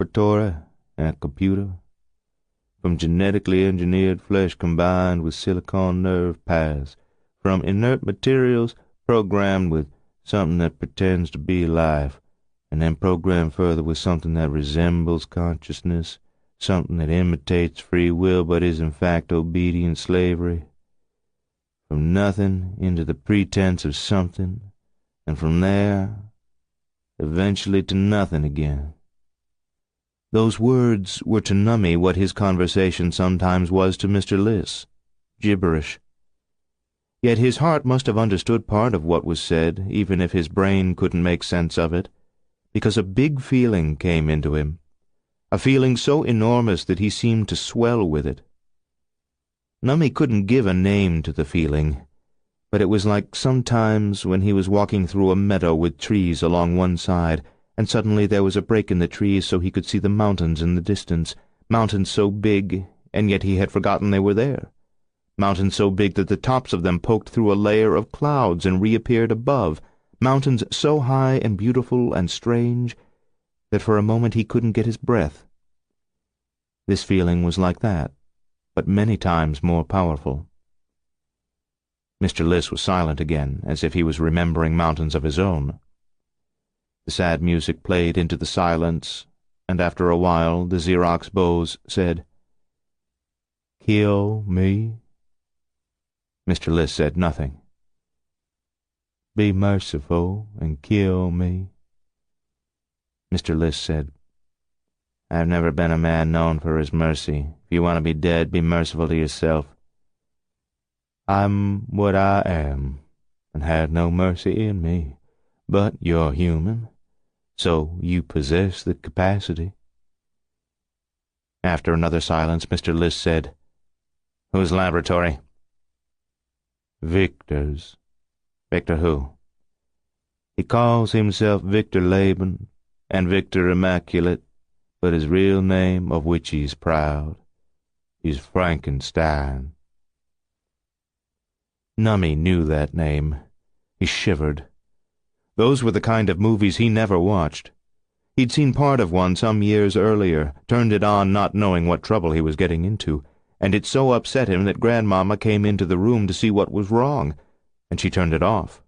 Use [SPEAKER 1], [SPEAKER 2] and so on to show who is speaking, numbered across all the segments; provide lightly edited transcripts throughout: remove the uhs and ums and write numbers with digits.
[SPEAKER 1] laboratory and a computer, from genetically engineered flesh combined with silicon nerve paths, from inert materials programmed with something that pretends to be life, and then programmed further with something that resembles consciousness, something that imitates free will but is in fact obedient slavery. From nothing into the pretense of something, and from there, eventually to nothing again. Those words were to Nummie what his conversation sometimes was to Mr. Liss, gibberish. Yet his heart must have understood part of what was said, even if his brain couldn't make sense of it, because a big feeling came into him, a feeling so enormous that he seemed to swell with it. Nummie couldn't give a name to the feeling, but it was like sometimes when he was walking through a meadow with trees along one side, and suddenly there was a break in the trees so he could see the mountains in the distance, mountains so big, and yet he had forgotten they were there, mountains so big that the tops of them poked through a layer of clouds and reappeared above, mountains so high and beautiful and strange that for a moment he couldn't get his breath. This feeling was like that, but many times more powerful. Mr. Liss was silent again, as if he was remembering mountains of his own. The sad music played into the silence, and after a while the Xerox bows said, "Kill me?" Mr. Liss said nothing. "Be merciful and kill me." Mr. Liss said, "I've never been a man known for his mercy. If you want to be dead, be merciful to yourself." "I'm what I am, and had no mercy in me. But you're human, so you possess the capacity." After another silence, Mr. Liss said, "Whose laboratory?" "Victor's." "Victor who?" "He calls himself Victor Laban and Victor Immaculate, but his real name, of which he's proud, is Frankenstein." Nummie knew that name. He shivered. Those were the kind of movies he never watched. He'd seen part of one some years earlier, turned it on not knowing what trouble he was getting into, and it so upset him that Grandmama came into the room to see what was wrong, and she turned it off.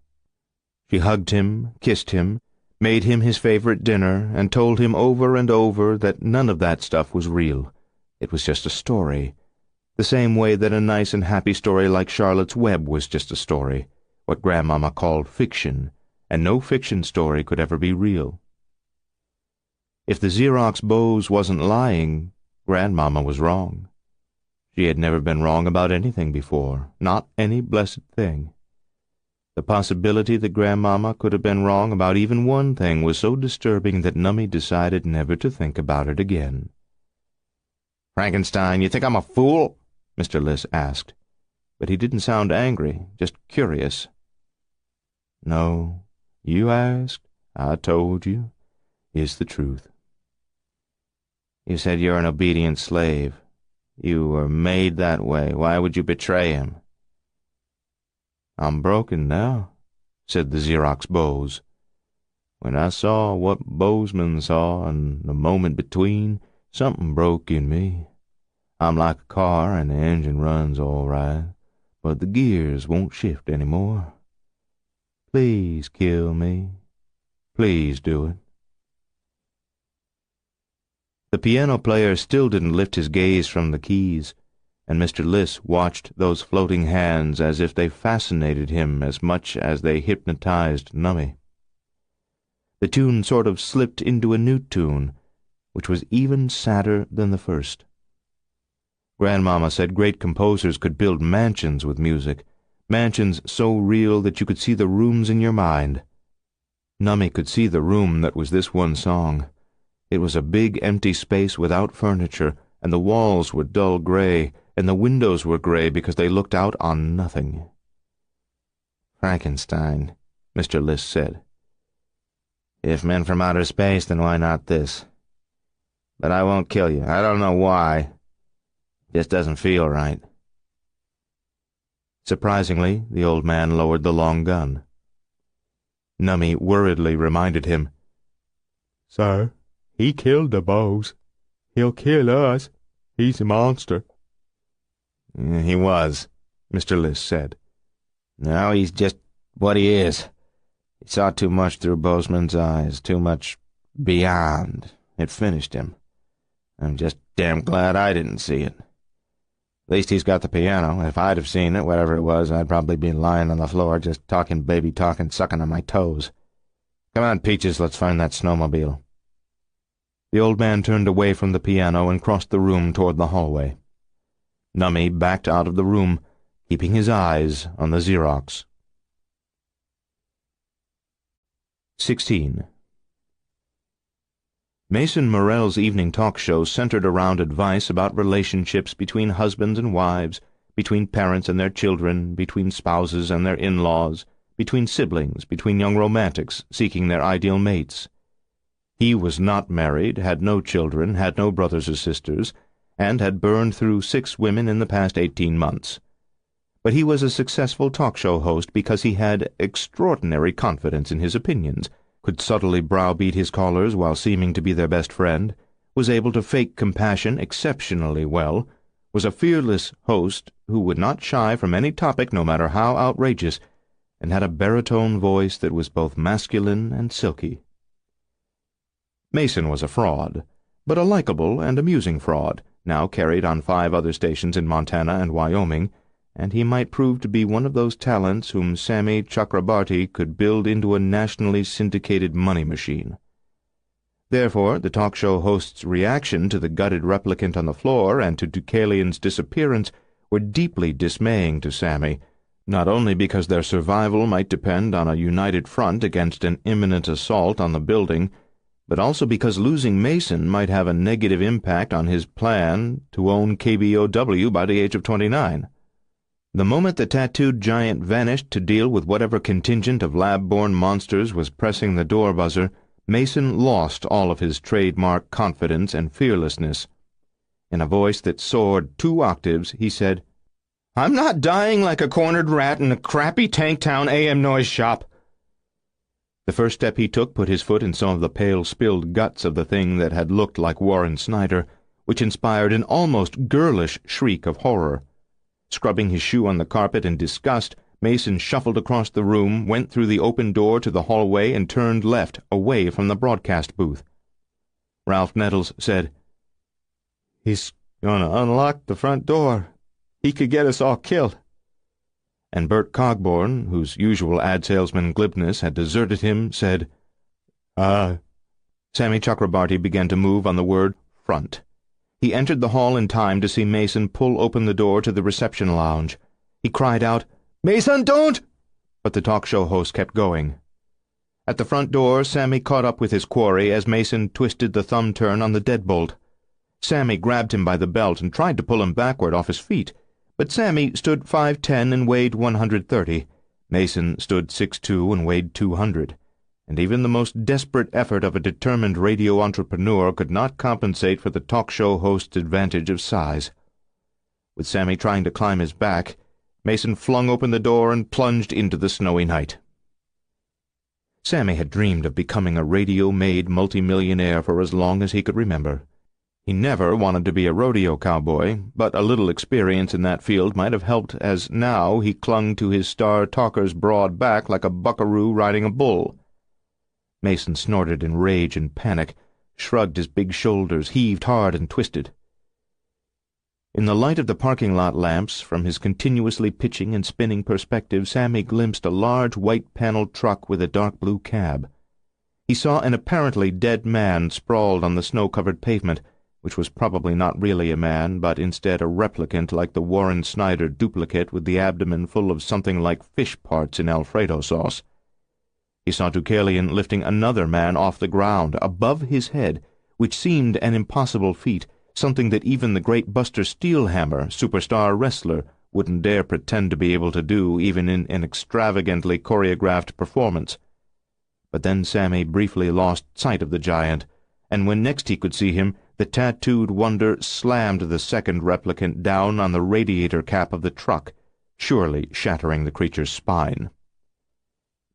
[SPEAKER 1] She hugged him, kissed him, made him his favorite dinner, and told him over and over that none of that stuff was real. It was just a story, the same way that a nice and happy story like Charlotte's Web was just a story, what Grandmama called fiction, and no fiction story could ever be real. If the Xerox bows wasn't lying, Grandmama was wrong. She had never been wrong about anything before, not any blessed thing. The possibility that Grandmama could have been wrong about even one thing was so disturbing that Nummie decided never to think about it again. "Frankenstein, you think I'm a fool?" Mr. Liss asked, but he didn't sound angry, just curious. "No, you asked, I told you. It's the truth." "You said you're an obedient slave. You were made that way. Why would you betray him?" "I'm broken now," said the Xerox bows. "When I saw what Bozeman saw and the moment between, something broke in me. I'm like a car and the engine runs all right, but the gears won't shift any more. Please kill me. Please do it." The piano player still didn't lift his gaze from the keys, and Mr. Liss watched those floating hands as if they fascinated him as much as they hypnotized Nummie. The tune sort of slipped into a new tune, which was even sadder than the first. Grandmama said great composers could build mansions with music, mansions so real that you could see the rooms in your mind. Nummie could see the room that was this one song. It was a big empty space without furniture, and the walls were dull gray, and the windows were gray because they looked out on nothing. "Frankenstein," Mr. Liss said. "If meant from outer space, then why not this? But I won't kill you. I don't know why. Just doesn't feel right." Surprisingly, the old man lowered the long gun. Nummie worriedly reminded him, "Sir, He killed the boys. He'll kill us. He's a monster." "He was," Mr. List said. "Now he's just what he is. He saw too much through Bozeman's eyes, too much beyond. It finished him. I'm just damn glad I didn't see it. At least he's got the piano. If I'd have seen it, whatever it was, I'd probably be lying on the floor just talking baby talk and sucking on my toes. Come on, Peaches, let's find that snowmobile." The old man turned away from the piano and crossed the room toward the hallway. Nummie backed out of the room, keeping his eyes on the Xerox. 16. Mason Morell's evening talk show centered around advice about relationships between husbands and wives, between parents and their children, between spouses and their in-laws, between siblings, between young romantics seeking their ideal mates. He was not married, had no children, had no brothers or sisters, and had burned through 6 women in the past 18 months. But he was a successful talk show host because he had extraordinary confidence in his opinions, could subtly browbeat his callers while seeming to be their best friend, was able to fake compassion exceptionally well, was a fearless host who would not shy from any topic no matter how outrageous, and had a baritone voice that was both masculine and silky. Mason was a fraud, but a likable and amusing fraud, now carried on 5 other stations in Montana and Wyoming, and he might prove to be one of those talents whom Sammy Chakrabarty could build into a nationally syndicated money machine. Therefore, the talk show host's reaction to the gutted replicant on the floor and to Deucalion's disappearance were deeply dismaying to Sammy, not only because their survival might depend on a united front against an imminent assault on the building, but also because losing Mason might have a negative impact on his plan to own KBOW by the age of 29. The moment the tattooed giant vanished to deal with whatever contingent of lab-born monsters was pressing the door buzzer, Mason lost all of his trademark confidence and fearlessness. In a voice that soared 2 octaves, he said, "I'm not dying like a cornered rat in a crappy Tanktown AM noise shop." The first step he took put his foot in some of the pale spilled guts of the thing that had looked like Warren Snyder, which inspired an almost girlish shriek of horror. Scrubbing his shoe on the carpet in disgust, Mason shuffled across the room, went through the open door to the hallway, and turned left, away from the broadcast booth. Ralph Nettles said, "He's gonna unlock the front door. He could get us all killed." And Bert Cogborn, whose usual ad salesman glibness had deserted him, said, Sammy Chakrabarty began to move on the word front. He entered the hall in time to see Mason pull open the door to the reception lounge. He cried out, "Mason, don't!" But the talk show host kept going. At the front door, Sammy caught up with his quarry as Mason twisted the thumb turn on the deadbolt. Sammy grabbed him by the belt and tried to pull him backward off his feet, but Sammy stood 5'10" and weighed 130. Mason stood 6'2" and weighed 200. And even the most desperate effort of a determined radio entrepreneur could not compensate for the talk show host's advantage of size. With Sammy trying to climb his back, Mason flung open the door and plunged into the snowy night. Sammy had dreamed of becoming a radio-made multimillionaire for as long as he could remember. He never wanted to be a rodeo cowboy, but a little experience in that field might have helped, as now he clung to his star talker's broad back like a buckaroo riding a bull. Mason snorted in rage and panic, shrugged his big shoulders, heaved hard and twisted. In the light of the parking lot lamps, from his continuously pitching and spinning perspective, Sammy glimpsed a large white-paneled truck with a dark blue cab. He saw an apparently dead man sprawled on the snow-covered pavement, which was probably not really a man, but instead a replicant like the Warren Snyder duplicate with the abdomen full of something like fish parts in Alfredo sauce. He saw Deucalion lifting another man off the ground, above his head, which seemed an impossible feat, something that even the great Buster Steelhammer, superstar wrestler, wouldn't dare pretend to be able to do even in an extravagantly choreographed performance. But then Sammy briefly lost sight of the giant, and when next he could see him, the tattooed wonder slammed the second replicant down on the radiator cap of the truck, surely shattering the creature's spine.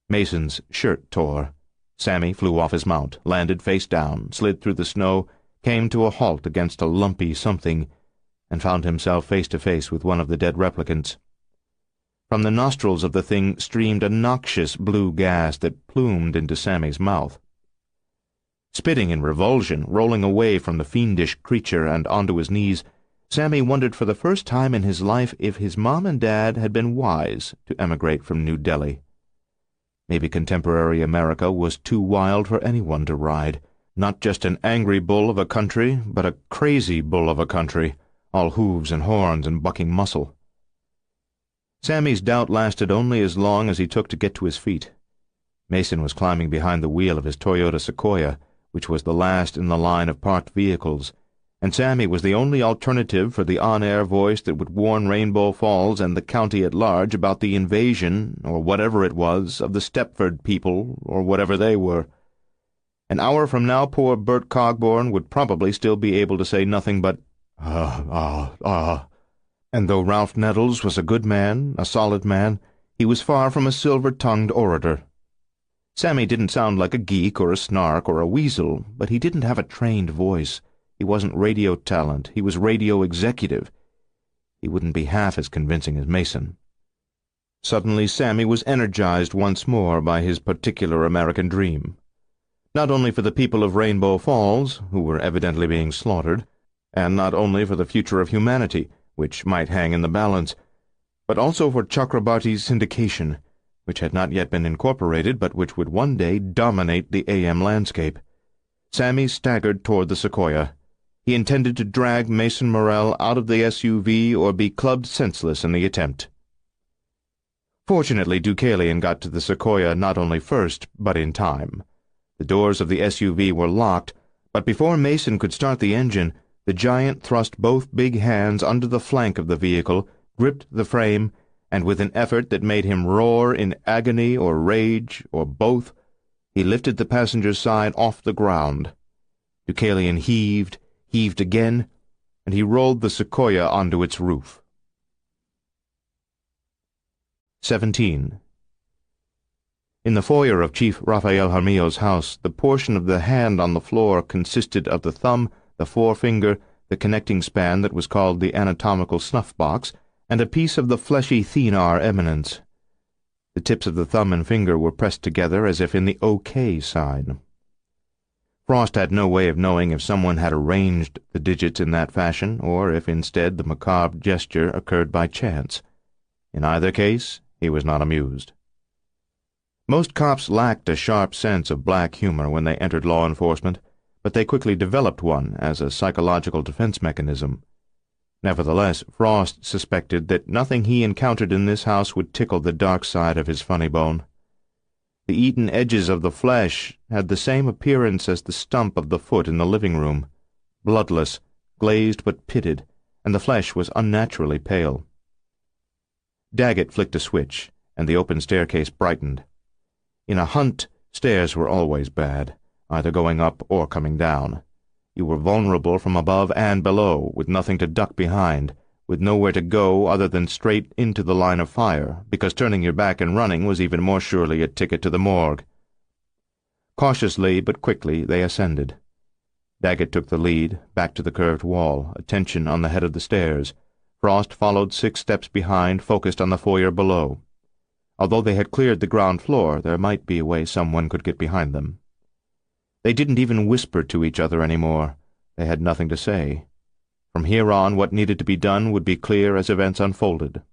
[SPEAKER 1] Mason's shirt tore. Sammy flew off his mount, landed face down, slid through the snow, came to a halt against a lumpy something, and found himself face to face with one of the dead replicants. From the nostrils of the thing streamed a noxious blue gas that plumed into Sammy's mouth. Spitting in revulsion, rolling away from the fiendish creature and onto his knees, Sammy wondered for the first time in his life if his mom and dad had been wise to emigrate from New Delhi. Maybe contemporary America was too wild for anyone to ride. Not just an angry bull of a country, but a crazy bull of a country, all hooves and horns and bucking muscle. Sammy's doubt lasted only as long as he took to get to his feet. Mason was climbing behind the wheel of his Toyota Sequoia, which was the last in the line of parked vehicles, and Sammy was the only alternative for the on-air voice that would warn Rainbow Falls and the county at large about the invasion, or whatever it was, of the Stepford people, or whatever they were. An hour from now poor Bert Cogborn would probably still be able to say nothing but, And though Ralph Nettles was a good man, a solid man, he was far from a silver-tongued orator. Sammy didn't sound like a geek or a snark or a weasel, but he didn't have a trained voice. He wasn't radio talent. He was radio executive. He wouldn't be half as convincing as Mason. Suddenly Sammy was energized once more by his particular American dream. Not only for the people of Rainbow Falls, who were evidently being slaughtered, and not only for the future of humanity, which might hang in the balance, but also for Chakrabarti's syndication, which had not yet been incorporated, but which would one day dominate the AM landscape. Sammy staggered toward the Sequoia. He intended to drag Mason Morrell out of the SUV or be clubbed senseless in the attempt. Fortunately, Deucalion got to the Sequoia not only first, but in time. The doors of the SUV were locked, but before Mason could start the engine, the giant thrust both big hands under the flank of the vehicle, gripped the frame, and with an effort that made him roar in agony or rage, or both, he lifted the passenger's side off the ground. Deucalion heaved again, and he rolled the Sequoia onto its roof. 17. In the foyer of Chief Raphael Jaramillo's house, the portion of the hand on the floor consisted of the thumb, the forefinger, the connecting span that was called the anatomical snuff-box, and a piece of the fleshy thenar eminence. The tips of the thumb and finger were pressed together as if in the OK sign. Frost had no way of knowing if someone had arranged the digits in that fashion, or if instead the macabre gesture occurred by chance. In either case, he was not amused. Most cops lacked a sharp sense of black humor when they entered law enforcement, but they quickly developed one as a psychological defense mechanism. Nevertheless, Frost suspected that nothing he encountered in this house would tickle the dark side of his funny bone. The eaten edges of the flesh had the same appearance as the stump of the foot in the living room, bloodless, glazed but pitted, and the flesh was unnaturally pale. Daggett flicked a switch, and the open staircase brightened. In a hunt, stairs were always bad, either going up or coming down. You were vulnerable from above and below, with nothing to duck behind, with nowhere to go other than straight into the line of fire, because turning your back and running was even more surely a ticket to the morgue. Cautiously but quickly they ascended. Daggett took the lead, back to the curved wall, attention on the head of the stairs. Frost followed 6 steps behind, focused on the foyer below. Although they had cleared the ground floor, there might be a way someone could get behind them. They didn't even whisper to each other anymore. They had nothing to say. From here on, what needed to be done would be clear as events unfolded.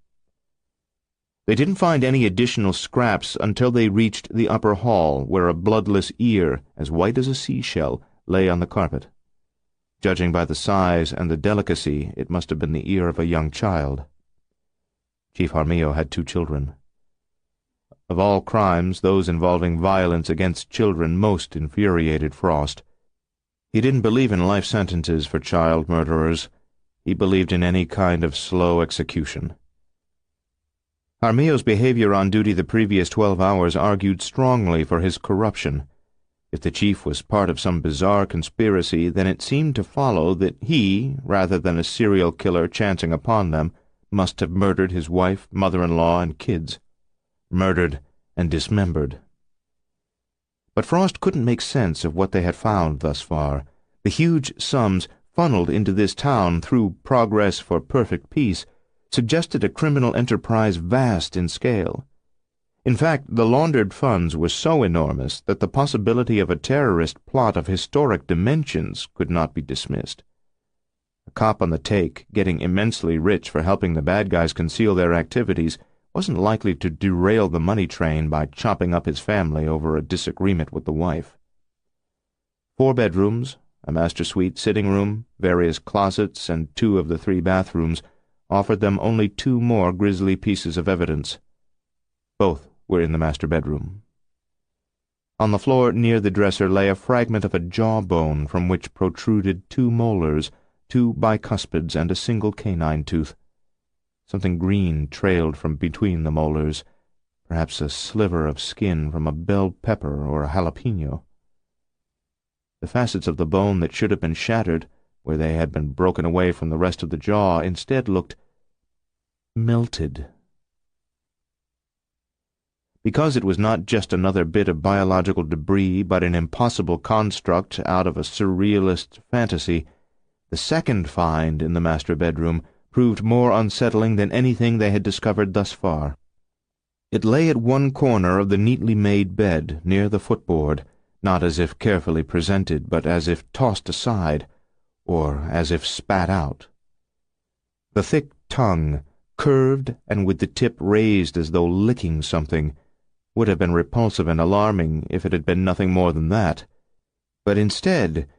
[SPEAKER 1] They didn't find any additional scraps until they reached the upper hall, where a bloodless ear, as white as a seashell, lay on the carpet. Judging by the size and the delicacy, it must have been the ear of a young child. Chief Jaramillo had 2 children. Of all crimes, those involving violence against children most infuriated Frost. He didn't believe in life sentences for child murderers. He believed in any kind of slow execution. Jaramillo's behavior on duty the previous 12 hours argued strongly for his corruption. If the chief was part of some bizarre conspiracy, then it seemed to follow that he, rather than a serial killer chancing upon them, must have murdered his wife, mother-in-law, and kids. Murdered and dismembered. But Frost couldn't make sense of what they had found thus far. The huge sums funneled into this town through Progress for Perfect Peace suggested a criminal enterprise vast in scale. In fact, the laundered funds were so enormous that the possibility of a terrorist plot of historic dimensions could not be dismissed. A cop on the take, getting immensely rich for helping the bad guys conceal their activities, wasn't likely to derail the money train by chopping up his family over a disagreement with the wife. 4 bedrooms, a master suite sitting room, various closets, and 2 of the 3 bathrooms offered them only 2 more grisly pieces of evidence. Both were in the master bedroom. On the floor near the dresser lay a fragment of a jawbone from which protruded 2 molars, 2 bicuspids, and a single canine tooth. Something green trailed from between the molars, perhaps a sliver of skin from a bell pepper or a jalapeno. The facets of the bone that should have been shattered, where they had been broken away from the rest of the jaw, instead looked melted. Because it was not just another bit of biological debris, but an impossible construct out of a surrealist fantasy, the second find in the master bedroom proved more unsettling than anything they had discovered thus far. It lay at one corner of the neatly made bed, near the footboard, not as if carefully presented, but as if tossed aside, or as if spat out. The thick tongue, curved and with the tip raised as though licking something, would have been repulsive and alarming if it had been nothing more than that. But instead,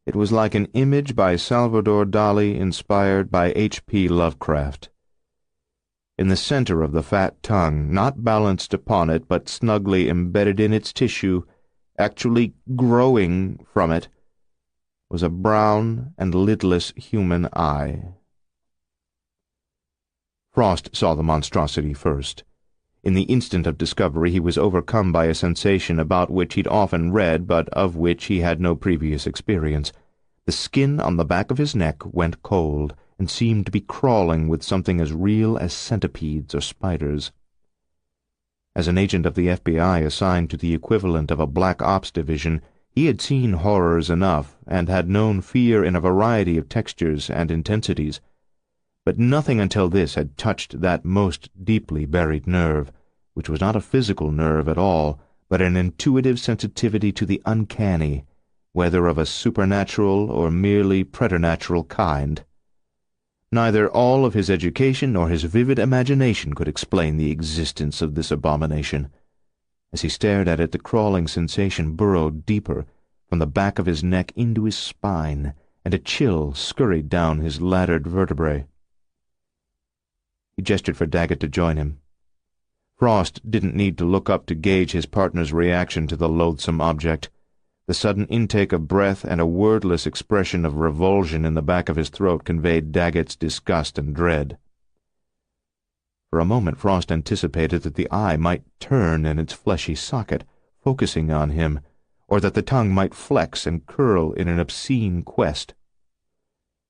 [SPEAKER 1] it was like an image by Salvador Dali inspired by H.P. Lovecraft. In the center of the fat tongue, not balanced upon it but snugly embedded in its tissue, actually growing from it, was a brown and lidless human eye. Frost saw the monstrosity first. In the instant of discovery he was overcome by a sensation about which he'd often read but of which he had no previous experience. The skin on the back of his neck went cold and seemed to be crawling with something as real as centipedes or spiders. As an agent of the FBI assigned to the equivalent of a Black Ops division, he had seen horrors enough and had known fear in a variety of textures and intensities. But nothing until this had touched that most deeply buried nerve, which was not a physical nerve at all, but an intuitive sensitivity to the uncanny, whether of a supernatural or merely preternatural kind. Neither all of his education nor his vivid imagination could explain the existence of this abomination. As he stared at it, the crawling sensation burrowed deeper, from the back of his neck into his spine, and a chill scurried down his laddered vertebrae. He gestured for Daggett to join him. Frost didn't need to look up to gauge his partner's reaction to the loathsome object. The sudden intake of breath and a wordless expression of revulsion in the back of his throat conveyed Daggett's disgust and dread. For a moment Frost anticipated that the eye might turn in its fleshy socket, focusing on him, or that the tongue might flex and curl in an obscene quest.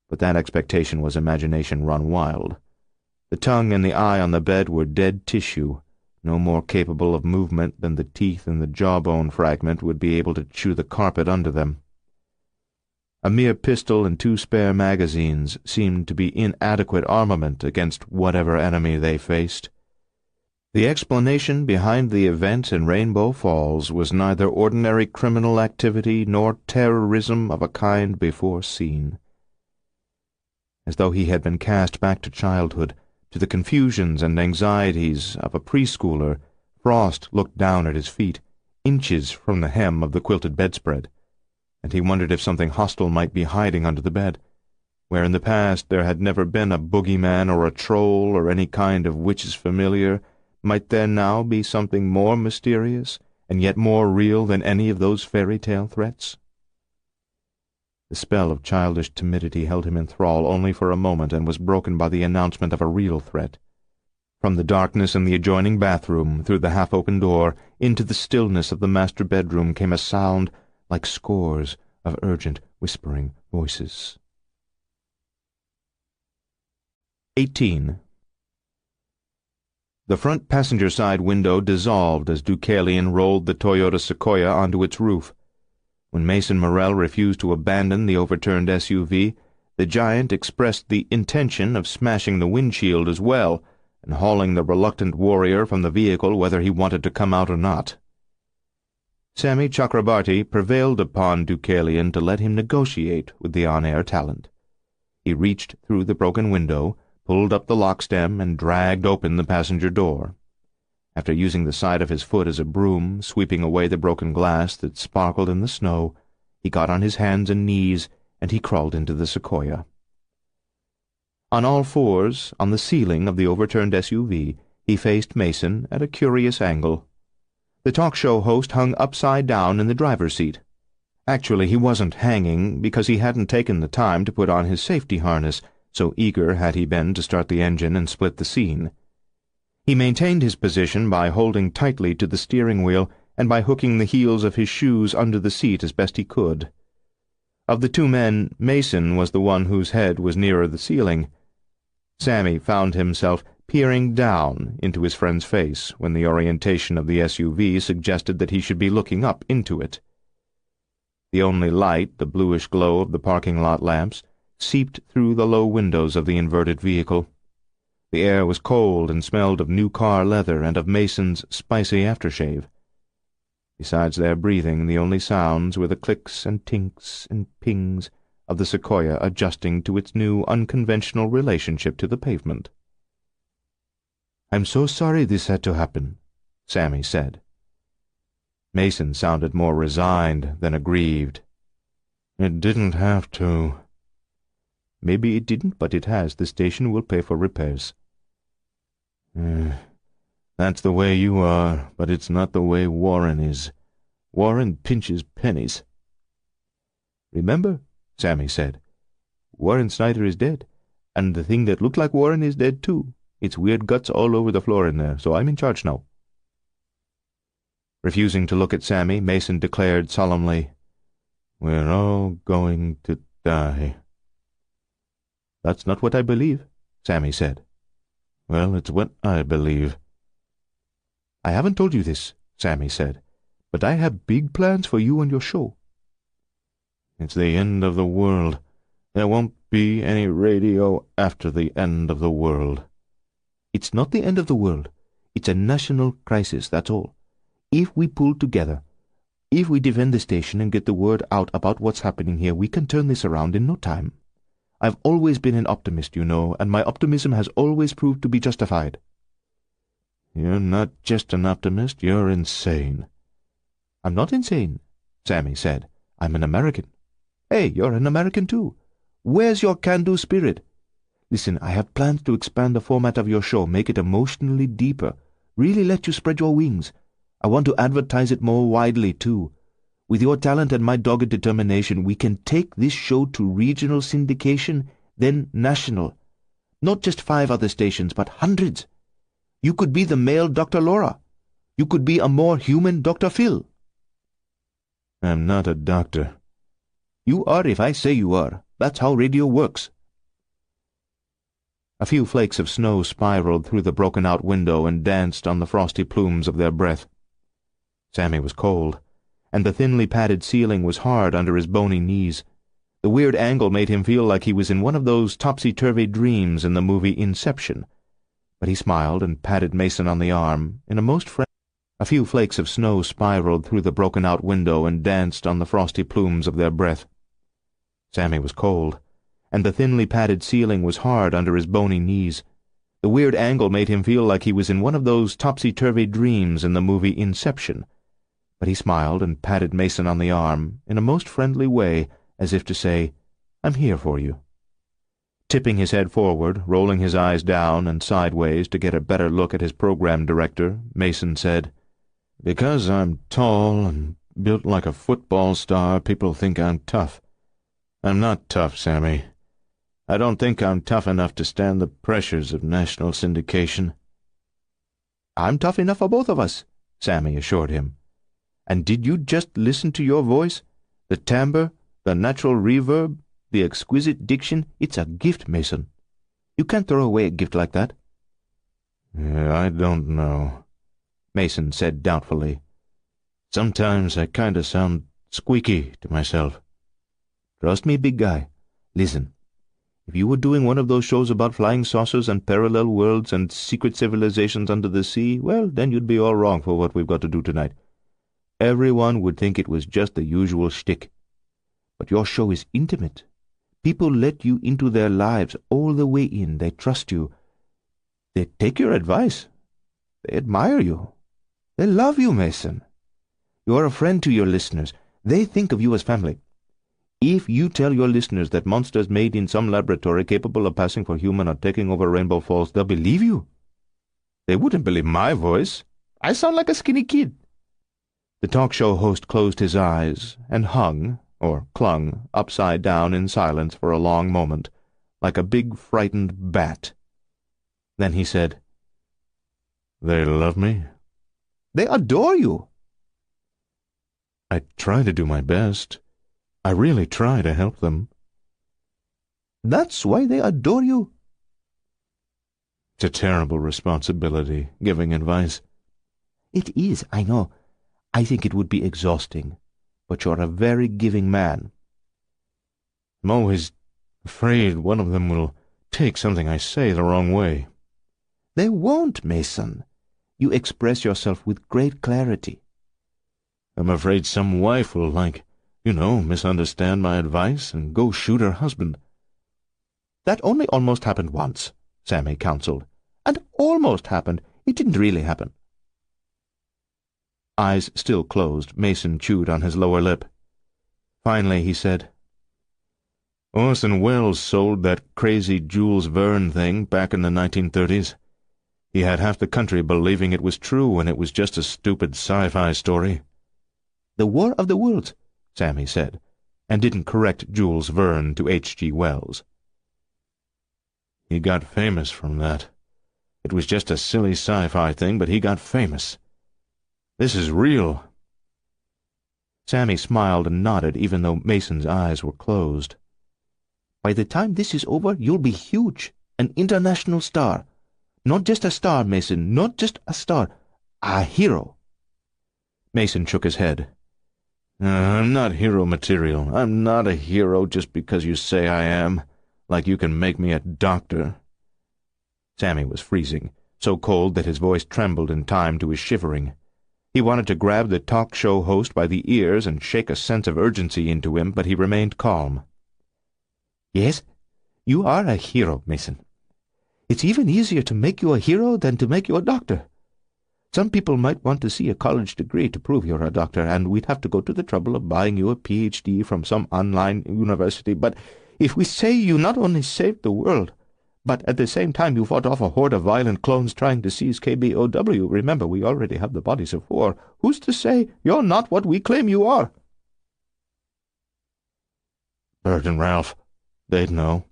[SPEAKER 1] But that expectation was imagination run wild. The tongue and the eye on the bed were dead tissue, no more capable of movement than the teeth in the jawbone fragment would be able to chew the carpet under them. A mere pistol and 2 spare magazines seemed to be inadequate armament against whatever enemy they faced. The explanation behind the events in Rainbow Falls was neither ordinary criminal activity nor terrorism of a kind before seen. As though he had been cast back to childhood, to the confusions and anxieties of a preschooler, Frost looked down at his feet, inches from the hem of the quilted bedspread, and he wondered if something hostile might be hiding under the bed, where in the past there had never been a boogeyman or a troll or any kind of witch's familiar. Might there now be something more mysterious and yet more real than any of those fairy-tale threats? The spell of childish timidity held him in thrall only for a moment and was broken by the announcement of a real threat. From the darkness in the adjoining bathroom, through the half-open door, into the stillness of the master bedroom came a sound like scores of urgent, whispering voices. 18. The front passenger side window dissolved as Deucalion rolled the Toyota Sequoia onto its roof. When Mason Morrell refused to abandon the overturned SUV, the giant expressed the intention of smashing the windshield as well and hauling the reluctant warrior from the vehicle whether he wanted to come out or not. Sammy Chakrabarti prevailed upon Deucalion to let him negotiate with the on-air talent. He reached through the broken window, pulled up the lockstem, and dragged open the passenger door. After using the side of his foot as a broom, sweeping away the broken glass that sparkled in the snow, he got on his hands and knees, and he crawled into the Sequoia. On all fours, on the ceiling of the overturned SUV, he faced Mason at a curious angle. The talk show host hung upside down in the driver's seat. Actually, he wasn't hanging because he hadn't taken the time to put on his safety harness, so eager had he been to start the engine and split the scene. He maintained his position by holding tightly to the steering wheel and by hooking the heels of his shoes under the seat as best he could. Of the two men, Mason was the one whose head was nearer the ceiling. Sammy found himself peering down into his friend's face when the orientation of the SUV suggested that he should be looking up into it. The only light, the bluish glow of the parking lot lamps, seeped through the low windows of the inverted vehicle. The air was cold and smelled of new car leather and of Mason's spicy aftershave. Besides their breathing, the only sounds were the clicks and tinks and pings of the Sequoia adjusting to its new unconventional relationship to the pavement. "I'm so sorry this had to happen," Sammy said. Mason sounded more resigned than aggrieved. "It didn't have to." "Maybe it didn't, but it has. The station will pay for repairs." That's the way you are, but it's not the way Warren is. Warren pinches pennies." "Remember," Sammy said, "Warren Snyder is dead, and the thing that looked like Warren is dead too. It's weird guts all over the floor in there, so I'm in charge now." Refusing to look at Sammy, Mason declared solemnly, "We're all going to die." "That's not what I believe," Sammy said. "Well, it's what I believe." "I haven't told you this," Sammy said, "but I have big plans for you and your show." "It's the end of the world. There won't be any radio after the end of the world." "It's not the end of the world. It's a national crisis, that's all. If we pull together, if we defend the station and get the word out about what's happening here, we can turn this around in no time. I've always been an optimist, you know, and my optimism has always proved to be justified." "You're not just an optimist, you're insane." "I'm not insane," Sammy said. "I'm an American." "Hey, you're an American too. Where's your can-do spirit? Listen, I have plans to expand the format of your show, make it emotionally deeper, really let you spread your wings. I want to advertise it more widely, too. With your talent and my dogged determination, we can take this show to regional syndication, then national. Not just 5 other stations, but hundreds. You could be the male Dr. Laura. You could be a more human Dr. Phil." "I'm not a doctor." "You are if I say you are. That's how radio works." A few flakes of snow spiraled through the broken-out window and danced on the frosty plumes of their breath. Sammy was cold, and the thinly padded ceiling was hard under his bony knees. The weird angle made him feel like he was in one of those topsy-turvy dreams in the movie Inception. But he smiled and patted Mason on the arm in a most friendly. A few flakes of snow spiraled through the broken-out window and danced on the frosty plumes of their breath. Sammy was cold, and the thinly padded ceiling was hard under his bony knees. The weird angle made him feel like he was in one of those topsy-turvy dreams in the movie Inception. But he smiled and patted Mason on the arm in a most friendly way, as if to say, "I'm here for you." Tipping his head forward, rolling his eyes down and sideways to get a better look at his program director, Mason said, "Because I'm tall and built like a football star, people think I'm tough. I'm not tough, Sammy. I don't think I'm tough enough to stand the pressures of national syndication." "I'm tough enough for both of us," Sammy assured him. "And did you just listen to your voice? The timbre, the natural reverb, the exquisite diction. It's a gift, Mason. You can't throw away a gift like that." I don't know, Mason said doubtfully. Sometimes I kind of sound squeaky to myself. Trust me, big guy. Listen, if you were doing one of those shows about flying saucers and parallel worlds and secret civilizations under the sea, well, then you'd be all wrong for what we've got to do tonight. Everyone would think it was just the usual shtick. But your show is intimate. People let you into their lives all the way in. They trust you. They take your advice. They admire you. They love you, Mason. You are a friend to your listeners. They think of you as family. If you tell your listeners that monsters made in some laboratory capable of passing for human are taking over Rainbow Falls, they'll believe you. They wouldn't believe my voice. I sound like a skinny kid. The talk show host closed his eyes and hung, or clung, upside down in silence for a long moment, like a big frightened bat. Then he said, "They love me? They adore you." "I try to do my best. I really try to help them." "That's why they adore you." "It's a terrible responsibility, giving advice." "It is, I know. I think it would be exhausting. But you're a very giving man." "I'm always afraid one of them will take something I say the wrong way." "They won't, Mason. You express yourself with great clarity." "I'm afraid some wife will, misunderstand my advice and go shoot her husband." "That only almost happened once," Sammy counseled. "And almost happened. It didn't really happen." Eyes still closed, Mason chewed on his lower lip. Finally he said, "Orson Welles sold that crazy Jules Verne thing back in the 1930s. He had half the country believing it was true when it was just a stupid sci-fi story." "The War of the Worlds," Sammy said, and didn't correct Jules Verne to H.G. Wells. "He got famous from that. It was just a silly sci-fi thing, but he got famous. This is real." Sammy smiled and nodded, even though Mason's eyes were closed. "By the time this is over, you'll be huge, an international star. Not just a star, Mason, not just a star, a hero." Mason shook his head. I'm not hero material. I'm not a hero just because you say I am, like you can make me a doctor." Sammy was freezing, so cold that his voice trembled in time to his shivering. He wanted to grab the talk show host by the ears and shake a sense of urgency into him, but he remained calm. "Yes, you are a hero, Mason. It's even easier to make you a hero than to make you a doctor. Some people might want to see a college degree to prove you're a doctor, and we'd have to go to the trouble of buying you a Ph.D. from some online university. But if we say you not only saved the world, but at the same time you fought off a horde of violent clones trying to seize KBOW, remember we already have the bodies of 4, who's to say you're not what we claim you are?" "Bert and Ralph, they'd know."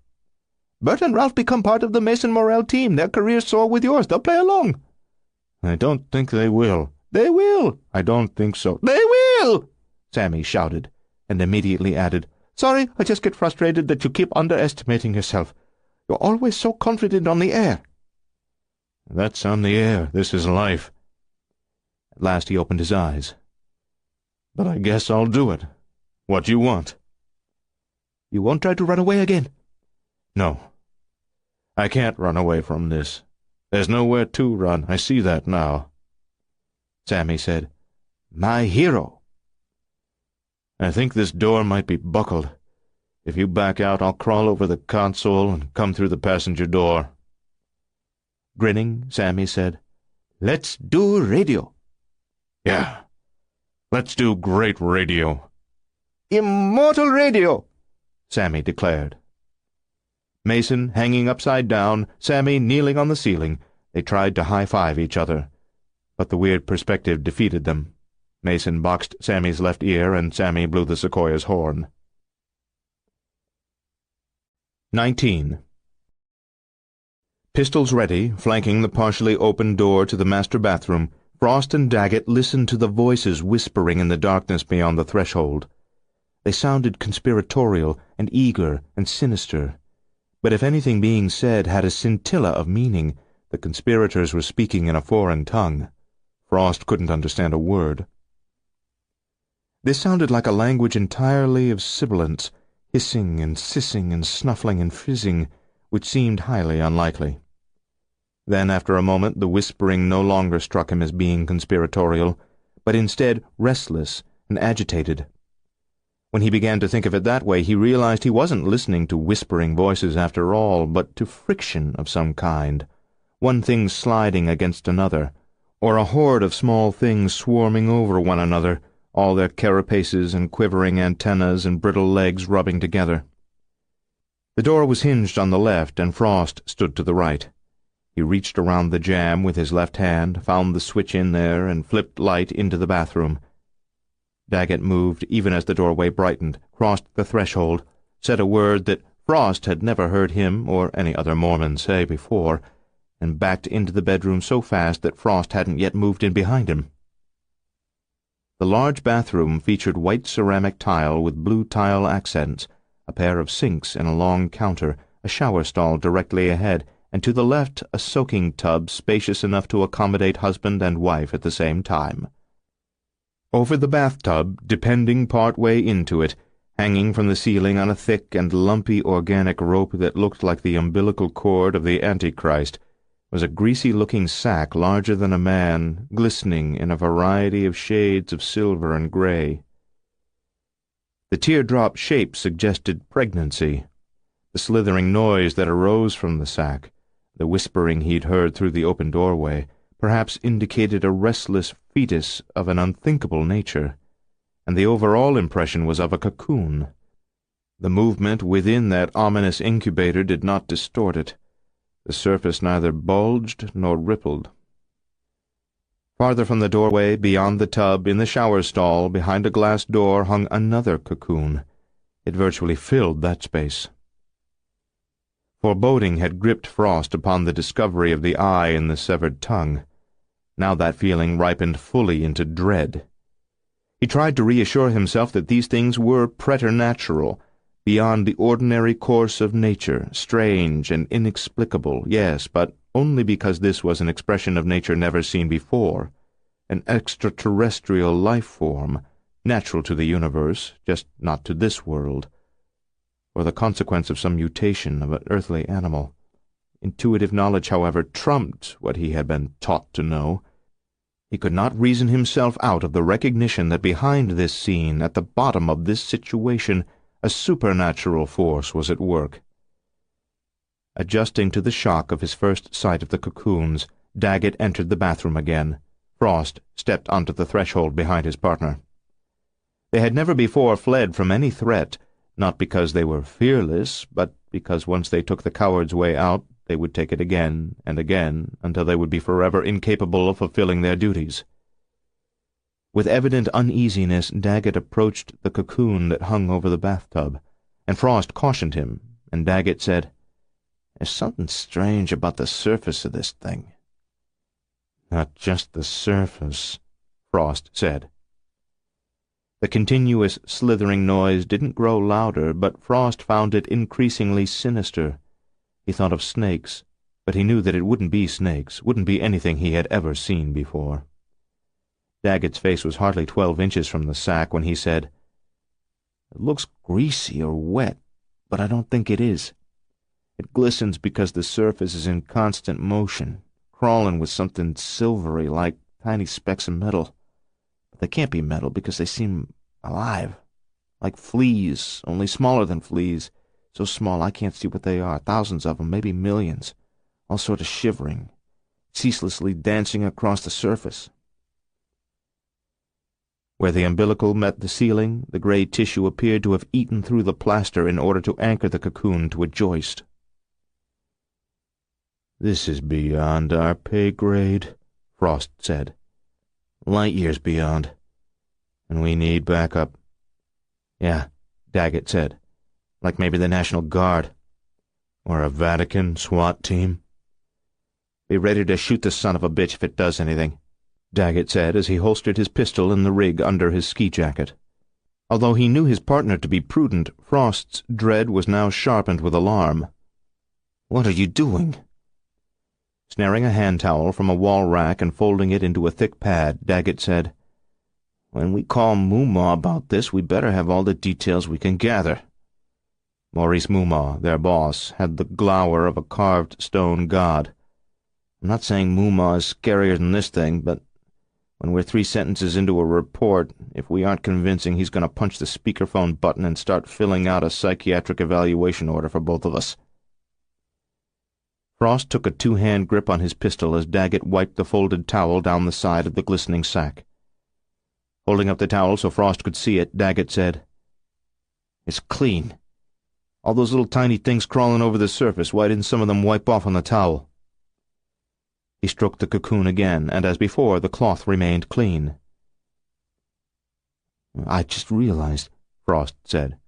[SPEAKER 1] "Bert and Ralph become part of the Mason Morrell team. Their careers soar with yours. They'll play along." "I don't think they will."
[SPEAKER 2] "They will."
[SPEAKER 1] "I don't think so."
[SPEAKER 2] "They will,"
[SPEAKER 1] Sammy shouted, and immediately added,
[SPEAKER 2] "Sorry, I just get frustrated that you keep underestimating yourself. You're always so confident on the air."
[SPEAKER 1] "That's on the air. This is life." At last he opened his eyes. "But I guess I'll do it. What do you want?"
[SPEAKER 2] "You won't try to run away again?"
[SPEAKER 1] "No. I can't run away from this. There's nowhere to run. I see that now."
[SPEAKER 2] Sammy said, "My hero."
[SPEAKER 1] "I think this door might be buckled. If you back out, I'll crawl over the console and come through the passenger door."
[SPEAKER 2] Grinning, Sammy said, "Let's do radio."
[SPEAKER 1] "Yeah. Let's do great radio."
[SPEAKER 2] "Immortal radio,"
[SPEAKER 1] Sammy declared. Mason hanging upside down, Sammy kneeling on the ceiling, they tried to high-five each other. But the weird perspective defeated them. Mason boxed Sammy's left ear, and Sammy blew the sequoia's horn. 19. Pistols ready, flanking the partially open door to the master bathroom, Frost and Daggett listened to the voices whispering in the darkness beyond the threshold. They sounded conspiratorial and eager and sinister. But if anything being said had a scintilla of meaning,
[SPEAKER 2] The conspirators were speaking in a foreign tongue. Frost couldn't understand a word. This sounded like a language entirely of sibilants, hissing and sissing and snuffling and fizzing, which seemed highly unlikely. Then, after a moment, the whispering no longer struck him as being conspiratorial, but instead restless and agitated. When he began to think of it that way, he realized he wasn't listening to whispering voices after all, but to friction of some kind, one thing sliding against another, or a horde of small things swarming over one another, all their carapaces and quivering antennas and brittle legs rubbing together. The door was hinged on the left, and Frost stood to the right. He reached around the jamb with his left hand, found the switch in there, and flipped light into the bathroom. Daggett moved even as the doorway brightened, crossed the threshold, said a word that Frost had never heard him or any other Mormon say before, and backed into the bedroom so fast that Frost hadn't yet moved in behind him. The large bathroom featured white ceramic tile with blue tile accents, a pair of sinks and a long counter, a shower stall directly ahead, and to the left a soaking tub spacious enough to accommodate husband and wife at the same time. Over the bathtub, depending part way into it, hanging from the ceiling on a thick and lumpy organic rope that looked like the umbilical cord of the Antichrist, was a greasy-looking sack larger than a man, glistening in a variety of shades of silver and gray. The teardrop shape suggested pregnancy. The slithering noise that arose from the sack, the whispering he'd heard through the open doorway, perhaps indicated a restless fetus of an unthinkable nature, and the overall impression was of a cocoon. The movement within that ominous incubator did not distort it. The surface neither bulged nor rippled. Farther from the doorway, beyond the tub, in the shower stall, behind a glass door, hung another cocoon. It virtually filled that space. Foreboding had gripped Frost upon the discovery of the eye in the severed tongue. Now that feeling ripened fully into dread. He tried to reassure himself that these things were preternatural, beyond the ordinary course of nature, strange and inexplicable, yes, but only because this was an expression of nature never seen before, an extraterrestrial life form, natural to the universe, just not to this world, or the consequence of some mutation of an earthly animal. Intuitive knowledge, however, trumped what he had been taught to know. He could not reason himself out of the recognition that behind this scene, at the bottom of this situation, a supernatural force was at work. Adjusting to the shock of his first sight of the cocoons, Daggett entered the bathroom again. Frost stepped onto the threshold behind his partner. They had never before fled from any threat, not because they were fearless, but because once they took the coward's way out, they would take it again and again until they would be forever incapable of fulfilling their duties. With evident uneasiness, Daggett approached the cocoon that hung over the bathtub, and Frost cautioned him, and Daggett said, "There's something strange about the surface of this thing." "Not just the surface," Frost said. The continuous slithering noise didn't grow louder, but Frost found it increasingly sinister. He thought of snakes, but he knew that it wouldn't be snakes, wouldn't be anything he had ever seen before. Daggett's face was hardly 12 inches from the sack when he said, "It looks greasy or wet, but I don't think it is. It glistens because the surface is in constant motion, crawling with something silvery like tiny specks of metal. But they can't be metal because they seem alive, like fleas, only smaller than fleas, so small I can't see what they are, thousands of them, maybe millions, all sort of shivering, ceaselessly dancing across the surface." Where the umbilical met the ceiling, the gray tissue appeared to have eaten through the plaster in order to anchor the cocoon to a joist. "This is beyond our pay grade," Frost said. "Light years beyond. And we need backup." "Yeah," Daggett said. "Like maybe the National Guard. Or a Vatican SWAT team." "Be ready to shoot the son of a bitch if it does anything," Daggett said as he holstered his pistol in the rig under his ski jacket. Although he knew his partner to be prudent, Frost's dread was now sharpened with alarm. "What are you doing?" Snaring a hand towel from a wall rack and folding it into a thick pad, Daggett said, "When we call Moomaw about this, we better have all the details we can gather." Maurice Moomaw, their boss, had the glower of a carved stone god. "I'm not saying Moomaw is scarier than this thing, but when we're 3 sentences into a report, if we aren't convincing, he's going to punch the speakerphone button and start filling out a psychiatric evaluation order for both of us." Frost took a 2-hand grip on his pistol as Daggett wiped the folded towel down the side of the glistening sack. Holding up the towel so Frost could see it, Daggett said, "It's clean. All those little tiny things crawling over the surface, why didn't some of them wipe off on the towel?" He stroked the cocoon again, and as before, the cloth remained clean. "I just realized," Frost said.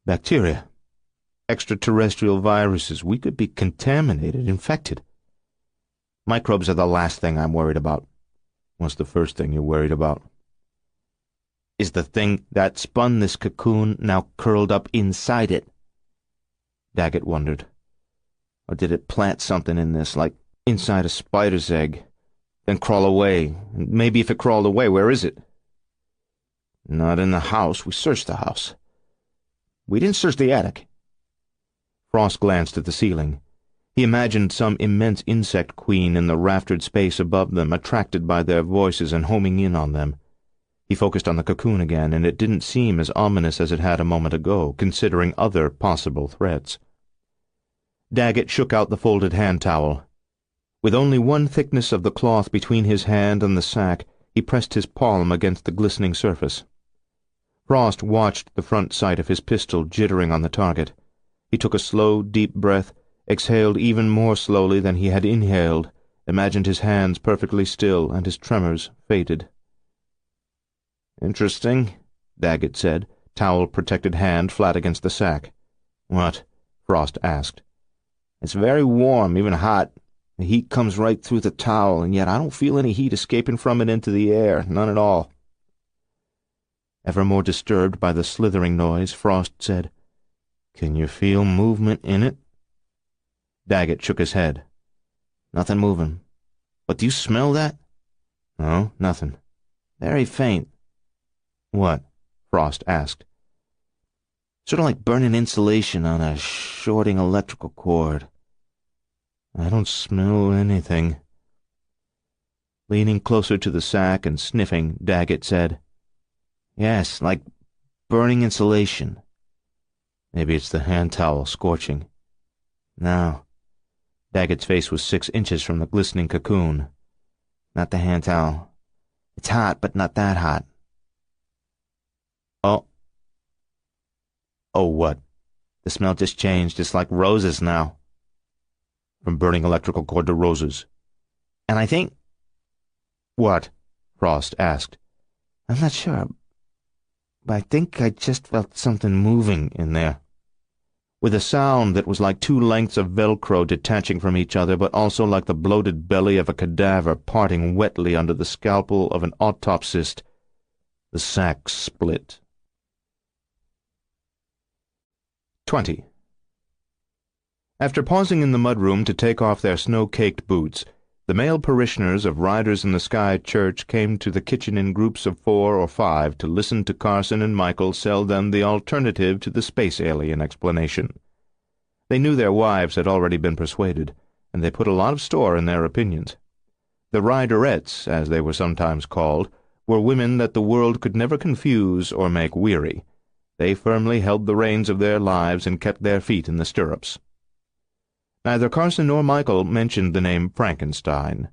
[SPEAKER 2] "Bacteria. Extraterrestrial viruses. We could be contaminated, infected. Microbes are the last thing I'm worried about." "What's the first thing you're worried about?" "Is the thing that spun this cocoon now curled up inside it?" Daggett wondered. "Or did it plant something in this, like inside a spider's egg, then crawl away? And maybe if it crawled away, where is it?" "Not in the house. We searched the house." "We didn't search the attic." Frost glanced at the ceiling. He imagined some immense insect queen in the raftered space above them, attracted by their voices and homing in on them. He focused on the cocoon again, and it didn't seem as ominous as it had a moment ago, considering other possible threats. Daggett shook out the folded hand towel. With only 1 thickness of the cloth between his hand and the sack, he pressed his palm against the glistening surface. Frost watched the front sight of his pistol jittering on the target. He took a slow, deep breath, exhaled even more slowly than he had inhaled, imagined his hands perfectly still, and his tremors faded. "Interesting," Daggett said, towel-protected hand flat against the sack. "What?" Frost asked. "It's very warm, even hot. The heat comes right through the towel, and yet I don't feel any heat escaping from it into the air, none at all." Ever more disturbed by the slithering noise, Frost said, "Can you feel movement in it?" Daggett shook his head. "Nothing moving. But do you smell that?" "No, nothing." "Very faint." "What?" Frost asked. "Sort of like burning insulation on a shorting electrical cord." "I don't smell anything." Leaning closer to the sack and sniffing, Daggett said, "Yes, like burning insulation." "Maybe it's the hand towel scorching." "No." Daggett's face was 6 inches from the glistening cocoon. "Not the hand towel. It's hot, but not that hot." "Oh." "Oh, what?" "The smell just changed. It's like roses now." "From burning electrical cord to roses." "And I think—" "What?" Frost asked. "I'm not sure, but I think I just felt something moving in there." With a sound that was like 2 lengths of Velcro detaching from each other, but also like the bloated belly of a cadaver parting wetly under the scalpel of an autopsist, the sack split. 20. After pausing in the mudroom to take off their snow-caked boots, the male parishioners of Riders in the Sky Church came to the kitchen in groups of 4 or 5 to listen to Carson and Michael sell them the alternative to the space alien explanation. They knew their wives had already been persuaded, and they put a lot of store in their opinions. The Riderettes, as they were sometimes called, were women that the world could never confuse or make weary. They firmly held the reins of their lives and kept their feet in the stirrups. Neither Carson nor Michael mentioned the name Frankenstein.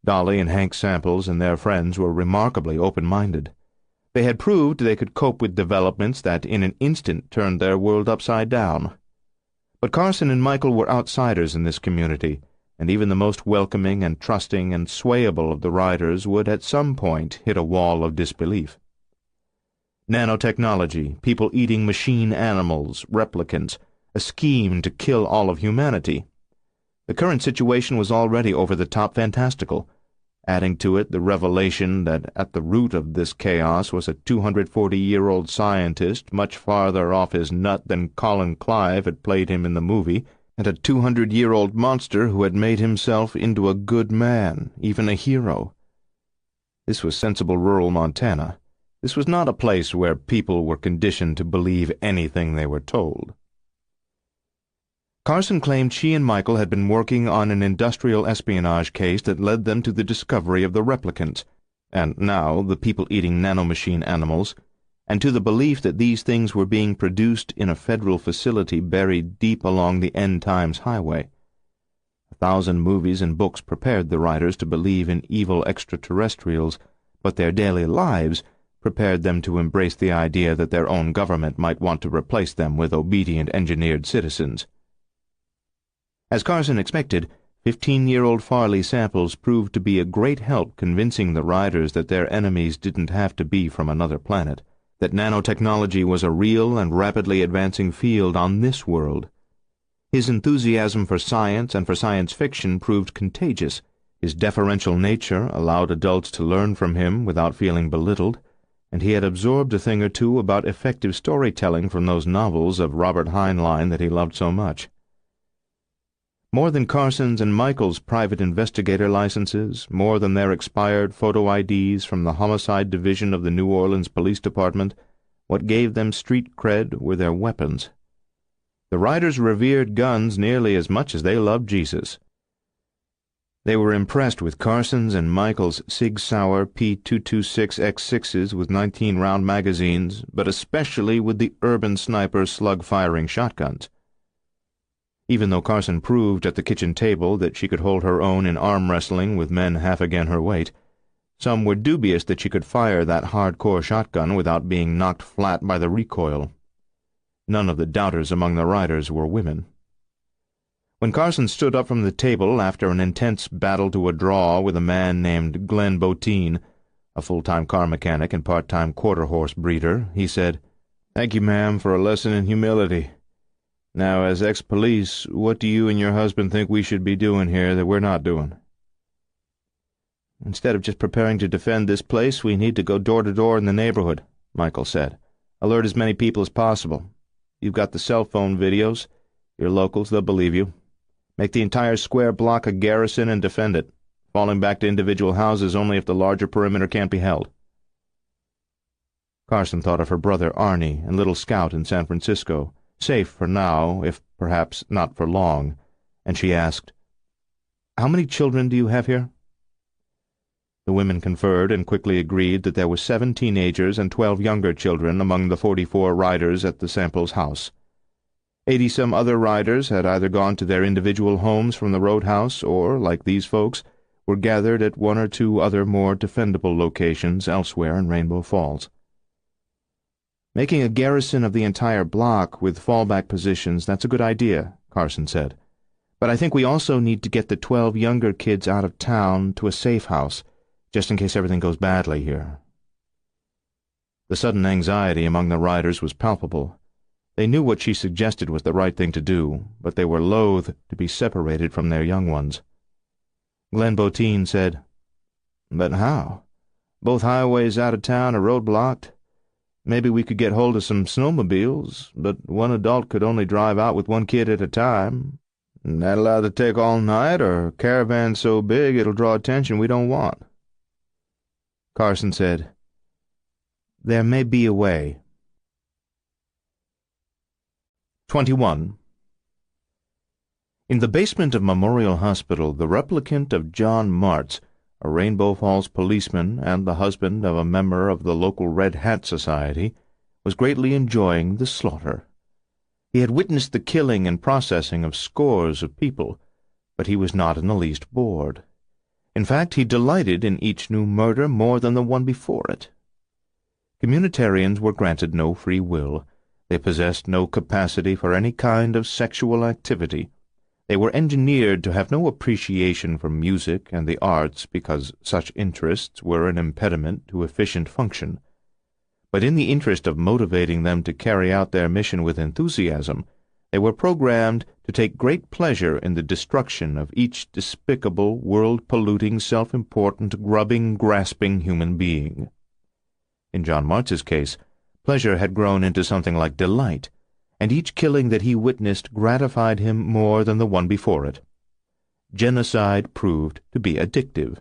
[SPEAKER 2] Dolly and Hank Samples and their friends were remarkably open-minded. They had proved they could cope with developments that in an instant turned their world upside down. But Carson and Michael were outsiders in this community, and even the most welcoming and trusting and swayable of the riders would at some point hit a wall of disbelief. Nanotechnology, people eating machine animals, replicants, a scheme to kill all of humanity. The current situation was already over-the-top fantastical. Adding to it the revelation that at the root of this chaos was a 240-year-old scientist much farther off his nut than Colin Clive had played him in the movie, and a 200-year-old monster who had made himself into a good man, even a hero. This was sensible rural Montana. This was not a place where people were conditioned to believe anything they were told. Carson claimed she and Michael had been working on an industrial espionage case that led them to the discovery of the replicants, and now the people-eating nanomachine animals, and to the belief that these things were being produced in a federal facility buried deep along the End Times highway. 1,000 movies and books prepared the writers to believe in evil extraterrestrials, but their daily lives prepared them to embrace the idea that their own government might want to replace them with obedient engineered citizens. As Carson expected, 15-year-old Farley samples proved to be a great help convincing the writers that their enemies didn't have to be from another planet, that nanotechnology was a real and rapidly advancing field on this world. His enthusiasm for science and for science fiction proved contagious. His deferential nature allowed adults to learn from him without feeling belittled, and he had absorbed a thing or two about effective storytelling from those novels of Robert Heinlein that he loved so much. More than Carson's and Michael's private investigator licenses, more than their expired photo IDs from the Homicide Division of the New Orleans Police Department, what gave them street cred were their weapons. The writers revered guns nearly as much as they loved Jesus. They were impressed with Carson's and Michael's Sig Sauer P226X6s with 19-round magazines, but especially with the Urban Sniper slug-firing shotguns. Even though Carson proved at the kitchen table that she could hold her own in arm wrestling with men half again her weight, some were dubious that she could fire that hardcore shotgun without being knocked flat by the recoil. None of the doubters among the riders were women. When Carson stood up from the table after an intense battle to a draw with a man named Glenn Botine, a full-time car mechanic and part-time quarter-horse breeder, he said, "Thank you, ma'am, for a lesson in humility. Now, as ex-police, what do you and your husband think we should be doing here that we're not doing?" "Instead of just preparing to defend this place, we need to go door to door in the neighborhood," Michael said. "Alert as many people as possible. You've got the cell phone videos. You're locals, they'll believe you. Make the entire square block a garrison and defend it, falling back to individual houses only if the larger perimeter can't be held." Carson thought of her brother Arnie and Little Scout in San Francisco, safe for now, if perhaps not for long, and she asked, "How many children do you have here?" The women conferred and quickly agreed that there were 7 teenagers and 12 younger children among the 44 riders at the sample's house. 80-some other riders had either gone to their individual homes from the roadhouse or, like these folks, were gathered at 1 or 2 other more defendable locations elsewhere in Rainbow Falls. "Making a garrison of the entire block with fallback positions, that's a good idea," Carson said. "But I think we also need to get the 12 younger kids out of town to a safe house, just in case everything goes badly here." The sudden anxiety among the riders was palpable. They knew what she suggested was the right thing to do, but they were loath to be separated from their young ones. Glenn Botine said, "But how? Both highways out of town are roadblocked. Maybe we could get hold of some snowmobiles, but one adult could only drive out with 1 kid at a time. That allowed to take all night, or a caravan so big it'll draw attention we don't want." Carson said, "There may be a way." 21. In the basement of Memorial Hospital, the replicant of John Martz, a Rainbow Falls policeman and the husband of a member of the local Red Hat Society, was greatly enjoying the slaughter. He had witnessed the killing and processing of scores of people, but he was not in the least bored. In fact, he delighted in each new murder more than the one before it. Communitarians were granted no free will. They possessed no capacity for any kind of sexual activity. They were engineered to have no appreciation for music and the arts because such interests were an impediment to efficient function. But in the interest of motivating them to carry out their mission with enthusiasm, they were programmed to take great pleasure in the destruction of each despicable, world-polluting, self-important, grubbing, grasping human being. In John Martz's case, pleasure had grown into something like delight, and each killing that he witnessed gratified him more than the one before it. Genocide proved to be addictive.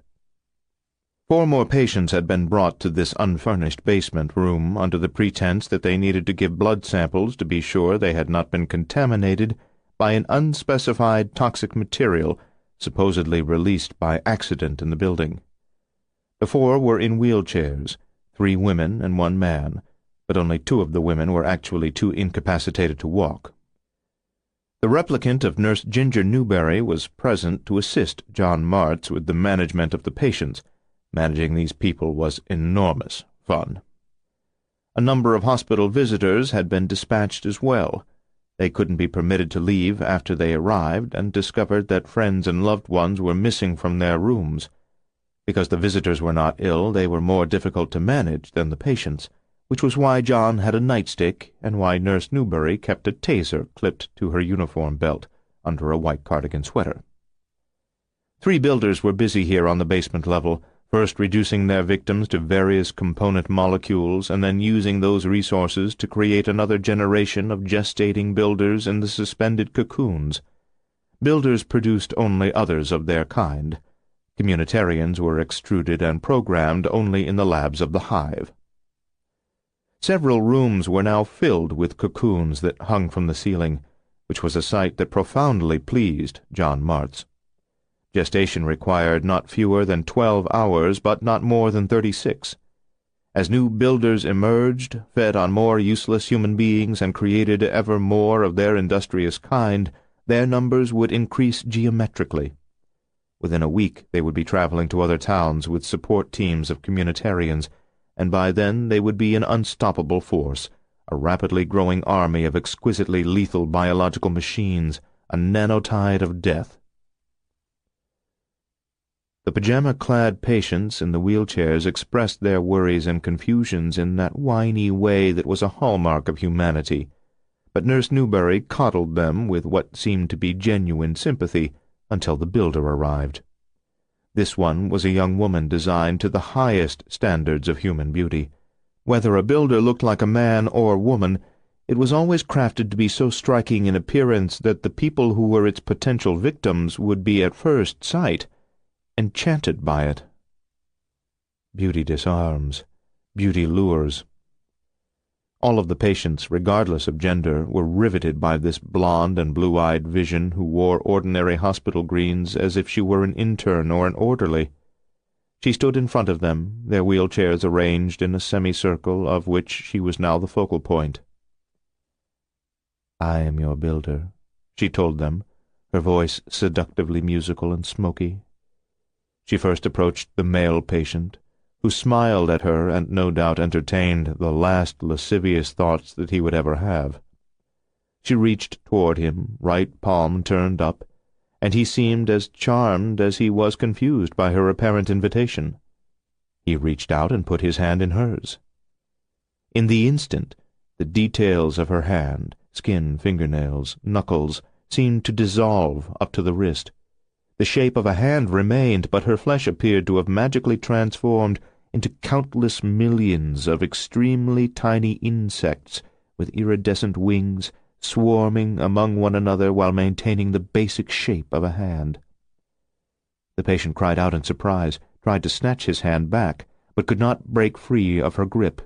[SPEAKER 2] 4 more patients had been brought to this unfurnished basement room under the pretense that they needed to give blood samples to be sure they had not been contaminated by an unspecified toxic material supposedly released by accident in the building. The 4 were in wheelchairs, 3 women and 1 man, but only 2 of the women were actually too incapacitated to walk. The replicant of Nurse Ginger Newberry was present to assist John Martz with the management of the patients. Managing these people was enormous fun. A number of hospital visitors had been dispatched as well. They couldn't be permitted to leave after they arrived and discovered that friends and loved ones were missing from their rooms. Because the visitors were not ill, they were more difficult to manage than the patients, which was why John had a nightstick and why Nurse Newberry kept a taser clipped to her uniform belt under a white cardigan sweater. 3 builders were busy here on the basement level, first reducing their victims to various component molecules and then using those resources to create another generation of gestating builders in the suspended cocoons. Builders produced only others of their kind. Communitarians were extruded and programmed only in the labs of the hive. Several rooms were now filled with cocoons that hung from the ceiling, which was a sight that profoundly pleased John Martz. Gestation required not fewer than 12 hours, but not more than 36. As new builders emerged, fed on more useless human beings and created ever more of their industrious kind, their numbers would increase geometrically. Within a week they would be traveling to other towns with support teams of communitarians, and by then they would be an unstoppable force, a rapidly growing army of exquisitely lethal biological machines, a nanotide of death. The pajama-clad patients in the wheelchairs expressed their worries and confusions in that whiny way that was a hallmark of humanity, but Nurse Newberry coddled them with what seemed to be genuine sympathy until the builder arrived. This one was a young woman designed to the highest standards of human beauty. Whether a builder looked like a man or woman, it was always crafted to be so striking in appearance that the people who were its potential victims would be at first sight enchanted by it. Beauty disarms. Beauty lures. All of the patients, regardless of gender, were riveted by this blonde and blue-eyed vision who wore ordinary hospital greens as if she were an intern or an orderly. She stood in front of them, their wheelchairs arranged in a semicircle of which she was now the focal point. "I am your builder," she told them, her voice seductively musical and smoky. She first approached the male patient, who smiled at her and no doubt entertained the last lascivious thoughts that he would ever have. She reached toward him, right palm turned up, and he seemed as charmed as he was confused by her apparent invitation. He reached out and put his hand in hers. In the instant, the details of her hand, skin, fingernails, knuckles, seemed to dissolve up to the wrist. The shape of a hand remained, but her flesh appeared to have magically transformed into countless millions of extremely tiny insects with iridescent wings, swarming among one another while maintaining the basic shape of a hand. The patient cried out in surprise, tried to snatch his hand back, but could not break free of her grip.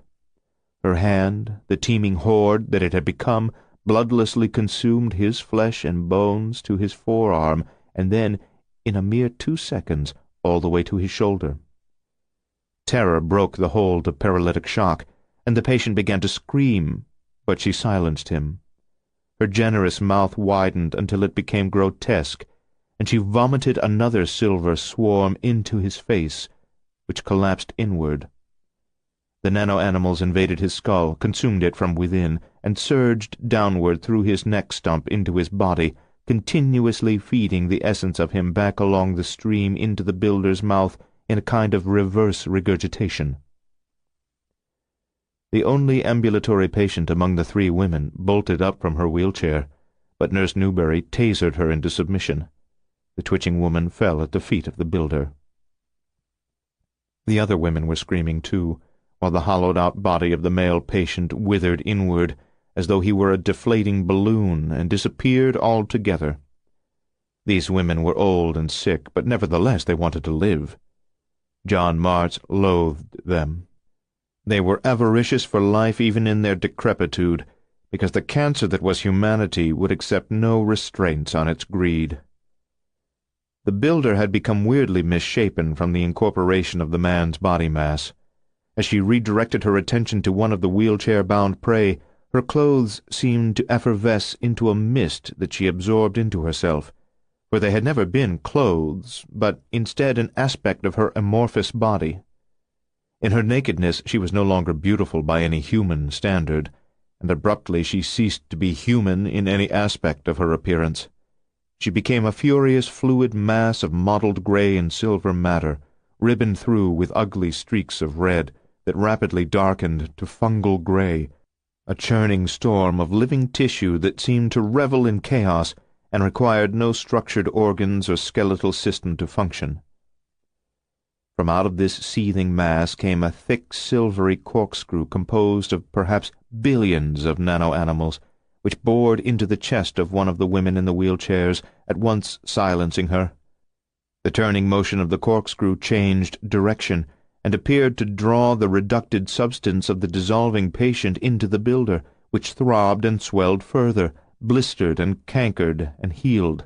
[SPEAKER 2] Her hand, the teeming horde that it had become, bloodlessly consumed his flesh and bones to his forearm, and then, in a mere 2 seconds, all the way to his shoulder. Terror broke the hold of paralytic shock, and the patient began to scream, but she silenced him. Her generous mouth widened until it became grotesque, and she vomited another silver swarm into his face, which collapsed inward. The nano-animals invaded his skull, consumed it from within, and surged downward through his neck stump into his body, continuously feeding the essence of him back along the stream into the builder's mouth in a kind of reverse regurgitation. The only ambulatory patient among the 3 women bolted up from her wheelchair, but Nurse Newberry tasered her into submission. The twitching woman fell at the feet of the builder. The other women were screaming too, while the hollowed-out body of the male patient withered inward,
[SPEAKER 1] as though he were a deflating balloon, and disappeared altogether. These women were old and sick, but nevertheless they wanted to live. John Martz loathed them. They were avaricious for life even in their decrepitude, because the cancer that was humanity would accept no restraints on its greed. The builder had become weirdly misshapen from the incorporation of the man's body mass. As she redirected her attention to one of the wheelchair-bound prey, her clothes seemed to effervesce into a mist that she absorbed into herself, for they had never been clothes, but instead an aspect of her amorphous body. In her nakedness she was no longer beautiful by any human standard, and abruptly she ceased to be human in any aspect of her appearance. She became a furious fluid mass of mottled gray and silver matter, ribboned through with ugly streaks of red that rapidly darkened to fungal gray, a churning storm of living tissue that seemed to revel in chaos and required no structured organs or skeletal system to function. From out of this seething mass came a thick silvery corkscrew composed of perhaps billions of nano-animals, which bored into the chest of one of the women in the wheelchairs, at once silencing her. The turning motion of the corkscrew changed direction, and appeared to draw the reducted substance of the dissolving patient into the builder, which throbbed and swelled further, blistered and cankered and healed.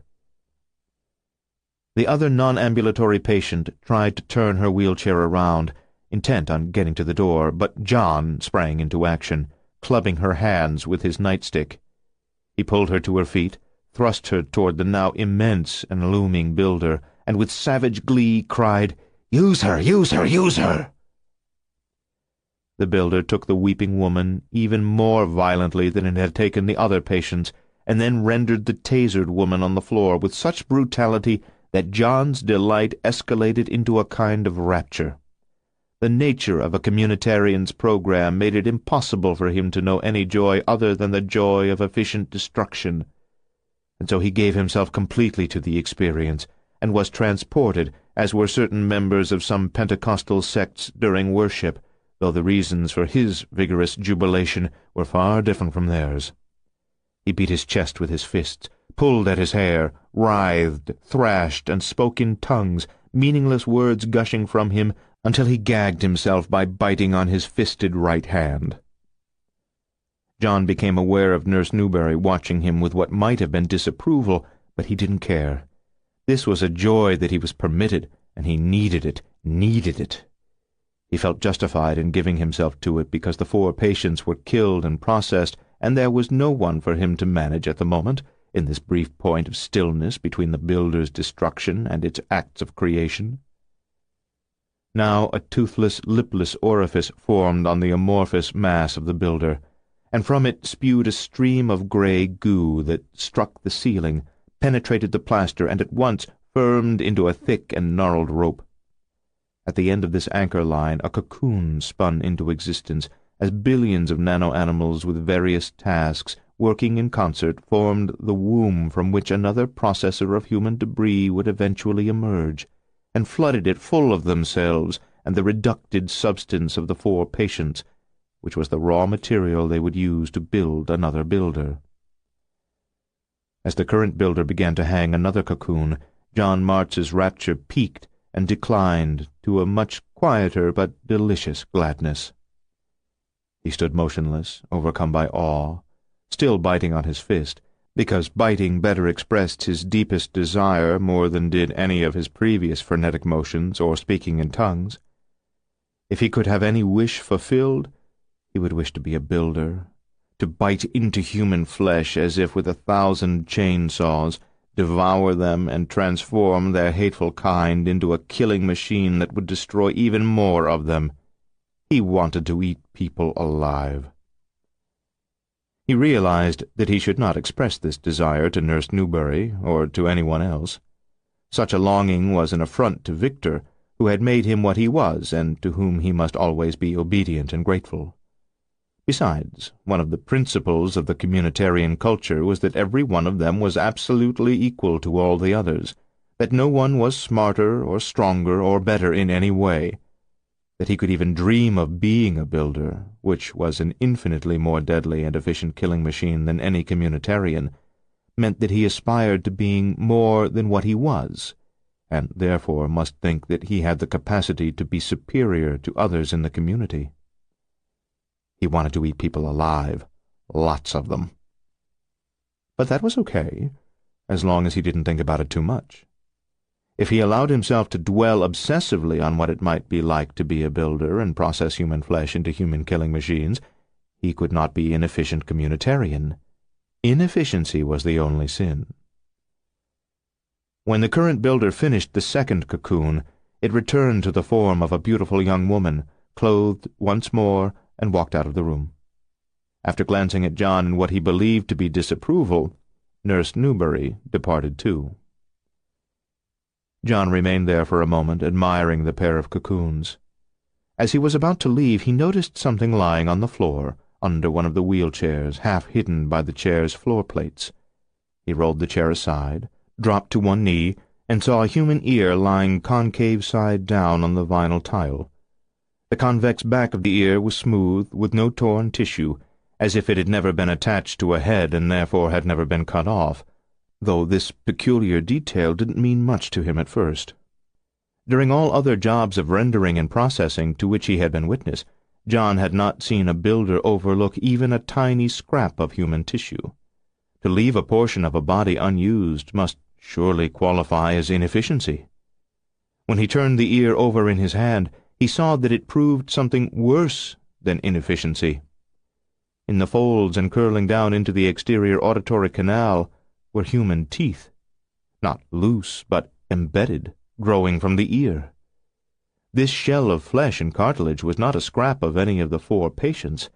[SPEAKER 1] The other non-ambulatory patient tried to turn her wheelchair around, intent on getting to the door, but John sprang into action, clubbing her hands with his nightstick. He pulled her to her feet, thrust her toward the now immense and looming builder, and with savage glee cried, "Use her! Use her! Use her!" The builder took the weeping woman even more violently than it had taken the other patients, and then rendered the tasered woman on the floor with such brutality that John's delight escalated into a kind of rapture. The nature of a communitarian's program made it impossible for him to know any joy other than the joy of efficient destruction, and so he gave himself completely to the experience, and was transported, as were certain members of some Pentecostal sects during worship, though the reasons for his vigorous jubilation were far different from theirs. He beat his chest with his fists, pulled at his hair, writhed, thrashed, and spoke in tongues, meaningless words gushing from him, until he gagged himself by biting on his fisted right hand. John became aware of Nurse Newberry watching him with what might have been disapproval, but he didn't care. This was a joy that he was permitted, and he needed it. He felt justified in giving himself to it because the 4 patients were killed and processed, and there was no one for him to manage at the moment, in this brief point of stillness between the builder's destruction and its acts of creation. Now a toothless, lipless orifice formed on the amorphous mass of the builder, and from it spewed a stream of gray goo that struck the ceiling, penetrated the plaster, and at once firmed into a thick and gnarled rope. At the end of this anchor line a cocoon spun into existence, as billions of nano-animals with various tasks, working in concert, formed the womb from which another processor of human debris would eventually emerge, and flooded it full of themselves and the reducted substance of the 4 patients, which was the raw material they would use to build another builder. As the current builder began to hang another cocoon, John Martz's rapture peaked and declined to a much quieter but delicious gladness. He stood motionless, overcome by awe, still biting on his fist, because biting better expressed his deepest desire more than did any of his previous frenetic motions or speaking in tongues. If he could have any wish fulfilled, he would wish to be a builder, to bite into human flesh as if with 1,000 chainsaws, devour them and transform their hateful kind into a killing machine that would destroy even more of them. He wanted to eat people alive. He realized that he should not express this desire to Nurse Newberry or to anyone else. Such a longing was an affront to Victor, who had made him what he was, and to whom he must always be obedient and grateful. Besides, one of the principles of the communitarian culture was that every one of them was absolutely equal to all the others, that no one was smarter or stronger or better in any way,
[SPEAKER 2] That he could even dream of being a builder, which was an infinitely more deadly and efficient killing machine than any communitarian, meant that he aspired to being more than what he was, and therefore must think that he had the capacity to be superior to others in the community. He wanted to eat people alive, lots of them. But that was okay, as long as he didn't think about it too much. If he allowed himself to dwell obsessively on what it might be like to be a builder and process human flesh into human-killing machines, he could not be an efficient communitarian. Inefficiency was the only sin. When the current builder finished the second cocoon, it returned to the form of a beautiful young woman, clothed once more, and walked out of the room. After glancing at John in what he believed to be disapproval, Nurse Newbury departed too. John remained there for a moment, admiring the pair of cocoons. As he was about to leave, he noticed something lying on the floor, under one of the wheelchairs, half hidden by the chair's floor plates. He rolled the chair aside, dropped to one knee, and saw a human ear lying concave side down on the vinyl tile. The convex back of the ear was smooth, with no torn tissue, as if it had never been attached to a head and therefore had never been cut off, though this peculiar detail didn't mean much to him at first. During all other jobs of rendering and processing to which he had been witness, John had not seen a builder overlook even a tiny scrap of human tissue. To leave a portion of a body unused must surely qualify as inefficiency. When he turned the ear over in his hand, he saw that it proved something worse than inefficiency. In the folds and curling down into the exterior auditory canal were human teeth, not loose but embedded, growing from the ear. This shell of flesh and cartilage was not a scrap of any of the 4 patients.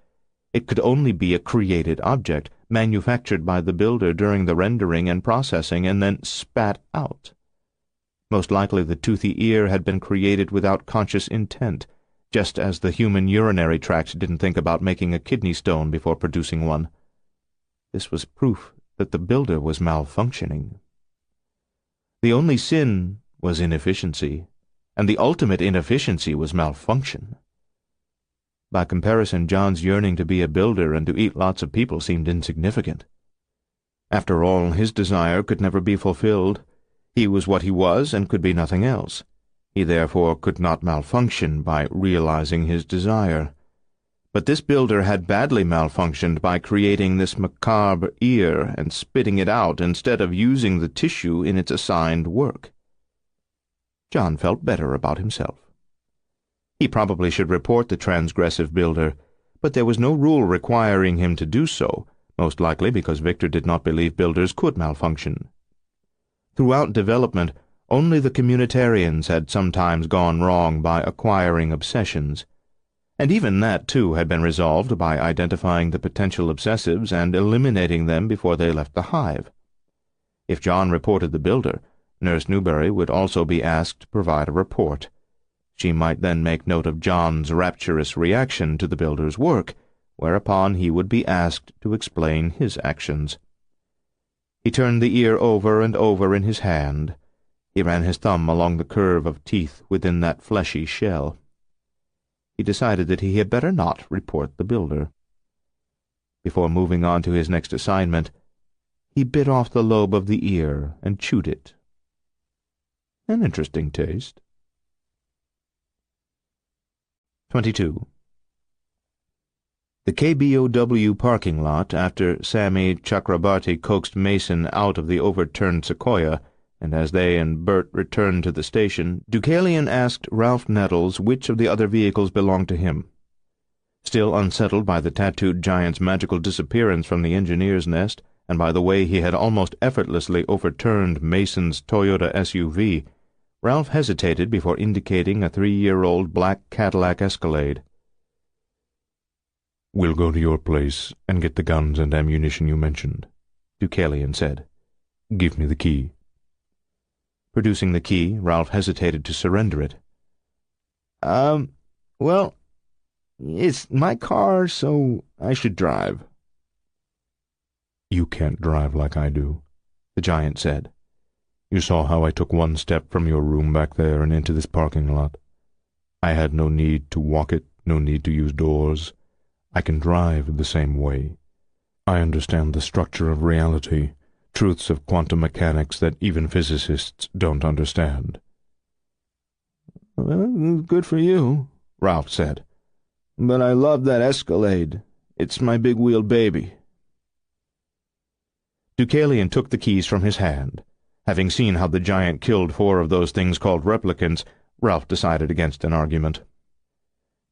[SPEAKER 2] It could only be a created object, manufactured by the builder during the rendering and processing, and then spat out. Most likely the toothy ear had been created without conscious intent, just as the human urinary tract didn't think about making a kidney stone before producing one. This was proof that the builder was malfunctioning. The only sin was inefficiency, and the ultimate inefficiency was malfunction. By comparison, John's yearning to be a builder and to eat lots of people seemed insignificant. After all, his desire could never be fulfilled. He was what he was and could be nothing else. He therefore could not malfunction by realizing his desire. But this builder had badly malfunctioned by creating this macabre ear and spitting it out instead of using the tissue in its assigned work. John felt better about himself. He probably should report the transgressive builder, but there was no rule requiring him to do so, most likely because Victor did not believe builders could malfunction. Throughout development, only the communitarians had sometimes gone wrong by acquiring obsessions, and even that, too, had been resolved by identifying the potential obsessives and eliminating them before they left the hive. If John reported the builder, Nurse Newbury would also be asked to provide a report. She might then make note of John's rapturous reaction to the builder's work, whereupon he would be asked to explain his actions. He turned the ear over and over in his hand. He ran his thumb along the curve of teeth within that fleshy shell. He decided that he had better not report the builder. Before moving on to his next assignment, he bit off the lobe of the ear and chewed it. An interesting taste. 22. The KBOW parking lot, after Sammy Chakrabarti coaxed Mason out of the overturned Sequoia, and as they and Bert returned to the station, Deucalion asked Ralph Nettles which of the other vehicles belonged to him. Still unsettled by the tattooed giant's magical disappearance from the engineer's nest, and by the way he had almost effortlessly overturned Mason's Toyota SUV, Ralph hesitated before indicating a 3-year-old black Cadillac Escalade.
[SPEAKER 1] "We'll go to your place and get the guns and ammunition you mentioned," Deucalion said. "Give me the key."
[SPEAKER 2] Producing the key, Ralph hesitated to surrender it. Well, it's my car, so I should drive."
[SPEAKER 1] "You can't drive like I do," the giant said. "You saw how I took one step from your room back there and into this parking lot.
[SPEAKER 2] I had no need to walk it, no need to use doors. I can drive the same way. I understand the structure of reality, truths of quantum mechanics that even physicists don't understand."
[SPEAKER 1] "Well, good for you," Ralph said. "But I love that Escalade. It's my big-wheeled baby."
[SPEAKER 2] Deucalion took the keys from his hand. Having seen how the giant killed 4 of those things called replicants, Ralph decided against an argument.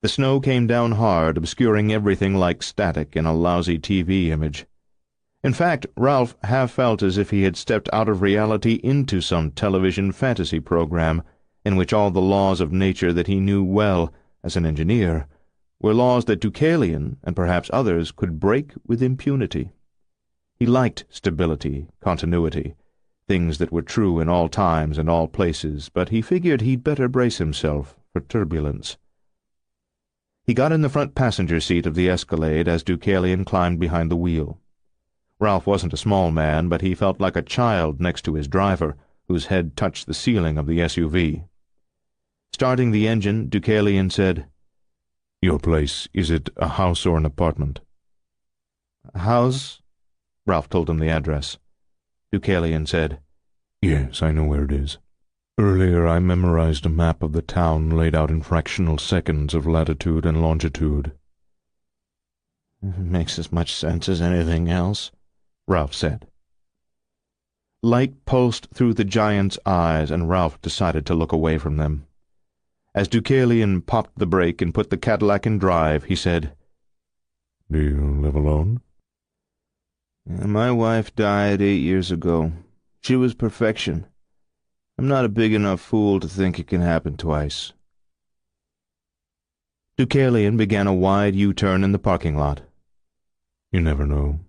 [SPEAKER 2] The snow came down hard, obscuring everything like static in a lousy TV image. In fact, Ralph half felt as if he had stepped out of reality into some television fantasy program in which all the laws of nature that he knew well as an engineer were laws that Deucalion, and perhaps others, could break with impunity. He liked stability, continuity, things that were true in all times and all places, but he figured he'd better brace himself for turbulence. He got in the front passenger seat of the Escalade as Deucalion climbed behind the wheel. Ralph wasn't a small man, but he felt like a child next to his driver, whose head touched the ceiling of the SUV. Starting the engine, Deucalion said, "Your place, is it a house or an apartment?"
[SPEAKER 1] "A house?" Ralph told him the address.
[SPEAKER 2] Deucalion said,
[SPEAKER 3] "Yes, I know where it is. Earlier I memorized a map of the town laid out in fractional seconds of latitude and longitude."
[SPEAKER 1] "It makes as much sense as anything else,"
[SPEAKER 2] Ralph said. Light pulsed through the giant's eyes, and Ralph decided to look away from them. As Deucalion popped the brake and put the Cadillac in drive, he said,
[SPEAKER 3] "Do you live alone?"
[SPEAKER 1] "My wife died 8 years ago. She was perfection. I'm not a big enough fool to think it can happen twice."
[SPEAKER 2] Deucalion began a wide U-turn in the parking lot.
[SPEAKER 3] "You never know.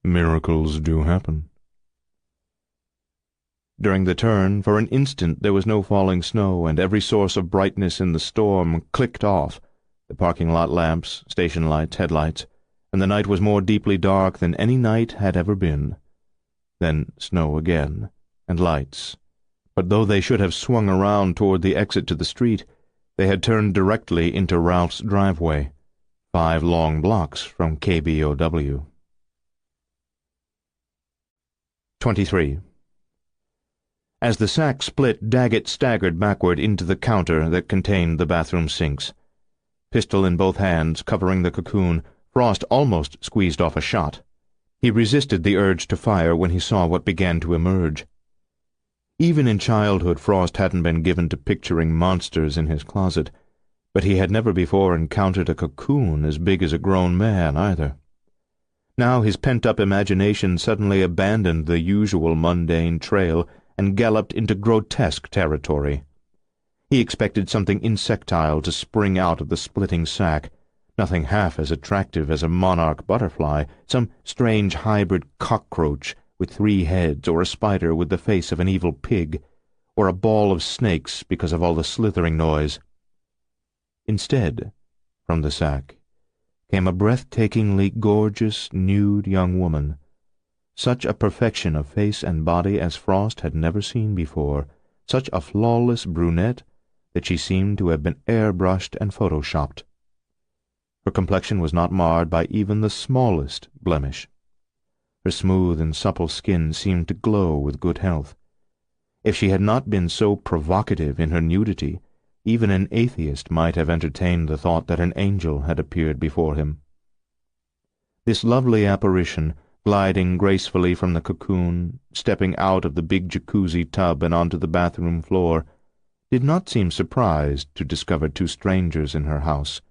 [SPEAKER 3] Miracles do happen."
[SPEAKER 2] During the turn, for an instant there was no falling snow, and every source of brightness in the storm clicked off, the parking lot lamps, station lights, headlights, and the night was more deeply dark than any night had ever been. Then snow again, and lights. But though they should have swung around toward the exit to the street, they had turned directly into Ralph's driveway, 5 long blocks from KBOW. 23. As the sack split, Daggett staggered backward into the counter that contained the bathroom sinks. Pistol in both hands, covering the cocoon, Frost almost squeezed off a shot. He resisted the urge to fire when he saw what began to emerge. Even in childhood, Frost hadn't been given to picturing monsters in his closet, but he had never before encountered a cocoon as big as a grown man, either. Now his pent-up imagination suddenly abandoned the usual mundane trail and galloped into grotesque territory. He expected something insectile to spring out of the splitting sack, nothing half as attractive as a monarch butterfly, some strange hybrid cockroach with 3 heads, or a spider with the face of an evil pig, or a ball of snakes because of all the slithering noise. Instead, from the sack, came a breathtakingly gorgeous, nude young woman, such a perfection of face and body as Frost had never seen before, such a flawless brunette that she seemed to have been airbrushed and photoshopped. Her complexion was not marred by even the smallest blemish. Her smooth and supple skin seemed to glow with good health. If she had not been so provocative in her nudity, even an atheist might have entertained the thought that an angel had appeared before him. This lovely apparition, gliding gracefully from the cocoon, stepping out of the big jacuzzi tub and onto the bathroom floor, did not seem surprised to discover 2 strangers in her house.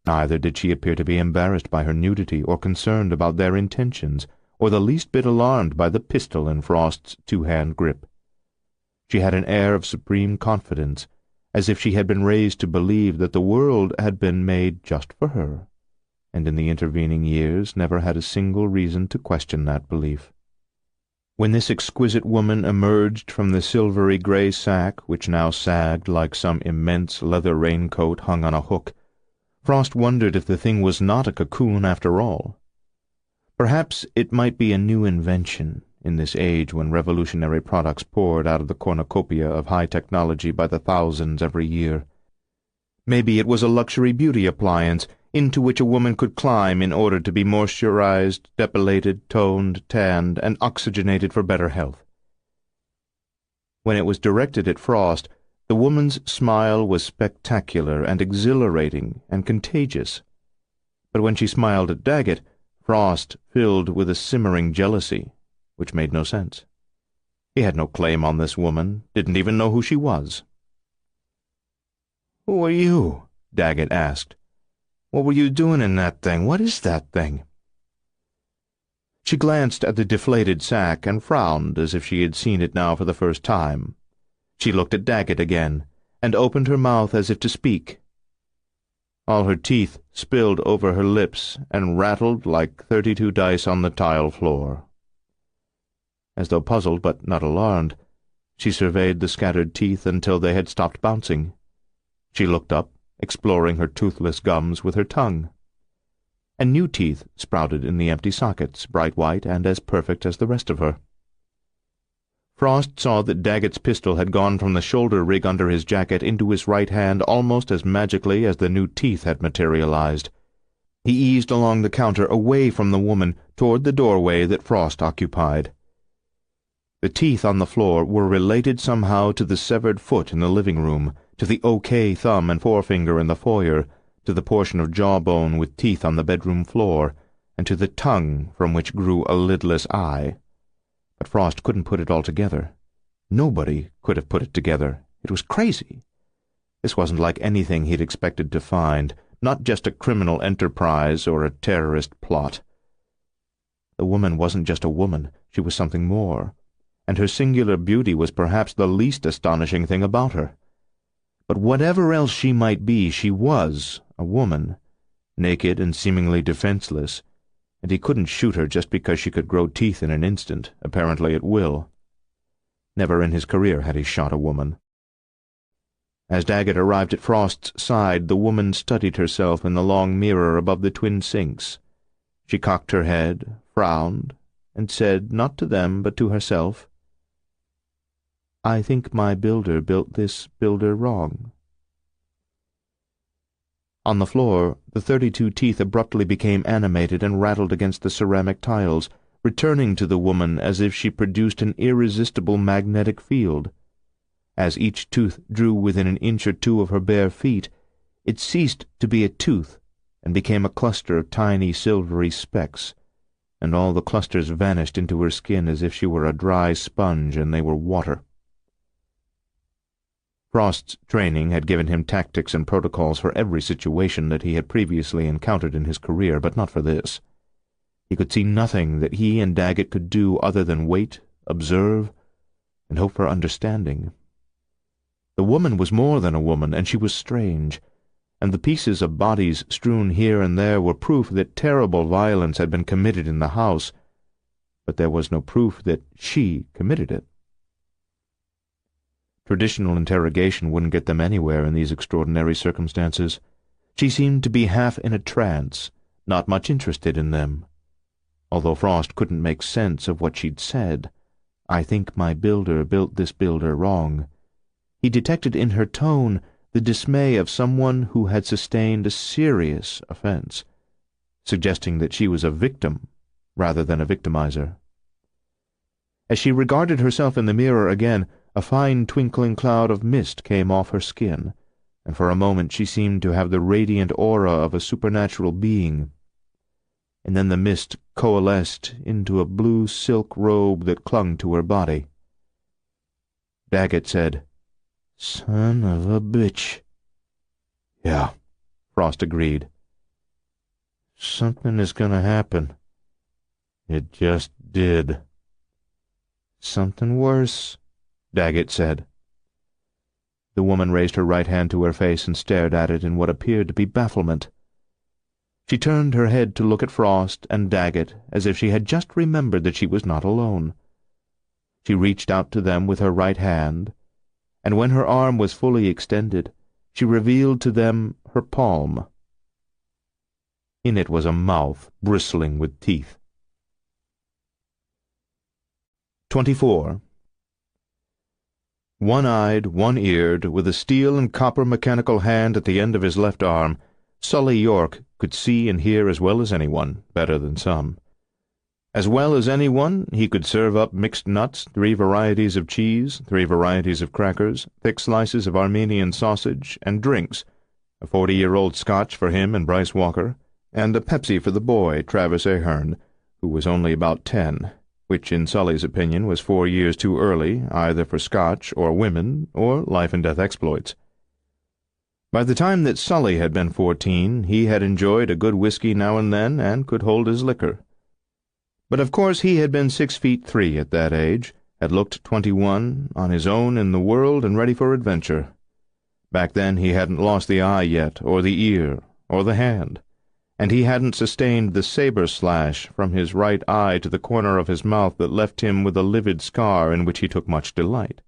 [SPEAKER 2] Neither did she appear to be embarrassed by her nudity or concerned about their intentions, or the least bit alarmed by the pistol in Frost's 2-hand grip. She had an air of supreme confidence, as if she had been raised to believe that the world had been made just for her, and in the intervening years never had a single reason to question that belief. When this exquisite woman emerged from the silvery grey sack, which now sagged like some immense leather raincoat hung on a hook, Frost wondered if the thing was not a cocoon after all. Perhaps it might be a new invention in this age when revolutionary products poured out of the cornucopia of high technology by the thousands every year. Maybe it was a luxury beauty appliance into which a woman could climb in order to be moisturized, depilated, toned, tanned, and oxygenated for better health. When it was directed at Frost, the woman's smile was spectacular and exhilarating and contagious. But when she smiled at Daggett, Frost filled with a simmering jealousy, which made no sense. He had no claim on this woman, didn't even know who she was. "Who are you?" Daggett asked. "What were you doing in that thing? What is that thing?" She glanced at the deflated sack and frowned as if she had seen it now for the first time. She looked at Daggett again, and opened her mouth as if to speak. All her teeth spilled over her lips and rattled like 32 dice on the tile floor. As though puzzled but not alarmed, she surveyed the scattered teeth until they had stopped bouncing. She looked up, exploring her toothless gums with her tongue. And new teeth sprouted in the empty sockets, bright white and as perfect as the rest of her. Frost saw that Daggett's pistol had gone from the shoulder rig under his jacket into his right hand almost as magically as the new teeth had materialized. He eased along the counter away from the woman toward the doorway that Frost occupied. The teeth on the floor were related somehow to the severed foot in the living room, to the OK thumb and forefinger in the foyer, to the portion of jawbone with teeth on the bedroom floor, and to the tongue from which grew a lidless eye. But Frost couldn't put it all together. Nobody could have put it together. It was crazy. This wasn't like anything he'd expected to find, not just a criminal enterprise or a terrorist plot. The woman wasn't just a woman, she was something more, and her singular beauty was perhaps the least astonishing thing about her. But whatever else she might be, she was a woman, naked and seemingly defenseless, and he couldn't shoot her just because she could grow teeth in an instant, apparently at will. Never in his career had he shot a woman. As Daggett arrived at Frost's side, the woman studied herself in the long mirror above the twin sinks. She cocked her head, frowned, and said, not to them but to herself, "I think my builder built this builder wrong." On the floor, the 32 teeth abruptly became animated and rattled against the ceramic tiles, returning to the woman as if she produced an irresistible magnetic field. As each tooth drew within an inch or two of her bare feet, it ceased to be a tooth and became a cluster of tiny silvery specks, and all the clusters vanished into her skin as if she were a dry sponge and they were water. Frost's training had given him tactics and protocols for every situation that he had previously encountered in his career, but not for this. He could see nothing that he and Daggett could do other than wait, observe, and hope for understanding. The woman was more than a woman, and she was strange, and the pieces of bodies strewn here and there were proof that terrible violence had been committed in the house, but there was no proof that she committed it. Traditional interrogation wouldn't get them anywhere in these extraordinary circumstances. She seemed to be half in a trance, not much interested in them. Although Frost couldn't make sense of what she'd said, "I think my builder built this builder wrong," he detected in her tone the dismay of someone who had sustained a serious offense, suggesting that she was a victim rather than a victimizer. As she regarded herself in the mirror again, a fine twinkling cloud of mist came off her skin, and for a moment she seemed to have the radiant aura of a supernatural being. And then the mist coalesced into a blue silk robe that clung to her body. Daggett said, "Son of a bitch." "Yeah," Frost agreed. "Something is going to happen." "It just did." "Something worse," Daggett said. The woman raised her right hand to her face and stared at it in what appeared to be bafflement. She turned her head to look at Frost and Daggett as if she had just remembered that she was not alone. She reached out to them with her right hand, and when her arm was fully extended, she revealed to them her palm. In it was a mouth bristling with teeth. 24. One-eyed, one-eared, with a steel and copper mechanical hand at the end of his left arm, Sully York could see and hear as well as anyone, better than some. As well as anyone, he could serve up mixed nuts, 3 varieties of cheese, 3 varieties of crackers, thick slices of Armenian sausage, and drinks, a 40-year-old Scotch for him and Bryce Walker, and a Pepsi for the boy, Travis Ahern, who was only about 10, which in Sully's opinion was 4 years too early, either for Scotch or women or life-and-death exploits. By the time that Sully had been 14, he had enjoyed a good whiskey now and then and could hold his liquor. But of course he had been 6'3" at that age, had looked 21, on his own in the world and ready for adventure. Back then he hadn't lost the eye yet, or the ear, or the hand, and he hadn't sustained the saber slash from his right eye to the corner of his mouth that left him with a livid scar in which he took much delight.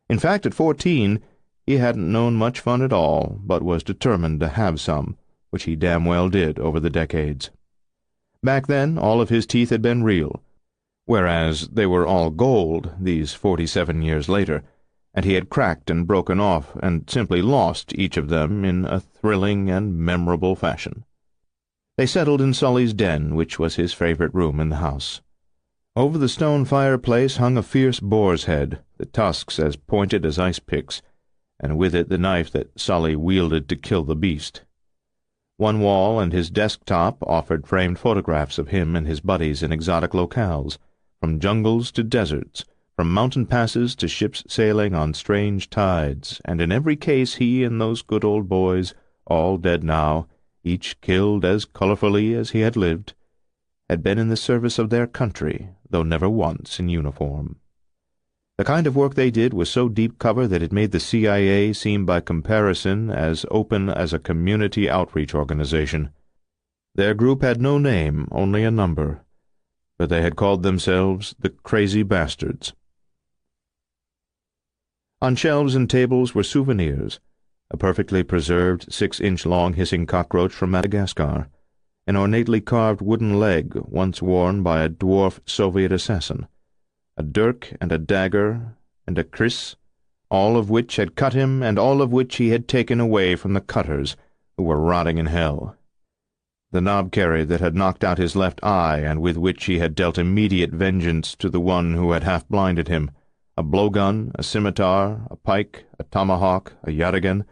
[SPEAKER 2] In fact, at 14, he hadn't known much fun at all, but was determined to have some, which he damn well did over the decades. Back then, all of his teeth had been real, whereas they were all gold these 47 years later, and he had cracked and broken off and simply lost each of them in a thrilling and memorable fashion. They settled in Sully's den, which was his favorite room in the house. Over the stone fireplace hung a fierce boar's head, the tusks as pointed as ice picks, and with it the knife that Sully wielded to kill the beast. One wall and his desktop offered framed photographs of him and his buddies in exotic locales, from jungles to deserts, from mountain passes to ships sailing on strange tides, and in every case he and those good old boys, all dead now, each killed as colorfully as he had lived, had been in the service of their country, though never once in uniform. The kind of work they did was so deep cover that it made the CIA seem by comparison as open as a community outreach organization. Their group had no name, only a number, but they had called themselves the Crazy Bastards. On shelves and tables were souvenirs, a perfectly preserved 6-inch-long hissing cockroach from Madagascar, an ornately carved wooden leg once worn by a dwarf Soviet assassin, a dirk and a dagger and a kriss, all of which had cut him and all of which he had taken away from the cutters who were rotting in hell. The knobkerrie that had knocked out his left eye and with which he had dealt immediate vengeance to the one who had half-blinded him, a blowgun, a scimitar, a pike, a tomahawk, a yataghan,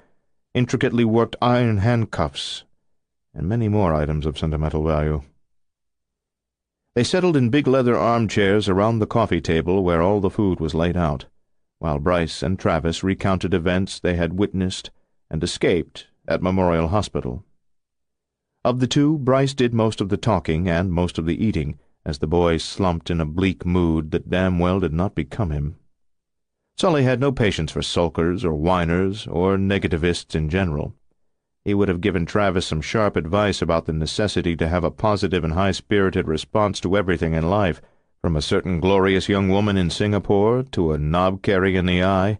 [SPEAKER 2] intricately worked iron handcuffs, and many more items of sentimental value. They settled in big leather armchairs around the coffee table where all the food was laid out, while Bryce and Travis recounted events they had witnessed and escaped at Memorial Hospital. Of the two, Bryce did most of the talking and most of the eating, as the boy slumped in a bleak mood that damn well did not become him. Sully had no patience for sulkers or whiners or negativists in general. He would have given Travis some sharp advice about the necessity to have a positive and high-spirited response to everything in life, from a certain glorious young woman in Singapore to a knobkerrie in the eye,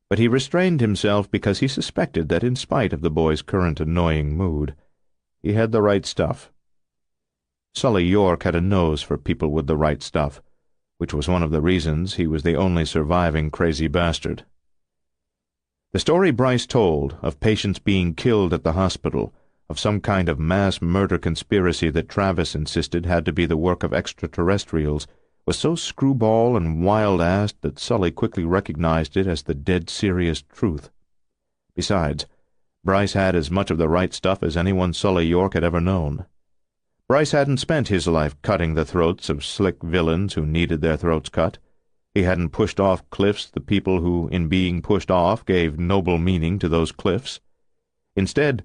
[SPEAKER 2] but he restrained himself because he suspected that in spite of the boy's current annoying mood, he had the right stuff. Sully York had a nose for people with the right stuff, which was one of the reasons he was the only surviving crazy bastard. The story Bryce told of patients being killed at the hospital, of some kind of mass murder conspiracy that Travis insisted had to be the work of extraterrestrials, was so screwball and wild-assed that Sully quickly recognized it as the dead serious truth. Besides, Bryce had as much of the right stuff as anyone Sully York had ever known. Bryce hadn't spent his life cutting the throats of slick villains who needed their throats cut. He hadn't pushed off cliffs the people who, in being pushed off, gave noble meaning to those cliffs. Instead,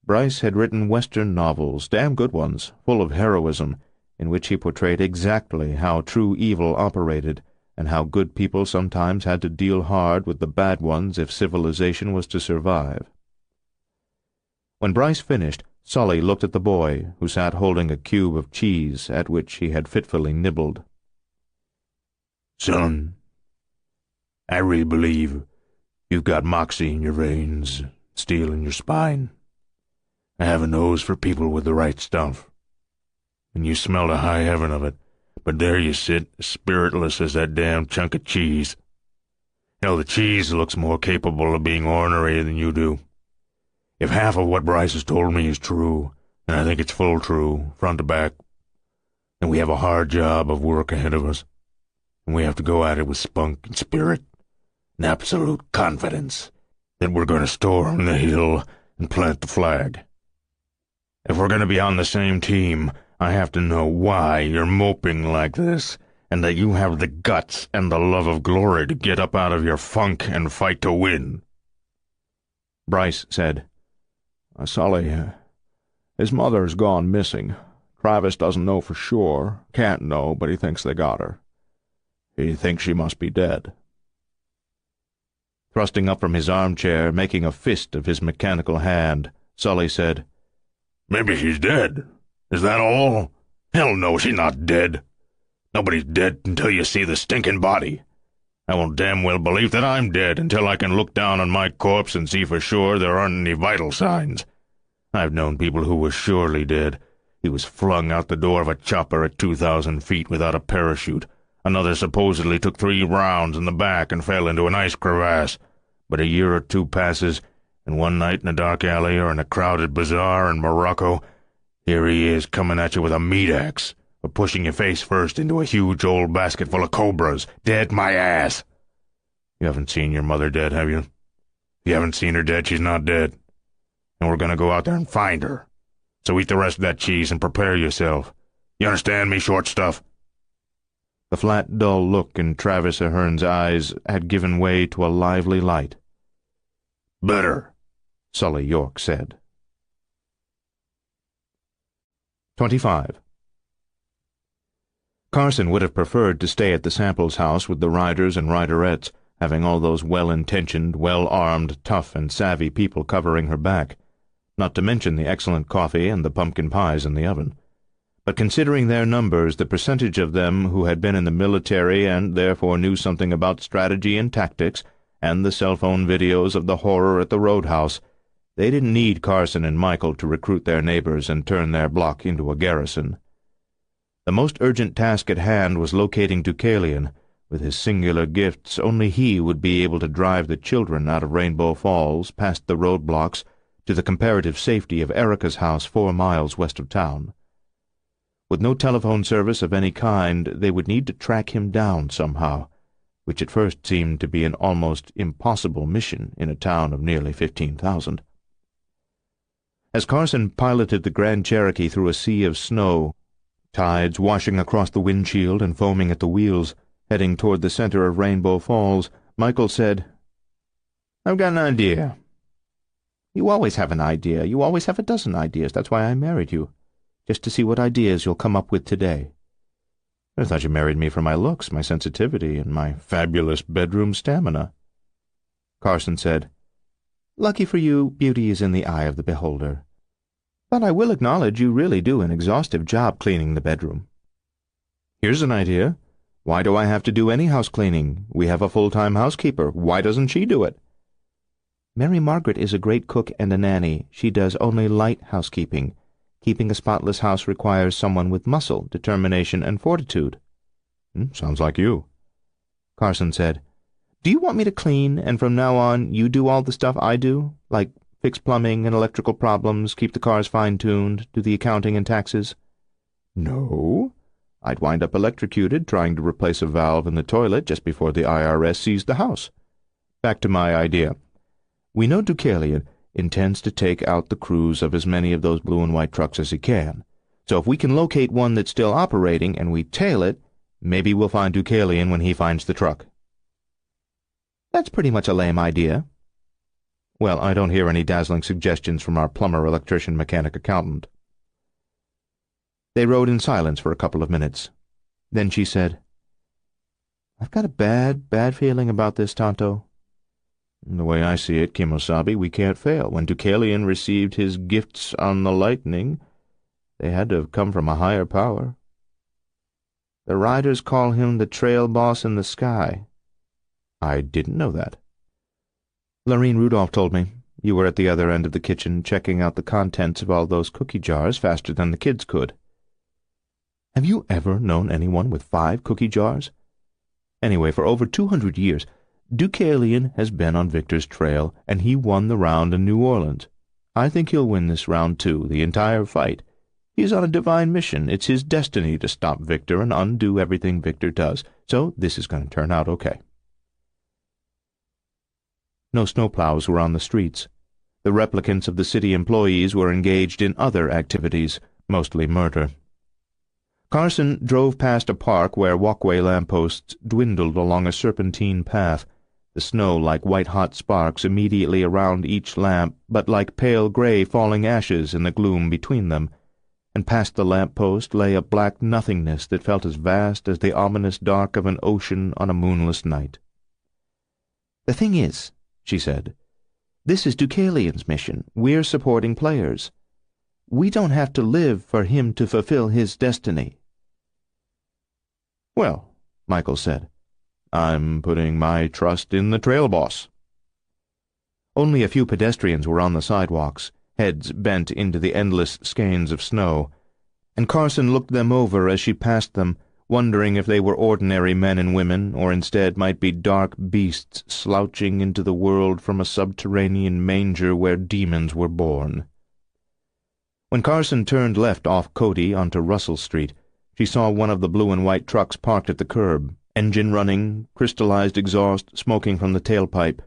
[SPEAKER 2] Bryce had written Western novels, damn good ones, full of heroism, in which he portrayed exactly how true evil operated, and how good people sometimes had to deal hard with the bad ones if civilization was to survive. When Bryce finished, Sully looked at the boy, who sat holding a cube of cheese at which he had fitfully nibbled.
[SPEAKER 3] "Son, I really believe you've got moxie in your veins, steel in your spine. I have a nose for people with the right stuff. And you smell to high heaven of it, but there you sit, spiritless as that damn chunk of cheese. Hell, the cheese looks more capable of being ornery than you do. If half of what Bryce has told me is true, and I think it's full true, front to back, then we have a hard job of work ahead of us, and we have to go at it with spunk and spirit and absolute confidence that we're going to storm the hill and plant the flag. If we're going to be on the same team, I have to know why you're moping like this, and that you have the guts and the love of glory to get up out of your funk and fight to win."
[SPEAKER 2] Bryce said, "Sully, his mother's gone missing. Travis doesn't know for sure, can't know, but he thinks they got her. He thinks she must be dead."
[SPEAKER 1] Thrusting up from his armchair, making a fist of his mechanical hand, Sully said,
[SPEAKER 3] "Maybe she's dead. Is that all? Hell no, she's not dead. Nobody's dead until you see the stinking body. I won't damn well believe that I'm dead until I can look down on my corpse and see for sure there aren't any vital signs. I've known people who were surely dead. He was flung out the door of a chopper at 2,000 feet without a parachute. Another supposedly took 3 rounds in the back and fell into an ice crevasse. But a year or two passes, and one night in a dark alley or in a crowded bazaar in Morocco, here he is coming at you with a meat axe, or pushing your face first into a huge old basket full of cobras. Dead my ass. You haven't seen your mother dead, have you? If you haven't seen her dead, she's not dead. And we're going to go out there and find her. So eat the rest of that cheese and prepare yourself. You understand me, short stuff?"
[SPEAKER 1] The flat, dull look in Travis Ahern's eyes had given way to a lively light.
[SPEAKER 3] "Better,"
[SPEAKER 1] Sully York said. 25. Carson would have preferred to stay at the Samples house with the riders and riderettes, having all those well-intentioned, well-armed, tough and savvy people covering her back, not to mention the excellent coffee and the pumpkin pies in the oven. But considering their numbers, the percentage of them who had been in the military and therefore knew something about strategy and tactics, and the cell-phone videos of the horror at the roadhouse, they didn't need Carson and Michael to recruit their neighbors and turn their block into a garrison. The most urgent task at hand was locating Deucalion. With his singular gifts, only he would be able to drive the children out of Rainbow Falls, past the roadblocks, to the comparative safety of Erica's house 4 miles west of town. With no telephone service of any kind, they would need to track him down somehow, which at first seemed to be an almost impossible mission in a town of nearly 15,000. As Carson piloted the Grand Cherokee through a sea of snow, tides washing across the windshield and foaming at the wheels, heading toward the center of Rainbow Falls, Michael said, "I've got an idea." "You always have an idea. You always have a dozen ideas. That's why I married you, just to see what ideas you'll come up with today." "I thought you married me for my looks, my sensitivity, and my fabulous bedroom stamina." Carson said, "Lucky for you, beauty is in the eye of the beholder. But I will acknowledge you really do an exhaustive job cleaning the bedroom." "Here's an idea. Why do I have to do any house cleaning? We have a full-time housekeeper. Why doesn't she do it?" "Mary Margaret is a great cook and a nanny. She does only light housekeeping. Keeping a spotless house requires someone with muscle, determination, and fortitude." "Sounds like you." Carson said, "Do you want me to clean, and from now on you do all the stuff I do, like fix plumbing and electrical problems, keep the cars fine-tuned, do the accounting and taxes?" "No. I'd wind up electrocuted trying to replace a valve in the toilet just before the IRS seized the house. Back to my idea. We know Deucalion intends to take out the crews of as many of those blue and white trucks as he can. So if we can locate one that's still operating and we tail it, maybe we'll find Deucalion when he finds the truck." "That's pretty much a lame idea." "Well, I don't hear any dazzling suggestions from our plumber, electrician, mechanic, accountant." They rode in silence for a couple of minutes. Then she said, "I've got a bad feeling about this, Tonto." "The way I see it, Kimosabe, we can't fail. When Deucalion received his gifts on the lightning, they had to have come from a higher power." "The riders call him the trail boss in the sky." "I didn't know that." "Lorene Rudolph told me. You were at the other end of the kitchen checking out the contents of all those cookie jars faster than the kids could." "Have you ever known anyone with 5 cookie jars? Anyway, for over 200 years, Deucalion has been on Victor's trail, and he won the round in New Orleans. I think he'll win this round too, the entire fight. He's on a divine mission. It's his destiny to stop Victor and undo everything Victor does, so this is going to turn out okay. No snowplows were on the streets. The replicants of the city employees were engaged in other activities, mostly murder. Carson drove past a park where walkway lampposts dwindled along a serpentine path, the snow like white-hot sparks immediately around each lamp, but like pale gray falling ashes in the gloom between them, and past the lamp-post lay a black nothingness that felt as vast as the ominous dark of an ocean on a moonless night. "The thing is," she said, "this is Deucalion's mission. We're supporting players. We don't have to live for him to fulfill his destiny."
[SPEAKER 2] "Well," Michael said, "I'm putting my trust in the trail boss."
[SPEAKER 1] Only a few pedestrians were on the sidewalks, heads bent into the endless skeins of snow, and Carson looked them over as she passed them, wondering if they were ordinary men and women, or instead might be dark beasts slouching into the world from a subterranean manger where demons were born. When Carson turned left off Cody onto Russell Street, she saw one of the blue and white trucks parked at the curb, engine running, crystallized exhaust smoking from the tailpipe.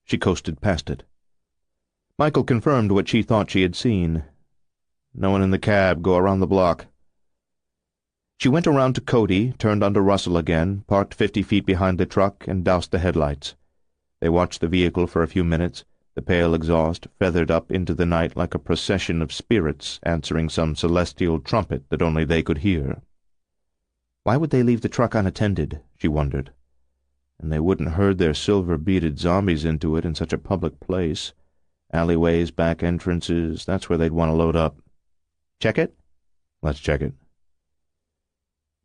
[SPEAKER 1] She coasted past it. Michael confirmed what she thought she had seen. No one in the cab. Go around the block. She went around to Cody, turned onto Russell again, parked 50 feet behind the truck, and doused the headlights. They watched the vehicle for a few minutes, the pale exhaust feathered up into the night like a procession of spirits answering some celestial trumpet that only they could hear. Why would they leave the truck unattended, she wondered. And they wouldn't herd their silver-beaded zombies into it in such a public place. Alleyways, back entrances, that's where they'd want to load up. Check it? Let's check it.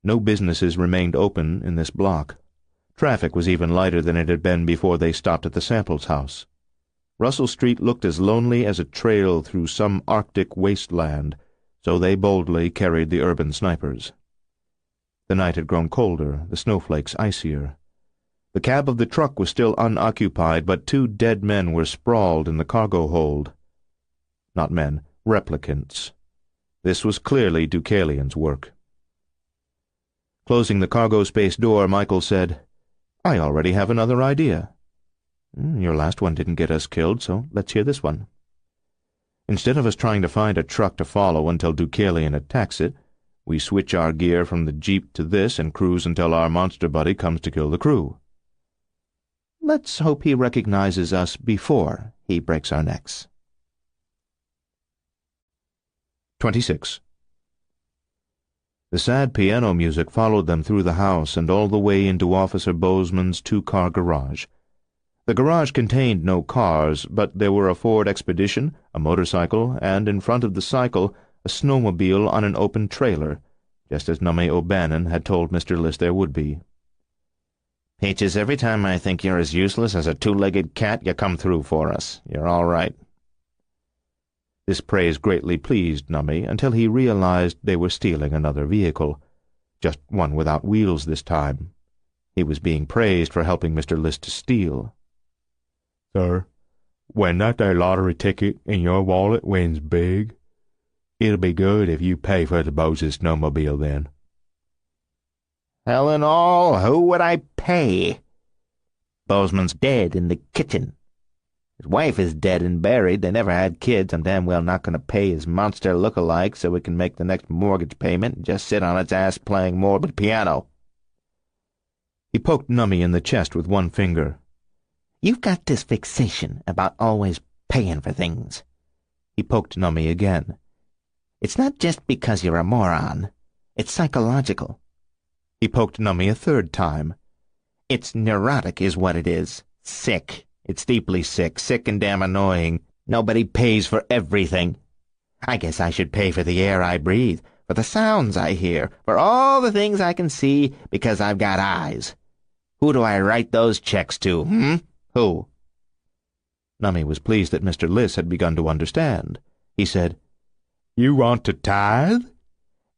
[SPEAKER 1] No businesses remained open in this block. Traffic was even lighter than it had been before they stopped at the Samples house. Russell Street looked as lonely as a trail through some Arctic wasteland, so they boldly carried the urban snipers. The night had grown colder, the snowflakes icier. The cab of the truck was still unoccupied, but 2 dead men were sprawled in the cargo hold. Not men, replicants. This was clearly Deucalion's work. Closing the cargo space door, Michael said, "I already have another idea. Your last one didn't get us killed, so let's hear this one. Instead of us trying to find a truck to follow until Deucalion attacks it, we switch our gear from the Jeep to this and cruise until our monster buddy comes to kill the crew. Let's hope he recognizes us before he breaks our necks." 26. The sad piano music followed them through the house and all the way into Officer Bozeman's 2-car garage. The garage contained no cars, but there were a Ford Expedition, a motorcycle, and in front of the cycle, a snowmobile on an open trailer, just as Numme O'Bannon had told Mr. List there would be. "Peaches, every time I think you're as useless as a 2-legged cat, you come through for us. You're all right." This praise greatly pleased Numme until he realized they were stealing another vehicle, just one without wheels this time. He was being praised for helping Mr. List to steal.
[SPEAKER 3] "Sir, when that there lottery ticket in your wallet wins big, it'll be good if you pay for the Boze's snowmobile then."
[SPEAKER 4] "Hell and all, who would I pay? Bozeman's dead in the kitchen. His wife is dead and buried. They never had kids. I'm damn well not going to pay his monster look-alike so it can make the next mortgage payment and just sit on its ass playing morbid piano."
[SPEAKER 1] He poked Numme in the chest with one finger.
[SPEAKER 4] "You've got this fixation about always paying for things."
[SPEAKER 1] He poked Numme again.
[SPEAKER 4] "It's not just because you're a moron. It's psychological."
[SPEAKER 1] He poked Numme a 3rd time.
[SPEAKER 4] "It's neurotic is what it is. Sick. It's deeply sick. Sick and damn annoying. Nobody pays for everything. I guess I should pay for the air I breathe, for the sounds I hear, for all the things I can see because I've got eyes. Who do I write those checks to, Who?"
[SPEAKER 1] Numme was pleased that Mr. List had begun to understand. He said,
[SPEAKER 3] "You want to tithe?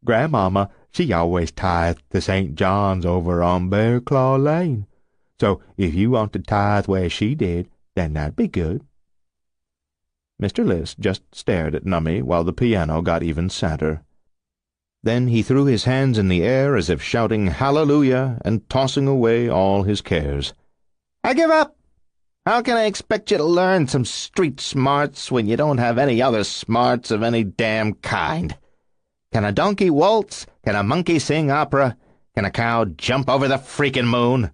[SPEAKER 3] Grandmama, she always tithed to St. John's over on Bear Claw Lane.
[SPEAKER 1] So if you want to tithe where she did, then that'd be good." Mr. List just stared at Nummie while the piano got even sadder. Then he threw his hands in the air as if shouting hallelujah and tossing away all his cares. "I give up! How can I expect you to learn some street smarts when you don't have any other smarts of any damn kind? Can a donkey waltz? Can a monkey sing opera? Can a cow jump over the freaking moon?"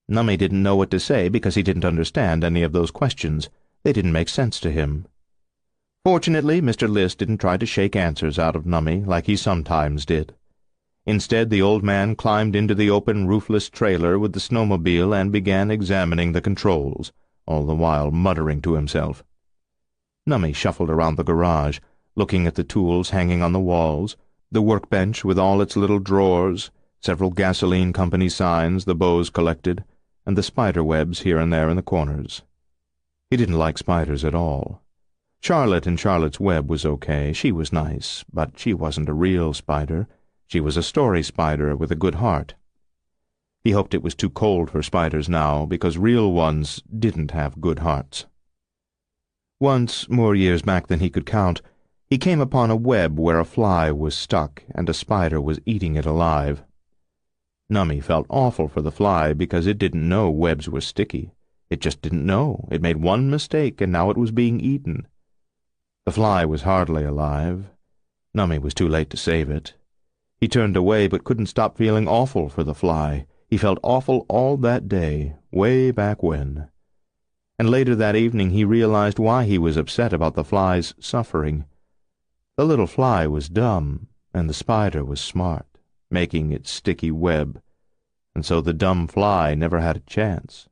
[SPEAKER 1] Nummie didn't know what to say because he didn't understand any of those questions. They didn't make sense to him. Fortunately, Mr. List didn't try to shake answers out of Nummie like he sometimes did. Instead, the old man climbed into the open, roofless trailer with the snowmobile and began examining the controls, all the while muttering to himself. Nummie shuffled around the garage, looking at the tools hanging on the walls, the workbench with all its little drawers, several gasoline company signs the Bows collected, and the spider webs here and there in the corners. He didn't like spiders at all. Charlotte and Charlotte's web was okay. She was nice, but she wasn't a real spider. She was a story spider with a good heart. He hoped it was too cold for spiders now, because real ones didn't have good hearts. Once, more years back than he could count, he came upon a web where a fly was stuck and a spider was eating it alive. Nummie felt awful for the fly because it didn't know webs were sticky. It just didn't know. It made one mistake, and now it was being eaten. The fly was hardly alive. Nummie was too late to save it. He turned away, but couldn't stop feeling awful for the fly. He felt awful all that day, way back when. And later that evening he realized why he was upset about the fly's suffering. The little fly was dumb, and the spider was smart, making its sticky web, and so the dumb fly never had a chance.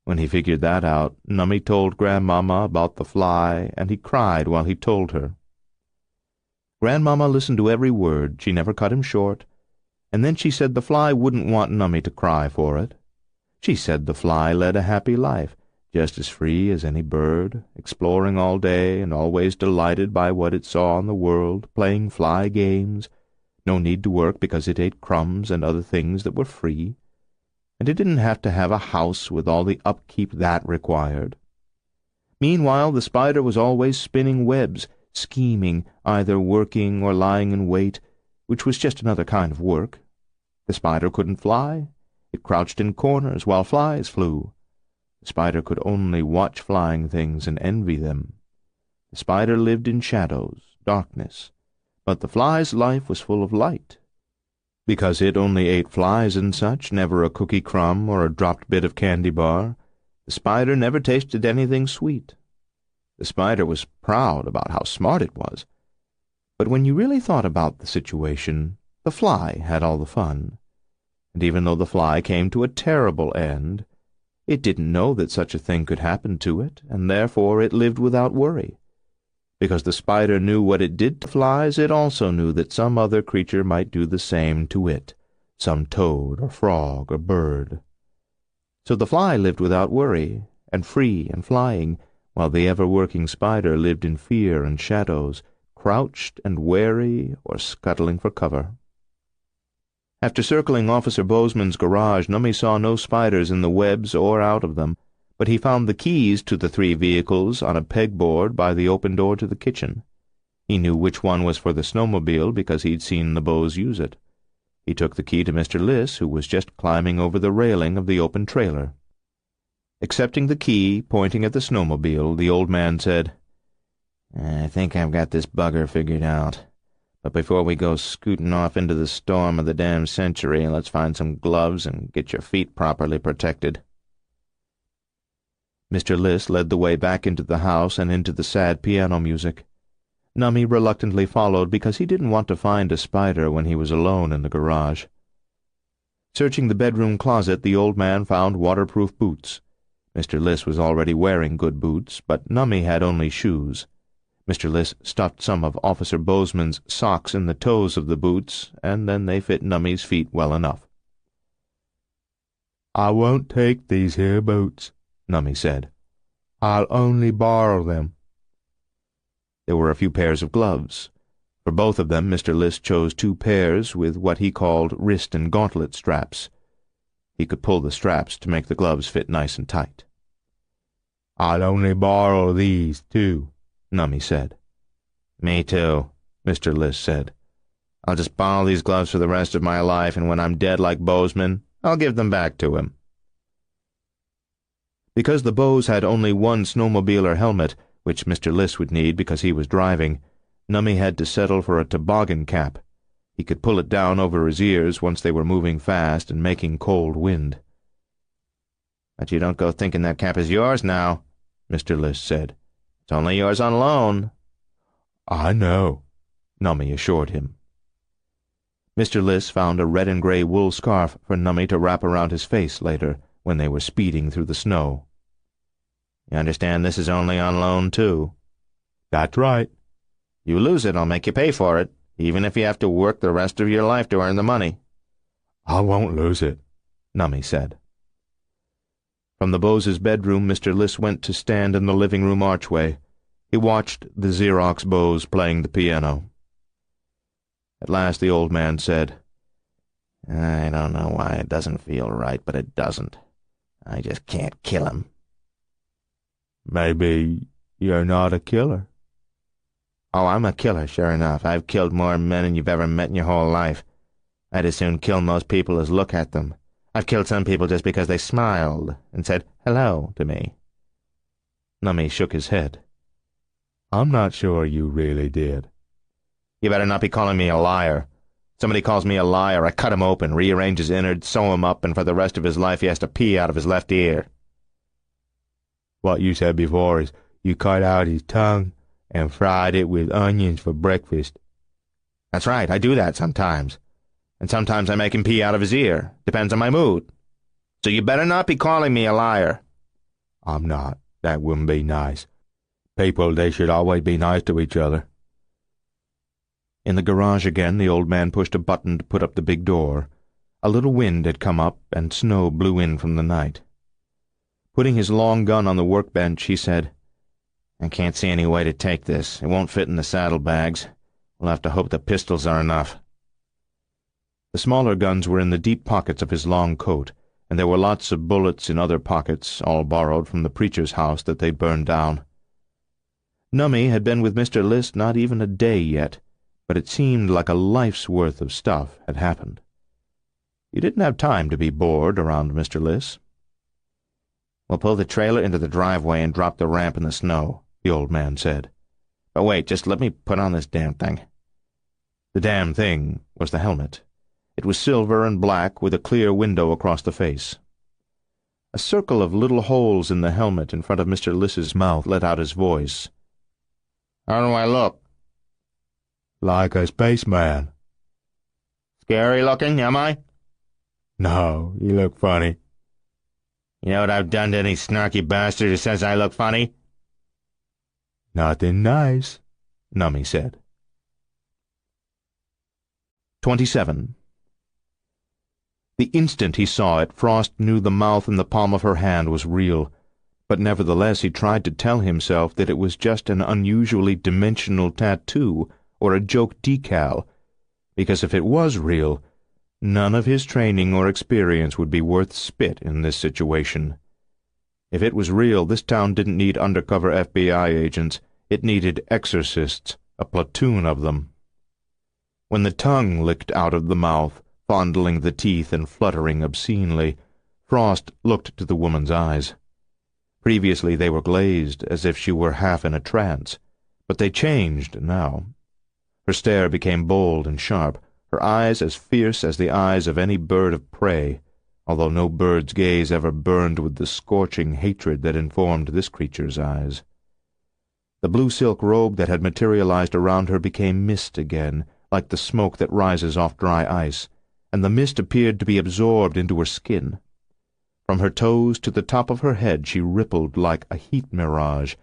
[SPEAKER 1] When he figured that out, Nummie told Grandmama about the fly, and he cried while he told her. Grandmama listened to every word. She never cut him short, and then she said the fly wouldn't want Nummie to cry for it. She said the fly led a happy life, just as free as any bird, exploring all day and always delighted by what it saw in the world, playing fly games, no need to work because it ate crumbs and other things that were free, and it didn't have to have a house with all the upkeep that required. Meanwhile, the spider was always spinning webs, scheming, either working or lying in wait, which was just another kind of work. The spider couldn't fly. It crouched in corners while flies flew. The spider could only watch flying things and envy them. The spider lived in shadows, darkness, but the fly's life was full of light. Because it only ate flies and such, never a cookie crumb or a dropped bit of candy bar, the spider never tasted anything sweet. The spider was proud about how smart it was. But when you really thought about the situation, the fly had all the fun. And even though the fly came to a terrible end, it didn't know that such a thing could happen to it, and therefore it lived without worry. Because the spider knew what it did to flies, it also knew that some other creature might do the same to it, some toad or frog or bird. So the fly lived without worry, and free and flying, while the ever-working spider lived in fear and shadows, crouched and wary or scuttling for cover. After circling Officer Bozeman's garage, Nummie saw no spiders in the webs or out of them, but he found the keys to the 3 vehicles on a pegboard by the open door to the kitchen. He knew which one was for the snowmobile because he'd seen the Bows use it. He took the key to Mr. Liss, who was just climbing over the railing of the open trailer. Accepting the key, pointing at the snowmobile, the old man said, "I think I've got this bugger figured out. But before we go scooting off into the storm of the damn century, let's find some gloves and get your feet properly protected." Mr. Liss led the way back into the house and into the sad piano music. Nummie reluctantly followed because he didn't want to find a spider when he was alone in the garage. Searching the bedroom closet, the old man found waterproof boots. Mr. Liss was already wearing good boots, but Nummie had only shoes. Mr. Liss stuffed some of Officer Bozeman's socks in the toes of the boots, and then they fit Nummie's feet well enough. "I won't take these here boots," Nummie said. "I'll only borrow them." There were a few pairs of gloves. For both of them, Mr. Liss chose 2 pairs with what he called wrist and gauntlet straps.
[SPEAKER 2] He could pull the straps to make the gloves fit nice and tight.
[SPEAKER 1] "I'll only borrow these, too," Nummy said.
[SPEAKER 2] "Me too," Mr. List said. "I'll just borrow these gloves for the rest of my life, and when I'm dead like Bozeman, I'll give them back to him." Because the Bose had only one snowmobiler helmet, which Mr. List would need because he was driving, Nummy had to settle for a toboggan cap. He could pull it down over his ears once they were moving fast and making cold wind.
[SPEAKER 4] "But you don't go thinking that cap is yours now," Mr. List said. "It's only yours on loan."
[SPEAKER 1] "I know,"
[SPEAKER 2] Nummy assured him. Mr. List found a red and gray wool scarf for Nummy to wrap around his face later when they were speeding through the snow.
[SPEAKER 4] "You understand this is only on loan, too?"
[SPEAKER 1] "That's right."
[SPEAKER 4] "You lose it, I'll make you pay for it, even if you have to work the rest of your life to earn the money."
[SPEAKER 1] "I won't lose it,"
[SPEAKER 2] Nummy said. From the Bose's bedroom, Mr. List went to stand in the living room archway. He watched the Xerox Bose playing the piano. At last the old man said,
[SPEAKER 4] "I don't know why it doesn't feel right, but it doesn't. I just can't kill him."
[SPEAKER 1] "Maybe you're not a killer."
[SPEAKER 4] "Oh, I'm a killer, sure enough. I've killed more men than you've ever met in your whole life. I'd as soon kill most people as look at them. I've killed some people just because they smiled and said hello to me."
[SPEAKER 2] Nummy shook his head.
[SPEAKER 1] "I'm not sure you really did."
[SPEAKER 4] "You better not be calling me a liar. Somebody calls me a liar, I cut him open, rearrange his innards, sew him up, and for the rest of his life he has to pee out of his left ear."
[SPEAKER 1] "What you said before is you cut out his tongue and fried it with onions for breakfast."
[SPEAKER 4] "That's right, I do that sometimes. And sometimes I make him pee out of his ear. Depends on my mood. So you better not be calling me a liar."
[SPEAKER 1] "I'm not. That wouldn't be nice. People, they should always be nice to each other."
[SPEAKER 2] In the garage again, the old man pushed a button to put up the big door. A little wind had come up, and snow blew in from the night. Putting his long gun on the workbench, he said,
[SPEAKER 4] "I can't see any way to take this. It won't fit in the saddlebags. We'll have to hope the pistols are enough."
[SPEAKER 2] The smaller guns were in the deep pockets of his long coat, and there were lots of bullets in other pockets, all borrowed from the preacher's house that they'd burned down. Nummy had been with Mr. List not even a day yet, but it seemed like a life's worth of stuff had happened. You didn't have time to be bored around Mr. List.
[SPEAKER 4] "We'll pull the trailer into the driveway and drop the ramp in the snow," the old man said. "But wait, just let me put on this damn thing."
[SPEAKER 2] The damn thing was the helmet. It was silver and black with a clear window across the face. A circle of little holes in the helmet in front of Mr. List's mouth let out his voice.
[SPEAKER 4] "How do I look?"
[SPEAKER 1] "Like a spaceman."
[SPEAKER 4] "Scary looking, am I?"
[SPEAKER 1] "No, you look funny."
[SPEAKER 4] "You know what I've done to any snarky bastard who says I look funny?"
[SPEAKER 1] "Nothing nice,"
[SPEAKER 2] Nummy said. 27. The instant he saw it, Frost knew the mouth in the palm of her hand was real, but nevertheless he tried to tell himself that it was just an unusually dimensional tattoo or a joke decal, because if it was real, none of his training or experience would be worth spit in this situation. If it was real, this town didn't need undercover FBI agents. It needed exorcists, a platoon of them. When the tongue licked out of the mouth, fondling the teeth and fluttering obscenely, Frost looked to the woman's eyes. Previously they were glazed, as if she were half in a trance, but they changed now. Her stare became bold and sharp, her eyes as fierce as the eyes of any bird of prey, although no bird's gaze ever burned with the scorching hatred that informed this creature's eyes. The blue silk robe that had materialized around her became mist again, like the smoke that rises off dry ice, and the mist appeared to be absorbed into her skin. From her toes to the top of her head she rippled like a heat mirage,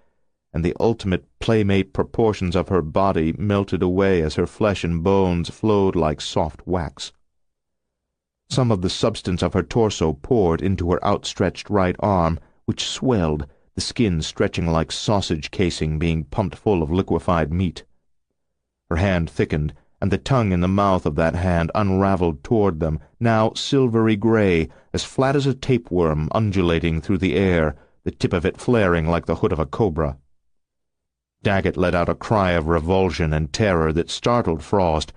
[SPEAKER 2] and the ultimate playmate proportions of her body melted away as her flesh and bones flowed like soft wax. Some of the substance of her torso poured into her outstretched right arm, which swelled, the skin stretching like sausage casing being pumped full of liquefied meat. Her hand thickened, and the tongue in the mouth of that hand unraveled toward them, now silvery gray, as flat as a tapeworm undulating through the air, the tip of it flaring like the hood of a cobra. Daggett let out a cry of revulsion and terror that startled Frost,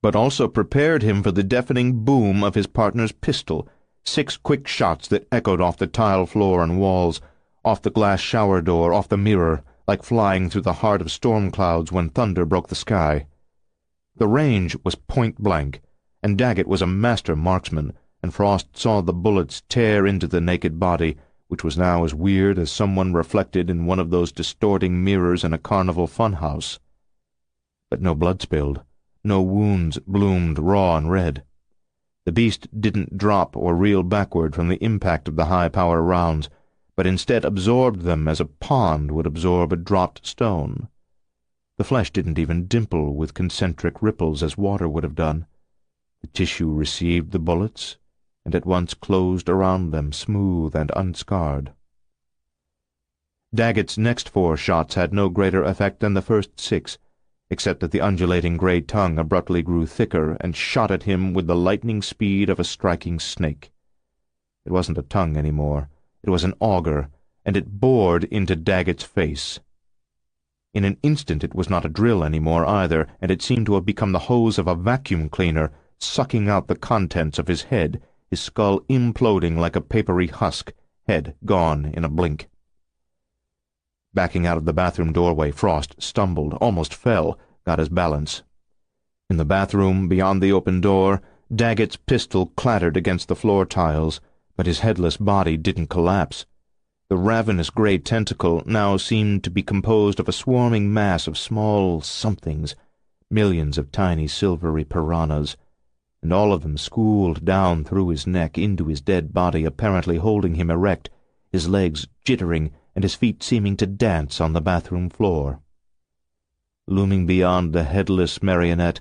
[SPEAKER 2] but also prepared him for the deafening boom of his partner's pistol, 6 quick shots that echoed off the tile floor and walls, off the glass shower door, off the mirror, like flying through the heart of storm clouds when thunder broke the sky. The range was point-blank, and Daggett was a master marksman, and Frost saw the bullets tear into the naked body, which was now as weird as someone reflected in one of those distorting mirrors in a carnival funhouse. But no blood spilled, no wounds bloomed raw and red. The beast didn't drop or reel backward from the impact of the high-power rounds, but instead absorbed them as a pond would absorb a dropped stone. The flesh didn't even dimple with concentric ripples as water would have done. The tissue received the bullets, and at once closed around them, smooth and unscarred. Daggett's next 4 shots had no greater effect than the first 6, except that the undulating gray tongue abruptly grew thicker and shot at him with the lightning speed of a striking snake. It wasn't a tongue any more. It was an auger, and it bored into Daggett's face. In an instant it was not a drill any more either, and it seemed to have become the hose of a vacuum cleaner, sucking out the contents of his head, his skull imploding like a papery husk, head gone in a blink. Backing out of the bathroom doorway, Frost stumbled, almost fell, got his balance. In the bathroom, beyond the open door, Daggett's pistol clattered against the floor tiles, but his headless body didn't collapse. The ravenous gray tentacle now seemed to be composed of a swarming mass of small somethings, millions of tiny silvery piranhas, and all of them schooled down through his neck into his dead body, apparently holding him erect, his legs jittering and his feet seeming to dance on the bathroom floor. Looming beyond the headless marionette,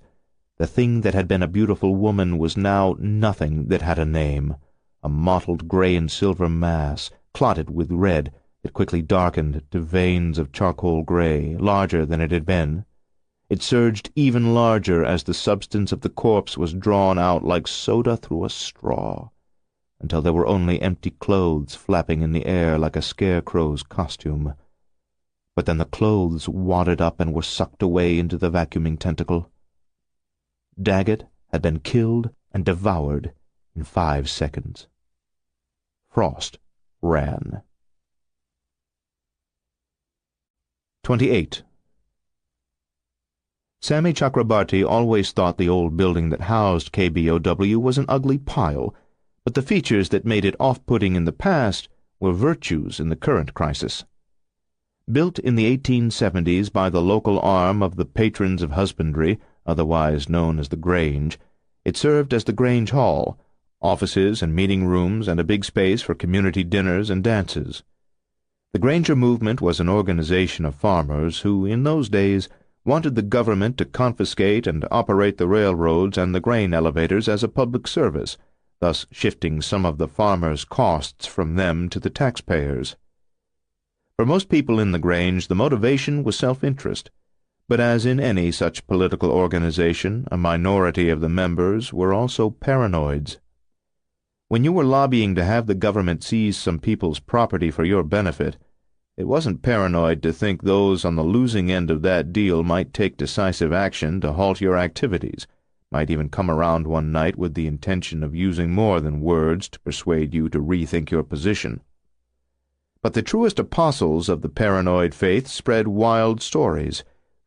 [SPEAKER 2] the thing that had been a beautiful woman was now nothing that had a name, a mottled gray and silver mass, clotted with red, that quickly darkened to veins of charcoal gray, larger than it had been. It surged even larger as the substance of the corpse was drawn out like soda through a straw, until there were only empty clothes flapping in the air like a scarecrow's costume. But then the clothes wadded up and were sucked away into the vacuuming tentacle. Daggett had been killed and devoured in 5 seconds. Frost ran. 28. Sammy Chakrabarty always thought the old building that housed KBOW was an ugly pile, but the features that made it off-putting in the past were virtues in the current crisis. Built in the 1870s by the local arm of the Patrons of Husbandry, otherwise known as the Grange, it served as the Grange Hall, offices and meeting rooms, and a big space for community dinners and dances. The Granger movement was an organization of farmers who, in those days, wanted the government to confiscate and operate the railroads and the grain elevators as a public service, thus shifting some of the farmers' costs from them to the taxpayers. For most people in the Grange, the motivation was self-interest, but as in any such political organization, a minority of the members were also paranoids. When you were lobbying to have the government seize some people's property for your benefit, it wasn't paranoid to think those on the losing end of that deal might take decisive action to halt your activities, might even come around one night with the intention of using more than words to persuade you to rethink your position. But the truest apostles of the paranoid faith spread wild stories,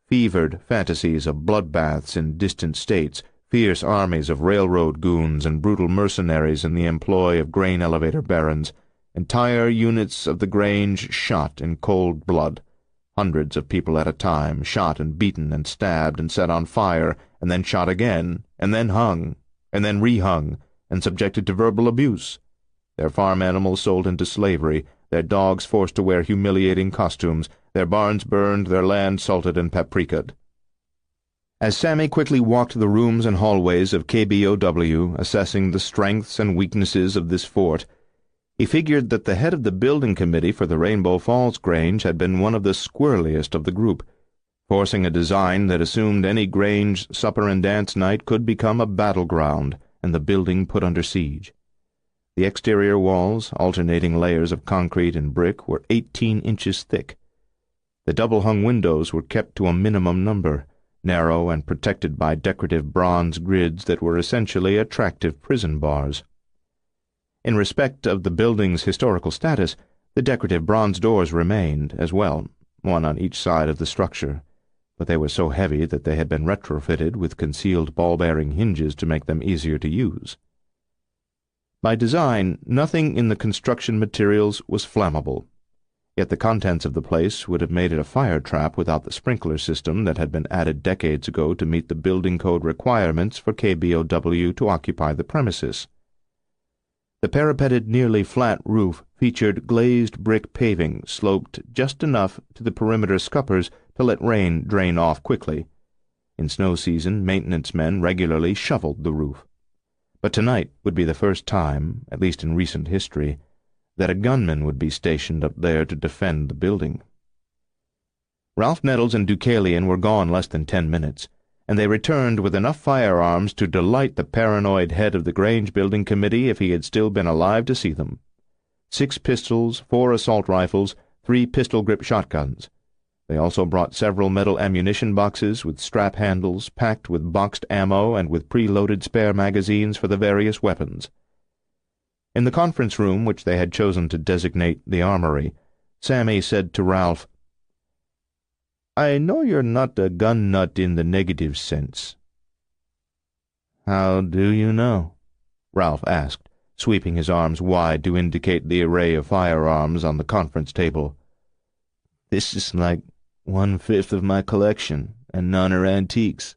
[SPEAKER 2] fevered fantasies of bloodbaths in distant states, fierce armies of railroad goons and brutal mercenaries in the employ of grain elevator barons, entire units of the Grange shot in cold blood, hundreds of people at a time, shot and beaten and stabbed and set on fire, and then shot again, and then hung, and then rehung, and subjected to verbal abuse, their farm animals sold into slavery, their dogs forced to wear humiliating costumes, their barns burned, their land salted and paprikaed. As Sammy quickly walked the rooms and hallways of KBOW, assessing the strengths and weaknesses of this fort, he figured that the head of the building committee for the Rainbow Falls Grange had been one of the squirreliest of the group, forcing a design that assumed any Grange supper and dance night could become a battleground and the building put under siege. The exterior walls, alternating layers of concrete and brick, were 18 inches thick. The double-hung windows were kept to a minimum number, narrow and protected by decorative bronze grids that were essentially attractive prison bars. In respect of the building's historical status, the decorative bronze doors remained, as well, one on each side of the structure, but they were so heavy that they had been retrofitted with concealed ball-bearing hinges to make them easier to use. By design, nothing in the construction materials was flammable, yet the contents of the place would have made it a fire trap without the sprinkler system that had been added decades ago to meet the building code requirements for KBOW to occupy the premises. The parapeted, nearly flat roof featured glazed brick paving sloped just enough to the perimeter scuppers to let rain drain off quickly. In snow season, maintenance men regularly shoveled the roof. But tonight would be the first time, at least in recent history, that a gunman would be stationed up there to defend the building. Ralph Nettles and Deucalion were gone less than 10 minutes, and they returned with enough firearms to delight the paranoid head of the Grange Building Committee if he had still been alive to see them. 6 pistols, 4 assault rifles, 3 pistol-grip shotguns. They also brought several metal ammunition boxes with strap handles packed with boxed ammo and with pre-loaded spare magazines for the various weapons. In the conference room, which they had chosen to designate the armory, Sammy said to Ralph, "I know you're not a gun nut in the negative sense." "How do you know?" Ralph asked, sweeping his arms wide to indicate the array of firearms on the conference table. "This is like 1/5 of my collection, and none are antiques.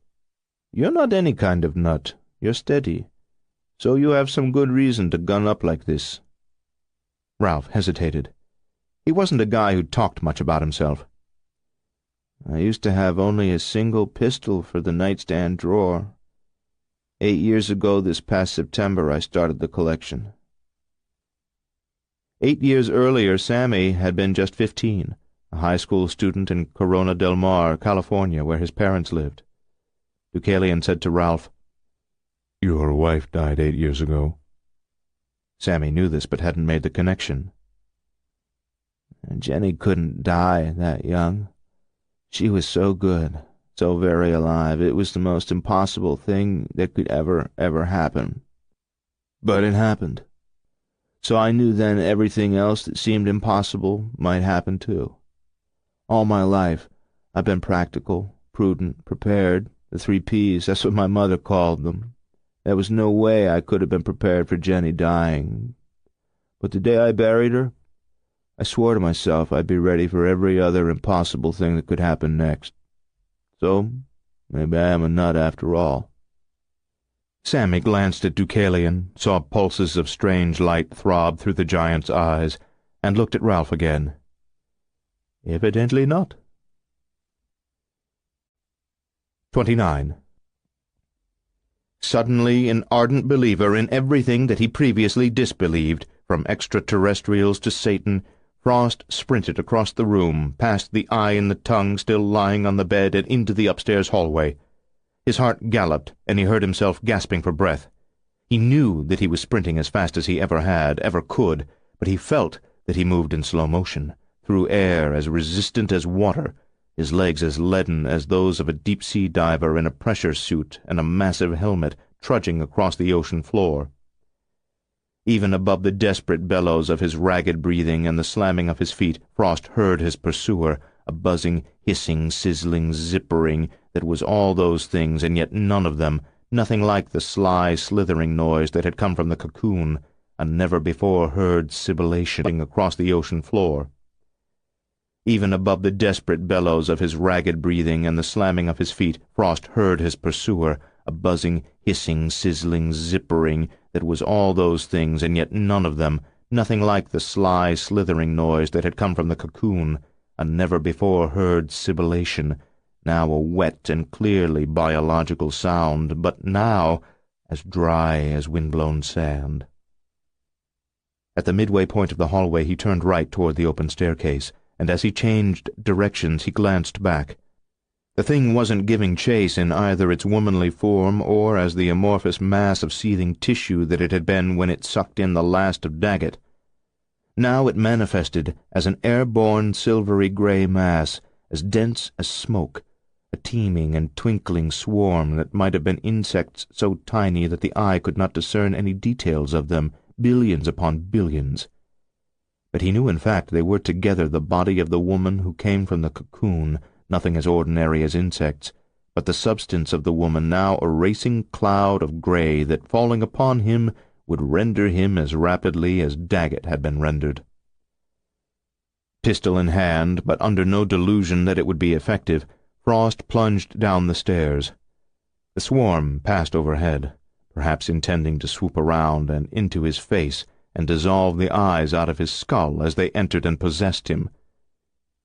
[SPEAKER 2] You're not any kind of nut. You're steady. So you have some good reason to gun up like this." Ralph hesitated. He wasn't a guy who talked much about himself. "I used to have only a single pistol for the nightstand drawer. 8 years ago this past September I started the collection." 8 years earlier Sammy had been just 15, a high school student in Corona del Mar, California, where his parents lived. Deucalion said to Ralph,
[SPEAKER 3] "Your wife died 8 years ago."
[SPEAKER 2] Sammy knew this but hadn't made the connection. "Jenny couldn't die that young. She was so good, so very alive. It was the most impossible thing that could ever happen. But it happened. So I knew then everything else that seemed impossible might happen too. All my life I've been practical, prudent, prepared, the 3 Ps, that's what my mother called them. There was no way I could have been prepared for Jenny dying. But the day I buried her, I swore to myself I'd be ready for every other impossible thing that could happen next. So, maybe I am a nut after all." Sammy glanced at Deucalion, saw pulses of strange light throb through the giant's eyes, and looked at Ralph again. "Evidently not." 29. Suddenly an ardent believer in everything that he previously disbelieved, from extraterrestrials to Satan, Frost sprinted across the room, past the eye and the tongue still lying on the bed, and into the upstairs hallway. His heart galloped, and he heard himself gasping for breath. He knew that he was sprinting as fast as he ever had, ever could, but he felt that he moved in slow motion, through air as resistant as water, his legs as leaden as those of a deep-sea diver in a pressure suit and a massive helmet trudging across the ocean floor. Even above the desperate bellows of his ragged breathing and the slamming of his feet, Frost heard his pursuer, a buzzing, hissing, sizzling, zippering that was all those things and yet none of them, nothing like the sly, slithering noise that had come from the cocoon, a never-before-heard sibilation across the ocean floor. Even above the desperate bellows of his ragged breathing and the slamming of his feet, Frost heard his pursuer, a buzzing, hissing, sizzling, zippering that was all those things and yet none of them, nothing like the sly, slithering noise that had come from the cocoon, a never-before-heard sibilation, now a wet and clearly biological sound, but now as dry as wind-blown sand. At the midway point of the hallway he turned right toward the open staircase, and as he changed directions he glanced back. The thing wasn't giving chase in either its womanly form or as the amorphous mass of seething tissue that it had been when it sucked in the last of Daggett. Now it manifested as an airborne silvery gray mass, as dense as smoke, a teeming and twinkling swarm that might have been insects so tiny that the eye could not discern any details of them, billions upon billions. But he knew in fact they were together the body of the woman who came from the cocoon, nothing as ordinary as insects, but the substance of the woman, now a racing cloud of gray that, falling upon him, would render him as rapidly as Daggett had been rendered. Pistol in hand, but under no delusion that it would be effective, Frost plunged down the stairs. The swarm passed overhead, perhaps intending to swoop around and into his face and dissolve the eyes out of his skull as they entered and possessed him.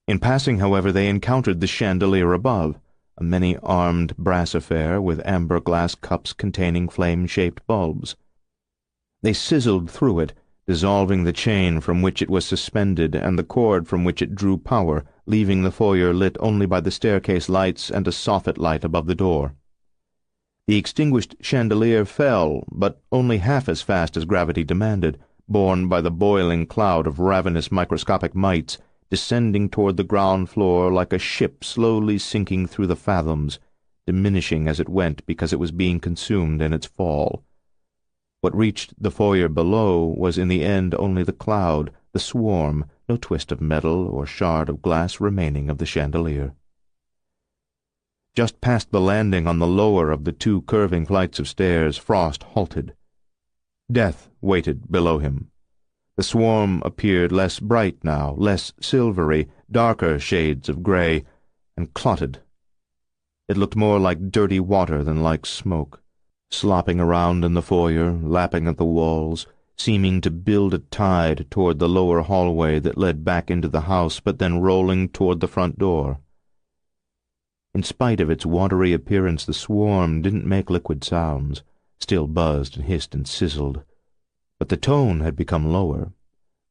[SPEAKER 2] In passing, however, they encountered the chandelier above, a many-armed brass affair with amber glass cups containing flame-shaped bulbs. They sizzled through it, dissolving the chain from which it was suspended and the cord from which it drew power, leaving the foyer lit only by the staircase lights and a soffit light above the door. The extinguished chandelier fell, but only half as fast as gravity demanded, borne by the boiling cloud of ravenous microscopic mites, descending toward the ground floor like a ship slowly sinking through the fathoms, diminishing as it went because it was being consumed in its fall. What reached the foyer below was in the end only the cloud, the swarm, no twist of metal or shard of glass remaining of the chandelier. Just past the landing on the lower of the two curving flights of stairs, Frost halted. Death waited below him. The swarm appeared less bright now, less silvery, darker shades of gray, and clotted. It looked more like dirty water than like smoke, slopping around in the foyer, lapping at the walls, seeming to build a tide toward the lower hallway that led back into the house, but then rolling toward the front door. In spite of its watery appearance, the swarm didn't make liquid sounds, still buzzed and hissed and sizzled. But the tone had become lower,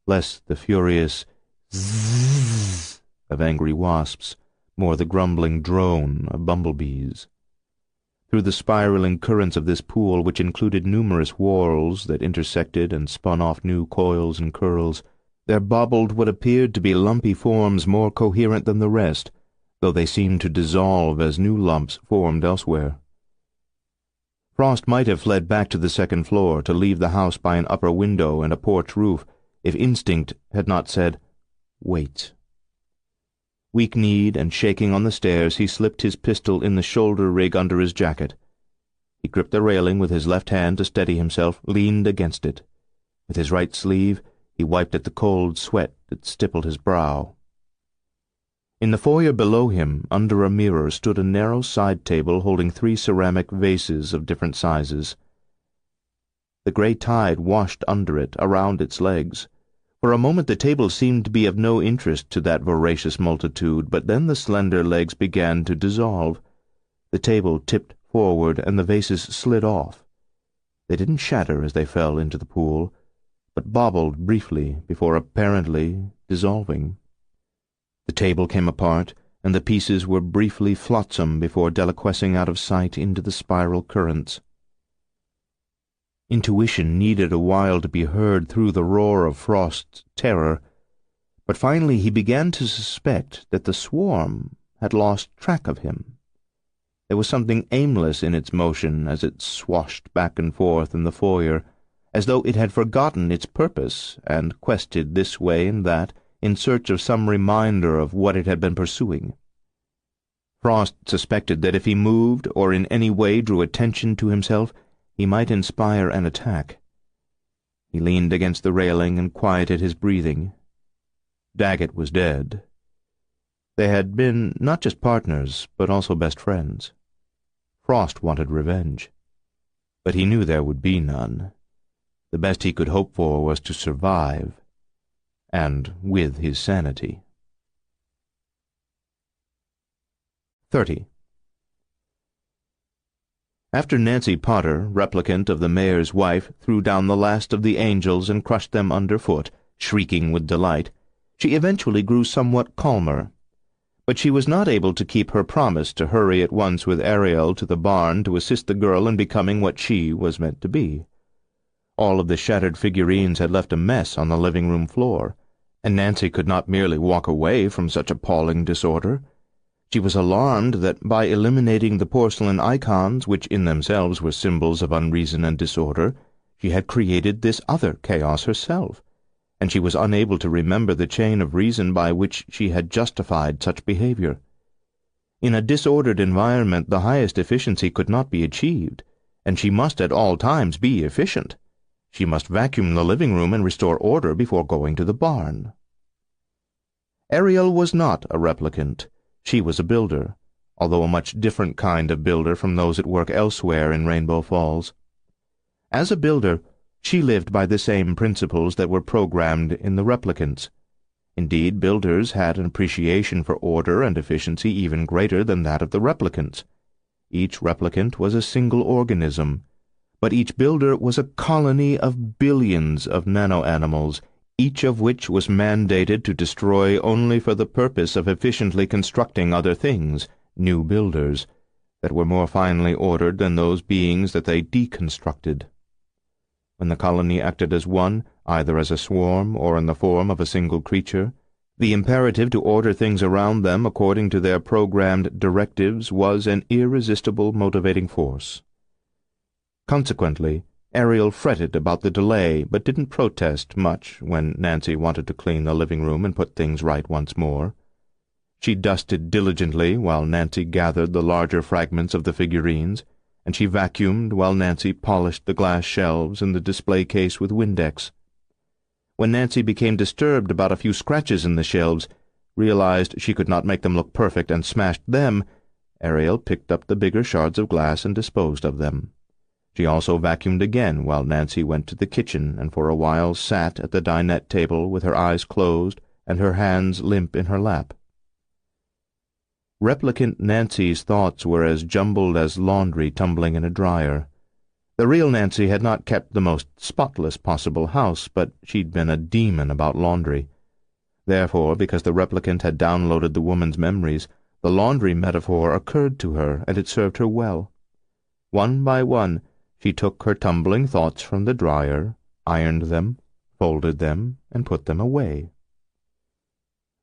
[SPEAKER 2] less the furious zzz of angry wasps, more the grumbling drone of bumblebees. Through the spiraling currents of this pool, which included numerous whorls that intersected and spun off new coils and curls, there bobbled what appeared to be lumpy forms more coherent than the rest, though they seemed to dissolve as new lumps formed elsewhere. Frost might have fled back to the second floor to leave the house by an upper window and a porch roof if instinct had not said, "Wait." Weak-kneed and shaking on the stairs, he slipped his pistol in the shoulder rig under his jacket. He gripped the railing with his left hand to steady himself, leaned against it. With his right sleeve, he wiped at the cold sweat that stippled his brow. In the foyer below him, under a mirror, stood a narrow side table holding 3 ceramic vases of different sizes. The gray tide washed under it, around its legs. For a moment the table seemed to be of no interest to that voracious multitude, but then the slender legs began to dissolve. The table tipped forward, and the vases slid off. They didn't shatter as they fell into the pool, but bobbled briefly before apparently dissolving. The table came apart, and the pieces were briefly flotsam before deliquescing out of sight into the spiral currents. Intuition needed a while to be heard through the roar of Frost's terror, but finally he began to suspect that the swarm had lost track of him. There was something aimless in its motion as it swashed back and forth in the foyer, as though it had forgotten its purpose and quested this way and that in search of some reminder of what it had been pursuing. Frost suspected that if he moved or in any way drew attention to himself, he might inspire an attack. He leaned against the railing and quieted his breathing. Daggett was dead. They had been not just partners, but also best friends. Frost wanted revenge, but he knew there would be none. The best he could hope for was to survive, and with his sanity. 30. After Nancy Potter, replicant of the mayor's wife, threw down the last of the angels and crushed them underfoot, shrieking with delight, she eventually grew somewhat calmer.
[SPEAKER 1] But she was not able to keep her promise to hurry at once with Ariel to the barn to assist the girl in becoming what she was meant to be. All of the shattered figurines had left a mess on the living-room floor, and Nancy could not merely walk away from such appalling disorder. She was alarmed that by eliminating the porcelain icons, which in themselves were symbols of unreason and disorder, she had created this other chaos herself, and she was unable to remember the chain of reason by which she had justified such behavior. In a disordered environment, the highest efficiency could not be achieved, and she must at all times be efficient. She must vacuum the living room and restore order before going to the barn. Ariel was not a replicant. She was a builder, although a much different kind of builder from those at work elsewhere in Rainbow Falls. As a builder, she lived by the same principles that were programmed in the replicants. Indeed, builders had an appreciation for order and efficiency even greater than that of the replicants. Each replicant was a single organism, but each builder was a colony of billions of nano-animals, each of which was mandated to destroy only for the purpose of efficiently constructing other things, new builders, that were more finely ordered than those beings that they deconstructed. When the colony acted as one, either as a swarm or in the form of a single creature, the imperative to order things around them according to their programmed directives was an irresistible motivating force. Consequently, Ariel fretted about the delay, but didn't protest much when Nancy wanted to clean the living room and put things right once more. She dusted diligently while Nancy gathered the larger fragments of the figurines, and she vacuumed while Nancy polished the glass shelves and the display case with Windex. When Nancy became disturbed about a few scratches in the shelves, realized she could not make them look perfect, and smashed them, Ariel picked up the bigger shards of glass and disposed of them. She also vacuumed again while Nancy went to the kitchen and for a while sat at the dinette table with her eyes closed and her hands limp in her lap. Replicant Nancy's thoughts were as jumbled as laundry tumbling in a dryer. The real Nancy had not kept the most spotless possible house, but she'd been a demon about laundry. Therefore, because the replicant had downloaded the woman's memories, the laundry metaphor occurred to her, and it served her well. One by one, she took her tumbling thoughts from the dryer, ironed them, folded them, and put them away.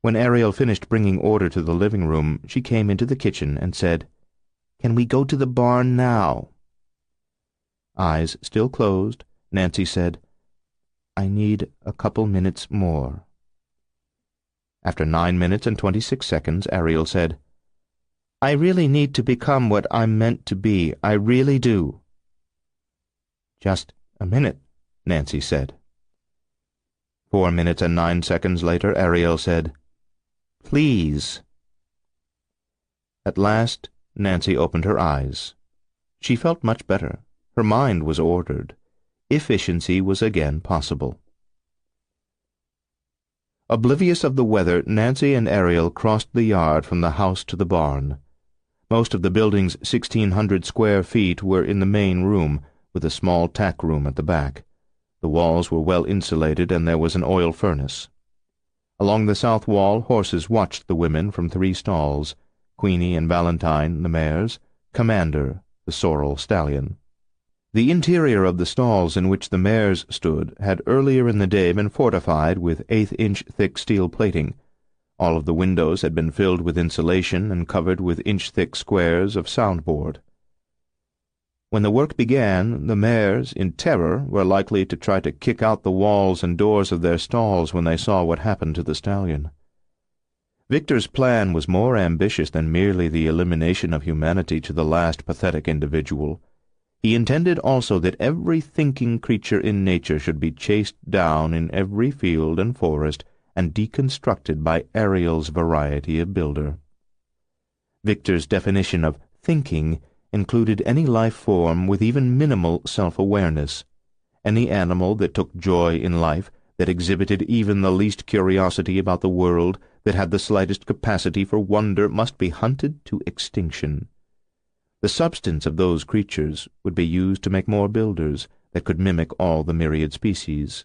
[SPEAKER 1] When Ariel finished bringing order to the living room, she came into the kitchen and said, "Can we go to the barn now?" Eyes still closed, Nancy said, "I need a couple minutes more." After 9 minutes and 26 seconds, Ariel said, "I really need to become what I'm meant to be. I really do." "Just a minute," Nancy said. 4 minutes and 9 seconds later, Ariel said, "Please." At last, Nancy opened her eyes. She felt much better. Her mind was ordered. Efficiency was again possible. Oblivious of the weather, Nancy and Ariel crossed the yard from the house to the barn. Most of the building's 1,600 square feet were in the main room, with a small tack room at the back. The walls were well insulated, and there was an oil furnace. Along the south wall, horses watched the women from 3 stalls, Queenie and Valentine, the mares, Commander, the sorrel stallion. The interior of the stalls in which the mares stood had earlier in the day been fortified with 1/8-inch thick steel plating. All of the windows had been filled with insulation and covered with inch-thick squares of soundboard. When the work began, the mares, in terror, were likely to try to kick out the walls and doors of their stalls when they saw what happened to the stallion. Victor's plan was more ambitious than merely the elimination of humanity to the last pathetic individual. He intended also that every thinking creature in nature should be chased down in every field and forest and deconstructed by Ariel's variety of builder. Victor's definition of thinking included any life form with even minimal self-awareness, any animal that took joy in life, that exhibited even the least curiosity about the world, that had the slightest capacity for wonder, must be hunted to extinction. The substance of those creatures would be used to make more builders that could mimic all the myriad species.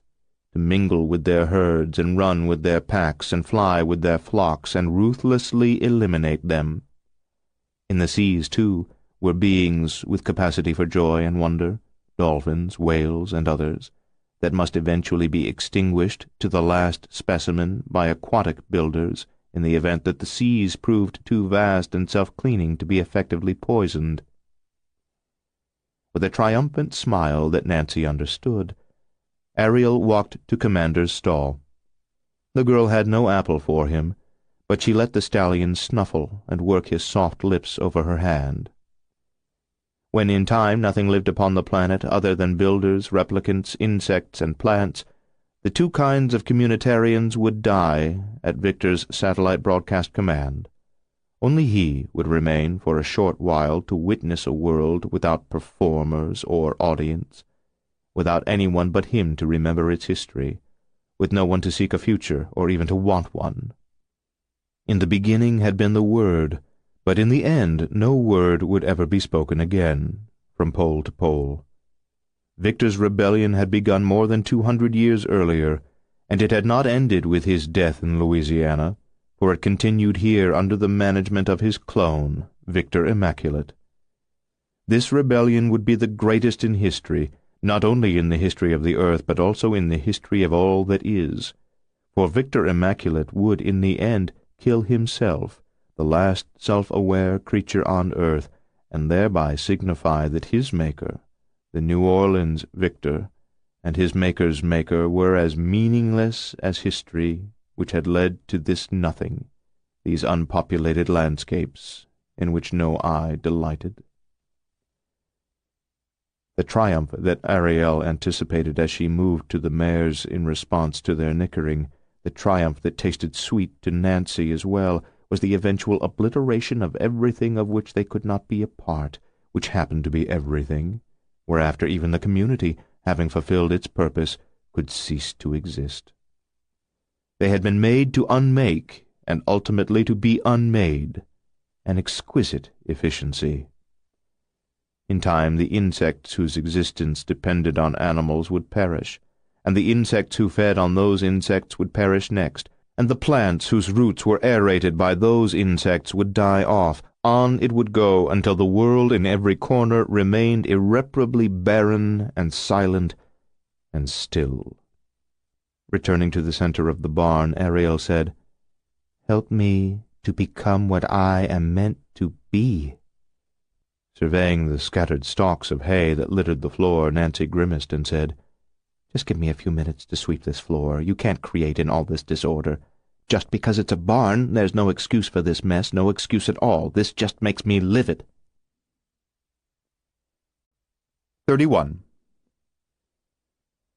[SPEAKER 1] to mingle with their herds and run with their packs and fly with their flocks and ruthlessly eliminate them. In the seas, too, were beings with capacity for joy and wonder, dolphins, whales, and others, that must eventually be extinguished to the last specimen by aquatic builders in the event that the seas proved too vast and self-cleaning to be effectively poisoned. With a triumphant smile that Nancy understood, Ariel walked to Commander's stall. The girl had no apple for him, but she let the stallion snuffle and work his soft lips over her hand. When in time nothing lived upon the planet other than builders, replicants, insects, and plants, the two kinds of communitarians would die at Victor's satellite broadcast command. Only he would remain for a short while to witness a world without performers or audience, without anyone but him to remember its history, with no one to seek a future or even to want one. In the beginning had been the Word, but in the end no word would ever be spoken again, from pole to pole. Victor's rebellion had begun more than 200 years earlier, and it had not ended with his death in Louisiana, for it continued here under the management of his clone, Victor Immaculate. This rebellion would be the greatest in history, not only in the history of the earth, but also in the history of all that is, for Victor Immaculate would, in the end, kill himself, the last self-aware creature on earth, and thereby signify that his maker, the New Orleans Victor, and his maker's maker were as meaningless as history which had led to this nothing, these unpopulated landscapes in which no eye delighted. The triumph that Ariel anticipated as she moved to the mares in response to their nickering, the triumph that tasted sweet to Nancy as well, was the eventual obliteration of everything of which they could not be a part, which happened to be everything, whereafter even the community, having fulfilled its purpose, could cease to exist. They had been made to unmake, and ultimately to be unmade, an exquisite efficiency. In time the insects whose existence depended on animals would perish, and the insects who fed on those insects would perish next, and the plants whose roots were aerated by those insects would die off. On it would go until the world in every corner remained irreparably barren and silent and still. Returning to the center of the barn, Ariel said, "Help me to become what I am meant to be." Surveying the scattered stalks of hay that littered the floor, Nancy grimaced and said, "Just give me a few minutes to sweep this floor. You can't create in all this disorder. Just because it's a barn, there's no excuse for this mess, no excuse at all. This just makes me livid."
[SPEAKER 2] 31.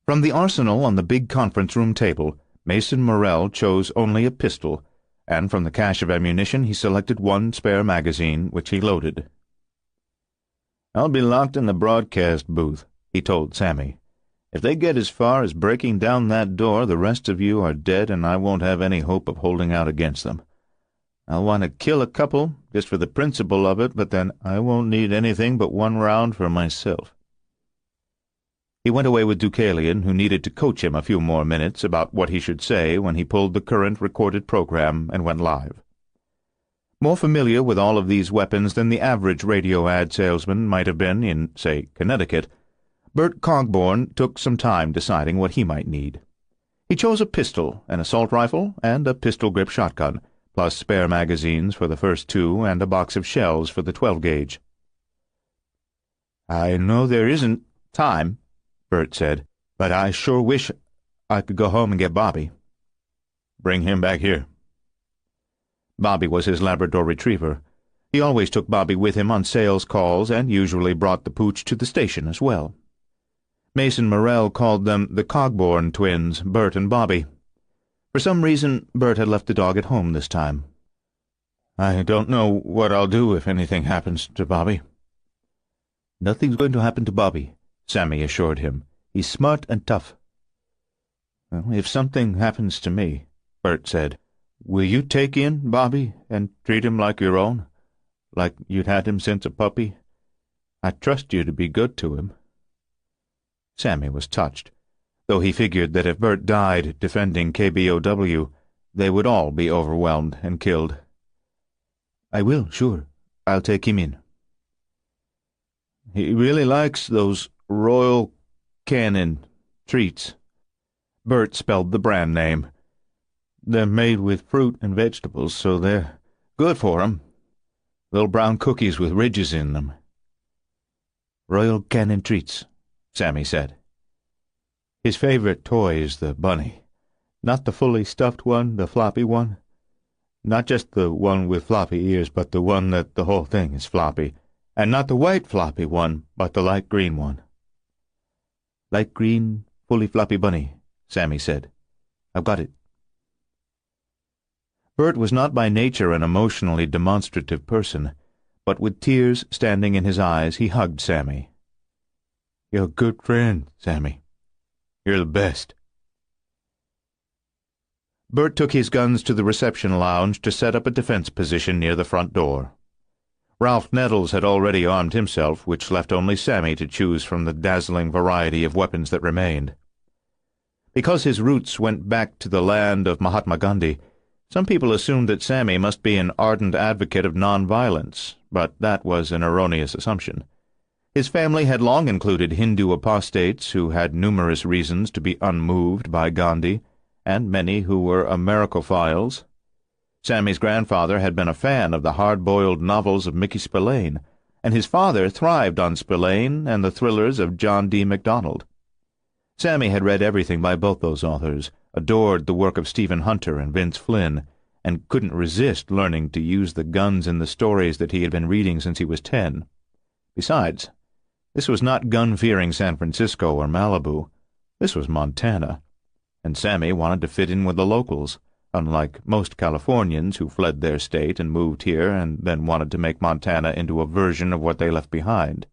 [SPEAKER 2] From the arsenal on the big conference room table, Mason Morrell chose only a pistol, and from the cache of ammunition he selected one spare magazine, which he loaded.
[SPEAKER 3] "I'll be locked in the broadcast booth," he told Sammy. "If they get as far as breaking down that door, the rest of you are dead, and I won't have any hope of holding out against them. I'll want to kill a couple, just for the principle of it, but then I won't need anything but one round for myself."
[SPEAKER 2] He went away with Deucalion, who needed to coach him a few more minutes about what he should say when he pulled the current recorded program and went live. More familiar with all of these weapons than the average radio ad salesman might have been in, say, Connecticut, Bert Cogborn took some time deciding what he might need. He chose a pistol, an assault rifle, and a pistol-grip shotgun, plus spare magazines for the first two and a box of shells for the 12-gauge.
[SPEAKER 3] "I know there isn't time," Bert said, "but I sure wish I could go home and get Bobby." "Bring him back here."
[SPEAKER 2] Bobby was his Labrador retriever. He always took Bobby with him on sales calls and usually brought the pooch to the station as well. Mason Morrell called them the Cogborn twins, Bert and Bobby. For some reason, Bert had left the dog at home this time.
[SPEAKER 3] "I don't know what I'll do if anything happens to Bobby."
[SPEAKER 1] "Nothing's going to happen to Bobby," Sammy assured him. "He's smart and tough."
[SPEAKER 3] "Well, if something happens to me," Bert said, "will you take in Bobby and treat him like your own, like you'd had him since a puppy? I trust you to be good to him."
[SPEAKER 2] Sammy was touched. though he figured that if Bert died defending KBOW, they would all be overwhelmed and killed.
[SPEAKER 1] "I will, sure. I'll take him in." "He really likes those Royal Canin treats."
[SPEAKER 2] Bert spelled the brand name.
[SPEAKER 1] "They're made with fruit and vegetables, so they're good for 'em. Little brown cookies with ridges in them." "Royal Canin treats," Sammy said. His favorite toy is the bunny. Not the fully stuffed one, the floppy one. Not just the one with floppy ears, but the one that the whole thing is floppy. And not the white floppy one, but the light green one. "Light green, fully floppy bunny," Sammy said. "I've got it." Bert was not by nature an emotionally demonstrative person, but with tears standing in his eyes, he hugged Sammy. "You're a good friend, Sammy. You're the best." Bert took his guns to the reception lounge to set up a defense position near the front door. Ralph Nettles had already armed himself, which left only Sammy to choose from the dazzling variety of weapons that remained. Because his roots went back to the land of Mahatma Gandhi, some people assumed that Sammy must be an ardent advocate of nonviolence, but that was an erroneous assumption. His family had long included Hindu apostates who had numerous reasons to be unmoved by Gandhi, and many who were Americophiles. Sammy's grandfather had been a fan of the hard-boiled novels of Mickey Spillane, and his father thrived on Spillane and the thrillers of John D. MacDonald. Sammy had read everything by both those authors, adored the work of Stephen Hunter and Vince Flynn, and couldn't resist learning to use the guns in the stories that he had been reading since he was 10. Besides, this was not gun-fearing San Francisco or Malibu. This was Montana, and Sammy wanted to fit in with the locals, unlike most Californians who fled their state and moved here and then wanted to make Montana into a version of what they left behind.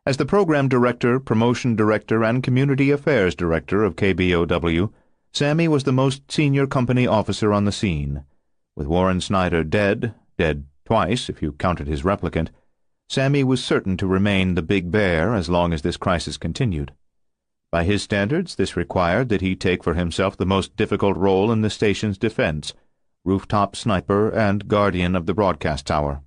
[SPEAKER 1] As the program director, promotion director, and community affairs director of KBOW, Sammy was the most senior company officer on the scene. With Warren Snyder dead twice if you counted his replicant, Sammy was certain to remain the big bear as long as this crisis continued. By his standards, this required that he take for himself the most difficult role in the station's defense, rooftop sniper and guardian of the broadcast tower.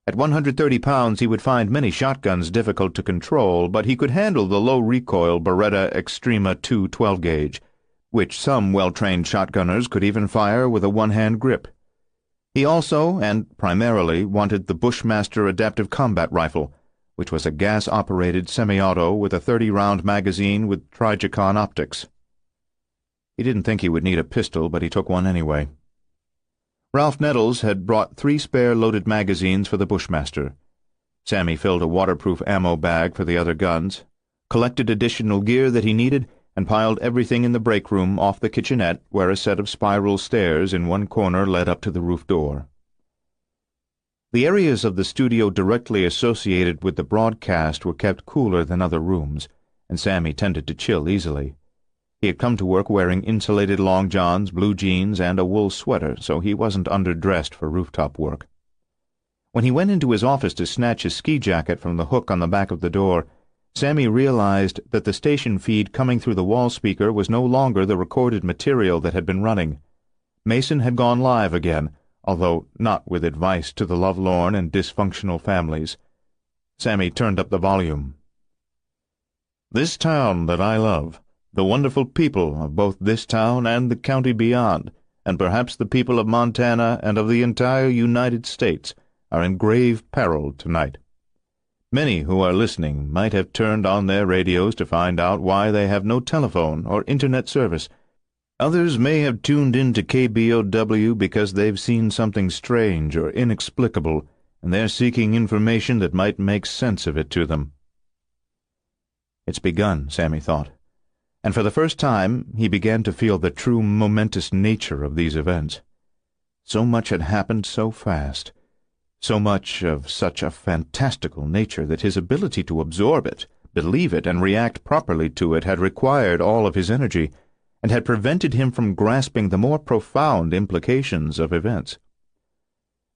[SPEAKER 1] At 130 pounds, he would find many shotguns difficult to control, but he could handle the low-recoil Beretta Extrema 2 12-gauge, which some well-trained shotgunners could even fire with a one-hand grip. He also, and primarily, wanted the Bushmaster Adaptive Combat Rifle, which was a gas-operated semi-auto with a 30-round magazine with Trijicon optics. He didn't think he would need a pistol, but he took one anyway. Ralph Nettles had brought 3 spare loaded magazines for the Bushmaster. Sammy filled a waterproof ammo bag for the other guns, collected additional gear that he needed, and piled everything in the break room off the kitchenette where a set of spiral stairs in one corner led up to the roof door. The areas of the studio directly associated with the broadcast were kept cooler than other rooms, and Sammy tended to chill easily. He had come to work wearing insulated long johns, blue jeans, and a wool sweater, so he wasn't underdressed for rooftop work. When he went into his office to snatch his ski jacket from the hook on the back of the door, Sammy realized that the station feed coming through the wall speaker was no longer the recorded material that had been running. Mason had gone live again, although not with advice to the lovelorn and dysfunctional families. Sammy turned up the volume. "This town that I love, the wonderful people of both this town and the county beyond, and perhaps the people of Montana and of the entire United States, are in grave peril tonight. Many who are listening might have turned on their radios to find out why they have no telephone or internet service. Others may have tuned in to KBOW because they've seen something strange or inexplicable, and they're seeking information that might make sense of it to them." It's begun, Sammy thought, and for the first time he began to feel the true momentous nature of these events. So much had happened so fast, so much of such a fantastical nature that his ability to absorb it, believe it, and react properly to it had required all of his energy, and had prevented him from grasping the more profound implications of events.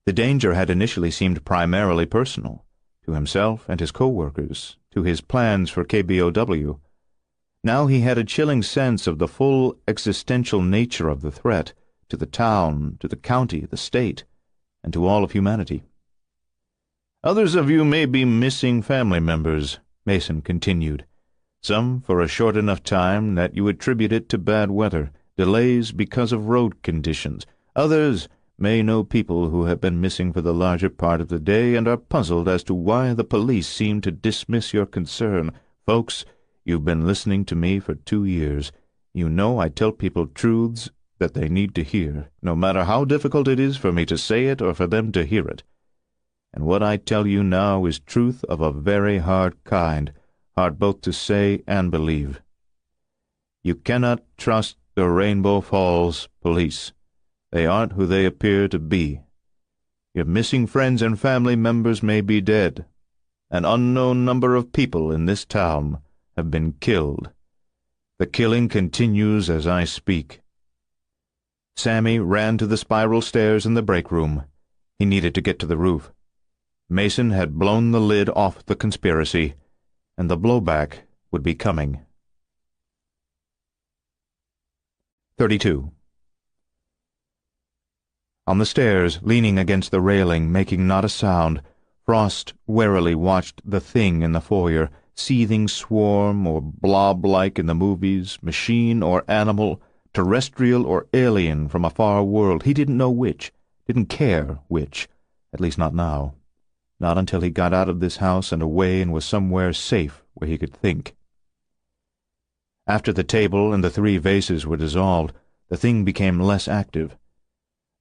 [SPEAKER 1] The danger had initially seemed primarily personal,
[SPEAKER 2] to himself and his co-workers, to his plans for KBOW. Now he had a chilling sense of the full existential nature of the threat to the town, to the county, the state, and to all of humanity. "Others of you may be missing family members," Mason continued. "Some for a short enough time that you attribute it to bad weather, delays because of road conditions. Others may know people who have been missing for the larger part of the day and are puzzled as to why the police seem to dismiss your concern. Folks, you've been listening to me for 2 years. You know I tell people truths that they need to hear, no matter how difficult it is for me to say it or for them to hear it. And what I tell you now is truth of a very hard kind, hard both to say and believe. You cannot trust the Rainbow Falls police. They aren't who they appear to be. Your missing friends and family members may be dead. An unknown number of people in this town have been killed. The killing continues as I speak." Sammy ran to the spiral stairs in the break room. He needed to get to the roof. Mason had blown the lid off the conspiracy, and the blowback would be coming. 32. On the stairs, leaning against the railing, making not a sound, Frost warily watched the thing in the foyer, seething swarm or blob-like in the movies, machine or animal, terrestrial or alien from a far world. He didn't know which, didn't care which, at least not now. Not until he got out of this house and away and was somewhere safe where he could think. After the table and the 3 vases were dissolved, the thing became less active.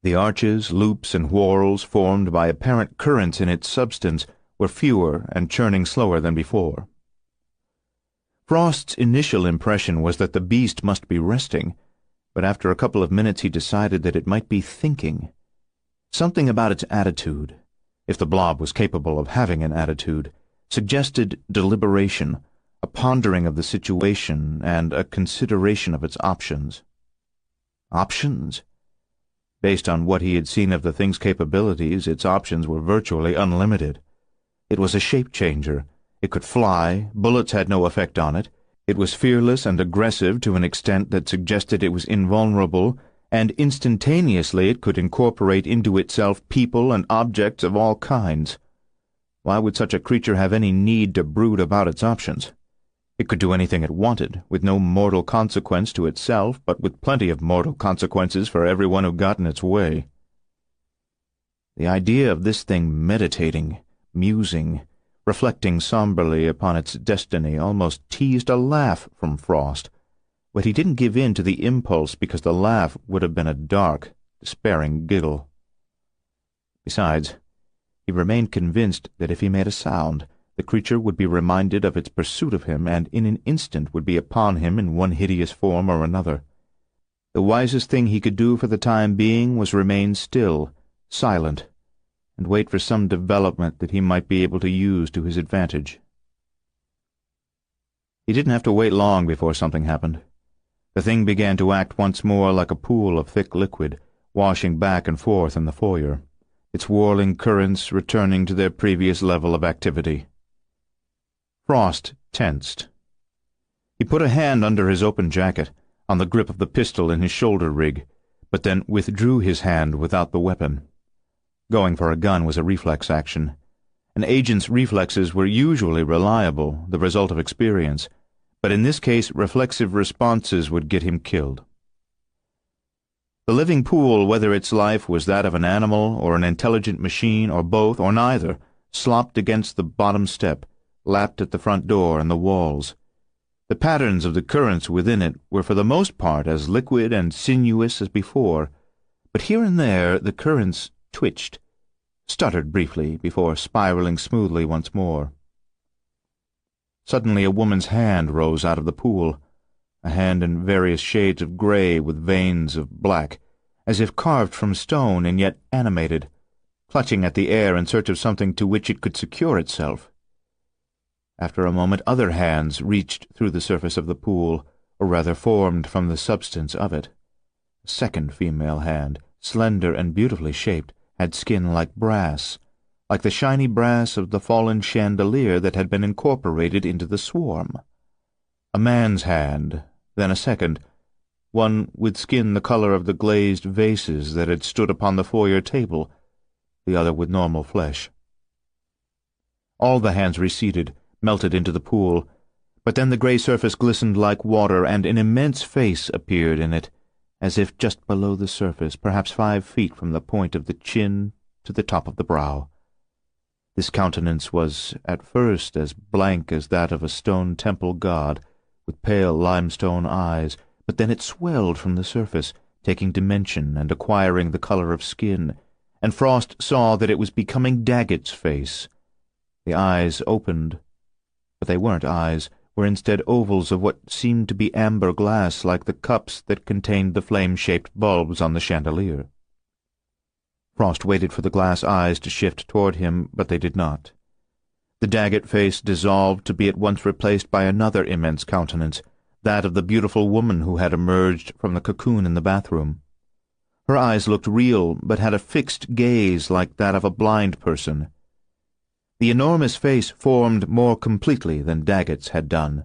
[SPEAKER 2] The arches, loops, and whorls formed by apparent currents in its substance were fewer and churning slower than before. Frost's initial impression was that the beast must be resting, but after a couple of minutes he decided that it might be thinking. Something about its attitude, if the blob was capable of having an attitude, suggested deliberation, a pondering of the situation, and a consideration of its options. Options? Based on what he had seen of the thing's capabilities, its options were virtually unlimited. It was a shape-changer. It could fly, bullets had no effect on it. It was fearless and aggressive to an extent that suggested it was invulnerable, and instantaneously it could incorporate into itself people and objects of all kinds. Why would such a creature have any need to brood about its options? It could do anything it wanted, with no mortal consequence to itself, but with plenty of mortal consequences for everyone who got in its way. The idea of this thing meditating, musing, reflecting somberly upon its destiny almost teased a laugh from Frost, but he didn't give in to the impulse because the laugh would have been a dark, despairing giggle. Besides, he remained convinced that if he made a sound, the creature would be reminded of its pursuit of him and in an instant would be upon him in one hideous form or another. The wisest thing he could do for the time being was remain still, silent, and wait for some development that he might be able to use to his advantage. He didn't have to wait long before something happened. The thing began to act once more like a pool of thick liquid, washing back and forth in the foyer, its whirling currents returning to their previous level of activity. Frost tensed. He put a hand under his open jacket, on the grip of the pistol in his shoulder rig, but then withdrew his hand without the weapon. Going for a gun was a reflex action. An agent's reflexes were usually reliable, the result of experience, but in this case reflexive responses would get him killed. The living pool, whether its life was that of an animal or an intelligent machine or both or neither, slopped against the bottom step, lapped at the front door and the walls. The patterns of the currents within it were for the most part as liquid and sinuous as before, but here and there the currents twitched, stuttered briefly before spiraling smoothly once more. Suddenly a woman's hand rose out of the pool, a hand in various shades of gray with veins of black, as if carved from stone and yet animated, clutching at the air in search of something to which it could secure itself. After a moment other hands reached through the surface of the pool, or rather formed from the substance of it. A second female hand, slender and beautifully shaped, had skin like brass, like the shiny brass of the fallen chandelier that had been incorporated into the swarm. A man's hand, then a second, one with skin the color of the glazed vases that had stood upon the foyer table, the other with normal flesh. All the hands receded, melted into the pool, but then the gray surface glistened like water, and an immense face appeared in it, as if just below the surface, perhaps 5 feet from the point of the chin to the top of the brow. This countenance was at first as blank as that of a stone temple god, with pale limestone eyes, but then it swelled from the surface, taking dimension and acquiring the color of skin, and Frost saw that it was becoming Daggett's face. The eyes opened, but they weren't eyes, were instead ovals of what seemed to be amber glass, like the cups that contained the flame-shaped bulbs on the chandelier. Frost waited for the glass eyes to shift toward him, but they did not. The Daggett face dissolved to be at once replaced by another immense countenance, that of the beautiful woman who had emerged from the cocoon in the bathroom. Her eyes looked real, but had a fixed gaze like that of a blind person. The enormous face formed more completely than Daggett's had done,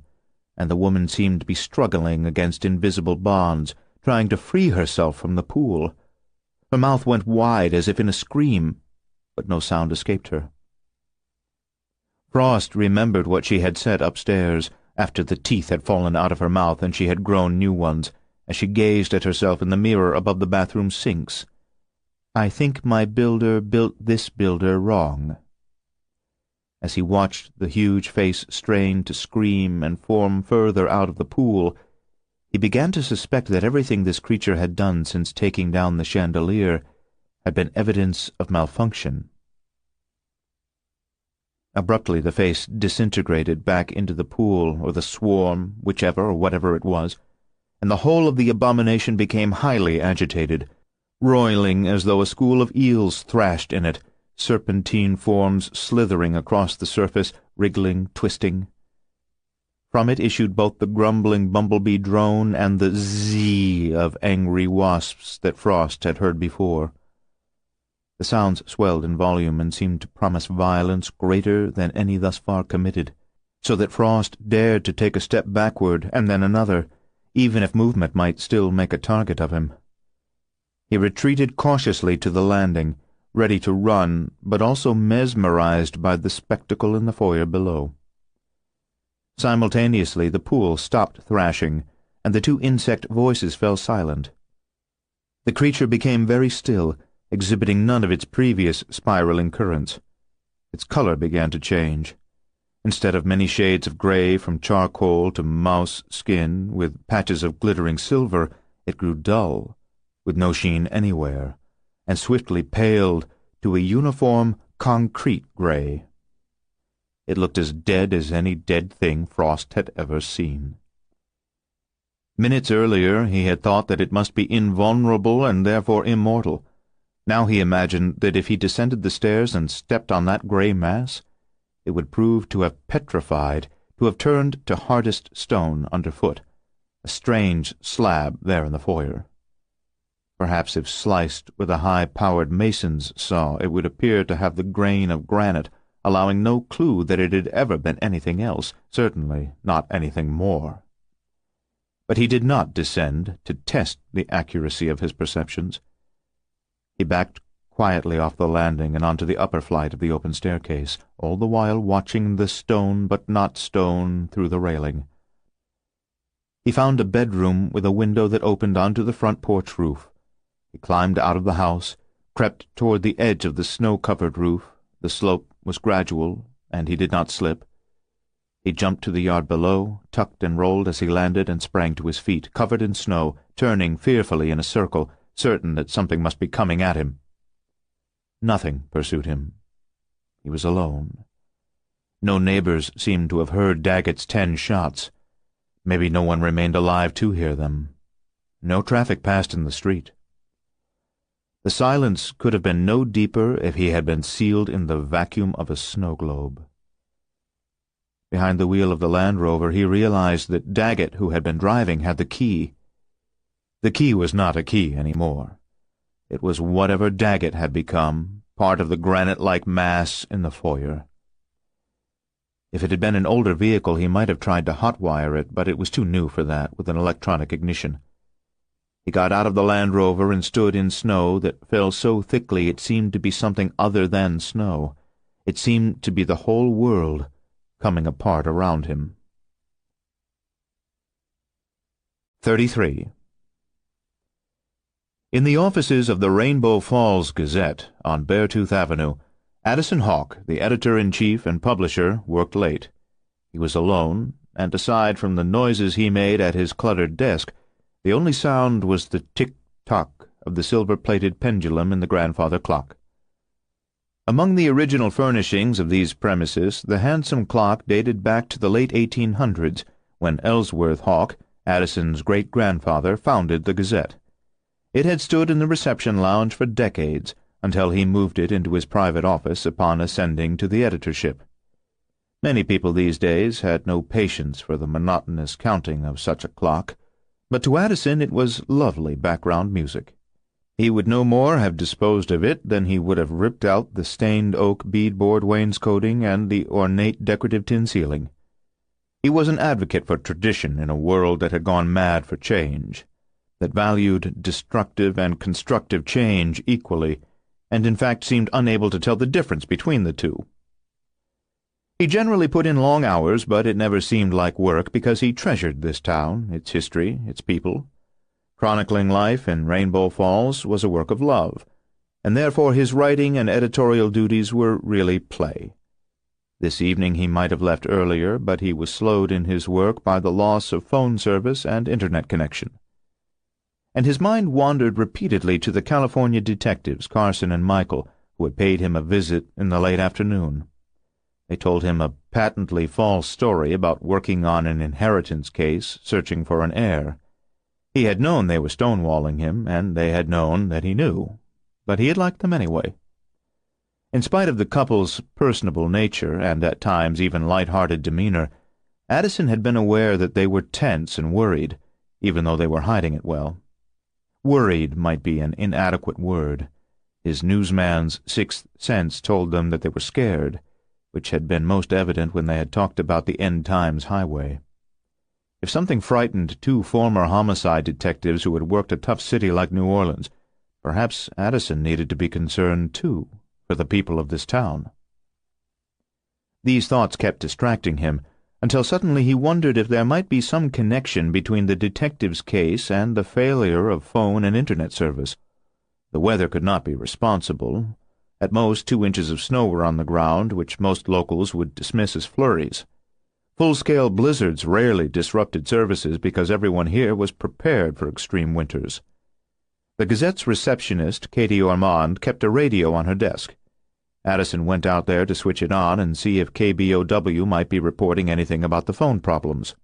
[SPEAKER 2] and the woman seemed to be struggling against invisible bonds, trying to free herself from the pool. Her mouth went wide as if in a scream, but no sound escaped her. Frost remembered what she had said upstairs, after the teeth had fallen out of her mouth and she had grown new ones, as she gazed at herself in the mirror above the bathroom sinks. "I think my builder built this builder wrong." As he watched the huge face strain to scream and form further out of the pool, he began to suspect that everything this creature had done since taking down the chandelier had been evidence of malfunction. Abruptly the face disintegrated back into the pool, or the swarm, whichever or whatever it was, and the whole of the abomination became highly agitated, roiling as though a school of eels thrashed in it, serpentine forms slithering across the surface, wriggling, twisting. From it issued both the grumbling bumblebee drone and the zzz of angry wasps that Frost had heard before. The sounds swelled in volume and seemed to promise violence greater than any thus far committed, so that Frost dared to take a step backward and then another, even if movement might still make a target of him. He retreated cautiously to the landing, ready to run, but also mesmerized by the spectacle in the foyer below. Simultaneously the pool stopped thrashing, and the 2 insect voices fell silent. The creature became very still, exhibiting none of its previous spiraling currents. Its color began to change. Instead of many shades of gray from charcoal to mouse skin, with patches of glittering silver, it grew dull, with no sheen anywhere, and swiftly paled to a uniform, concrete gray. It looked as dead as any dead thing Frost had ever seen. Minutes earlier he had thought that it must be invulnerable and therefore immortal. Now he imagined that if he descended the stairs and stepped on that gray mass, it would prove to have petrified, to have turned to hardest stone underfoot, a strange slab there in the foyer. Perhaps if sliced with a high-powered mason's saw, it would appear to have the grain of granite, allowing no clue that it had ever been anything else, certainly not anything more. But he did not descend to test the accuracy of his perceptions. He backed quietly off the landing and onto the upper flight of the open staircase, all the while watching the stone but not stone through the railing. He found a bedroom with a window that opened onto the front porch roof. He climbed out of the house, crept toward the edge of the snow-covered roof. The slope was gradual, and he did not slip. He jumped to the yard below, tucked and rolled as he landed, and sprang to his feet, covered in snow, turning fearfully in a circle, certain that something must be coming at him. Nothing pursued him. He was alone. No neighbors seemed to have heard Daggett's 10 shots. Maybe no one remained alive to hear them. No traffic passed in the street. The silence could have been no deeper if he had been sealed in the vacuum of a snow globe. Behind the wheel of the Land Rover he realized that Daggett, who had been driving, had the key. The key was not a key any more. It was whatever Daggett had become,
[SPEAKER 1] part of the granite-like mass in the foyer. If it had been an older vehicle, he might have tried to hotwire it, but it was too new for that, with an electronic ignition. He got out of the Land Rover and stood in snow that fell so thickly it seemed to be something other than snow. It seemed to be the whole world coming apart around him. 33. In the offices of the Rainbow Falls Gazette on Beartooth Avenue, Addison Hawk, the editor-in-chief and publisher, worked late. He was alone, and aside from the noises he made at his cluttered desk, the only sound was the tick-tock of the silver-plated pendulum in the grandfather clock. Among the original furnishings of these premises, the handsome clock dated back to the late 1800s, when Ellsworth Hawk, Addison's great-grandfather, founded the Gazette. It had stood in the reception lounge for decades, until he moved it into his private office upon ascending to the editorship. Many people these days had no patience for the monotonous counting of such a clock, but to Addison it was lovely background music. He would no more have disposed of it than he would have ripped out the stained oak beadboard wainscoting and the ornate decorative tin ceiling. He was an advocate for tradition in a world that had gone mad for change, that valued destructive and constructive change equally, and in fact seemed unable to tell the difference between the two. He generally put in long hours, but it never seemed like work because he treasured this town, its history, its people. Chronicling life in Rainbow Falls was a work of love, and therefore his writing and editorial duties were really play. This evening he might have left earlier, but he was slowed in his work by the loss of phone service and internet connection. And his mind wandered repeatedly to the California detectives, Carson and Michael, who had paid him a visit in the late afternoon. They told him a patently false story about working on an inheritance case, searching for an heir. He had known they were stonewalling him, and they had known that he knew, but he had liked them anyway. In spite of the couple's personable nature, and at times even light-hearted demeanor, Addison had been aware that they were tense and worried, even though they were hiding it well. Worried might be an inadequate word. His newsman's sixth sense told them that they were scared, which had been most evident when they had talked about the End Times highway. If something frightened two former homicide detectives who had worked a tough city like New Orleans, perhaps Addison needed to be concerned, too, for the people of this town. These thoughts kept distracting him, until suddenly he wondered if there might be some connection between the detective's case and the failure of phone and internet service. The weather could not be responsible. At most 2 inches of snow were on the ground, which most locals would dismiss as flurries. Full-scale blizzards rarely disrupted services because everyone here was prepared for extreme winters. The Gazette's receptionist, Katie Ormond, kept a radio on her desk. Addison went out there to switch it on and see if KBOW might be reporting anything about the phone problems.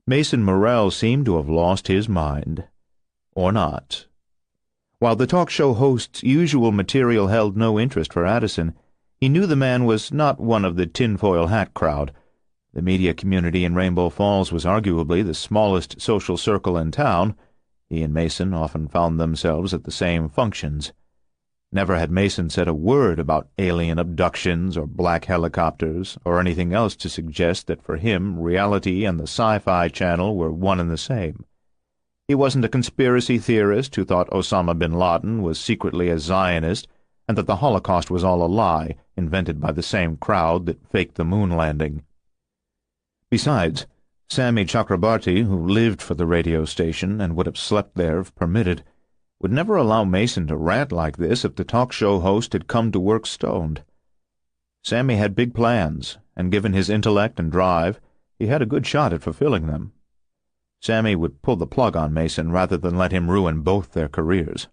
[SPEAKER 1] Mason Morrell seemed to have lost his mind. Or not. While the talk show host's usual material held no interest for Addison, he knew the man was not one of the tinfoil hat crowd. The media community in Rainbow Falls was arguably the smallest social circle in town. He and Mason often found themselves at the same functions. Never had Mason said a word about alien abductions or black helicopters or anything else to suggest that for him reality and the Sci-Fi Channel were one and the same. He wasn't a conspiracy theorist who thought Osama bin Laden was secretly a Zionist and that the Holocaust was all a lie, invented by the same crowd that faked the moon landing. Besides, Sammy Chakrabarty, who lived for the radio station and would have slept there if permitted, would never allow Mason to rant like this if the talk show host had come to work stoned. Sammy had big plans, and given his intellect and drive, he had a good shot at fulfilling them. Sammy would pull the plug on Mason rather than let him ruin both their careers.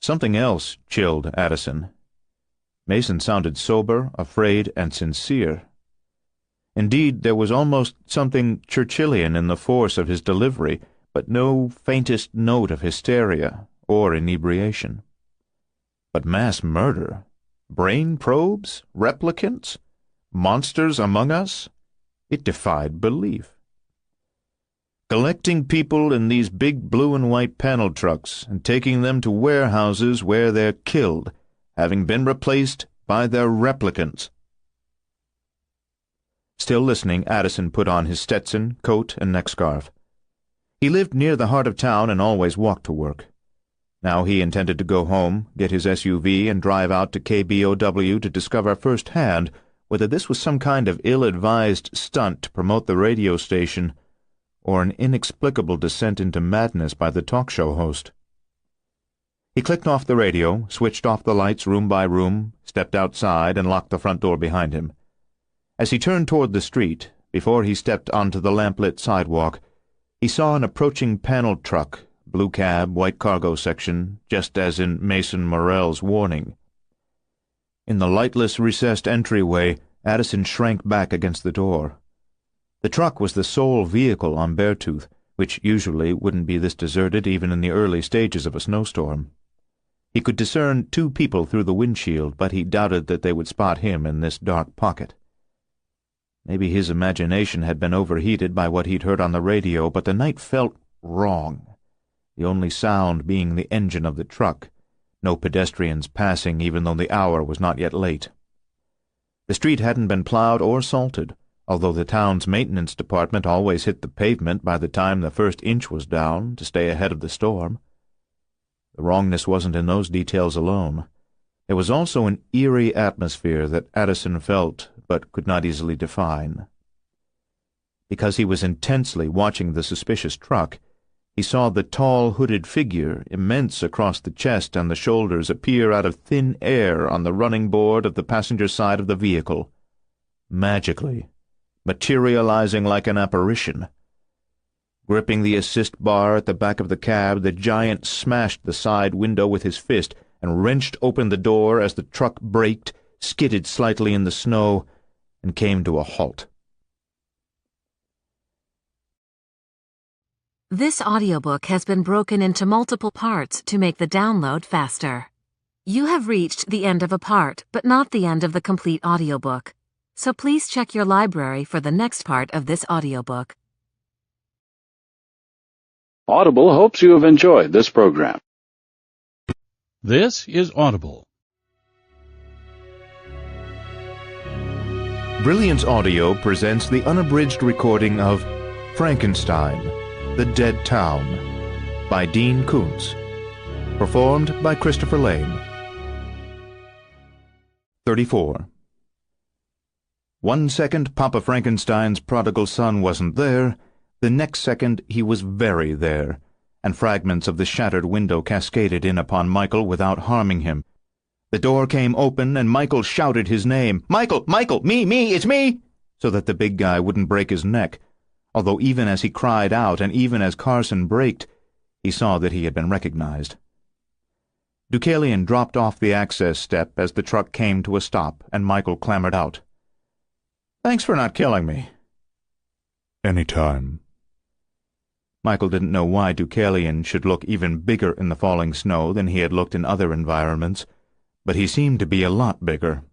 [SPEAKER 1] Something else chilled Addison. Mason sounded sober, afraid, and sincere. Indeed, there was almost something Churchillian in the force of his delivery, but no faintest note of hysteria or inebriation. But mass murder? Brain probes? Replicants? Monsters among us? It defied belief. Collecting people in these big blue and white panel trucks and taking them to warehouses where they're killed,
[SPEAKER 2] having been replaced by their replicants. Still listening, Addison put on his Stetson, coat, and neckscarf. He lived near the heart of town and always walked to work. Now he intended to go home, get his SUV, and drive out to KBOW to discover firsthand whether this was some kind of ill-advised stunt to promote the radio station or an inexplicable descent into madness by the talk show host. He clicked off the radio, switched off the lights room by room, stepped outside, and locked the front door behind him. As he turned toward the street, before he stepped onto the lamplit sidewalk, he saw an approaching paneled truck, blue cab, white cargo section, just as in Mason Morrell's warning. In the lightless, recessed entryway, Addison shrank back against the door. The truck was the sole vehicle on Beartooth, which usually wouldn't be this deserted even in the early stages of a snowstorm. He could discern 2 people through the windshield, but he doubted that they would spot him in this dark pocket. Maybe his imagination had been overheated by what he'd heard on the radio, but the night felt wrong, the only sound being the engine of the truck, no pedestrians passing even though the hour was not yet late. The street hadn't been plowed or salted, although the town's maintenance department always hit the pavement by the time the first inch was down to stay ahead of the storm. The wrongness wasn't in those details alone. There was also an eerie atmosphere that Addison felt but could not easily define. Because he was intensely watching the suspicious truck, he saw the tall, hooded figure, immense across the chest and the shoulders, appear out of thin air on the running board of the passenger side of the vehicle, magically, materializing like an apparition. Gripping the assist bar at the back of the cab, the giant smashed the side window with his fist and wrenched open the door as the truck braked, skidded slightly in the snow, and came to a halt.
[SPEAKER 5] This audiobook has been broken into multiple parts to make the download faster. You have reached the end of a part, but not the end of the complete audiobook. So please check your library for the next part of this audiobook.
[SPEAKER 6] Audible hopes you have enjoyed this program.
[SPEAKER 7] This is Audible.
[SPEAKER 2] Brilliance Audio presents the unabridged recording of Frankenstein, The Dead Town, by Dean Koontz, performed by Christopher Lane. 34. 1 second Papa Frankenstein's prodigal son wasn't there, the next second he was very there, and fragments of the shattered window cascaded in upon Michael without harming him. The door came open, and Michael shouted his name, "Michael! Michael! Me! It's me!" so that the big guy wouldn't break his neck, although even as he cried out, and even as Carson braked, he saw that he had been recognized. Deucalion dropped off the access step as the truck came to a stop, and Michael clambered out. "Thanks for not killing me."
[SPEAKER 3] "Any time."
[SPEAKER 2] Michael didn't know why Deucalion should look even bigger in the falling snow than he had looked in other environments, but he seemed to be a lot bigger.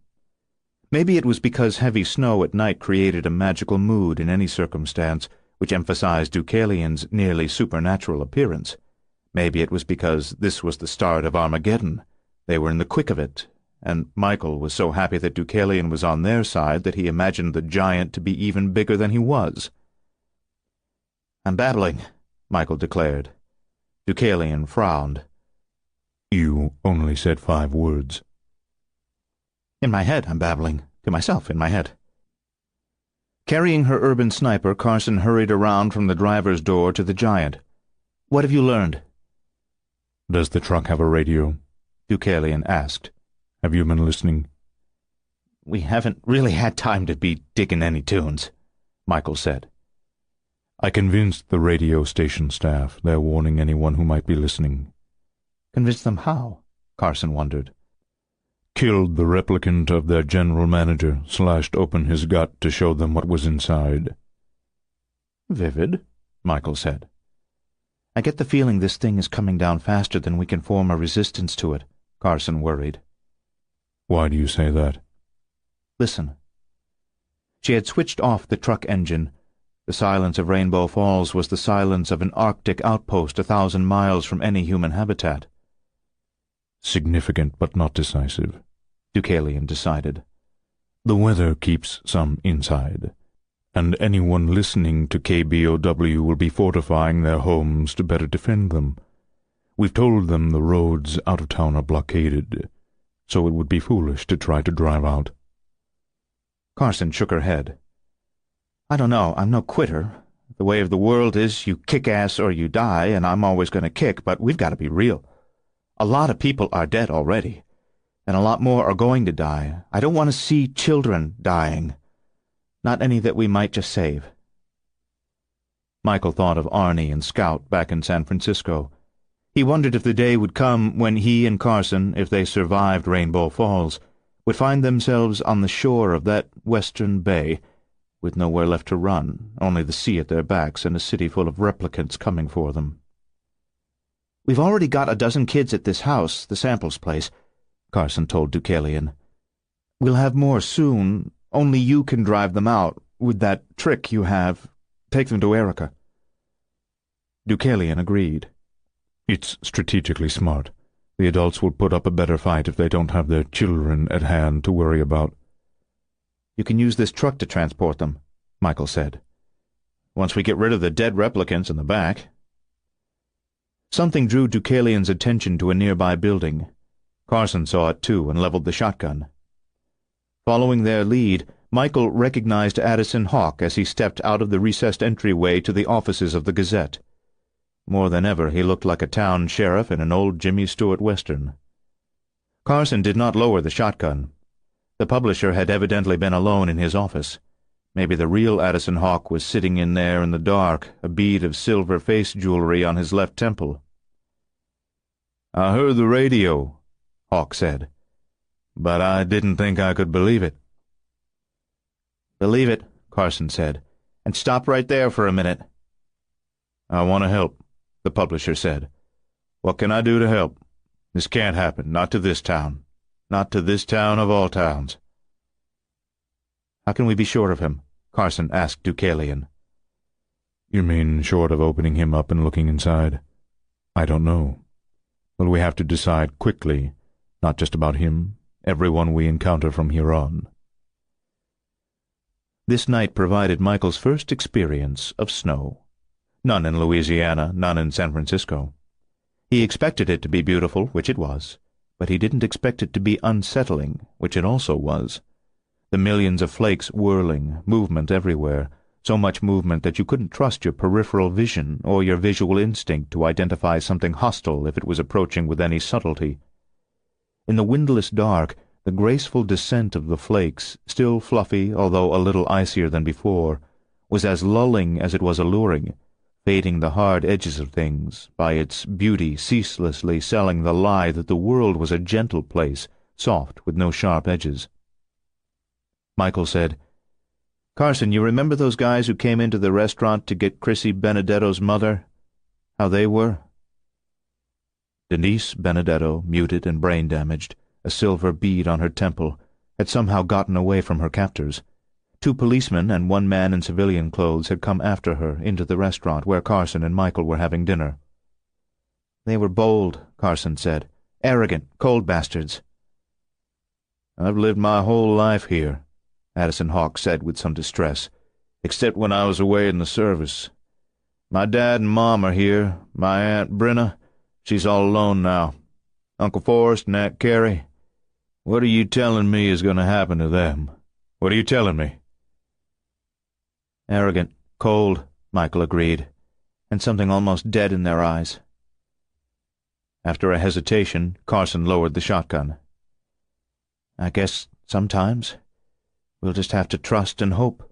[SPEAKER 2] Maybe it was because heavy snow at night created a magical mood in any circumstance, which emphasized Deucalion's nearly supernatural appearance. Maybe it was because this was the start of Armageddon. They were in the quick of it, and Michael was so happy that Deucalion was on their side that he imagined the giant to be even bigger than he was. "I'm babbling," Michael declared. Deucalion frowned.
[SPEAKER 3] "You only said 5 words."
[SPEAKER 2] "In my head, I'm babbling. To myself, in my head." Carrying her urban sniper, Carson hurried around from the driver's door to the giant. "What have you learned?"
[SPEAKER 3] "Does the truck have a radio?"
[SPEAKER 2] Deucalion asked.
[SPEAKER 3] "Have you been listening?"
[SPEAKER 2] "We haven't really had time to be digging any tunes," Michael said.
[SPEAKER 3] "I convinced the radio station staff. They're warning anyone who might be listening."
[SPEAKER 2] "Convince them how?" Carson wondered.
[SPEAKER 3] "Killed the replicant of their general manager, slashed open his gut to show them what was inside."
[SPEAKER 2] "Vivid," Michael said. "I get the feeling this thing is coming down faster than we can form a resistance to it," Carson worried.
[SPEAKER 3] "Why do you say that?"
[SPEAKER 2] "Listen." She had switched off the truck engine. The silence of Rainbow Falls was the silence of an Arctic outpost 1,000 miles from any human habitat.
[SPEAKER 3] Significant but not decisive,
[SPEAKER 2] Deucalion decided.
[SPEAKER 3] The weather keeps some inside, and anyone listening to KBOW will be fortifying their homes to better defend them. We've told them the roads out of town are blockaded, so it would be foolish to try to drive out.
[SPEAKER 2] Carson shook her head. I don't know, I'm no quitter. The way of the world is you kick ass or you die, and I'm always going to kick, but we've got to be real. A lot of people are dead already, and a lot more are going to die. I don't want to see children dying. Not any that we might just save.
[SPEAKER 1] Michael thought of Arnie and Scout back in San Francisco. He wondered if the day would come when he and Carson, if they survived Rainbow Falls, would find themselves on the shore of that western bay, with nowhere left to run, only the sea at their backs and a city full of replicants coming for them.
[SPEAKER 2] We've already got a dozen kids at this house, the Samples place, Carson told Deucalion. We'll have more soon. Only you can drive them out, with that trick you have. Take them to Erica.
[SPEAKER 1] Deucalion agreed.
[SPEAKER 3] It's strategically smart. The adults will put up a better fight if they don't have their children at hand to worry about.
[SPEAKER 2] You can use this truck to transport them, Michael said.
[SPEAKER 1] Once we get rid of the dead replicants in the back. Something drew Deucalion's attention to a nearby building. Carson saw it too and leveled the shotgun. Following their lead, Michael recognized Addison Hawk as he stepped out of the recessed entryway to the offices of the Gazette. More than ever, he looked like a town sheriff in an old Jimmy Stewart Western. Carson did not lower the shotgun. The publisher had evidently been alone in his office. Maybe the real Addison Hawk was sitting in there in the dark, a bead of silver face jewelry on his left temple. "I heard the radio," Hawk said, "but I didn't think I could believe it."
[SPEAKER 2] "Believe it," Carson said, "and stop right there for a minute."
[SPEAKER 1] "I want to help," the publisher said. "What can I do to help? This can't happen, not to this town. Not to this town of all towns."
[SPEAKER 2] "How can we be sure of him?" Carson asked Deucalion.
[SPEAKER 3] You mean short of opening him up and looking inside? I don't know. But we have to decide quickly, not just about him, everyone we encounter from here on.
[SPEAKER 1] This night provided Michael's first experience of snow. None in Louisiana, none in San Francisco. He expected it to be beautiful, which it was, but he didn't expect it to be unsettling, which it also was. The millions of flakes whirling, movement everywhere, so much movement that you couldn't trust your peripheral vision or your visual instinct to identify something hostile if it was approaching with any subtlety. In the windless dark, the graceful descent of the flakes, still fluffy although a little icier than before, was as lulling as it was alluring, fading the hard edges of things, by its beauty ceaselessly selling the lie that the world was a gentle place, soft with no sharp edges. Michael said, "Carson, you remember those guys who came into the restaurant to get Chrissy Benedetto's mother? How they were?" Denise Benedetto, muted and brain-damaged, a silver bead on her temple, had somehow gotten away from her captors. 2 policemen and 1 man in civilian clothes had come after her into the restaurant where Carson and Michael were having dinner. "They were bold," Carson said. "Arrogant, cold bastards." "I've lived my whole life here," Addison Hawk said with some distress, "except when I was away in the service. My dad and Mom are here. My Aunt Brenna, she's all alone now. Uncle Forrest and Aunt Carrie. What are you telling me is going to happen to them? What are you telling me?"
[SPEAKER 2] "Arrogant, cold," Michael agreed, and something almost dead in their eyes. After a hesitation, Carson lowered the shotgun. "I guess sometimes we'll just have to trust and hope."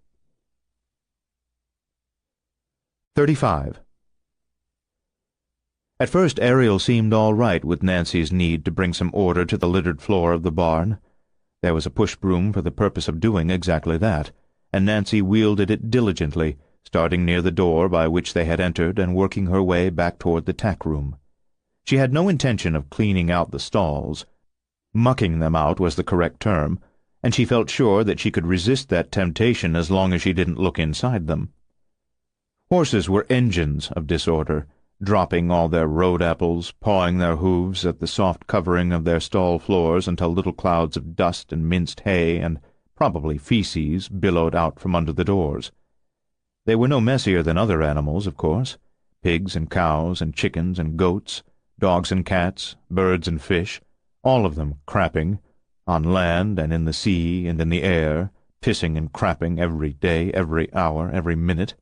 [SPEAKER 2] 35. At first Ariel seemed all right with Nancy's need to bring some order to the littered floor of the barn. There was a push-broom for the purpose of doing exactly that, and Nancy wielded it diligently, starting near the door by which they had entered and working her way back toward the tack-room. She had no intention of cleaning out the stalls. Mucking them out was the correct term, and she felt sure that she could resist that temptation as long as she didn't look inside them. Horses were engines of disorder, dropping all their road apples, pawing their hooves at the soft covering of their stall floors until little clouds of dust and minced hay and probably feces billowed out from under the doors. They were no messier than other animals, of course. Pigs and cows and chickens and goats, dogs and cats, birds and fish, all of them crapping, on land and in the sea and in the air, pissing and crapping every day, every hour, every minute.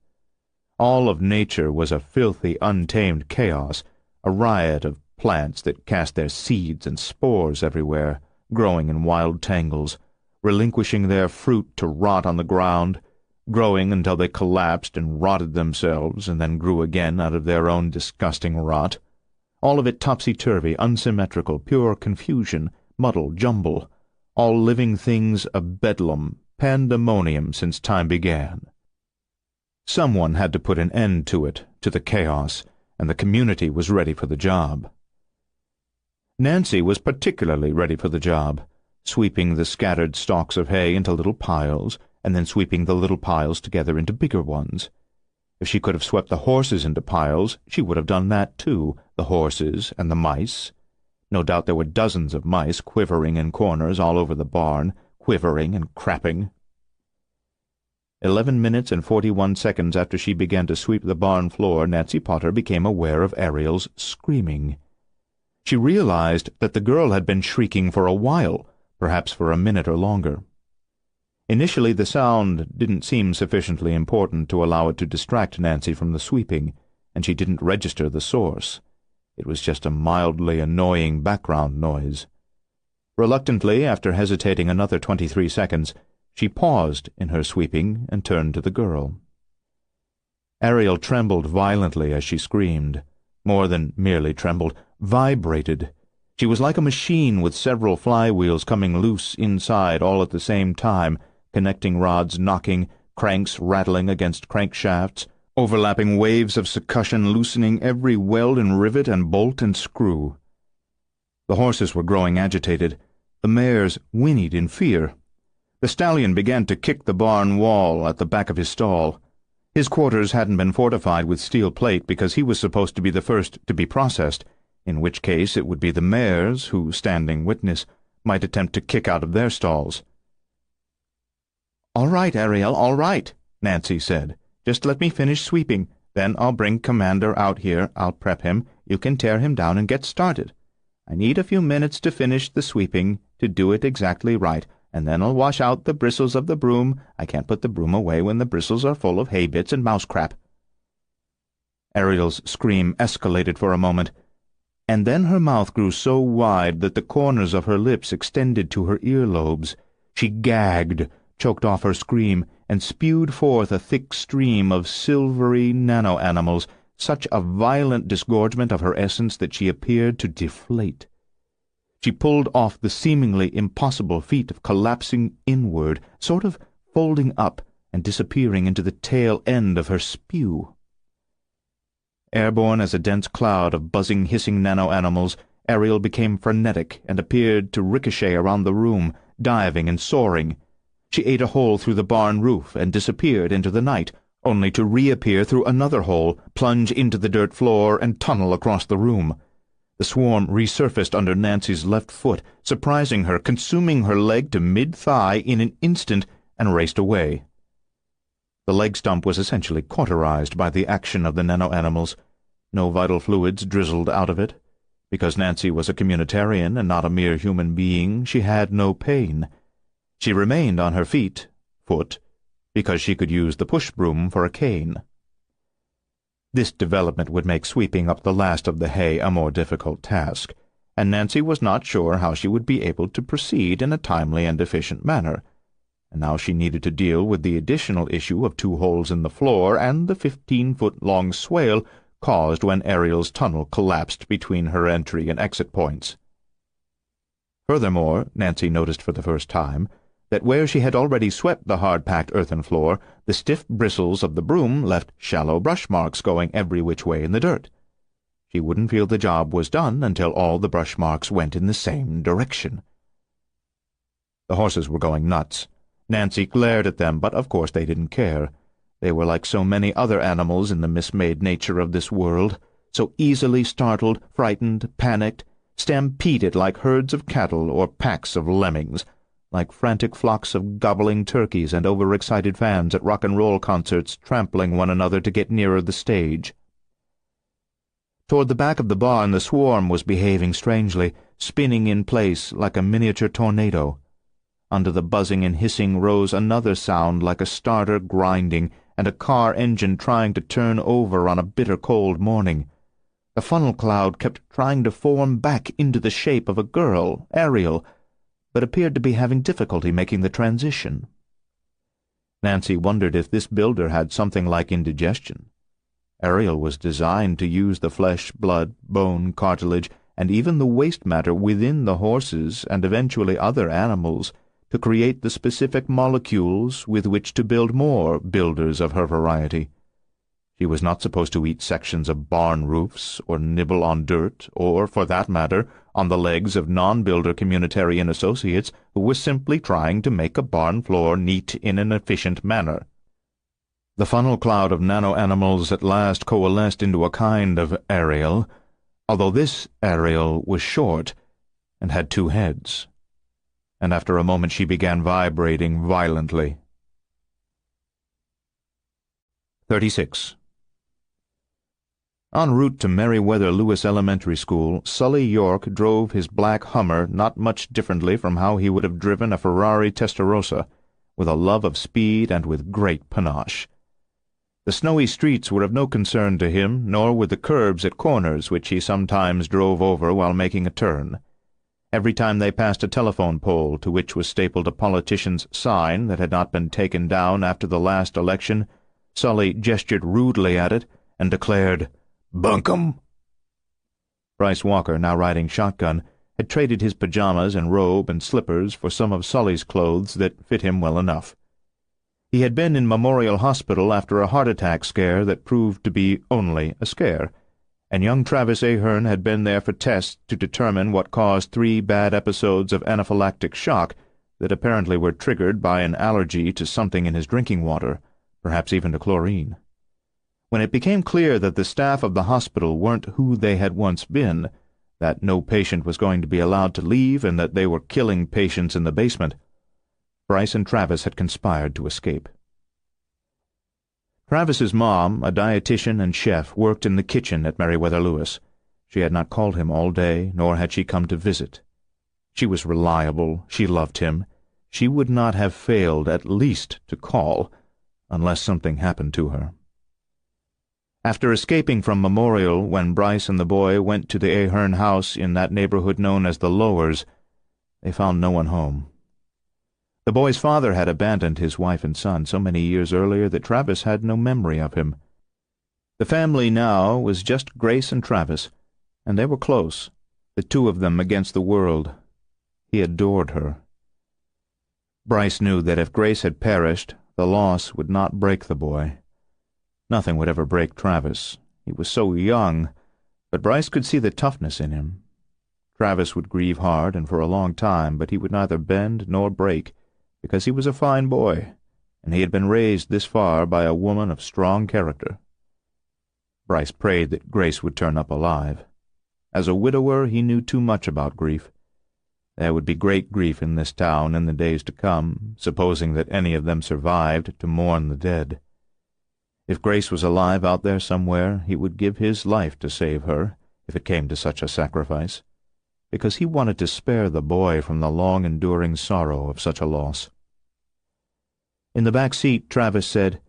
[SPEAKER 2] All of nature was a filthy, untamed chaos, a riot of plants that cast their seeds and spores everywhere, growing in wild tangles, relinquishing their fruit to rot on the ground, growing until they collapsed and rotted themselves and then grew again out of their own disgusting rot. All of it topsy-turvy, unsymmetrical, pure confusion, muddle, jumble, all living things a bedlam, pandemonium since time began. Someone had to put an end to it, to the chaos, and the community was ready for the job. Nancy was particularly ready for the job, sweeping the scattered stalks of hay into little piles, and then sweeping the little piles together into bigger ones. If she could have swept the horses into piles, she would have done that too, the horses and the mice. No doubt there were dozens of mice quivering in corners all over the barn, quivering and crapping. 11 minutes and 41 seconds after she began to sweep the barn floor, Nancy Potter became aware of Ariel's screaming. She realized that the girl had been shrieking for a while, perhaps for a minute or longer. Initially the sound didn't seem sufficiently important to allow it to distract Nancy from the sweeping, and she didn't register the source. It was just a mildly annoying background noise. Reluctantly, after hesitating another 23 seconds, she paused in her sweeping and turned to the girl. Ariel trembled violently as she screamed. More than merely trembled, vibrated. She was like a machine with several flywheels coming loose inside all at the same time, connecting rods knocking, cranks rattling against crankshafts, overlapping waves of succussion loosening every weld and rivet and bolt and screw. The horses were growing agitated. The mares whinnied in fear. The stallion began to kick the barn wall at the back of his stall. His quarters hadn't been fortified with steel plate because he was supposed to be the first to be processed, in which case it would be the mares who, standing witness, might attempt to kick out of their stalls. "All right, Ariel, all right," Nancy said. "Just let me finish sweeping. Then I'll bring Commander out here. I'll prep him. You can tear him down and get started. I need a few minutes to finish the sweeping, to do it exactly right, and then I'll wash out the bristles of the broom. I can't put the broom away when the bristles are full of hay bits and mouse crap." Ariel's scream escalated for a moment, and then her mouth grew so wide that the corners of her lips extended to her earlobes. She gagged, choked off her scream, and spewed forth a thick stream of silvery nano-animals, such a violent disgorgement of her essence that she appeared to deflate. She pulled off the seemingly impossible feat of collapsing inward, sort of folding up and disappearing into the tail end of her spew. Airborne as a dense cloud of buzzing, hissing nano-animals, Ariel became frenetic and appeared to ricochet around the room, diving and soaring. She ate a hole through the barn roof and disappeared into the night, only to reappear through another hole, plunge into the dirt floor, and tunnel across the room. The swarm resurfaced under Nancy's left foot, surprising her, consuming her leg to mid-thigh in an instant, and raced away. The leg stump was essentially cauterized by the action of the nano-animals. No vital fluids drizzled out of it. Because Nancy was a communitarian and not a mere human being, she had no pain. She remained on her foot, because she could use the push-broom for a cane. This development would make sweeping up the last of the hay a more difficult task, and Nancy was not sure how she would be able to proceed in a timely and efficient manner, and now she needed to deal with the additional issue of 2 holes in the floor and the 15-foot-long swale caused when Ariel's tunnel collapsed between her entry and exit points. Furthermore, Nancy noticed for the first time that where she had already swept the hard-packed earthen floor, the stiff bristles of the broom left shallow brush marks going every which way in the dirt. She wouldn't feel the job was done until all the brush marks went in the same direction. The horses were going nuts. Nancy glared at them, but of course they didn't care. They were like so many other animals in the mismade nature of this world, so easily startled, frightened, panicked, stampeded like herds of cattle or packs of lemmings, like frantic flocks of gobbling turkeys and overexcited fans at rock-and-roll concerts trampling one another to get nearer the stage. Toward the back of the barn the swarm was behaving strangely, spinning in place like a miniature tornado. Under the buzzing and hissing rose another sound like a starter grinding and a car engine trying to turn over on a bitter cold morning. The funnel cloud kept trying to form back into the shape of a girl, Ariel, but appeared to be having difficulty making the transition. Nancy wondered if this builder had something like indigestion. Ariel was designed to use the flesh, blood, bone, cartilage, and even the waste matter within the horses and eventually other animals to create the specific molecules with which to build more builders of her variety. She was not supposed to eat sections of barn roofs or nibble on dirt or, for that matter, on the legs of non-builder communitarian associates who were simply trying to make a barn floor neat in an efficient manner. The funnel cloud of nano-animals at last coalesced into a kind of Ariel, although this Ariel was short and had 2 heads, and after a moment she began vibrating violently. 36. En route to Meriwether Lewis Elementary School, Sully York drove his black Hummer not much differently from how he would have driven a Ferrari Testarossa, with a love of speed and with great panache. The snowy streets were of no concern to him, nor were the curbs at corners which he sometimes drove over while making a turn. Every time they passed a telephone pole to which was stapled a politician's sign that had not been taken down after the last election, Sully gestured rudely at it and declared, "Bunkum!" Bryce Walker, now riding shotgun, had traded his pajamas and robe and slippers for some of Sully's clothes that fit him well enough. He had been in Memorial Hospital after a heart attack scare that proved to be only a scare, and young Travis Ahern had been there for tests to determine what caused 3 bad episodes of anaphylactic shock that apparently were triggered by an allergy to something in his drinking water, perhaps even to chlorine. When it became clear that the staff of the hospital weren't who they had once been, that no patient was going to be allowed to leave and that they were killing patients in the basement, Bryce and Travis had conspired to escape. Travis's mom, a dietitian and chef, worked in the kitchen at Meriwether Lewis. She had not called him all day, nor had she come to visit. She was reliable, she loved him. She would not have failed at least to call, unless something happened to her. After escaping from Memorial when Bryce and the boy went to the Ahern house in that neighborhood known as the Lowers, they found no one home. The boy's father had abandoned his wife and son so many years earlier that Travis had no memory of him. The family now was just Grace and Travis, and they were close, the 2 of them against the world. He adored her. Bryce knew that if Grace had perished, the loss would not break the boy. Nothing would ever break Travis. He was so young, but Bryce could see the toughness in him. Travis would grieve hard and for a long time, but he would neither bend nor break, because he was a fine boy, and he had been raised this far by a woman of strong character. Bryce prayed that Grace would turn up alive. As a widower, he knew too much about grief. There would be great grief in this town in the days to come, supposing that any of them survived to mourn the dead. If Grace was alive out there somewhere, he would give his life to save her, if it came to such a sacrifice, because he wanted to spare the boy from the long-enduring sorrow of such a loss. In the back seat, Travis said,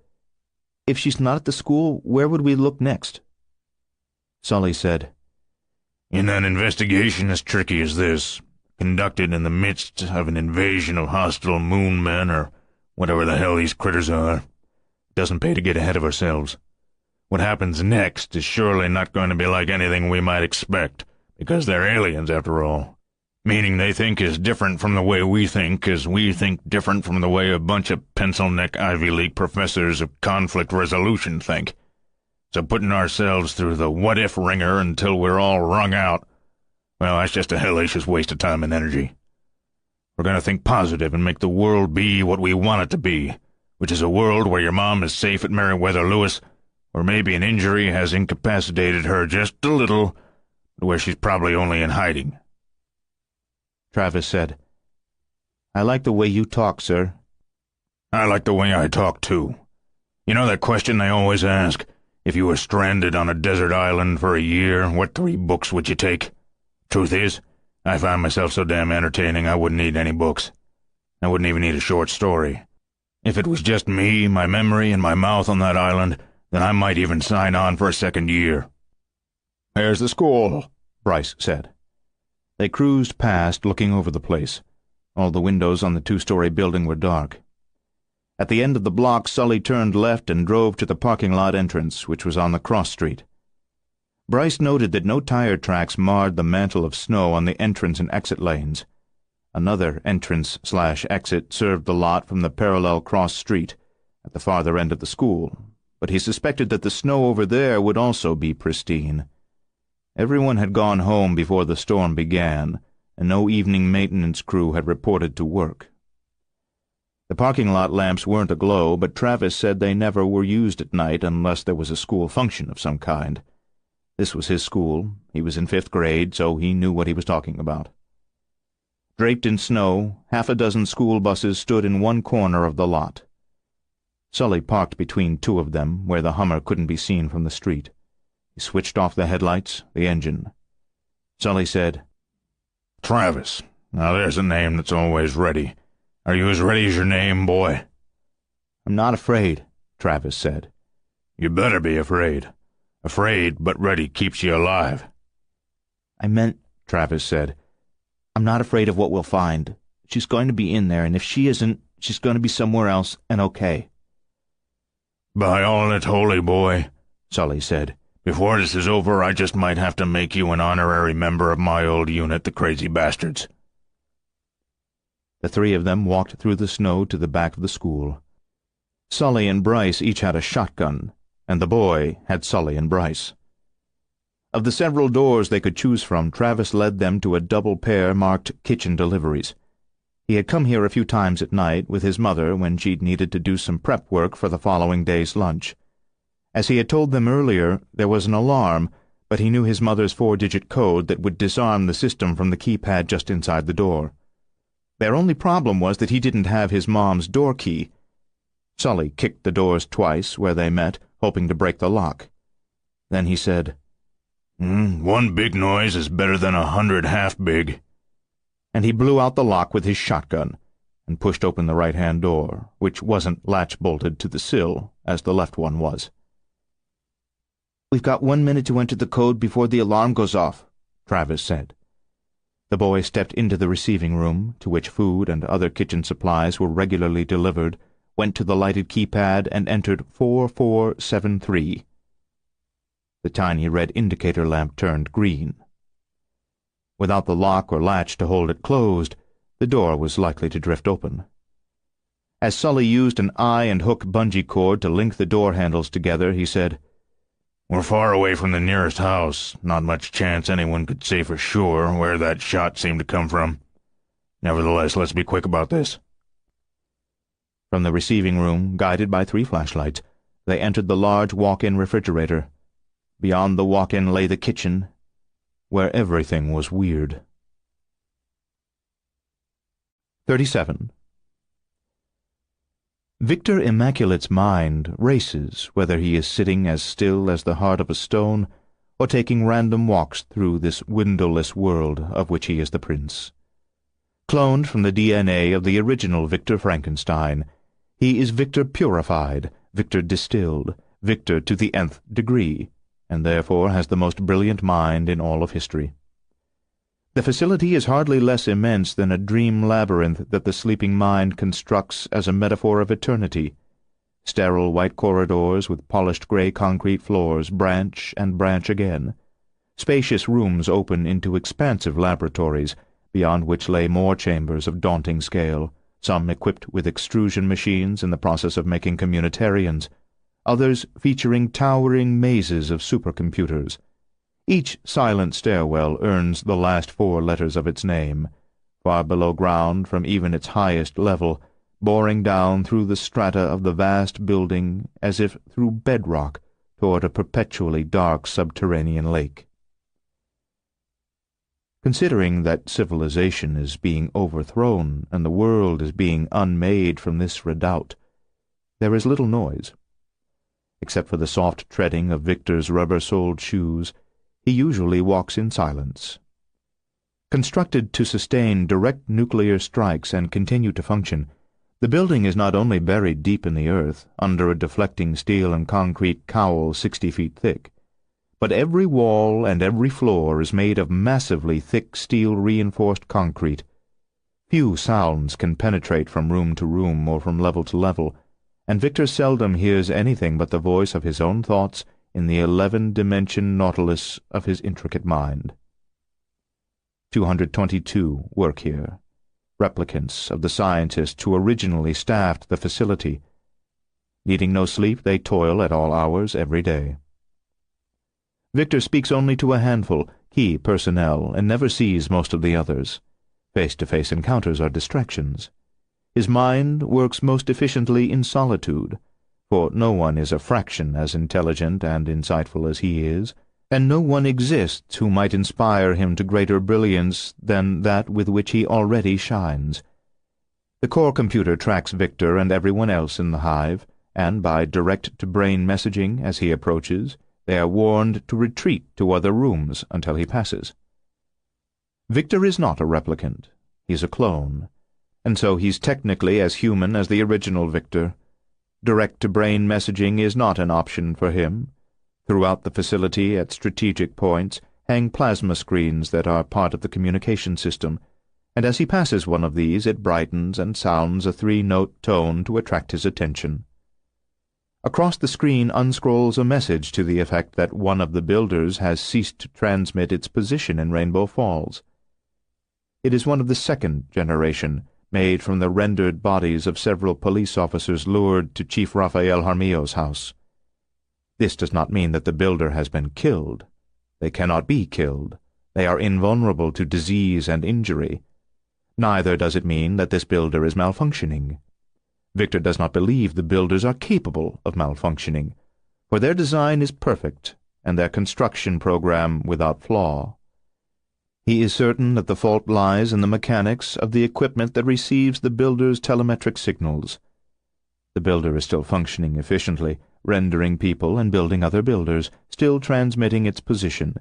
[SPEAKER 2] "If she's not at the school, where would we look next?" Sully said,
[SPEAKER 3] "In an investigation as tricky as this, conducted in the midst of an invasion of hostile moon men or whatever the hell these critters are, it doesn't pay to get ahead of ourselves. What happens next is surely not going to be like anything we might expect, because they're aliens after all. Meaning they think as different from the way we think as we think different from the way a bunch of pencil-neck Ivy League professors of conflict resolution think. So putting ourselves through the what-if ringer until we're all wrung out, well, that's just a hellacious waste of time and energy. We're going to think positive and make the world be what we want it to be, which is a world where your mom is safe at Meriwether Lewis, Or maybe an injury has incapacitated her just a little, where she's probably only in hiding.
[SPEAKER 1] Travis said, "I like the way you talk, sir."
[SPEAKER 3] I like the way I talk, too. You know that question they always ask? If you were stranded on a desert island for a year, what 3 books would you take? Truth is, I find myself so damn entertaining I wouldn't need any books. I wouldn't even need a short story. If it was just me, my memory, and my mouth on that island, then I might even sign on for a 2nd year.
[SPEAKER 2] "There's the school," Bryce said.
[SPEAKER 1] They cruised past, looking over the place. All the windows on the 2-story building were dark. At the end of the block, Sully turned left and drove to the parking lot entrance, which was on the cross street. Bryce noted that no tire tracks marred the mantle of snow on the entrance and exit lanes. Another entrance/exit served the lot from the parallel cross street, at the farther end of the school, but he suspected that the snow over there would also be pristine. Everyone had gone home before the storm began, and no evening maintenance crew had reported to work. The parking lot lamps weren't aglow, but Travis said they never were used at night unless there was a school function of some kind. This was his school. He was in 5th grade, so he knew what he was talking about. Draped in snow, 6 school buses stood in one corner of the lot. Sully parked between 2 of them, where the Hummer couldn't be seen from the street. He switched off the headlights, the engine. Sully said,
[SPEAKER 3] Travis. Now there's a name that's always ready. Are you as ready as your name, boy?
[SPEAKER 1] "I'm not afraid," Travis said.
[SPEAKER 3] You better be afraid. Afraid but ready keeps you alive.
[SPEAKER 1] "I meant," Travis said, "I'm not afraid of what we'll find. She's going to be in there, and if she isn't, she's going to be somewhere else, and okay."
[SPEAKER 3] By all that's holy, boy, Sully said. Before this is over, I just might have to make you an honorary member of my old unit, the Crazy Bastards.
[SPEAKER 1] The 3 of them walked through the snow to the back of the school. Sully and Bryce each had a shotgun, and the boy had Sully and Bryce. Of the several doors they could choose from, Travis led them to a double pair marked Kitchen Deliveries. He had come here a few times at night with his mother when she'd needed to do some prep work for the following day's lunch. As he had told them earlier, there was an alarm, but he knew his mother's 4-digit code that would disarm the system from the keypad just inside the door. Their only problem was that he didn't have his mom's door key. Sully kicked the doors twice where they met, hoping to break the lock. Then he said,
[SPEAKER 3] One big noise is better than 100 half-big.
[SPEAKER 1] And he blew out the lock with his shotgun and pushed open the right-hand door, which wasn't latch-bolted to the sill, as the left one was. "We've got 1 minute to enter the code before the alarm goes off," Travis said. The boy stepped into the receiving room, to which food and other kitchen supplies were regularly delivered, went to the lighted keypad, and entered 4473. The tiny red indicator lamp turned green. Without the lock or latch to hold it closed, the door was likely to drift open. As Sully used an eye and hook bungee cord to link the door handles together, he said,
[SPEAKER 3] We're far away from the nearest house. Not much chance anyone could say for sure where that shot seemed to come from. Nevertheless, let's be quick about this.
[SPEAKER 1] From the receiving room, guided by 3 flashlights, they entered the large walk-in refrigerator. Beyond the walk-in lay the kitchen, where everything was weird. 37. Victor Immaculate's mind races whether he is sitting as still as the heart of a stone or taking random walks through this windowless world of which he is the prince. Cloned from the DNA of the original Victor Frankenstein, he is Victor purified, Victor distilled, Victor to the nth degree, and therefore has the most brilliant mind in all of history. The facility is hardly less immense than a dream labyrinth that the sleeping mind constructs as a metaphor of eternity. Sterile white corridors with polished gray concrete floors branch and branch again. Spacious rooms open into expansive laboratories, beyond which lay more chambers of daunting scale, some equipped with extrusion machines in the process of making communitarians, others featuring towering mazes of supercomputers. Each silent stairwell earns the last 4 letters of its name, far below ground from even its highest level, boring down through the strata of the vast building as if through bedrock
[SPEAKER 2] toward a perpetually dark subterranean lake. Considering that civilization is being overthrown and the world is being unmade from this redoubt, there is little noise. Except for the soft treading of Victor's rubber-soled shoes, he usually walks in silence. Constructed to sustain direct nuclear strikes and continue to function, the building is not only buried deep in the earth, under a deflecting steel and concrete cowl 60 feet thick, but every wall and every floor is made of massively thick steel-reinforced concrete. Few sounds can penetrate from room to room or from level to level, and Victor seldom hears anything but the voice of his own thoughts in the 11-dimension nautilus of his intricate mind. 222 work here, replicants of the scientists who originally staffed the facility. Needing no sleep, they toil at all hours every day. Victor speaks only to a handful, key personnel, and never sees most of the others. Face-to-face encounters are distractions. His mind works most efficiently in solitude, for no one is a fraction as intelligent and insightful as he is, and no one exists who might inspire him to greater brilliance than that with which he already shines. The core computer tracks Victor and everyone else in the hive, and by direct-to-brain messaging as he approaches, they are warned to retreat to other rooms until he passes. Victor is not a replicant. He's a clone, and so he's technically as human as the original Victor. Direct-to-brain messaging is not an option for him. Throughout the facility, at strategic points, hang plasma screens that are part of the communication system, and as he passes one of these it brightens and sounds a 3-note tone to attract his attention. Across the screen unscrolls a message to the effect that one of the builders has ceased to transmit its position in Rainbow Falls. It is one of the second generation, made from the rendered bodies of several police officers lured to Chief Rafael Jaramillo's house. This does not mean that the builder has been killed. They cannot be killed. They are invulnerable to disease and injury. Neither does it mean that this builder is malfunctioning. Victor does not believe the builders are capable of malfunctioning, for their design is perfect and their construction program without flaw. He is certain that the fault lies in the mechanics of the equipment that receives the builder's telemetric signals. The builder is still functioning efficiently, rendering people and building other builders, still transmitting its position,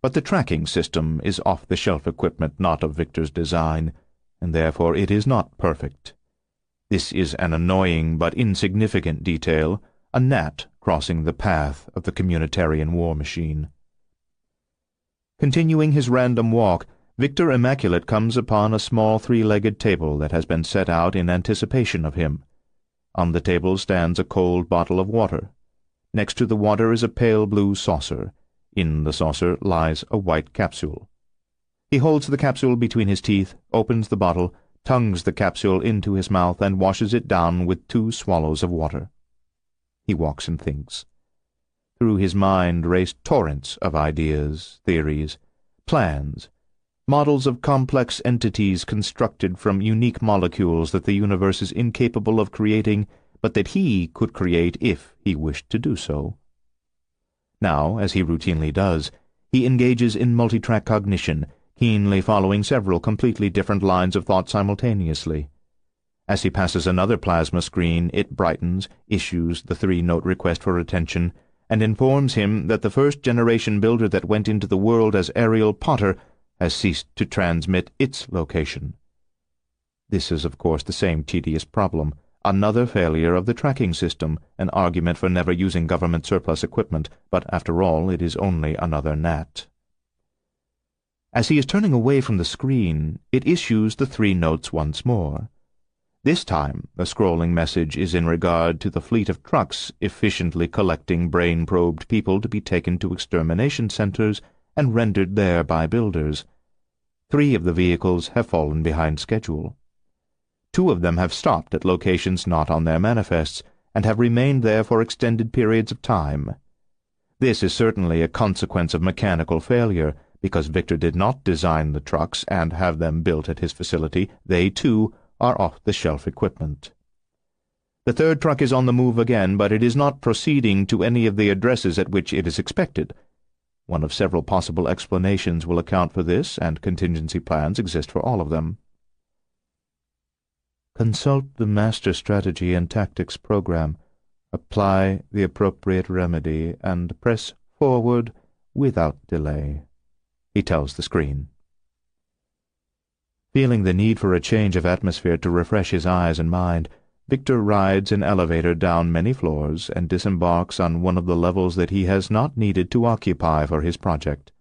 [SPEAKER 2] but the tracking system is off-the-shelf equipment not of Victor's design, and therefore it is not perfect. This is an annoying but insignificant detail, a gnat crossing the path of the communitarian war machine. Continuing his random walk, Victor Immaculate comes upon a small 3-legged table that has been set out in anticipation of him. On the table stands a cold bottle of water. Next to the water is a pale blue saucer. In the saucer lies a white capsule. He holds the capsule between his teeth, opens the bottle, tongues the capsule into his mouth, and washes it down with 2 swallows of water. He walks and thinks. Through his mind race torrents of ideas, theories, plans, models of complex entities constructed from unique molecules that the universe is incapable of creating, but that he could create if he wished to do so. Now, as he routinely does, he engages in multitrack cognition, keenly following several completely different lines of thought simultaneously. As he passes another plasma screen, it brightens, issues the 3-note request for attention, and informs him that the first-generation builder that went into the world as Ariel Potter has ceased to transmit its location. This is, of course, the same tedious problem, another failure of the tracking system, an argument for never using government surplus equipment, but after all it is only another gnat. As he is turning away from the screen, it issues the 3 notes once more. This time, the scrolling message is in regard to the fleet of trucks efficiently collecting brain-probed people to be taken to extermination centers and rendered there by builders. 3 of the vehicles have fallen behind schedule. 2 of them have stopped at locations not on their manifests and have remained there for extended periods of time. This is certainly a consequence of mechanical failure, because Victor did not design the trucks and have them built at his facility. They, too, are off-the-shelf equipment. The third truck is on the move again, but it is not proceeding to any of the addresses at which it is expected. One of several possible explanations will account for this, and contingency plans exist for all of them. Consult the Master Strategy and Tactics program, apply the appropriate remedy, and press forward without delay, he tells the screen. Feeling the need for a change of atmosphere to refresh his eyes and mind, Victor rides an elevator down many floors and disembarks on one of the levels that he has not needed to occupy for his project.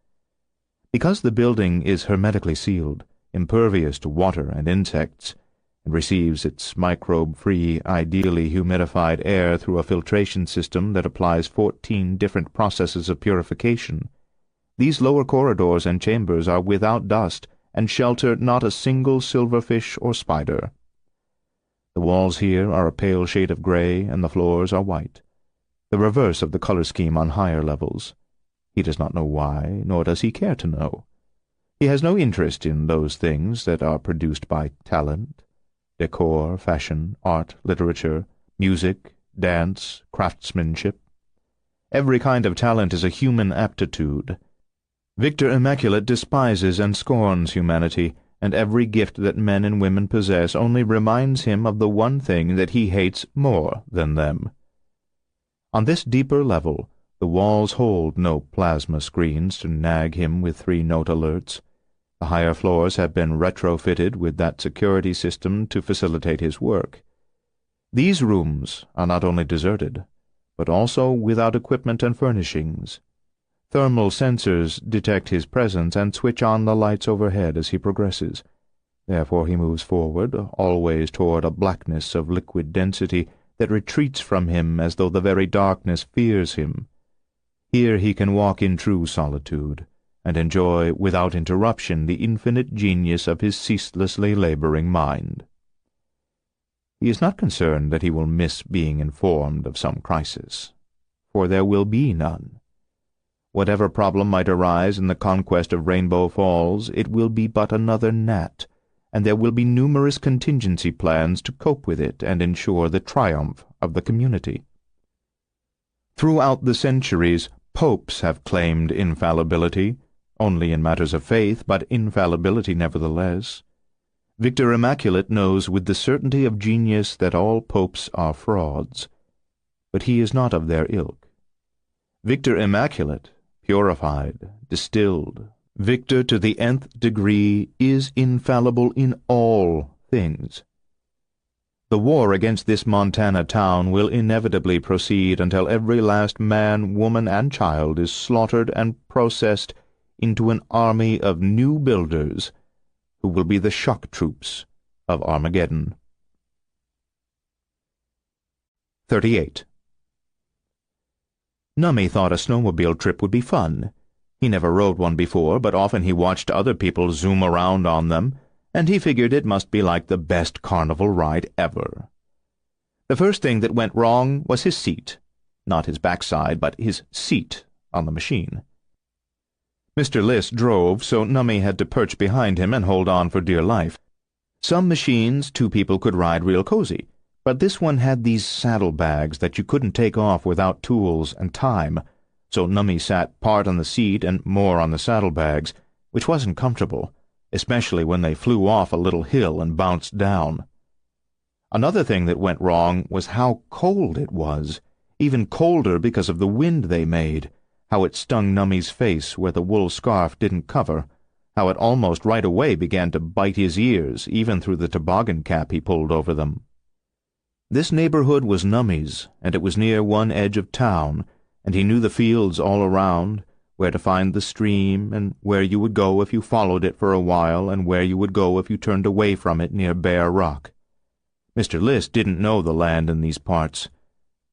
[SPEAKER 2] Because the building is hermetically sealed, impervious to water and insects, and receives its microbe-free, ideally humidified air through a filtration system that applies 14 different processes of purification, these lower corridors and chambers are without dust and shelter not a single silverfish or spider. The walls here are a pale shade of gray, and the floors are white, the reverse of the color scheme on higher levels. He does not know why, nor does he care to know. He has no interest in those things that are produced by talent, decor, fashion, art, literature, music, dance, craftsmanship. Every kind of talent is a human aptitude. Victor Immaculate despises and scorns humanity, and every gift that men and women possess only reminds him of the one thing that he hates more than them. On this deeper level, the walls hold no plasma screens to nag him with 3-note alerts. The higher floors have been retrofitted with that security system to facilitate his work. These rooms are not only deserted, but also without equipment and furnishings. Thermal sensors detect his presence and switch on the lights overhead as he progresses. Therefore he moves forward, always toward a blackness of liquid density that retreats from him as though the very darkness fears him. Here he can walk in true solitude, and enjoy without interruption the infinite genius of his ceaselessly laboring mind. He is not concerned that he will miss being informed of some crisis, for there will be none. Whatever problem might arise in the conquest of Rainbow Falls, it will be but another gnat, and there will be numerous contingency plans to cope with it and ensure the triumph of the community. Throughout the centuries, popes have claimed infallibility, only in matters of faith, but infallibility nevertheless. Victor Immaculate knows with the certainty of genius that all popes are frauds, but he is not of their ilk. Victor Immaculate, purified, distilled, Victor to the nth degree, is infallible in all things. The war against this Montana town will inevitably proceed until every last man, woman, and child is slaughtered and processed into an army of new builders who will be the shock troops of Armageddon. 38. Nummy thought a snowmobile trip would be fun. He never rode one before, but often he watched other people zoom around on them, and he figured it must be like the best carnival ride ever. The first thing that went wrong was his seat. Not his backside, but his seat on the machine. Mr. Liss drove, so Nummy had to perch behind him and hold on for dear life. Some machines 2 people could ride real cozy, but this one had these saddlebags that you couldn't take off without tools and time, so Nummy sat part on the seat and more on the saddlebags, which wasn't comfortable, especially when they flew off a little hill and bounced down. Another thing that went wrong was how cold it was, even colder because of the wind they made, how it stung Nummy's face where the wool scarf didn't cover, how it almost right away began to bite his ears, even through the toboggan cap he pulled over them. This neighborhood was Nummy's, and it was near one edge of town, and he knew the fields all around, where to find the stream, and where you would go if you followed it for a while, and where you would go if you turned away from it near Bear Rock. Mr. Liss didn't know the land in these parts.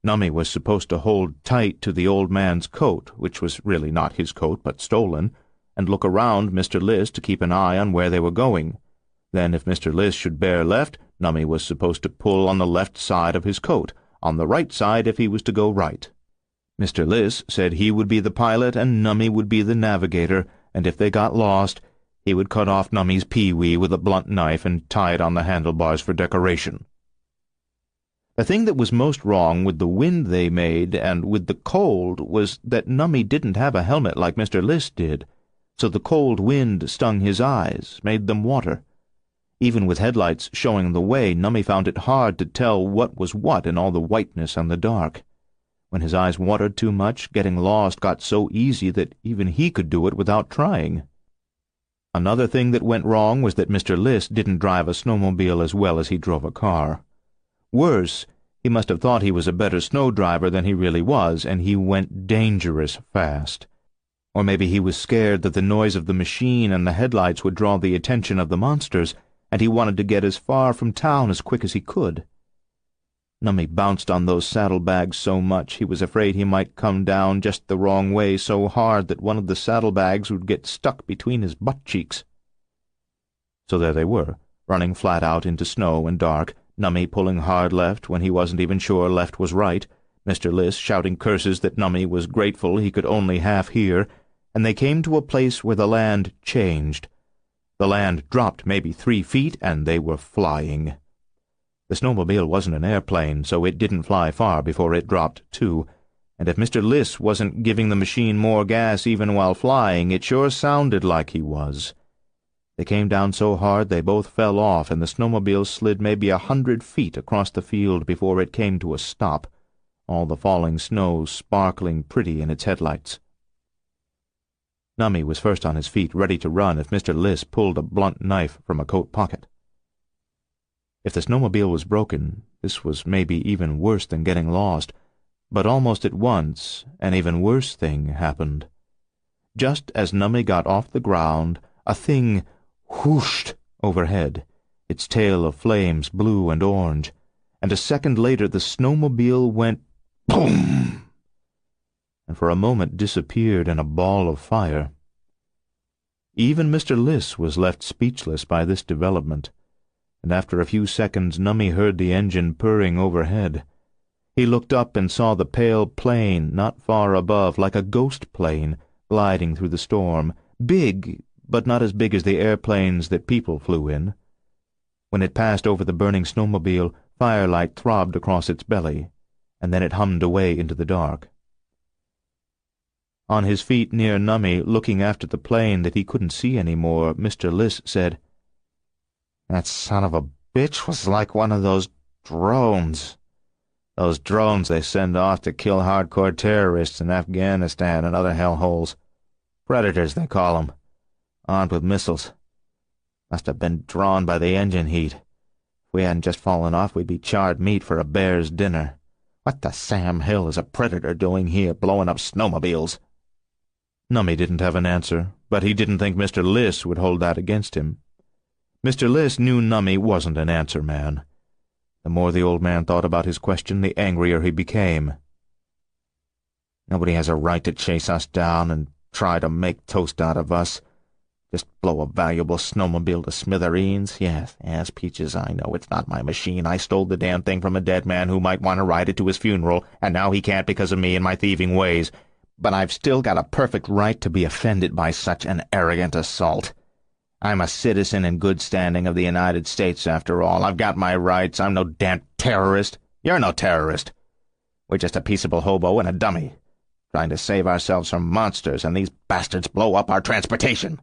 [SPEAKER 2] Nummy was supposed to hold tight to the old man's coat, which was really not his coat but stolen, and look around Mr. Liss to keep an eye on where they were going. Then if Mr. Liss should bear left, Nummy was supposed to pull on the left side of his coat, on the right side if he was to go right. Mr. Liss said he would be the pilot and Nummy would be the navigator, and if they got lost, he would cut off Nummy's pee-wee with a blunt knife and tie it on the handlebars for decoration.
[SPEAKER 1] The thing that was most wrong with the wind they made and with the cold was that Nummy didn't have a helmet like Mr. List did, so the cold wind stung his eyes, made them water. Even with headlights showing the way, Nummy found it hard to tell what was what in all the whiteness and the dark. When his eyes watered too much, getting lost got so easy that even he could do it without trying. Another thing that went wrong was that Mr. List didn't drive a snowmobile as well as he drove a car. Worse, he must have thought he was a better snow driver than he really was, and he went dangerous fast. Or maybe he was scared that the noise of the machine and the headlights would draw the attention of the monsters, and he wanted to get as far from town as quick as he could. Nummy bounced on those saddlebags so much he was afraid he might come down just the wrong way so hard that one of the saddlebags would get stuck between his butt cheeks. So there they were, running flat out into snow and dark, Nummy pulling hard left when he wasn't even sure left was right, Mr. List shouting curses that Nummy was grateful he could only half hear, and they came to a place where the land changed. The land dropped maybe 3 feet, and they were flying. The snowmobile wasn't an airplane, so it didn't fly far before it dropped, too, and if Mr. List wasn't giving the machine more gas even while flying, it sure sounded like he was. They came down so hard they both fell off, and the snowmobile slid maybe 100 feet across the field before it came to a stop, all the falling snow sparkling pretty in its headlights. Nummy was first on his feet, ready to run if Mr. List pulled a blunt knife from a coat pocket. If the snowmobile was broken, this was maybe even worse than getting lost, but almost at once an even worse thing happened. Just as Nummy got off the ground, a thing whooshed overhead, its tail of flames blue and orange, and a second later the snowmobile went boom, and for a moment disappeared in a ball of fire. Even Mr. List was left speechless by this development, and after a few seconds Nummy heard the engine purring overhead. He looked up and saw the pale plane not far above, like a ghost plane, gliding through the storm, big, but not as big as the airplanes that people flew in. When it passed over the burning snowmobile, firelight throbbed across its belly, and then it hummed away into the dark. On his feet near Nummy, looking after the plane that he couldn't see any more, Mr. List said, "That son of a bitch was like one of those drones. Those drones they send off to kill hardcore terrorists in Afghanistan and other hellholes. Predators, they call 'em, armed with missiles. Must have been drawn by the engine heat. If we hadn't just fallen off, we'd be charred meat for a bear's dinner. What the Sam Hill is a predator doing here, blowing up snowmobiles?" Nummy didn't have an answer, but he didn't think Mr. List would hold that against him. Mr. List knew Nummy wasn't an answer man. The more the old man thought about his question, the angrier he became. "Nobody has a right to chase us down and try to make toast out of us. Just blow a valuable snowmobile to smithereens? Yes, Peaches, I know it's not my machine. I stole the damn thing from a dead man who might want to ride it to his funeral, and now he can't because of me and my thieving ways. But I've still got a perfect right to be offended by such an arrogant assault. I'm a citizen in good standing of the United States, after all. I've got my rights. I'm no damn terrorist. You're no terrorist. We're just a peaceable hobo and a dummy, trying to save ourselves from monsters, and these bastards blow up our transportation."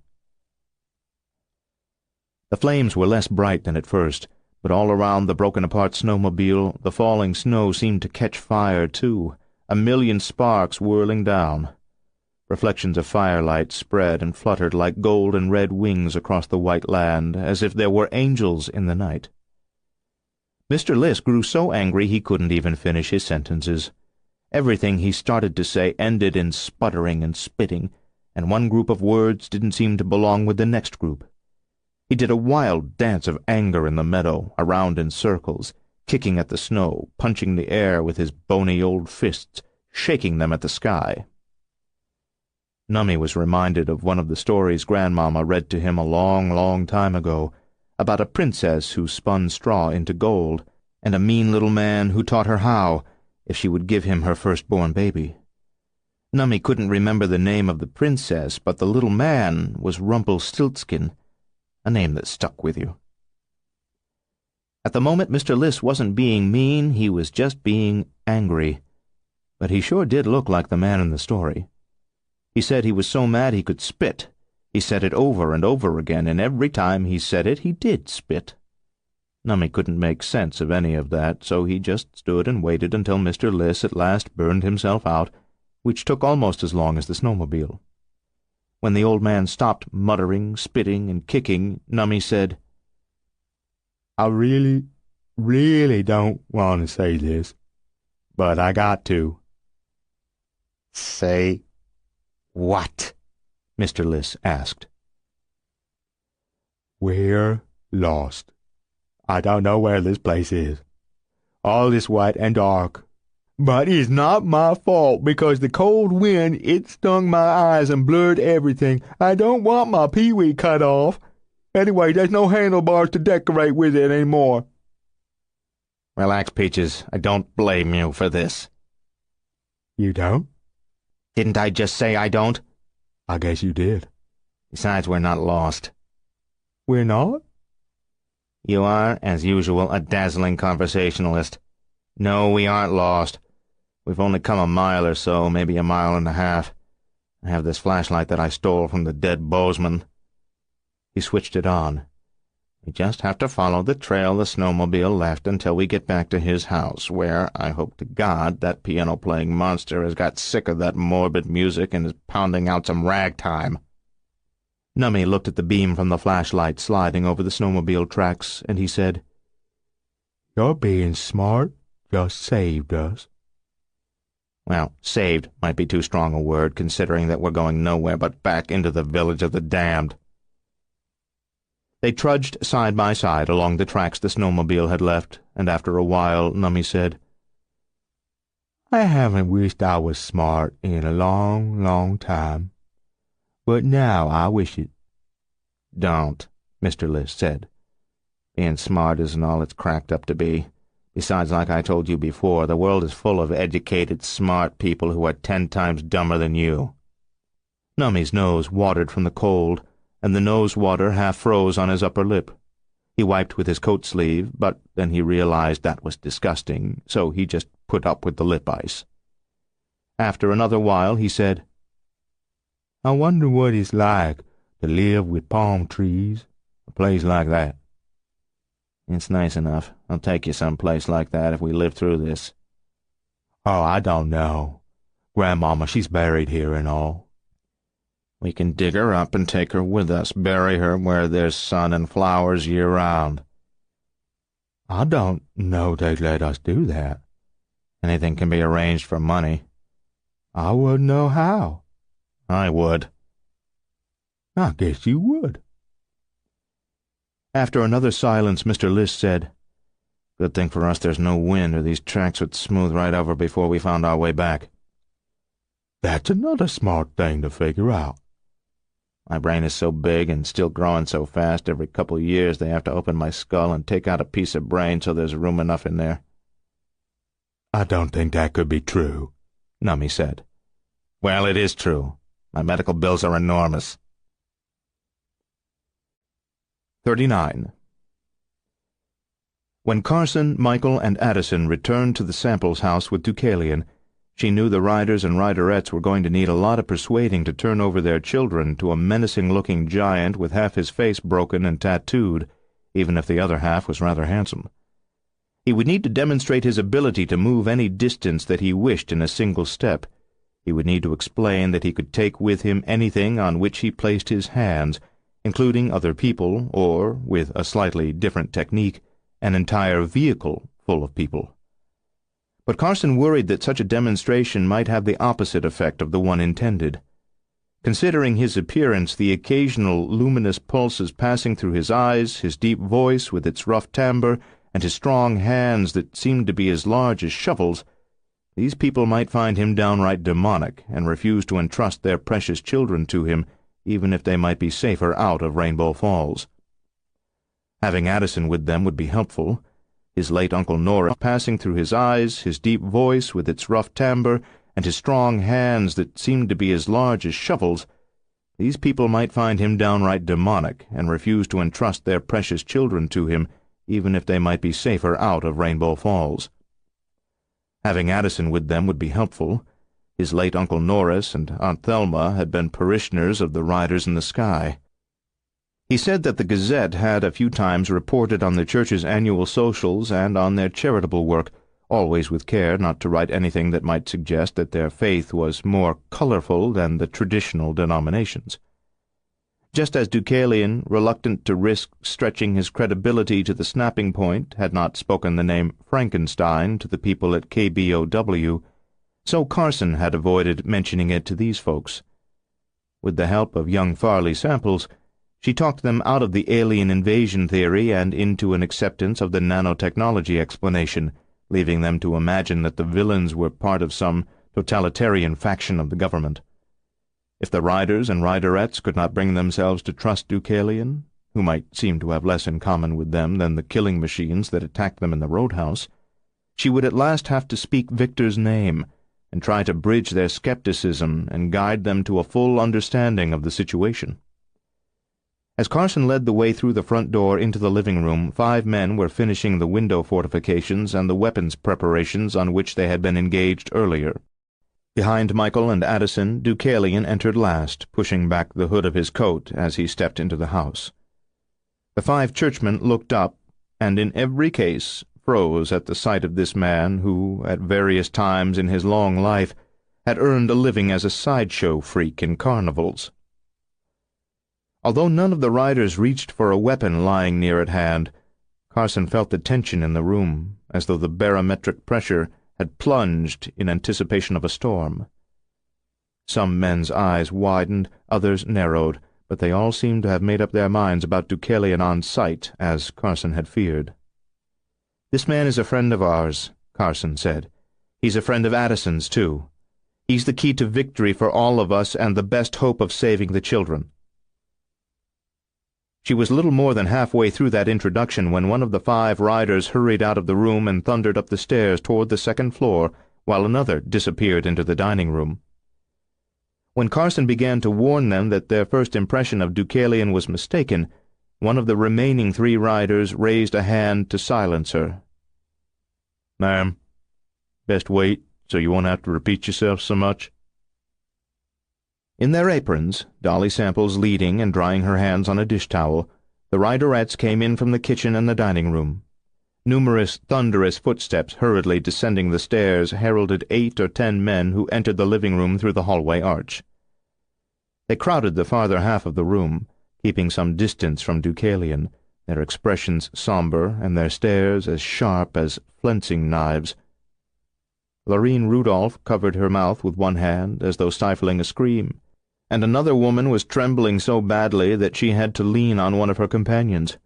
[SPEAKER 1] The flames were less bright than at first, but all around the broken-apart snowmobile the falling snow seemed to catch fire, too, a million sparks whirling down. Reflections of firelight spread and fluttered like gold and red wings across the white land, as if there were angels in the night. Mr. List grew so angry he couldn't even finish his sentences. Everything he started to say ended in sputtering and spitting, and one group of words didn't seem to belong with the next group. He did a wild dance of anger in the meadow, around in circles, kicking at the snow, punching the air with his bony old fists, shaking them at the sky. Nummy was reminded of one of the stories Grandmama read to him a long, long time ago, about a princess who spun straw into gold, and a mean little man who taught her how, if she would give him her firstborn baby. Nummy couldn't remember the name of the princess, but the little man was Rumpelstiltskin, a name that stuck with you. At the moment, Mr. Liss wasn't being mean, he was just being angry. But he sure did look like the man in the story. He said he was so mad he could spit. He said it over and over again, and every time he said it, he did spit. Nummy couldn't make sense of any of that, so he just stood and waited until Mr. Liss at last burned himself out, which took almost as long as the snowmobile. When the old man stopped muttering, spitting, and kicking, Nummy said,
[SPEAKER 3] I really don't want to say this, but I got to.
[SPEAKER 4] Say what?
[SPEAKER 2] Mr. Liss asked.
[SPEAKER 3] We're lost. I don't know where this place is. All is white and dark. But it's not my fault, because the cold wind, it stung my eyes and blurred everything. I don't want my peewee cut off. Anyway, there's no handlebars to decorate with it anymore.
[SPEAKER 4] Relax, Peaches. I don't blame you for this.
[SPEAKER 3] You don't?
[SPEAKER 4] Didn't I just say I don't?
[SPEAKER 3] I guess you did.
[SPEAKER 4] Besides, we're not lost.
[SPEAKER 3] We're not?
[SPEAKER 4] You are, as usual, a dazzling conversationalist. No, we aren't lost. We've only come a mile or so, maybe a mile and a half. I have this flashlight that I stole from the dead bowsman. He switched it on. We just have to follow the trail the snowmobile left until we get back to his house, where, I hope to God, that piano-playing monster has got sick of that morbid music and is pounding out some ragtime.
[SPEAKER 2] Nummy looked at the beam from the flashlight sliding over the snowmobile tracks, and he said,
[SPEAKER 3] Your being smart just saved us.
[SPEAKER 4] Well, saved might be too strong a word, considering that we're going nowhere but back into the village of the damned.
[SPEAKER 2] They trudged side by side along the tracks the snowmobile had left, and after a while Nummy said,
[SPEAKER 3] I haven't wished I was smart in a long, long time. But now I wish it.
[SPEAKER 4] Don't, Mr. Liss said. Being smart isn't all it's cracked up to be. Besides, like I told you before, the world is full of educated, smart people who are 10 times dumber than you.
[SPEAKER 2] Nummy's nose watered from the cold, and the nose water half froze on his upper lip. He wiped with his coat sleeve, but then he realized that was disgusting, so he just put up with the lip ice. After another while, he said,
[SPEAKER 3] I wonder what it's like to live with palm trees, a place like that.
[SPEAKER 4] It's nice enough. I'll take you someplace like that if we live through this.
[SPEAKER 3] Oh, I don't know. Grandmama, she's buried here and all.
[SPEAKER 4] We can dig her up and take her with us, bury her where there's sun and flowers year-round.
[SPEAKER 3] I don't know they'd let us do that.
[SPEAKER 4] Anything can be arranged for money.
[SPEAKER 3] I wouldn't know how.
[SPEAKER 4] I would.
[SPEAKER 3] I guess you would.
[SPEAKER 2] After another silence, Mr. Liss said,
[SPEAKER 4] Good thing for us there's no wind, or these tracks would smooth right over before we found our way back.
[SPEAKER 3] That's another smart thing to figure out.
[SPEAKER 4] My brain is so big and still growing so fast, every couple of years they have to open my skull and take out a piece of brain so there's room enough in there.
[SPEAKER 3] I don't think that could be true,
[SPEAKER 2] Nummy said.
[SPEAKER 4] Well, it is true. My medical bills are enormous.
[SPEAKER 2] 39. When Carson, Michael, and Addison returned to the Samples house with Deucalion, she knew the riders and riderettes were going to need a lot of persuading to turn over their children to a menacing-looking giant with half his face broken and tattooed, even if the other half was rather handsome. He would need to demonstrate his ability to move any distance that he wished in a single step. He would need to explain that he could take with him anything on which he placed his hands, including other people, or, with a slightly different technique, an entire vehicle full of people. But Carson worried that such a demonstration might have the opposite effect of the one intended. Considering his appearance, the occasional luminous pulses passing through his eyes, his deep voice with its rough timbre, and his strong hands that seemed to be as large as shovels, these people might find him downright demonic and refuse to entrust their precious children to him, even if they might be safer out of Rainbow Falls. Having Addison with them would be helpful. His late Uncle Nora passing through his eyes, his deep voice with its rough timbre, and his strong hands that seemed to be as large as shovels, these people might find him downright demonic and refuse to entrust their precious children to him, even if they might be safer out of Rainbow Falls. Having Addison with them would be helpful. His late Uncle Norris and Aunt Thelma had been parishioners of the Riders in the Sky. He said that the Gazette had a few times reported on the church's annual socials and on their charitable work, always with care not to write anything that might suggest that their faith was more colorful than the traditional denominations. Just as Deucalion, reluctant to risk stretching his credibility to the snapping point, had not spoken the name Frankenstein to the people at KBOW, so Carson had avoided mentioning it to these folks. With the help of young Farley Samples, she talked them out of the alien invasion theory and into an acceptance of the nanotechnology explanation, leaving them to imagine that the villains were part of some totalitarian faction of the government. If the riders and riderettes could not bring themselves to trust Deucalion, who might seem to have less in common with them than the killing machines that attacked them in the roadhouse, she would at last have to speak Victor's name and try to bridge their skepticism and guide them to a full understanding of the situation. As Carson led the way through the front door into the living room, 5 men were finishing the window fortifications and the weapons preparations on which they had been engaged earlier. Behind Michael and Addison, Deucalion entered last, pushing back the hood of his coat as he stepped into the house. The 5 churchmen looked up, and in every case froze at the sight of this man who, at various times in his long life, had earned a living as a sideshow freak in carnivals. Although none of the riders reached for a weapon lying near at hand, Carson felt the tension in the room, as though the barometric pressure had plunged in anticipation of a storm. Some men's eyes widened, others narrowed, but they all seemed to have made up their minds about Deucalion on sight, as Carson had feared. "This man is a friend of ours," Carson said. "He's a friend of Addison's, too. He's the key to victory for all of us and the best hope of saving the children." She was little more than halfway through that introduction when one of the 5 riders hurried out of the room and thundered up the stairs toward the 2nd floor, while another disappeared into the dining room. When Carson began to warn them that their first impression of Deucalion was mistaken, one of the remaining 3 riders raised a hand to silence her. "Ma'am, best wait so you won't have to repeat yourself so much." In their aprons, Dolly Samples leading and drying her hands on a dish-towel, the riderettes came in from the kitchen and the dining room. Numerous thunderous footsteps hurriedly descending the stairs heralded 8 or 10 men who entered the living room through the hallway arch. They crowded the farther half of the room, keeping some distance from Deucalion, their expressions somber and their stares as sharp as flensing knives. Lorene Rudolph covered her mouth with one hand, as though stifling a scream, and another woman was trembling so badly that she had to lean on one of her companions.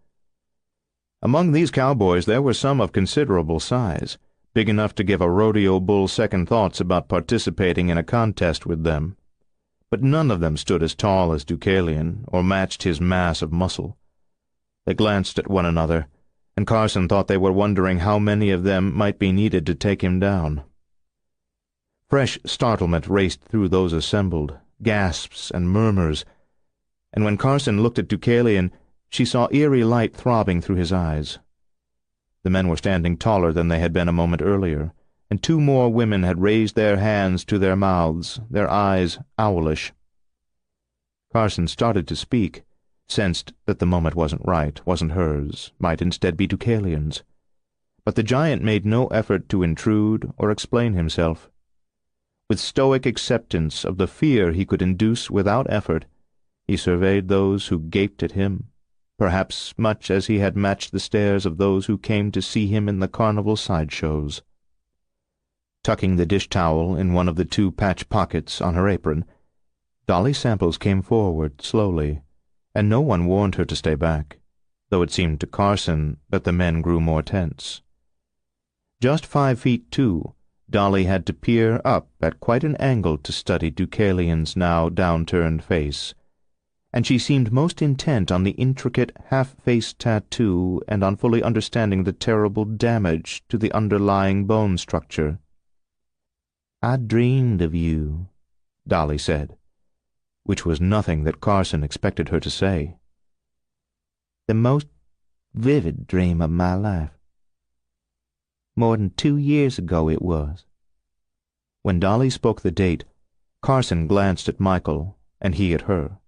[SPEAKER 2] Among these cowboys there were some of considerable size, big enough to give a rodeo bull second thoughts about participating in a contest with them. But none of them stood as tall as Deucalion or matched his mass of muscle. They glanced at one another, and Carson thought they were wondering how many of them might be needed to take him down. Fresh startlement raced through those assembled, gasps and murmurs, and when Carson looked at Deucalion, she saw eerie light throbbing through his eyes. The men were standing taller than they had been a moment earlier, and 2 more women had raised their hands to their mouths, their eyes owlish. Carson started to speak, sensed that the moment wasn't right, wasn't hers, might instead be Deucalion's. But the giant made no effort to intrude or explain himself. With stoic acceptance of the fear he could induce without effort, he surveyed those who gaped at him, perhaps much as he had matched the stares of those who came to see him in the carnival sideshows. Tucking the dish-towel in one of the 2 patch pockets on her apron, Dolly Samples came forward slowly, and no one warned her to stay back, though it seemed to Carson that the men grew more tense. Just 5 feet, too, Dolly had to peer up at quite an angle to study Deucalion's now downturned face, and she seemed most intent on the intricate half-face tattoo and on fully understanding the terrible damage to the underlying bone structure. "I dreamed of you," Dolly said, which was nothing that Carson expected her to say. "The most
[SPEAKER 1] vivid dream of my life. More than 2 years ago it was."
[SPEAKER 2] When Dolly spoke the date, Carson glanced at Michael, and he at her.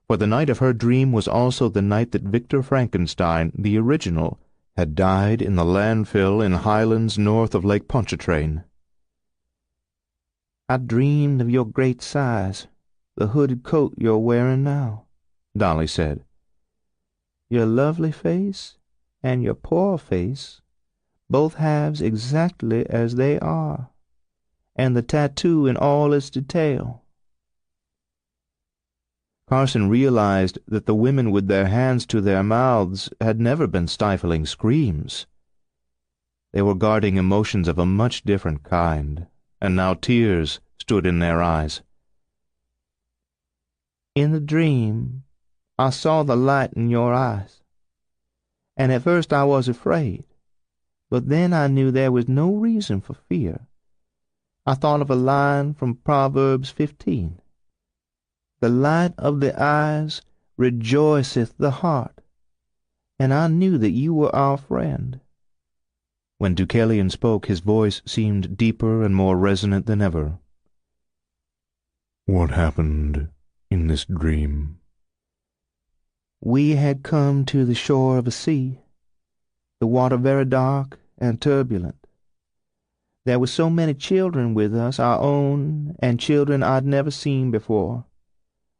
[SPEAKER 2] For the night of her dream was also the night that Victor Frankenstein, the original, had died in the landfill in highlands north of Lake Pontchartrain.
[SPEAKER 1] "I dreamed of your great size, the hooded coat you're wearing now,"
[SPEAKER 2] Dolly said.
[SPEAKER 1] "Your lovely face and your poor face, both halves exactly as they are, and the tattoo in all its detail."
[SPEAKER 2] Carson realized that the women with their hands to their mouths had never been stifling screams. They were guarding emotions of a much different kind, and now tears stood in their eyes.
[SPEAKER 1] "In the dream, I saw the light in your eyes, and at first I was afraid, but then I knew there was no reason for fear. I thought of a line from Proverbs 15. The light of the eyes rejoiceth the heart, and I knew that you were our friend."
[SPEAKER 2] When Deucalion spoke, his voice seemed deeper and more resonant than ever.
[SPEAKER 3] "What happened in this dream?"
[SPEAKER 1] "We had come to the shore of a sea, the water very dark and turbulent. There were so many children with us, our own, and children I'd never seen before.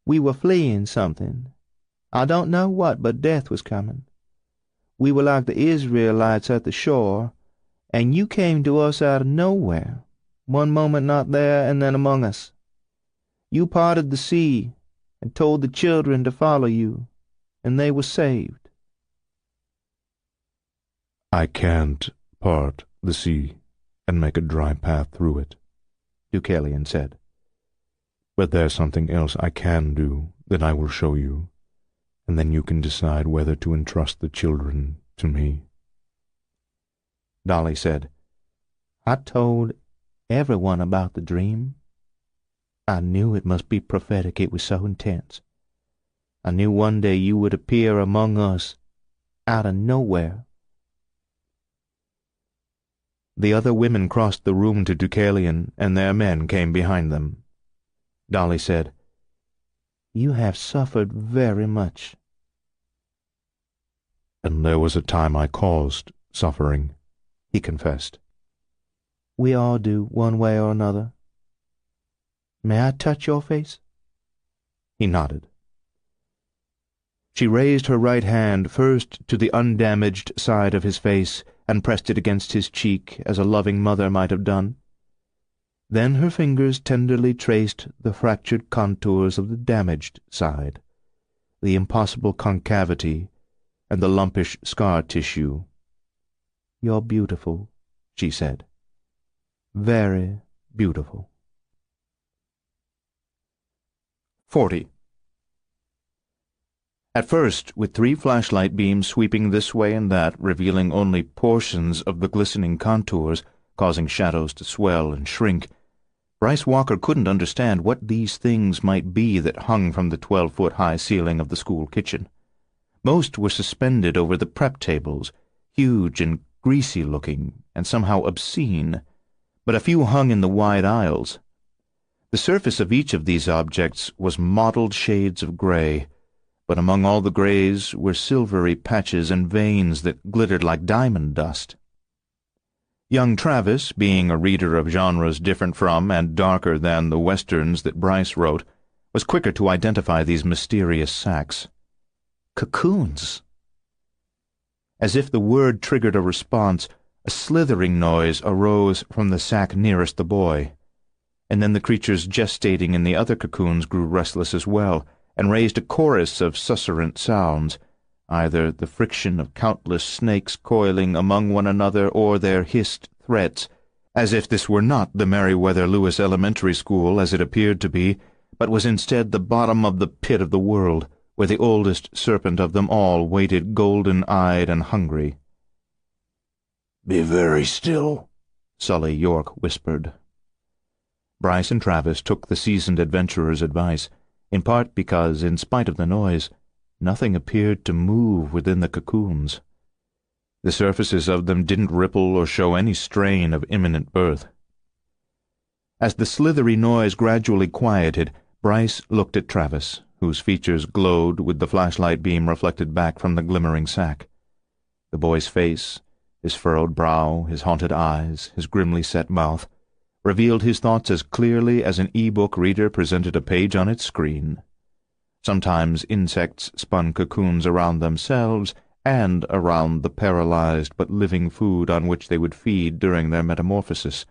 [SPEAKER 1] We were fleeing something. I don't know what, but death was coming. We were like the Israelites at the shore, and you came to us out of nowhere, one moment not there and then among us. You parted the sea and told the children to follow you, and they were saved."
[SPEAKER 3] "I can't part the sea and make a dry path through it," Deucalion said. "But there's something else I can do that I will show you, and then you can decide whether to entrust the children to me."
[SPEAKER 2] Dolly said,
[SPEAKER 1] "I told everyone about the dream. I knew it must be prophetic, it was so intense. I knew one day you would appear among us out of nowhere."
[SPEAKER 2] The other women crossed the room to Deucalion, and their men came behind them. Dolly said,
[SPEAKER 1] "You have suffered very much."
[SPEAKER 3] "And there was a time I caused suffering,"
[SPEAKER 2] he confessed.
[SPEAKER 1] "We all do, one way or another. May I touch your face?"
[SPEAKER 2] He nodded. She raised her right hand first to the undamaged side of his face and pressed it against his cheek as a loving mother might have done. Then her fingers tenderly traced the fractured contours of the damaged side, the impossible concavity, and the lumpish scar tissue.
[SPEAKER 1] "You're beautiful,"
[SPEAKER 2] she said.
[SPEAKER 1] "Very beautiful."
[SPEAKER 2] 40. At first, with 3 flashlight beams sweeping this way and that, revealing only portions of the glistening contours, causing shadows to swell and shrink, Bryce Walker couldn't understand what these things might be that hung from the 12-foot-high ceiling of the school kitchen. Most were suspended over the prep tables, huge and greasy-looking, and somehow obscene, but a few hung in the wide aisles. The surface of each of these objects was mottled shades of gray, but among all the grays were silvery patches and veins that glittered like diamond dust. Young Travis, being a reader of genres different from and darker than the westerns that Bryce wrote, was quicker to identify these mysterious sacks. Cocoons! As if the word triggered a response, a slithering noise arose from the sack nearest the boy, and then the creatures gestating in the other cocoons grew restless as well, and raised a chorus of susurrant sounds, either the friction of countless snakes coiling among one another or their hissed threats, as if this were not the Meriwether Lewis Elementary School as it appeared to be, but was instead the bottom of the pit of the world, where the oldest serpent of them all waited golden-eyed and hungry.
[SPEAKER 3] "Be very still,"
[SPEAKER 2] Sully York whispered. Bryce and Travis took the seasoned adventurer's advice, in part because, in spite of the noise, nothing appeared to move within the cocoons. The surfaces of them didn't ripple or show any strain of imminent birth. As the slithery noise gradually quieted, Bryce looked at Travis, whose features glowed with the flashlight beam reflected back from the glimmering sack. The boy's face, his furrowed brow, his haunted eyes, his grimly set mouth, revealed his thoughts as clearly as an e-book reader presented a page on its screen. Sometimes insects spun cocoons around themselves and around the paralyzed but living food on which they would feed during their metamorphosis,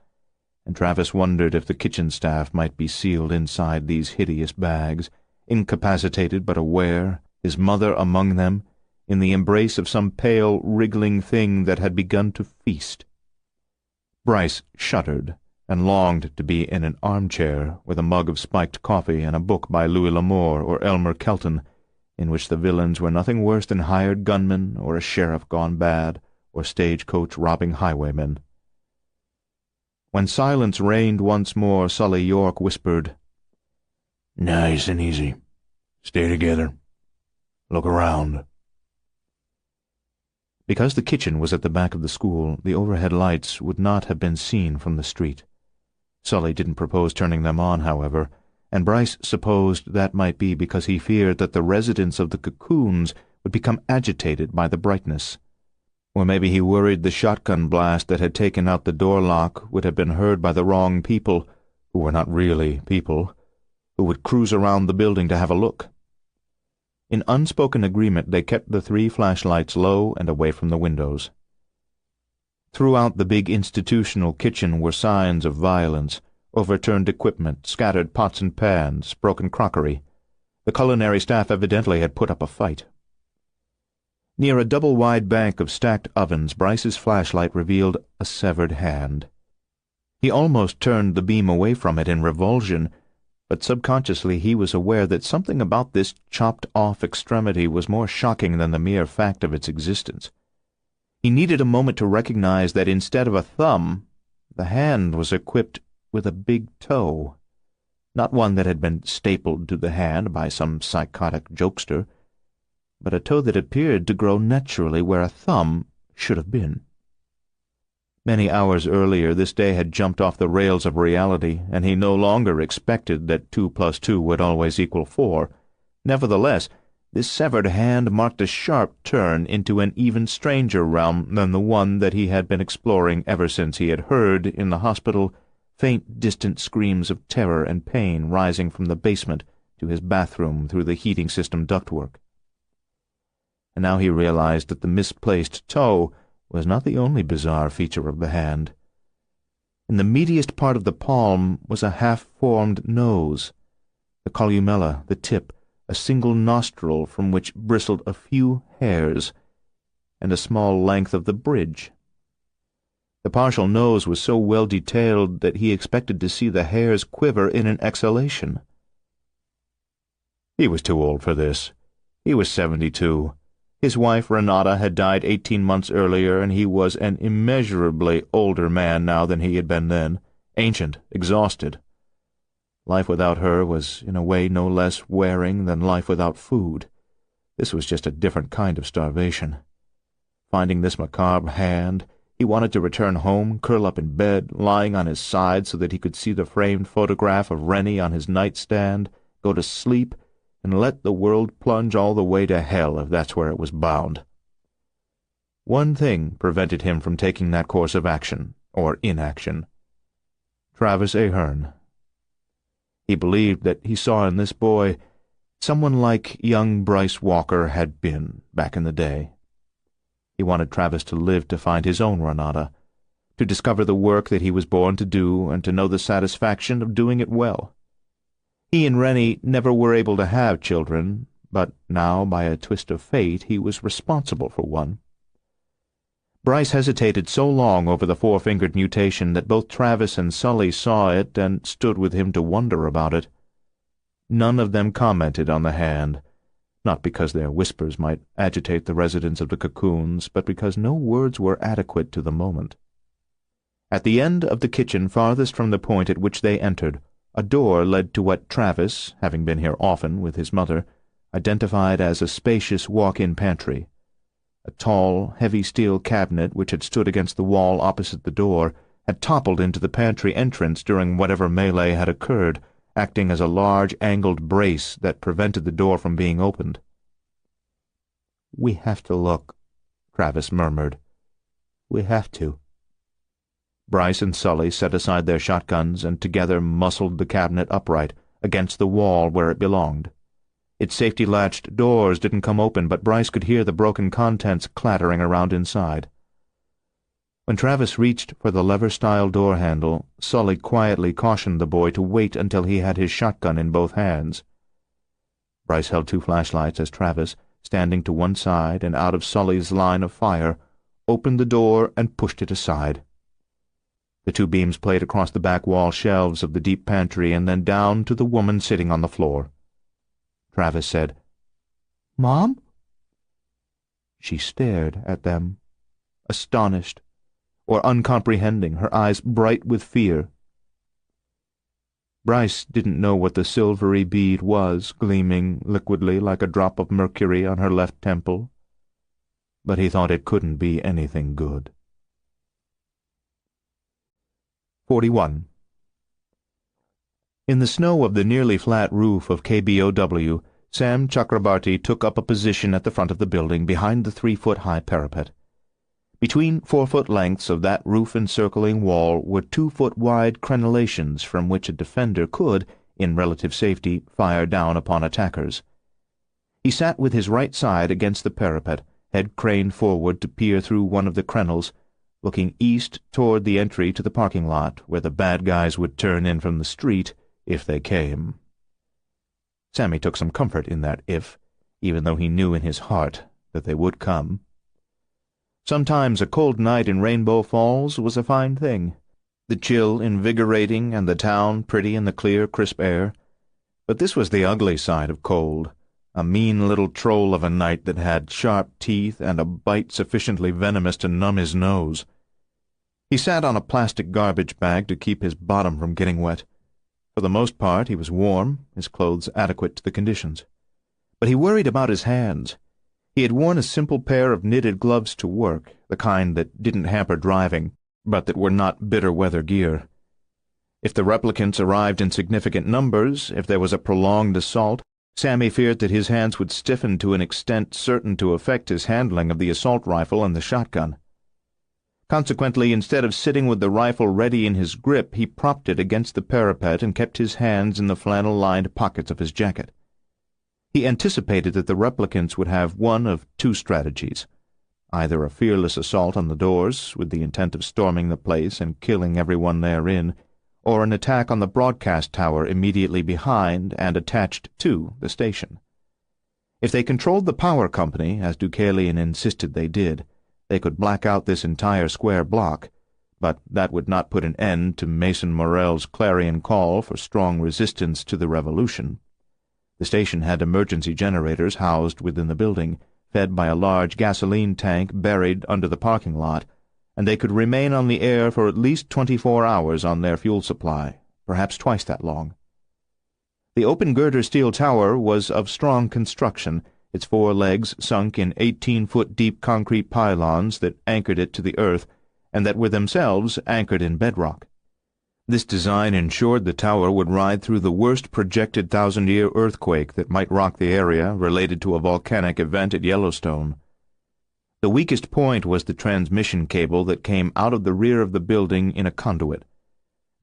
[SPEAKER 2] and Travis wondered if the kitchen staff might be sealed inside these hideous bags, incapacitated but aware, his mother among them, in the embrace of some pale, wriggling thing that had begun to feast. Bryce shuddered and longed to be in an armchair with a mug of spiked coffee and a book by Louis L'Amour or Elmer Kelton, in which the villains were nothing worse than hired gunmen or a sheriff gone bad or stagecoach robbing highwaymen. When silence reigned once more, Sully York whispered,
[SPEAKER 3] "Nice and easy. Stay together. Look around."
[SPEAKER 2] Because the kitchen was at the back of the school, the overhead lights would not have been seen from the street. Sully didn't propose turning them on, however, and Bryce supposed that might be because he feared that the residents of the cocoons would become agitated by the brightness. Or maybe he worried the shotgun blast that had taken out the door lock would have been heard by the wrong people, who were not really people, who would cruise around the building to have a look. In unspoken agreement, they kept the 3 flashlights low and away from the windows. Throughout the big institutional kitchen were signs of violence, overturned equipment, scattered pots and pans, broken crockery. The culinary staff evidently had put up a fight. Near a double-wide bank of stacked ovens, Bryce's flashlight revealed a severed hand. He almost turned the beam away from it in revulsion, but subconsciously he was aware that something about this chopped-off extremity was more shocking than the mere fact of its existence. He needed a moment to recognize that instead of a thumb, the hand was equipped with a big toe, not one that had been stapled to the hand by some psychotic jokester, but a toe that appeared to grow naturally where a thumb should have been. Many hours earlier this day had jumped off the rails of reality, and he no longer expected that 2 + 2 would always equal 4. Nevertheless, this severed hand marked a sharp turn into an even stranger realm than the one that he had been exploring ever since he had heard, in the hospital, faint distant screams of terror and pain rising from the basement to his bathroom through the heating system ductwork. And now he realized that the misplaced toe was not the only bizarre feature of the hand. In the meatiest part of the palm was a half-formed nose, the columella, the tip, a single nostril from which bristled a few hairs, and a small length of the bridge. The partial nose was so well detailed that he expected to see the hairs quiver in an exhalation. He was too old for this. He was 72. His wife, Renata, had died 18 months earlier, and he was an immeasurably older man now than he had been then, ancient, exhausted. Life without her was, in a way, no less wearing than life without food. This was just a different kind of starvation. Finding this macabre hand, he wanted to return home, curl up in bed, lying on his side so that he could see the framed photograph of Rennie on his nightstand, go to sleep, and let the world plunge all the way to hell if that's where it was bound. One thing prevented him from taking that course of action, or inaction. Travis Ahern. He believed that he saw in this boy someone like young Bryce Walker had been back in the day. He wanted Travis to live to find his own Renata, to discover the work that he was born to do and to know the satisfaction of doing it well. He and Rennie never were able to have children, but now, by a twist of fate, he was responsible for one. Bryce hesitated so long over the 4-fingered mutation that both Travis and Sully saw it and stood with him to wonder about it. None of them commented on the hand, not because their whispers might agitate the residents of the cocoons, but because no words were adequate to the moment. At the end of the kitchen farthest from the point at which they entered, a door led to what Travis, having been here often with his mother, identified as a spacious walk-in pantry. A tall, heavy steel cabinet which had stood against the wall opposite the door had toppled into the pantry entrance during whatever melee had occurred, acting as a large angled brace that prevented the door from being opened.
[SPEAKER 1] "We have to look," Travis murmured. "We have to."
[SPEAKER 2] Bryce and Sully set aside their shotguns and together muscled the cabinet upright, against the wall where it belonged. Its safety-latched doors didn't come open, but Bryce could hear the broken contents clattering around inside. When Travis reached for the lever-style door handle, Sully quietly cautioned the boy to wait until he had his shotgun in both hands. Bryce held 2 flashlights as Travis, standing to one side and out of Sully's line of fire, opened the door and pushed it aside. The 2 beams played across the back wall shelves of the deep pantry and then down to the woman sitting on the floor. Travis said, "Mom?" She stared at them, astonished, or uncomprehending, her eyes bright with fear. Bryce didn't know what the silvery bead was, gleaming liquidly like a drop of mercury on her left temple, but he thought it couldn't be anything good. 41. In the snow of the nearly flat roof of KBOW, Sam Chakrabarty took up a position at the front of the building behind the 3-foot-high parapet. Between 4-foot lengths of that roof-encircling wall were 2-foot-wide crenellations from which a defender could, in relative safety, fire down upon attackers. He sat with his right side against the parapet, head craned forward to peer through one of the crenels, looking east toward the entry to the parking lot, where the bad guys would turn in from the street if they came. Sammy took some comfort in that if, even though he knew in his heart that they would come. Sometimes a cold night in Rainbow Falls was a fine thing, the chill invigorating and the town pretty in the clear, crisp air. But this was the ugly side of cold, a mean little troll of a night that had sharp teeth and a bite sufficiently venomous to numb his nose. He sat on a plastic garbage bag to keep his bottom from getting wet. For the most part he was warm, his clothes adequate to the conditions. But he worried about his hands. He had worn a simple pair of knitted gloves to work, the kind that didn't hamper driving, but that were not bitter weather gear. If the replicants arrived in significant numbers, if there was a prolonged assault, Sammy feared that his hands would stiffen to an extent certain to affect his handling of the assault rifle and the shotgun. Consequently, instead of sitting with the rifle ready in his grip, he propped it against the parapet and kept his hands in the flannel-lined pockets of his jacket. He anticipated that the replicants would have one of 2 strategies, either a fearless assault on the doors, with the intent of storming the place and killing everyone therein, or an attack on the broadcast tower immediately behind and attached to the station. If they controlled the power company, as Deucalion insisted they did, they could black out this entire square block, but that would not put an end to Mason Morell's clarion call for strong resistance to the revolution. The station had emergency generators housed within the building, fed by a large gasoline tank buried under the parking lot, and they could remain on the air for at least 24 hours on their fuel supply, perhaps twice that long. The open-girder steel tower was of strong construction, its 4 legs sunk in 18-foot-deep concrete pylons that anchored it to the earth, and that were themselves anchored in bedrock. This design ensured the tower would ride through the worst projected 1,000-year earthquake that might rock the area related to a volcanic event at Yellowstone. The weakest point was the transmission cable that came out of the rear of the building in a conduit.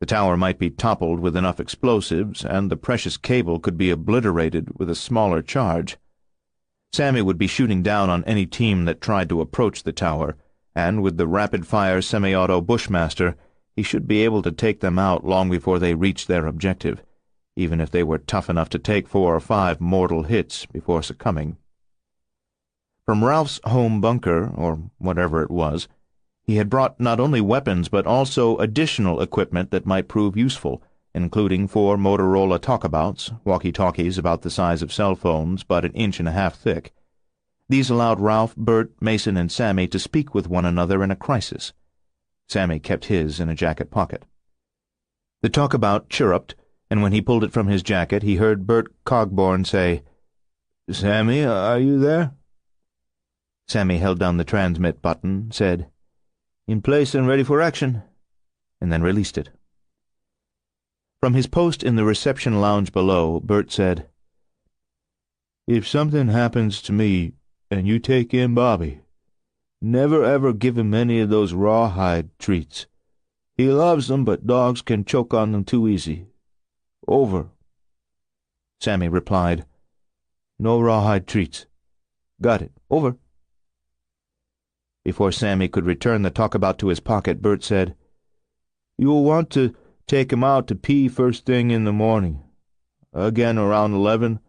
[SPEAKER 2] The tower might be toppled with enough explosives, and the precious cable could be obliterated with a smaller charge. Sammy would be shooting down on any team that tried to approach the tower, and with the rapid-fire semi-auto Bushmaster, he should be able to take them out long before they reached their objective, even if they were tough enough to take 4 or 5 mortal hits before succumbing. From Ralph's home bunker, or whatever it was, he had brought not only weapons but also additional equipment that might prove useful, including 4 Motorola talkabouts, walkie-talkies about the size of cell phones but an inch and a half thick. These allowed Ralph, Bert, Mason, and Sammy to speak with one another in a crisis. Sammy kept his in a jacket pocket. The talkabout chirruped, and when he pulled it from his jacket he heard Bert Cogborn say, "Sammy, are you there?"
[SPEAKER 1] Sammy held down the transmit button, said, "In place and ready for action," and then released it. From his post in the reception lounge below, Bert said, "If something happens to me and you take in Bobby, never ever give him any of those rawhide treats. He loves them, but dogs can choke on them too easy. Over." Sammy replied, "No rawhide treats. Got it. Over." Before Sammy could return the talkabout to his pocket, Bert said, "You'll want to take him out to pee first thing in the morning. Again around 11.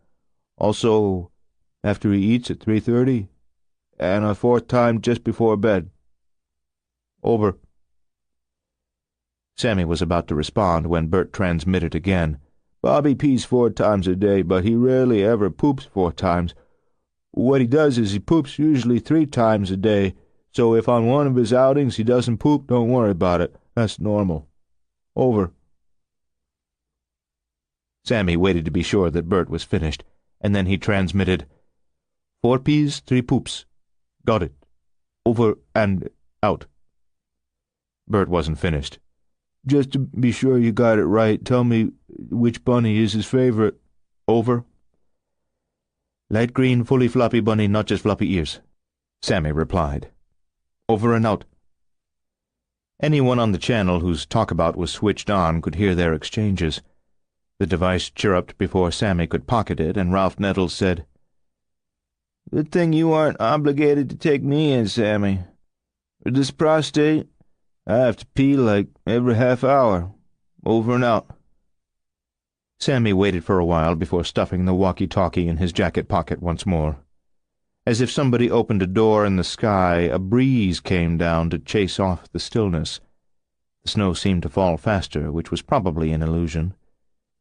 [SPEAKER 1] Also after he eats at 3:30. And a fourth time just before bed. Over." Sammy was about to respond when Bert transmitted again. "Bobby pees 4 times a day, but he rarely ever poops 4 times. What he does is he poops usually 3 times a day, so if on one of his outings he doesn't poop, don't worry about it. That's normal. Over." Sammy waited to be sure that Bert was finished, and then he transmitted, "4 pees, 3 poops. Got it. Over and out." Bert wasn't finished. "Just to be sure you got it right, tell me which bunny is his favorite." Over. "Light green, fully floppy bunny, not just floppy ears," Sammy replied. Over and out. Anyone on the channel whose talkabout was switched on could hear their exchanges. The device chirruped before Sammy could pocket it, and Ralph Nettles said, "Good thing you aren't obligated to take me in, Sammy. With this prostate, I have to pee like every half hour. Over and out." Sammy waited for a while before stuffing the walkie-talkie in his jacket pocket once more. As if somebody opened a door in the sky, a breeze came down to chase off the stillness. The snow seemed to fall faster, which was probably an illusion.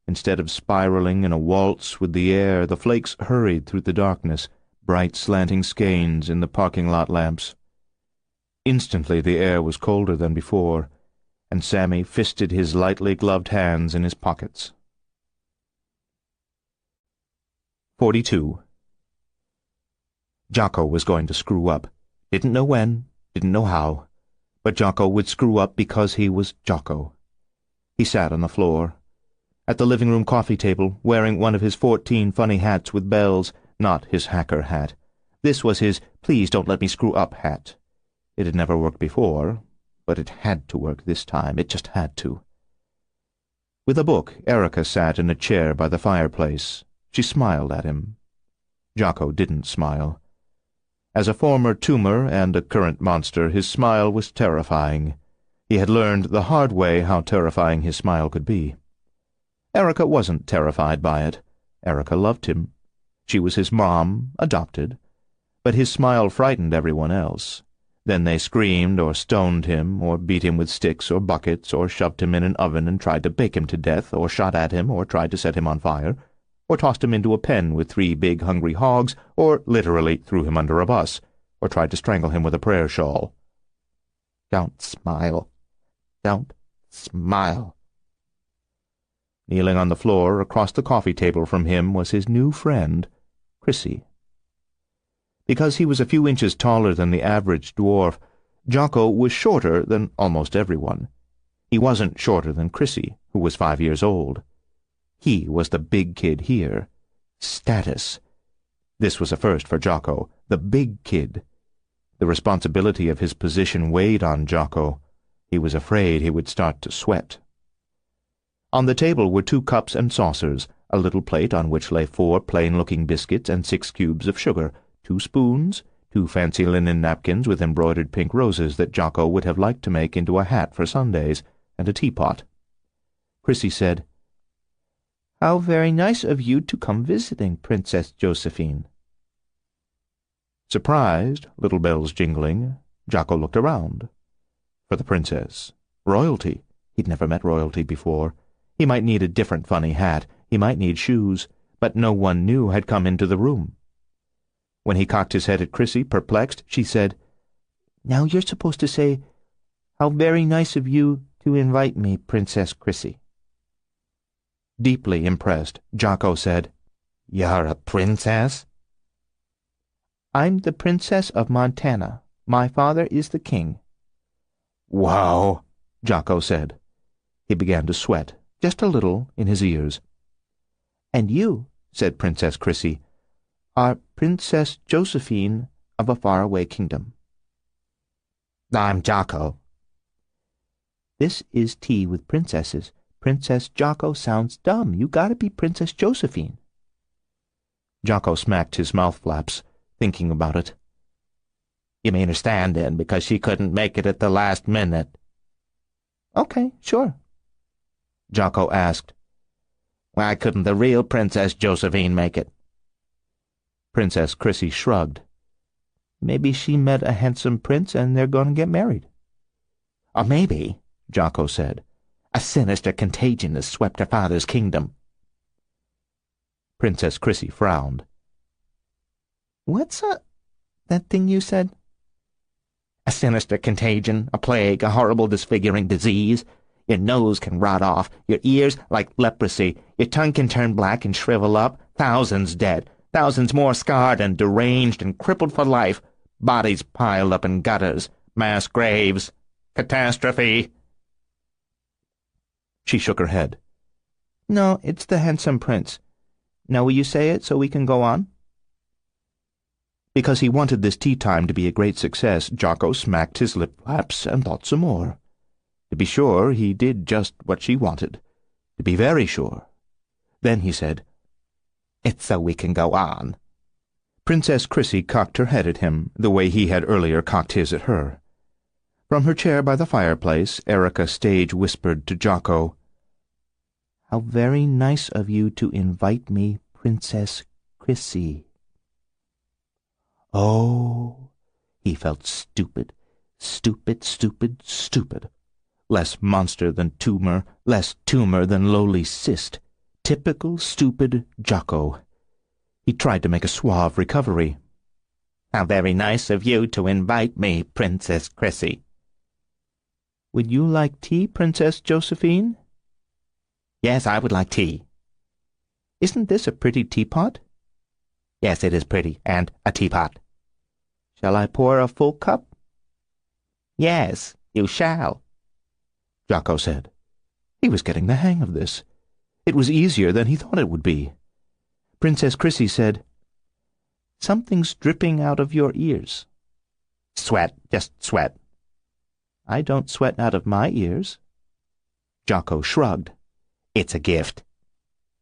[SPEAKER 1] Instead of spiraling in a waltz with the air, the flakes hurried through the darkness, bright slanting skeins in the parking lot lamps. Instantly the air was colder than before, and Sammy fisted his lightly gloved hands in his pockets. 42. Jocko was going to screw up. Didn't know when, didn't know how, but Jocko would screw up because he was Jocko. He sat on the floor, at the living room coffee table, wearing one of his 14 funny hats with bells, not his hacker hat. This was his "please don't let me screw up" hat. It had never worked before, but it had to work this time. It just had to. With a book, Erica sat in a chair by the fireplace. She smiled at him. Jocko didn't smile. As a former tumor and a current monster, his smile was terrifying. He had learned the hard way how terrifying his smile could be. Erica wasn't terrified by it. Erica loved him. She was his mom, adopted. But his smile frightened everyone else. Then they screamed or stoned him, or beat him with sticks or buckets, or shoved him in an oven and tried to bake him to death, or shot at him, or tried to set him on fire, or tossed him into a pen with 3 big hungry hogs, or literally threw him under a bus, or tried to strangle him with a prayer shawl. Don't smile. Don't smile. Kneeling on the floor across the coffee table from him was his new friend, Chrissy. Because he was a few inches taller than the average dwarf, Jocko was shorter than almost everyone. He wasn't shorter than Chrissy, who was 5 years old. He was the big kid here. Status. This was a first for Jocko, the big kid. The responsibility of his position weighed on Jocko. He was afraid he would start to sweat. On the table were 2 cups and saucers, a little plate on which lay 4 plain-looking biscuits and 6 cubes of sugar, 2 spoons, 2 fancy linen napkins with embroidered pink roses that Jocko would have liked to make into a hat for Sundays, and a teapot. Chrissy said, "How very nice of you to come visiting, Princess Josephine." Surprised, little bells jingling, Jocko looked around. For the princess. Royalty. He'd never met royalty before. He might need a different funny hat. He might need shoes. But no one new had come into the room. When he cocked his head at Chrissy, perplexed, she said, "Now you're supposed to say, 'How very nice of you to invite me, Princess Chrissy.'" Deeply impressed, Jocko said, "You're a princess?"
[SPEAKER 4] I'm the Princess of Montana. My father is the king.
[SPEAKER 2] Wow,
[SPEAKER 4] Jocko said. He began to sweat, just a little, in his ears. And you, said Princess Chrissy, are Princess Josephine of a faraway kingdom. I'm Jocko. This is tea with princesses. Princess Jocko sounds dumb. You gotta be Princess Josephine. Jocko smacked his mouth flaps, thinking about it. You mean her stand-in because she couldn't make it at the last minute? Okay, sure. Jocko asked, why couldn't the real Princess Josephine make it? Princess Chrissy shrugged. Maybe she met a handsome prince and they're going to get married. Or maybe, Jocko said, a sinister contagion has swept her father's kingdom. Princess Chrissy frowned. What's that thing you said? A sinister contagion, a plague, a horrible disfiguring disease. Your nose can rot off, your ears like leprosy, your tongue can turn black and shrivel up, thousands dead, thousands more scarred and deranged and crippled for life, bodies piled up in gutters, mass graves, catastrophe. She shook her head. No, it's the handsome prince. Now will you say it so we can go on? Because he wanted this tea time to be a great success, Jocko smacked his lip flaps and thought some more. To be sure, he did just what she wanted. To be very sure. Then he said, It's so we can go on. Princess Chrissy cocked her head at him, the way he had earlier cocked his at her. From her chair by the fireplace, Erica stage whispered to Jocko, How very nice of you to invite me, Princess Chrissy. Oh, he felt stupid, stupid, stupid, stupid. Less monster than tumor, less tumor than lowly cyst. Typical stupid Jocko. He tried to make a suave recovery. How very nice of you to invite me, Princess Chrissy. Would you like tea, Princess Josephine? Yes, I would like tea. Isn't this a pretty teapot? Yes, it is pretty, and a teapot. Shall I pour a full cup? Yes, you shall, Jocko said. He was getting the hang of this. It was easier than he thought it would be. Princess Chrissy said, Something's dripping out of your ears. Sweat, just sweat. I don't sweat out of my ears. Jocko shrugged. It's a gift.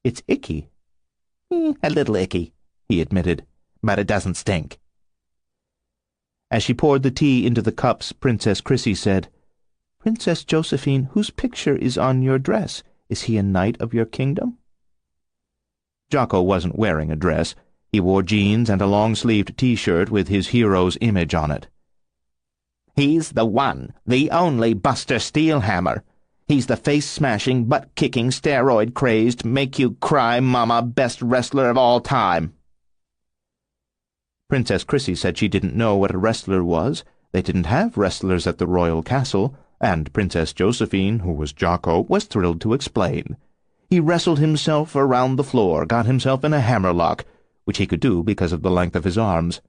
[SPEAKER 4] It's icky. A little icky, he admitted, but it doesn't stink. As she poured the tea into the cups, Princess Chrissy said, Princess Josephine, whose picture is on your dress? Is he a knight of your kingdom? Jocko wasn't wearing a dress. He wore jeans and a long-sleeved T-shirt with his hero's image on it. He's the one, the only Buster Steelhammer. He's the face-smashing, butt-kicking, steroid-crazed, make-you-cry mama best wrestler of all time. Princess Chrissy said she didn't know what a wrestler was. They didn't have wrestlers at the royal castle, and Princess Josephine, who was Jocko, was thrilled to explain. He wrestled himself around the floor, got himself in a hammerlock, which he could do because of the length of his arms,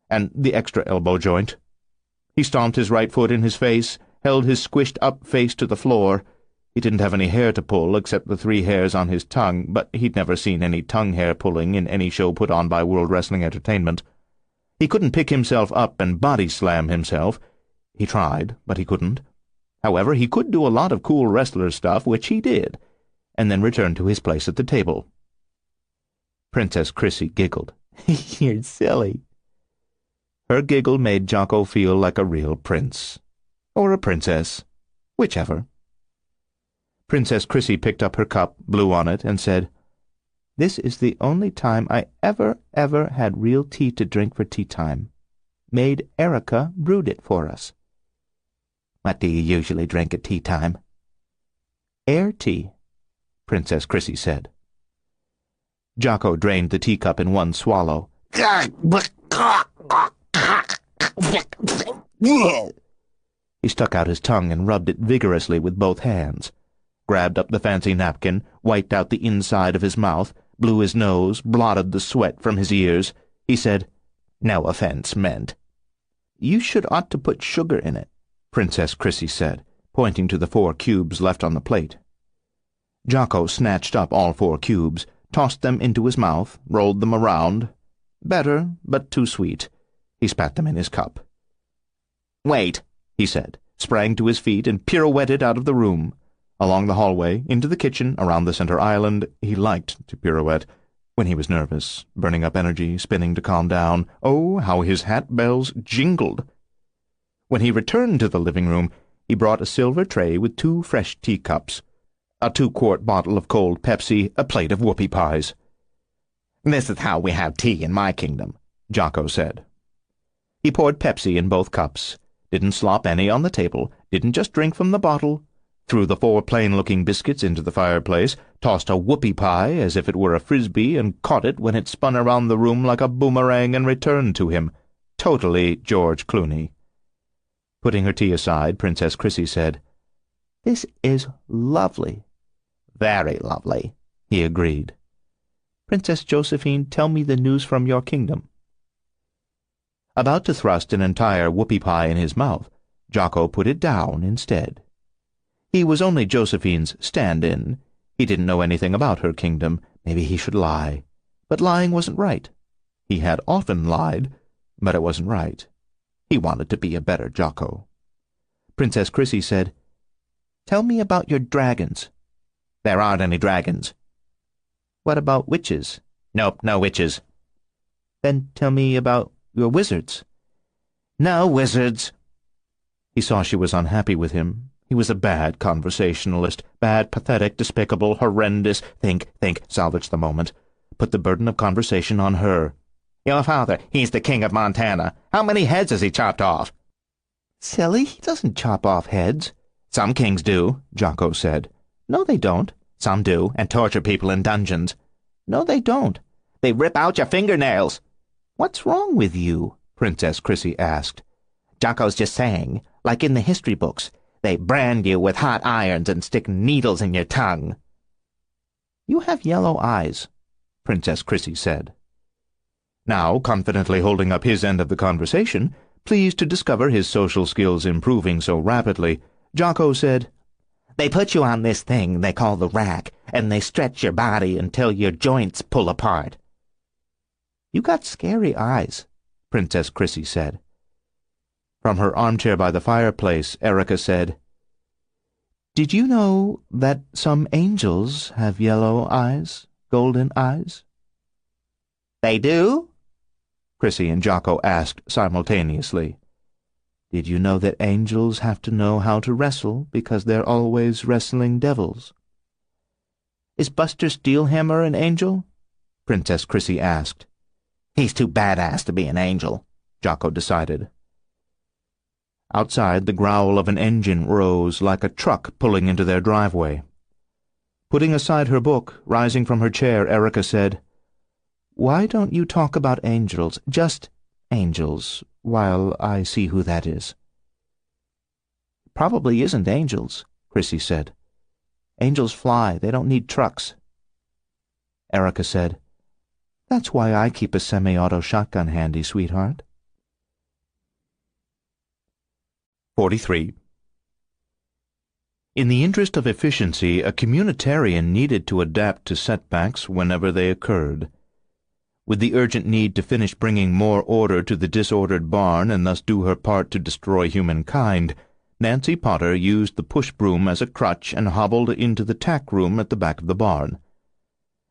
[SPEAKER 4] and the extra elbow joint. He stomped his right foot in his face, held his squished-up face to the floor. He didn't have any hair to pull except the 3 hairs on his tongue, but he'd never seen any tongue hair pulling in any show put on by World Wrestling Entertainment. He couldn't pick himself up and body-slam himself. He tried, but he couldn't. However, he could do a lot of cool wrestler stuff, which he did, and then returned to his place at the table. Princess Chrissy giggled. You're silly. Her giggle made Jocko feel like a real prince. Or a princess. Whichever. Princess Chrissy picked up her cup, blew on it, and said, This is the only time I ever had real tea to drink for tea time. Maid Erica brewed it for us. What do you usually drink at tea time? Air tea, Princess Chrissy said. Jocko drained the teacup in one swallow. He stuck out his tongue and rubbed it vigorously with both hands, grabbed up the fancy napkin, wiped out the inside of his mouth, blew his nose, blotted the sweat from his ears. He said, No offense meant.
[SPEAKER 2] You should ought to put sugar in it, Princess Chrissy said, pointing to the 4 cubes left on the plate. Jocko snatched up all 4 cubes, tossed them into his mouth, rolled them around. Better, but too sweet. He spat them in his cup.
[SPEAKER 4] "Wait,"
[SPEAKER 2] he said, sprang to his feet, and pirouetted out of the room. Along the hallway, into the kitchen, around the center island. He liked to pirouette when he was nervous, burning up energy, spinning to calm down. Oh, how his hat bells jingled! When he returned to the living room, he brought a silver tray with 2 fresh teacups, a 2-quart bottle of cold Pepsi, a plate of whoopie pies.
[SPEAKER 4] "This is how we have tea in my kingdom,"
[SPEAKER 2] Jocko said. He poured Pepsi in both cups, didn't slop any on the table, didn't just drink from the bottle, threw the 4 plain-looking biscuits into the fireplace, tossed a whoopie pie as if it were a frisbee, and caught it when it spun around the room like a boomerang and returned to him. Totally George Clooney. Putting her tea aside, Princess Chrissy said, "This is lovely."
[SPEAKER 4] "Very lovely,"
[SPEAKER 2] he agreed. "Princess Josephine, tell me the news from your kingdom." About to thrust an entire whoopie pie in his mouth, Jocko put it down instead. He was only Josephine's stand-in. He didn't know anything about her kingdom. Maybe he should lie. But lying wasn't right. He had often lied, but it wasn't right. He wanted to be a better Jocko. Princess Chrissy said, "Tell me about your dragons."
[SPEAKER 4] "There aren't any dragons."
[SPEAKER 2] "What about witches?"
[SPEAKER 4] "Nope, no witches."
[SPEAKER 2] "Then tell me about your wizards."
[SPEAKER 4] "No wizards."
[SPEAKER 2] He saw she was unhappy with him. He was a bad conversationalist, bad, pathetic, despicable, horrendous. Think, salvage the moment. Put the burden of conversation on her.
[SPEAKER 4] "Your father, he's the king of Montana. How many heads has he chopped off?"
[SPEAKER 2] "Silly, he doesn't chop off heads."
[SPEAKER 4] "Some kings do,"
[SPEAKER 2] Jocko said.
[SPEAKER 4] "No, they don't." "Some do, and torture people in dungeons."
[SPEAKER 2] "No, they don't."
[SPEAKER 4] "They rip out your fingernails."
[SPEAKER 2] "What's wrong with you?" Princess Chrissy asked.
[SPEAKER 4] "Jocko's just saying, like in the history books. They brand you with hot irons and stick needles in your tongue."
[SPEAKER 2] "You have yellow eyes," Princess Chrissy said. Now, confidently holding up his end of the conversation, pleased to discover his social skills improving so rapidly, Jocko said,
[SPEAKER 4] "They put you on this thing they call the rack, and they stretch your body until your joints pull apart."
[SPEAKER 2] "You got scary eyes," Princess Chrissy said. From her armchair by the fireplace, Erica said, "Did you know that some angels have yellow eyes, golden eyes?"
[SPEAKER 4] "They do?"
[SPEAKER 2] Chrissy and Jocko asked simultaneously. "Did you know that angels have to know how to wrestle because they're always wrestling devils?" "Is Buster Steelhammer an angel?" Princess Chrissy asked.
[SPEAKER 4] "He's too badass to be an angel,"
[SPEAKER 2] Jocko decided. Outside, the growl of an engine rose like a truck pulling into their driveway. Putting aside her book, rising from her chair, Erica said, "Why don't you talk about angels, just angels, while I see who that is?" "Probably isn't angels," Chrissy said. "Angels fly, they don't need trucks." Erica said, "That's why I keep a semi-auto shotgun handy, sweetheart." 43. In the interest of efficiency, a communitarian needed to adapt to setbacks whenever they occurred. With the urgent need to finish bringing more order to the disordered barn and thus do her part to destroy humankind, Nancy Potter used the push-broom as a crutch and hobbled into the tack room at the back of the barn.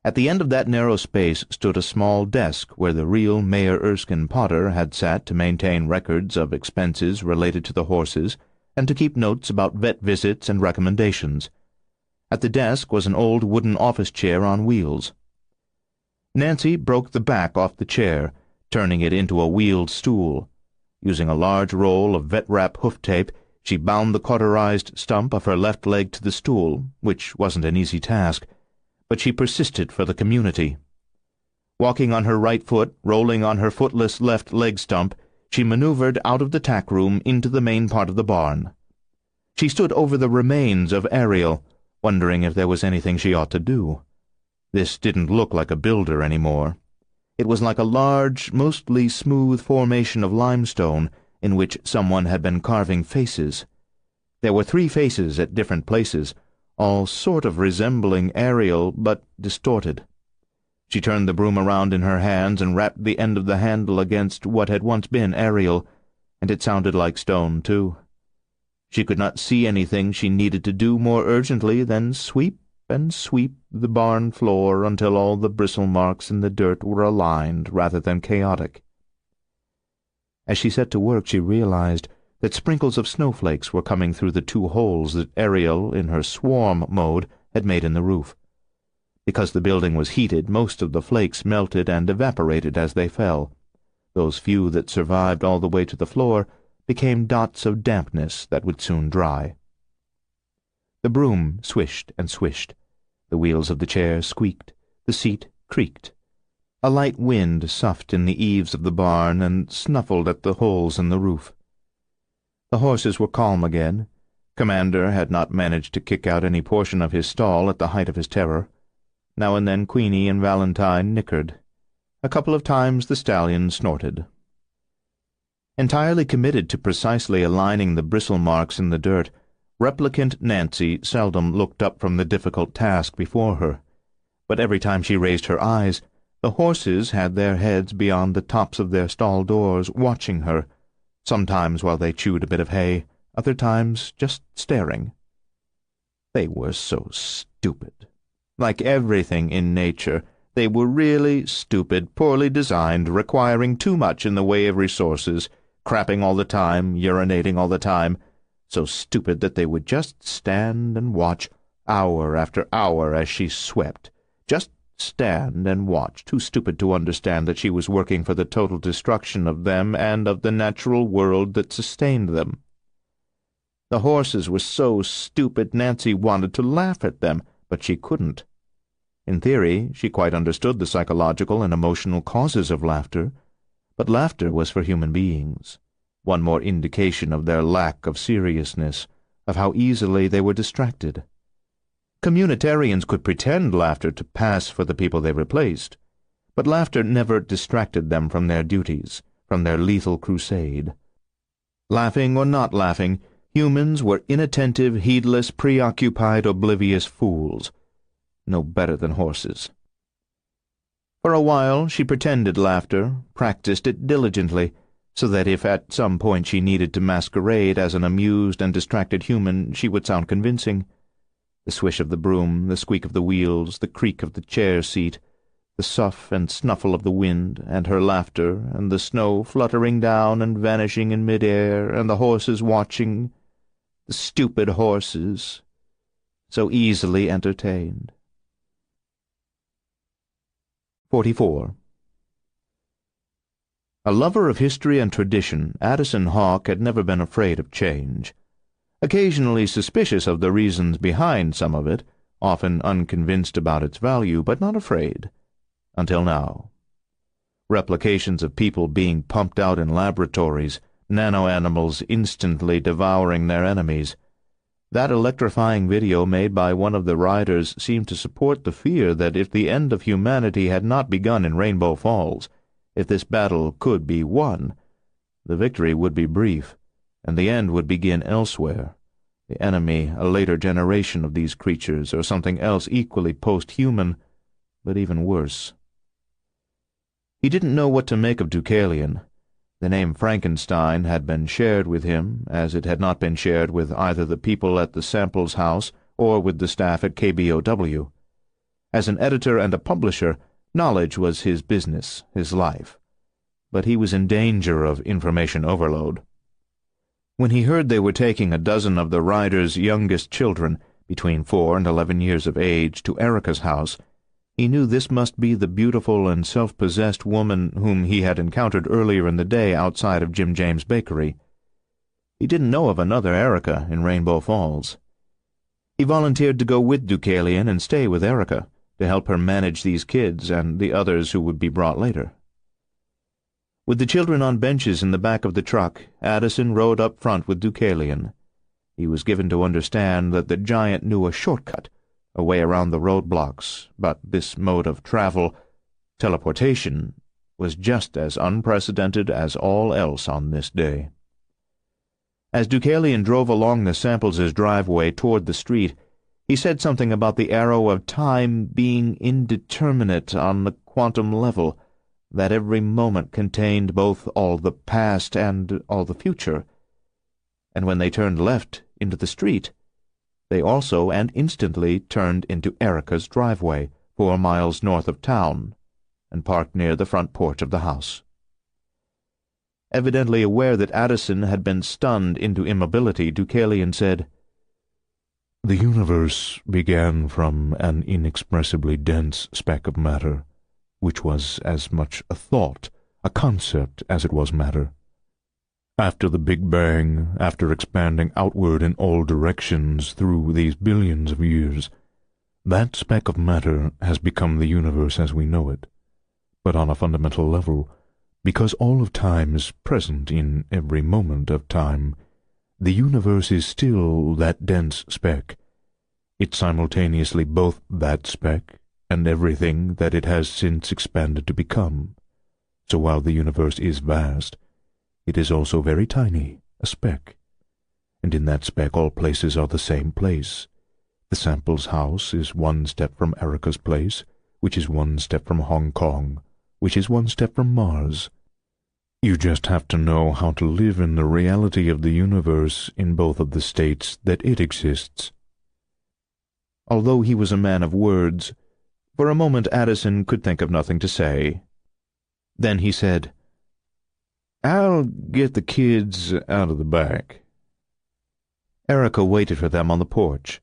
[SPEAKER 2] At the end of that narrow space stood a small desk where the real Mayor Erskine Potter had sat to maintain records of expenses related to the horses and to keep notes about vet visits and recommendations. At the desk was an old wooden office chair on wheels. Nancy broke the back off the chair, turning it into a wheeled stool. Using a large roll of vet-wrap hoof tape, she bound the cauterized stump of her left leg to the stool, which wasn't an easy task, but she persisted for the community. Walking on her right foot, rolling on her footless left leg stump, she maneuvered out of the tack room into the main part of the barn. She stood over the remains of Ariel, wondering if there was anything she ought to do. This didn't look like a builder any more.
[SPEAKER 1] It was like a large, mostly smooth formation of limestone in which someone had been carving faces. There were 3 faces at different places, all sort of resembling Ariel, but distorted. She turned the broom around in her hands and rapped the end of the handle against what had once been Ariel, and it sounded like stone, too. She could not see anything she needed to do more urgently than sweep and sweep the barn floor until all the bristle marks in the dirt were aligned rather than chaotic. As she set to work, she realized that sprinkles of snowflakes were coming through the 2 holes that Ariel, in her swarm mode, had made in the roof. Because the building was heated, most of the flakes melted and evaporated as they fell. Those few that survived all the way to the floor became dots of dampness that would soon dry. The broom swished and swished. The wheels of the chair squeaked. The seat creaked. A light wind soughed in the eaves of the barn and snuffled at the holes in the roof. The horses were calm again. Commander had not managed to kick out any portion of his stall at the height of his terror. Now and then Queenie and Valentine nickered. A couple of times the stallion snorted. Entirely committed to precisely aligning the bristle marks in the dirt, replicant Nancy seldom looked up from the difficult task before her. But every time she raised her eyes, the horses had their heads beyond the tops of their stall doors, watching her, sometimes while they chewed a bit of hay, other times just staring. They were so stupid. Like everything in nature, they were really stupid, poorly designed, requiring too much in the way of resources, crapping all the time, urinating all the time, so stupid that they would just stand and watch hour after hour as she swept. Just stand and watch, too stupid to understand that she was working for the total destruction of them and of the natural world that sustained them. The horses were so stupid Nancy wanted to laugh at them, but she couldn't. In theory, she quite understood the psychological and emotional causes of laughter, but laughter was for human beings. One more indication of their lack of seriousness, of how easily they were distracted. Communitarians could pretend laughter to pass for the people they replaced, but laughter never distracted them from their duties, from their lethal crusade. Laughing or not laughing, humans were inattentive, heedless, preoccupied, oblivious fools, no better than horses. For a while she pretended laughter, practiced it diligently, so that if at some point she needed to masquerade as an amused and distracted human, she would sound convincing. The swish of the broom, the squeak of the wheels, the creak of the chair seat, the sough and snuffle of the wind, and her laughter, and the snow fluttering down and vanishing in mid-air, and the horses watching, the stupid horses, so easily entertained. 44. A lover of history and tradition, Addison Hawke had never been afraid of change. Occasionally suspicious of the reasons behind some of it, often unconvinced about its value, but not afraid. Until now. Replications of people being pumped out in laboratories, nano-animals instantly devouring their enemies. That electrifying video made by one of the riders seemed to support the fear that if the end of humanity had not begun in Rainbow Falls, if this battle could be won, the victory would be brief, and the end would begin elsewhere. The enemy, a later generation of these creatures, or something else equally post-human, but even worse. He didn't know what to make of Deucalion. The name Frankenstein had been shared with him, as it had not been shared with either the people at the Samples House or with the staff at KBOW. As an editor and a publisher, knowledge was his business, his life. But he was in danger of information overload. When he heard they were taking a dozen of the riders' youngest children, between 4 and 11 years of age, to Erica's house, he knew this must be the beautiful and self-possessed woman whom he had encountered earlier in the day outside of Jim James' bakery. He didn't know of another Erica in Rainbow Falls. He volunteered to go with Deucalion and stay with Erica, to help her manage these kids and the others who would be brought later. With the children on benches in the back of the truck, Addison rode up front with Deucalion. He was given to understand that the giant knew a shortcut, a way around the roadblocks, but this mode of travel, teleportation,
[SPEAKER 2] was just as unprecedented as all else on this day. As Deucalion drove along the Samples' driveway toward the street, he said something about the arrow of time being indeterminate on the quantum level, that every moment contained both all the past and all the future. And when they turned left into the street, they also and instantly turned into Erica's driveway, 4 miles north of town, and parked near the front porch of the house. Evidently aware that Addison had been stunned into immobility, Deucalion said,
[SPEAKER 3] "The universe began from an inexpressibly dense speck of matter, which was as much a thought, a concept, as it was matter. After the Big Bang, after expanding outward in all directions through these billions of years, that speck of matter has become the universe as we know it. But on a fundamental level, because all of time is present in every moment of time, the universe is still that dense speck. It's simultaneously both that speck and everything that it has since expanded to become. So while the universe is vast, it is also very tiny, a speck. And in that speck all places are the same place. The Samples' house is 1 step from Erica's place, which is 1 step from Hong Kong, which is 1 step from Mars. You just have to know how to live in the reality of the universe in both of the states that it exists."
[SPEAKER 2] Although he was a man of words, for a moment Addison could think of nothing to say. Then he said, "I'll get the kids out of the back." Erica waited for them on the porch.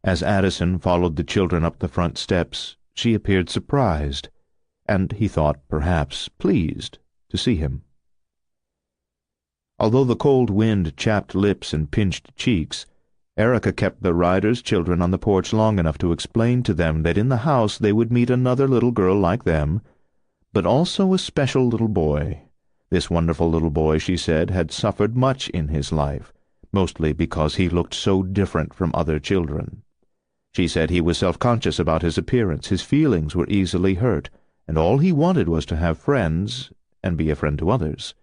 [SPEAKER 2] As Addison followed the children up the front steps, she appeared surprised, and he thought perhaps pleased, to see him. Although the cold wind chapped lips and pinched cheeks, Erica kept the Ryder's children on the porch long enough to explain to them that in the house they would meet another little girl like them, but also a special little boy. This wonderful little boy, she said, had suffered much in his life, mostly because he looked so different from other children. She said he was self-conscious about his appearance, his feelings were easily hurt, and all he wanted was to have friends and be a friend to others.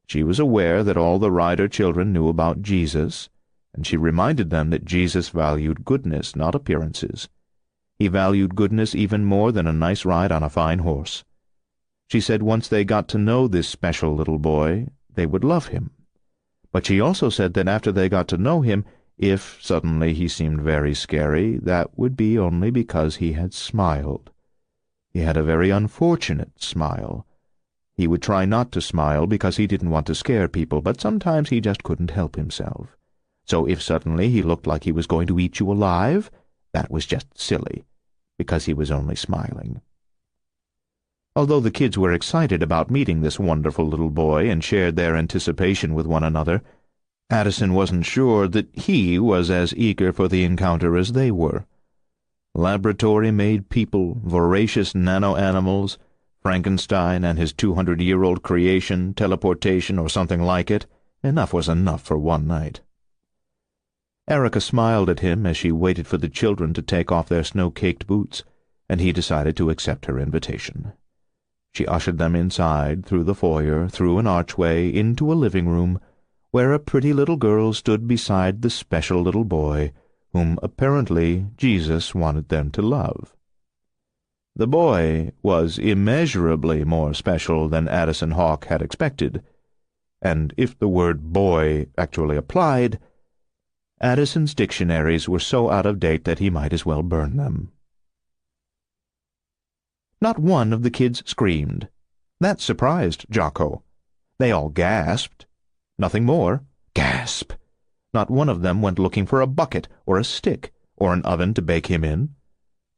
[SPEAKER 2] She was aware that all the Ryder children knew about Jesus, and she reminded them that Jesus valued goodness, not appearances. He valued goodness even more than a nice ride on a fine horse. She said once they got to know this special little boy, they would love him. But she also said that after they got to know him, if suddenly he seemed very scary, that would be only because he had smiled. He had a very unfortunate smile. He would try not to smile because he didn't want to scare people, but sometimes he just couldn't help himself. So if suddenly he looked like he was going to eat you alive, that was just silly, because he was only smiling. Although the kids were excited about meeting this wonderful little boy and shared their anticipation with one another, Addison wasn't sure that he was as eager for the encounter as they were. Laboratory-made people, voracious nano-animals, Frankenstein and his 200-year-old creation, teleportation, or something like it, enough was enough for one night. Erica smiled at him as she waited for the children to take off their snow-caked boots, and he decided to accept her invitation. She ushered them inside, through the foyer, through an archway, into a living room, where a pretty little girl stood beside the special little boy, whom apparently Jesus wanted them to love. The boy was immeasurably more special than Addison Hawke had expected, and if the word boy actually applied, Addison's dictionaries were so out of date that he might as well burn them. Not one of the kids screamed. That surprised Jocko. They all gasped. Nothing more. Gasp! Not one of them went looking for a bucket or a stick or an oven to bake him in.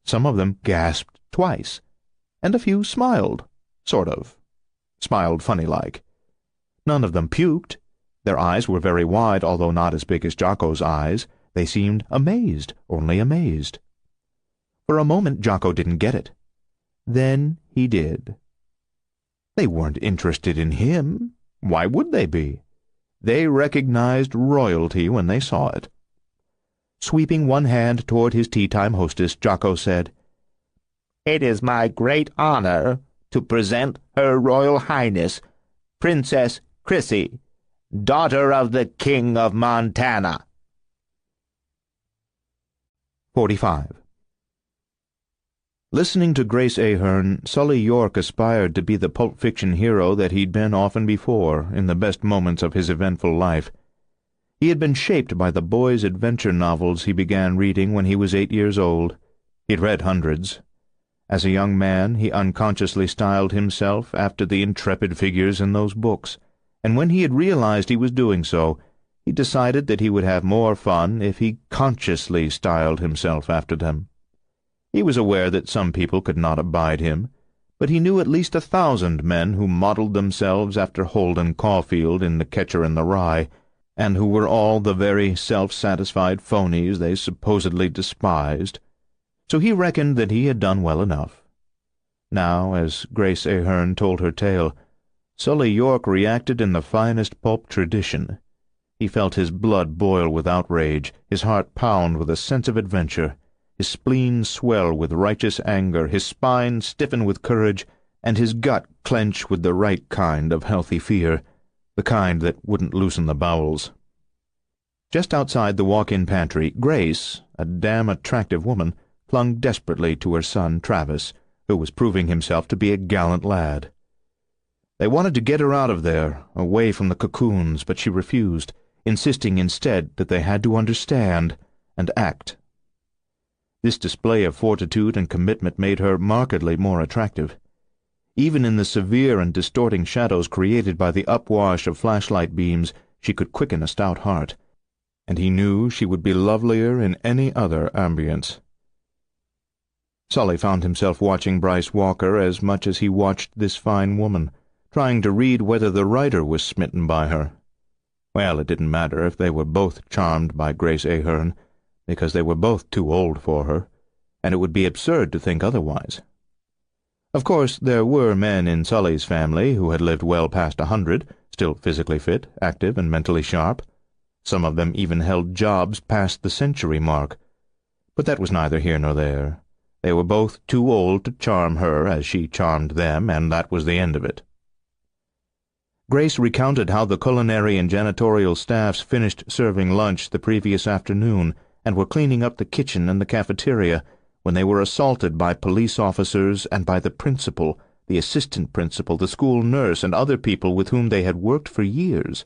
[SPEAKER 2] Some of them gasped twice, and a few smiled, sort of. Smiled funny-like. None of them puked. Their eyes were very wide, although not as big as Jocko's eyes. They seemed amazed, only amazed. For a moment Jocko didn't get it. Then he did. They weren't interested in him. Why would they be? They recognized royalty when they saw it. Sweeping one hand toward his tea-time hostess, Jocko said, "It is my great honor
[SPEAKER 4] to present Her Royal Highness, Princess Chrissy, daughter of the King of Montana.
[SPEAKER 2] 45. Listening to Grace Ahern, Sully York aspired to be the Pulp Fiction hero that he'd been often before in the best moments of his eventful life. He had been shaped by the boys' adventure novels he began reading when he was 8 years old. He'd read hundreds. As a young man, he unconsciously styled himself after the intrepid figures in those books, and when he had realized he was doing so, he decided that he would have more fun if he consciously styled himself after them. He was aware that some people could not abide him, but he knew at least 1,000 men who modeled themselves after Holden Caulfield in The Catcher in the Rye, and who were all the very self-satisfied phonies they supposedly despised. So he reckoned that he had done well enough. Now, as Grace Ahern told her tale, Sully York reacted in the finest pulp tradition. He felt his blood boil with outrage, his heart pound with a sense of adventure, his spleen swell with righteous anger, his spine stiffen with courage, and his gut clench with the right kind of healthy fear, the kind that wouldn't loosen the bowels. Just outside the walk-in pantry, Grace, a damn attractive woman, clung desperately to her son Travis, who was proving himself to be a gallant lad. They wanted to get her out of there, away from the cocoons, but she refused, insisting instead that they had to understand and act. This display of fortitude and commitment made her markedly more attractive. Even in the severe and distorting shadows created by the upwash of flashlight beams, she could quicken a stout heart, and he knew she would be lovelier in any other ambience. Sully found himself watching Bryce Walker as much as he watched this fine woman, trying to read whether the writer was smitten by her. Well, it didn't matter if they were both charmed by Grace Ahern, because they were both too old for her, and it would be absurd to think otherwise. Of course, there were men in Sully's family who had lived well past 100, still physically fit, active, and mentally sharp. Some of them even held jobs past the century mark. But that was neither here nor there. They were both too old to charm her as she charmed them, and that was the end of it. Grace recounted how the culinary and janitorial staffs finished serving lunch the previous afternoon and were cleaning up the kitchen and the cafeteria when they were assaulted by police officers and by the principal, the assistant principal, the school nurse, and other people with whom they had worked for years.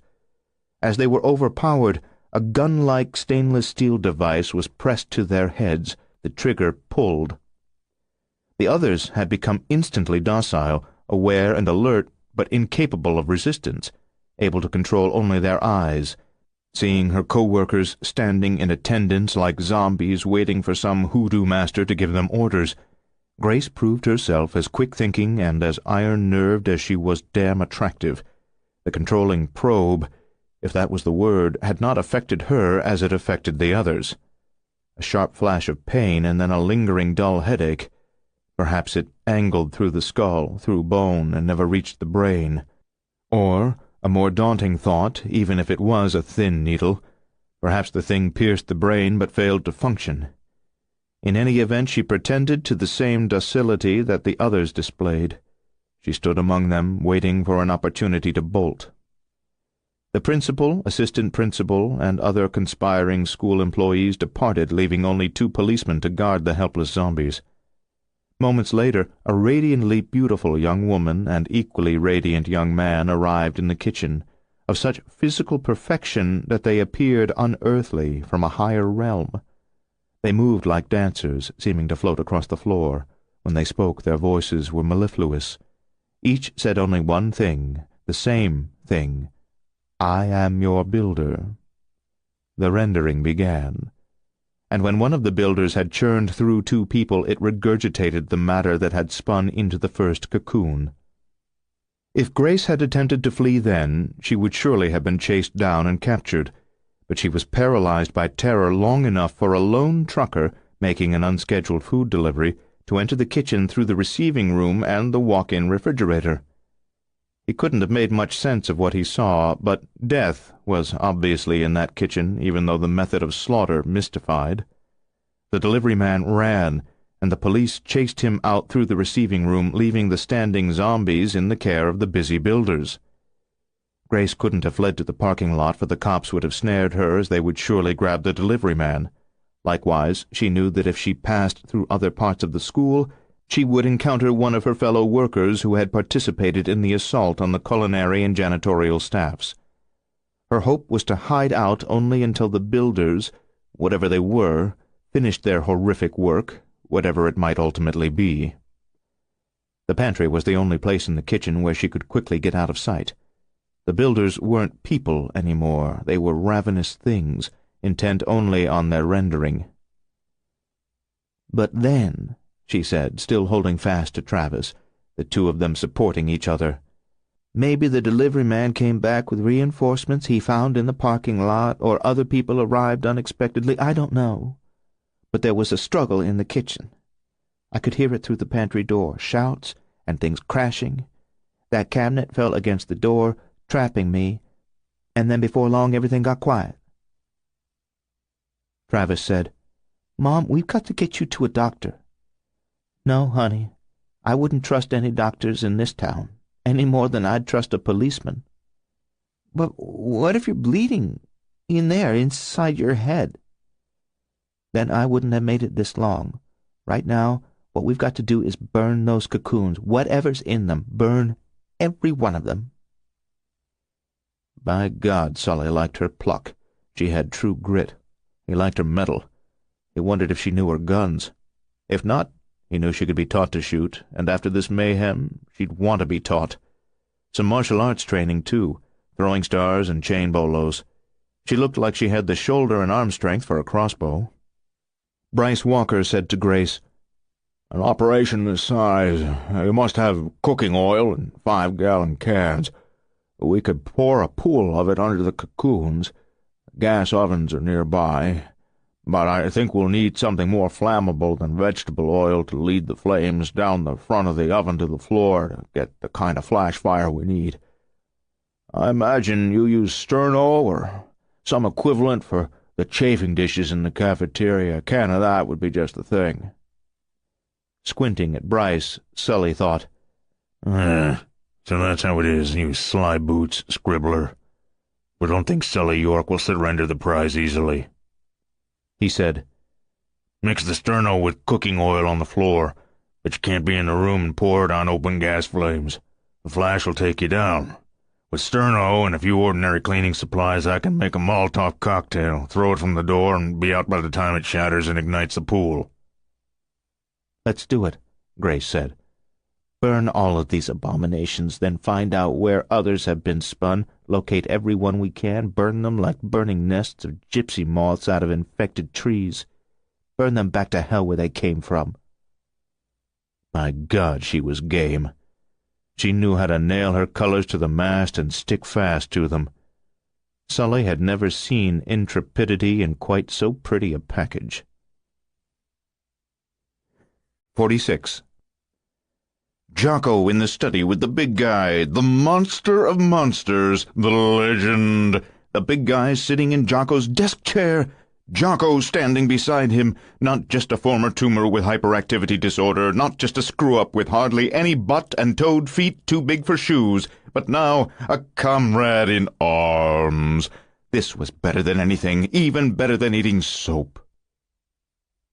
[SPEAKER 2] As they were overpowered, a gun-like stainless steel device was pressed to their heads, the trigger pulled. The others had become instantly docile, aware and alert, but incapable of resistance, able to control only their eyes. Seeing her co-workers standing in attendance like zombies waiting for some hoodoo master to give them orders, Grace proved herself as quick-thinking and as iron-nerved as she was damn attractive. The controlling probe, if that was the word, had not affected her as it affected the others. A sharp flash of pain and then a lingering dull headache. Perhaps it angled through the skull, through bone, and never reached the brain. Or a more daunting thought, even if it was a thin needle. Perhaps the thing pierced the brain but failed to function. In any event, she pretended to the same docility that the others displayed. She stood among them, waiting for an opportunity to bolt. The principal, assistant principal, and other conspiring school employees departed, leaving only 2 policemen to guard the helpless zombies. Moments later, a radiantly beautiful young woman and equally radiant young man arrived in the kitchen, of such physical perfection that they appeared unearthly from a higher realm. They moved like dancers, seeming to float across the floor. When they spoke, their voices were mellifluous. Each said only one thing, the same thing: "I am your builder." The rendering began, and when one of the builders had churned through 2 people, it regurgitated the matter that had spun into the first cocoon. If Grace had attempted to flee then, she would surely have been chased down and captured, but she was paralyzed by terror long enough for a lone trucker making an unscheduled food delivery to enter the kitchen through the receiving room and the walk-in refrigerator. He couldn't have made much sense of what he saw, but death was obviously in that kitchen, even though the method of slaughter mystified. The delivery man ran, and the police chased him out through the receiving room, leaving the standing zombies in the care of the busy builders. Grace couldn't have fled to the parking lot, for the cops would have snared her, as they would surely grab the delivery man. Likewise, she knew that if she passed through other parts of the school, she would encounter one of her fellow workers who had participated in the assault on the culinary and janitorial staffs. Her hope was to hide out only until the builders, whatever they were, finished their horrific work, whatever it might ultimately be. The pantry was the only place in the kitchen where she could quickly get out of sight. The builders weren't people anymore. They were ravenous things, intent only on their rendering. "But then," she said, still holding fast to Travis, the two of them supporting each other, "maybe the delivery man came back with reinforcements he found in the parking lot, or other people arrived unexpectedly. I don't know. But there was a struggle in the kitchen. I could hear it through the pantry door, shouts and things crashing. That cabinet fell against the door, trapping me, and then before long everything got quiet." Travis said, "Mom, we've got to get you to a doctor." "No, honey, I wouldn't trust any doctors in this town, any more than I'd trust a policeman." "But what if you're bleeding in there, inside your head?" "Then I wouldn't have made it this long. Right now, what we've got to do is burn those cocoons, whatever's in them, burn every one of them." By God, Sully liked her pluck. She had true grit. He liked her mettle. He wondered if she knew her guns. If not, he knew she could be taught to shoot, and after this mayhem, she'd want to be taught. Some martial arts training, too, throwing stars and chain bolos. She looked like she had the shoulder and arm strength for a crossbow. Bryce Walker said to Grace, "An operation this size, you must have cooking oil in 5-gallon cans. We could pour a pool of it under the cocoons. Gas ovens are nearby, but I think we'll need something more flammable than vegetable oil to lead the flames down the front of the oven to the floor to get the kind of flash fire we need. I imagine you use sterno or some equivalent for the chafing dishes in the cafeteria. A can of that would be just the thing." Squinting at Bryce, Sully thought,
[SPEAKER 3] So that's how it is, you sly boots, scribbler. We don't think Sully York will surrender the prize easily."
[SPEAKER 2] He said,
[SPEAKER 3] "Mix the sterno with cooking oil on the floor, but you can't be in the room and pour it on open gas flames. The flash will take you down. With sterno and a few ordinary cleaning supplies, I can make a Molotov cocktail, throw it from the door, and be out by the time it shatters and ignites the pool."
[SPEAKER 2] "Let's do it," Grace said. "Burn all of these abominations, then find out where others have been spun, locate every one we can, burn them like burning nests of gypsy moths out of infected trees. Burn them back to hell where they came from." My God, she was game. She knew how to nail her colors to the mast and stick fast to them. Sully had never seen intrepidity in quite so pretty a package. 46. Jocko in the study with the big guy, the monster of monsters, the legend. The big guy sitting in Jocko's desk chair. Jocko standing beside him, not just a former tumor with hyperactivity disorder, not just a screw-up with hardly any butt and toed feet too big for shoes, but now a comrade in arms. This was better than anything, even better than eating soap.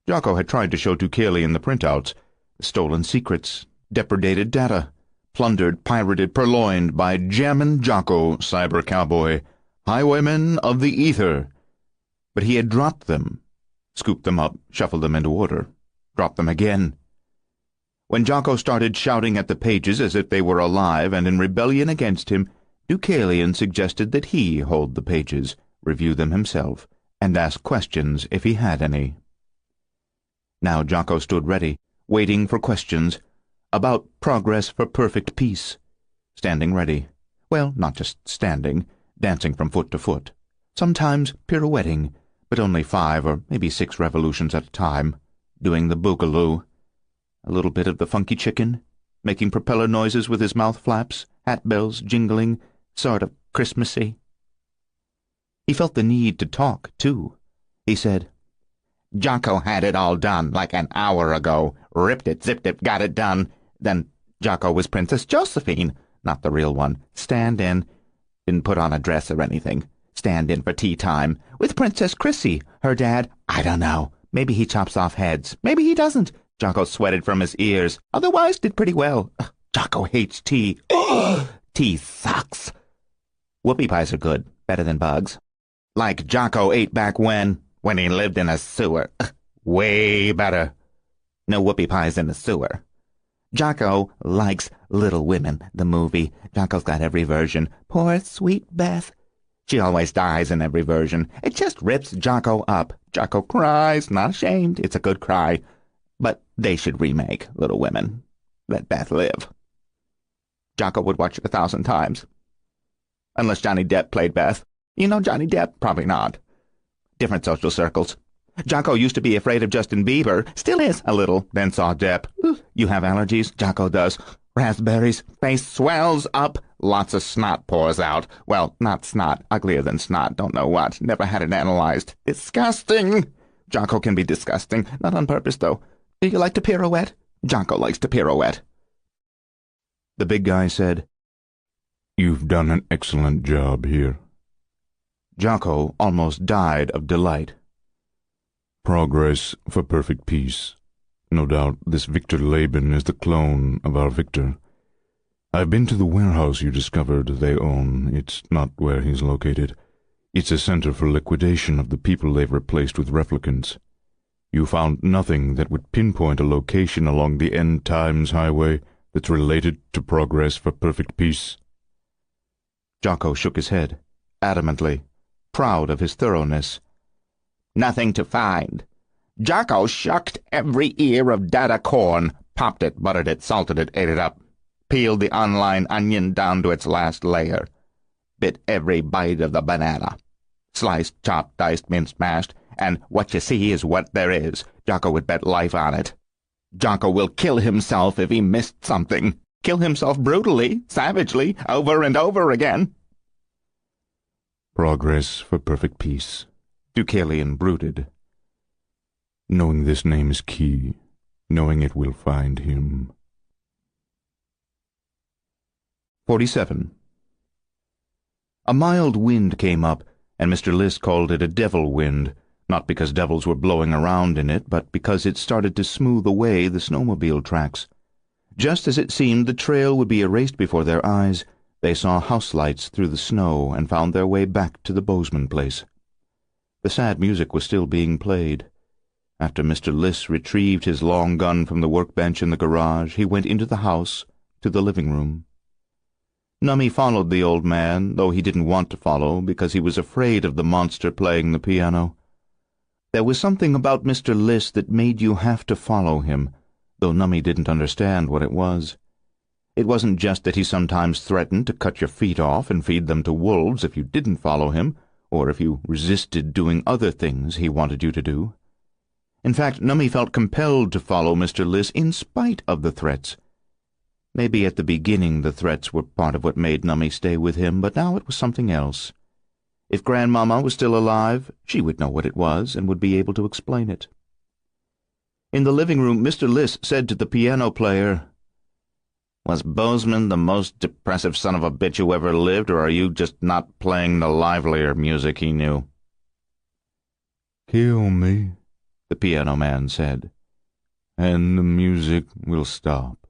[SPEAKER 2] Jocko had tried to show Deucalion the printouts, stolen secrets, depredated data, plundered, pirated, purloined by Jammin' Jocko, cyber cowboy, highwayman of the ether. But he had dropped them, scooped them up, shuffled them into order, dropped them again. When Jocko started shouting at the pages as if they were alive and in rebellion against him, Deucalion suggested that he hold the pages, review them himself, and ask questions if he had any. Now Jocko stood ready, waiting for questions, about progress for perfect peace, standing ready. Well, not just standing, dancing from foot to foot, sometimes pirouetting, but only 5 or maybe 6 revolutions at a time, doing the boogaloo. A little bit of the funky chicken, making propeller noises with his mouth flaps, hat bells jingling, sort of Christmassy. He felt the need to talk, too. He said,
[SPEAKER 4] Jocko had it all done like an hour ago. Ripped it, zipped it, got it done. Then Jocko was Princess Josephine, not the real one. Stand-in. Didn't put on a dress or anything. Stand-in for tea time. With Princess Chrissy. Her dad, I don't know. Maybe he chops off heads. Maybe he doesn't. Jocko sweated from his ears. Otherwise, did pretty well. Jocko hates tea. Tea sucks. Whoopie pies are good. Better than bugs. Like Jocko ate back when he lived in a sewer. Way better. No whoopie pies in the sewer. Jocko likes Little Women, the movie. Jocko's got every version. Poor sweet Beth. She always dies in every version. It just rips Jocko up. Jocko cries, not ashamed. It's a good cry. But they should remake Little Women. Let Beth live. Jocko would watch it 1,000 times. Unless Johnny Depp played Beth. You know Johnny Depp? Probably not. Different social circles. Jocko used to be afraid of Justin Bieber. Still is, a little. Then saw Depp. You have allergies? Jocko does. Raspberries. Face swells up. Lots of snot pours out. Well, not snot. Uglier than snot. Don't know what. Never had it analyzed. Disgusting. Jocko can be disgusting. Not on purpose, though. Do you like to pirouette? Jocko likes to pirouette.
[SPEAKER 2] The big guy said,
[SPEAKER 3] You've done an excellent job here.
[SPEAKER 2] Jocko almost died of delight.
[SPEAKER 3] Progress for perfect peace. No doubt this Victor Laban is the clone of our Victor. I've been to the warehouse you discovered they own. It's not where he's located. It's a center for liquidation of the people they've replaced with replicants. You found nothing that would pinpoint a location along the end times highway that's related to progress for perfect peace.
[SPEAKER 2] Jocko shook his head, adamantly, proud of his thoroughness.
[SPEAKER 4] Nothing to find. Jocko shucked every ear of data corn, popped it, buttered it, salted it, ate it up, peeled the online onion down to its last layer, bit every bite of the banana, sliced, chopped, diced, minced, mashed, and what you see is what there is. Jocko would bet life on it. Jocko will kill himself if he missed something. Kill himself brutally, savagely, over and over again.
[SPEAKER 3] Progress for perfect peace,
[SPEAKER 2] Deucalion brooded.
[SPEAKER 3] Knowing this name is key, knowing it will find him.
[SPEAKER 2] 47. A mild wind came up, and Mr. List called it a devil wind, not because devils were blowing around in it, but because it started to smooth away the snowmobile tracks. Just as it seemed the trail would be erased before their eyes, they saw house lights through the snow and found their way back to the Bozeman place. The sad music was still being played. After Mr. List retrieved his long gun from the workbench in the garage, he went into the house, to the living room. Nummie followed the old man, though he didn't want to follow, because he was afraid of the monster playing the piano. There was something about Mr. List that made you have to follow him, though Nummie didn't understand what it was. It wasn't just that he sometimes threatened to cut your feet off and feed them to wolves if you didn't follow him, or if you resisted doing other things he wanted you to do. In fact, Nummie felt compelled to follow Mr. List in spite of the threats. Maybe at the beginning the threats were part of what made Nummie stay with him, but now it was something else. If Grandmama was still alive, she would know what it was and would be able to explain it. In the living room, Mr. List said to the piano player, "Was Bozeman the most depressive son of a bitch who ever lived, or are you just not playing the livelier music he knew?"
[SPEAKER 3] "Kill me,"
[SPEAKER 2] the piano man said, "and the music will stop."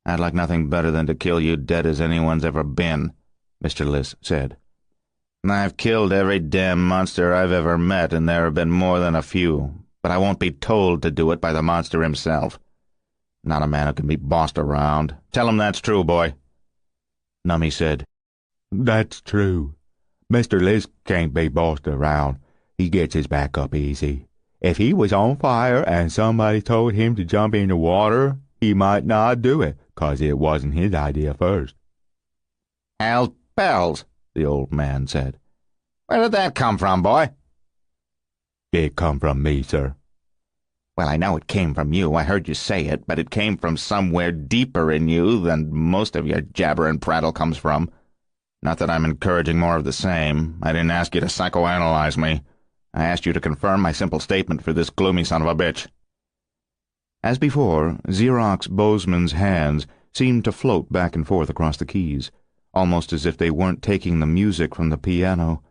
[SPEAKER 2] "I'd like nothing better than to kill you dead as anyone's ever been," Mr. List said. "I've killed every damn monster I've ever met, and there have been more than a few, but I won't be told to do it by the monster himself. Not a man who can be bossed around. Tell him that's true, boy." Nummie said, "That's true. Mr. List can't be bossed around. He gets his back up easy. If he was on fire and somebody told him to jump in the water, he might not do it, 'cause it wasn't his idea first." "Hell's bells," the old man said. "Where did that come from, boy?" "It come from me, sir." "Well, I know it came from you. I heard you say it, but it came from somewhere deeper in you than most of your jabber and prattle comes from. Not that I'm encouraging more of the same. I didn't ask you to psychoanalyze me.
[SPEAKER 4] I asked you to confirm my simple statement for this gloomy son of a bitch."
[SPEAKER 2] As before, Xerox Bozeman's hands seemed to float back and forth across the keys, almost as if they weren't taking the music from the piano,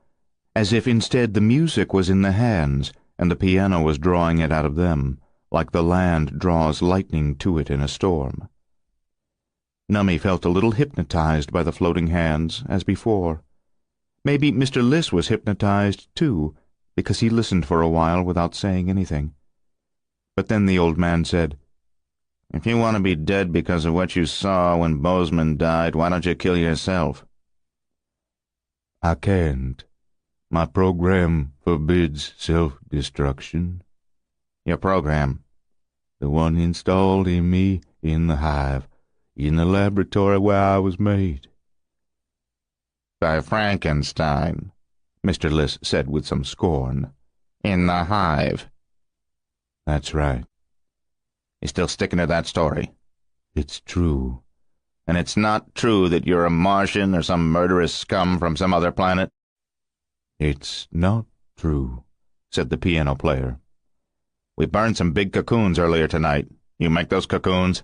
[SPEAKER 2] as if instead the music was in the hands and the piano was drawing it out of them, like the land draws lightning to it in a storm. Numbie felt a little hypnotized by the floating hands, as before. Maybe Mr. Liss was hypnotized, too, because he listened for a while without saying anything. But then the old man said,
[SPEAKER 1] "If you want to be dead because of what you saw when Bozeman died, why don't you kill yourself?"
[SPEAKER 3] "I can't. My program forbids self-destruction."
[SPEAKER 1] "Your program?"
[SPEAKER 3] "The one installed in me in the hive, in the laboratory where I was made."
[SPEAKER 1] "By Frankenstein," Mr. Liss said with some scorn. "In the hive."
[SPEAKER 3] "That's right."
[SPEAKER 1] "You still sticking to that story?"
[SPEAKER 3] "It's true."
[SPEAKER 1] "And it's not true that you're a Martian or some murderous scum from some other planet?"
[SPEAKER 3] "It's not true,"
[SPEAKER 1] said the piano player. "We burned some big cocoons earlier tonight. You make those cocoons?"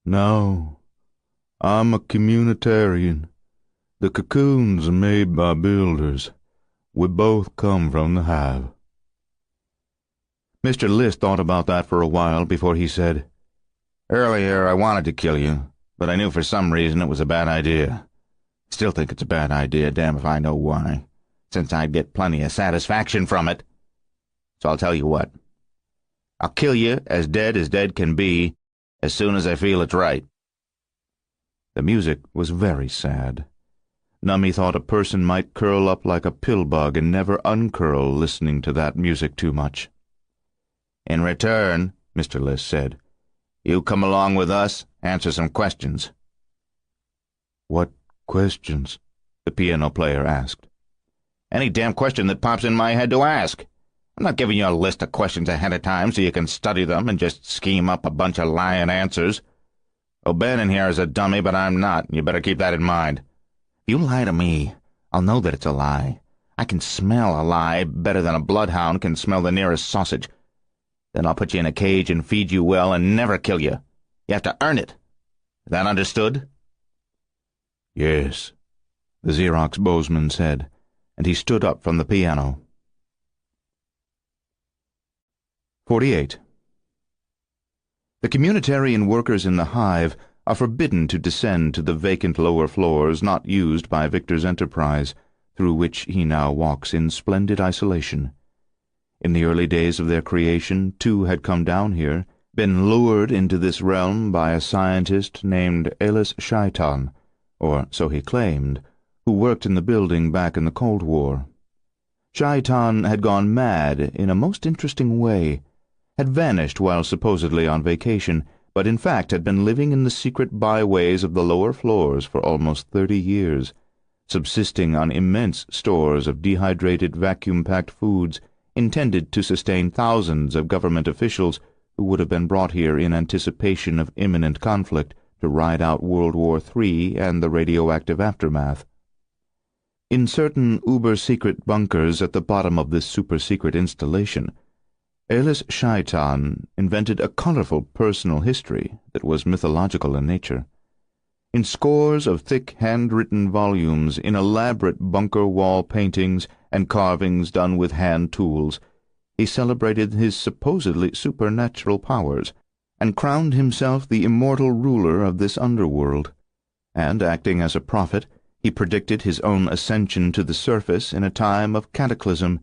[SPEAKER 3] "No, I'm a communitarian. The cocoons are made by builders. We both come from the hive."
[SPEAKER 2] Mr. Liss thought about that for a while before he said,
[SPEAKER 1] "Earlier I wanted to kill you, but I knew for some reason it was a bad idea. Still think it's a bad idea, damn if I know why, since I'd get plenty of satisfaction from it. So I'll tell you what. I'll kill you as dead can be, as soon as I feel it's right."
[SPEAKER 2] The music was very sad. Numbie thought a person might curl up like a pill bug and never uncurl listening to that music too much.
[SPEAKER 1] "In return," Mr. Liss said, "you come along with us, answer some questions."
[SPEAKER 3] "What questions?"
[SPEAKER 2] the piano player asked.
[SPEAKER 1] "Any damn question that pops in my head to ask. I'm not giving you a list of questions ahead of time so you can study them and just scheme up a bunch of lying answers. O'Bannon here is a dummy, but I'm not, and you better keep that in mind. If you lie to me, I'll know that it's a lie. I can smell a lie better than a bloodhound can smell the nearest sausage. Then I'll put you in a cage and feed you well and never kill you. You have to earn it. Is that understood?"
[SPEAKER 3] "Yes,"
[SPEAKER 2] the Xerox Bozeman said, and he stood up from the piano. 48. The communitarian workers in the hive are forbidden to descend to the vacant lower floors not used by Victor's enterprise, through which he now walks in splendid isolation. In the early days of their creation, two had come down here, been lured into this realm by a scientist named Elis Shaitan, or so he claimed, who worked in the building back in the Cold War. Shaitan had gone mad in a most interesting way, had vanished while supposedly on vacation, but in fact had been living in the secret byways of the lower floors for almost 30 years, subsisting on immense stores of dehydrated vacuum-packed foods intended to sustain thousands of government officials who would have been brought here in anticipation of imminent conflict to ride out World War III and the radioactive aftermath. In certain uber-secret bunkers at the bottom of this super-secret installation, Elis Shaitan invented a colorful personal history that was mythological in nature. In scores of thick hand-written volumes, in elaborate bunker wall paintings and carvings done with hand tools, he celebrated his supposedly supernatural powers, and crowned himself the immortal ruler of this underworld. And, acting as a prophet, he predicted his own ascension to the surface in a time of cataclysm,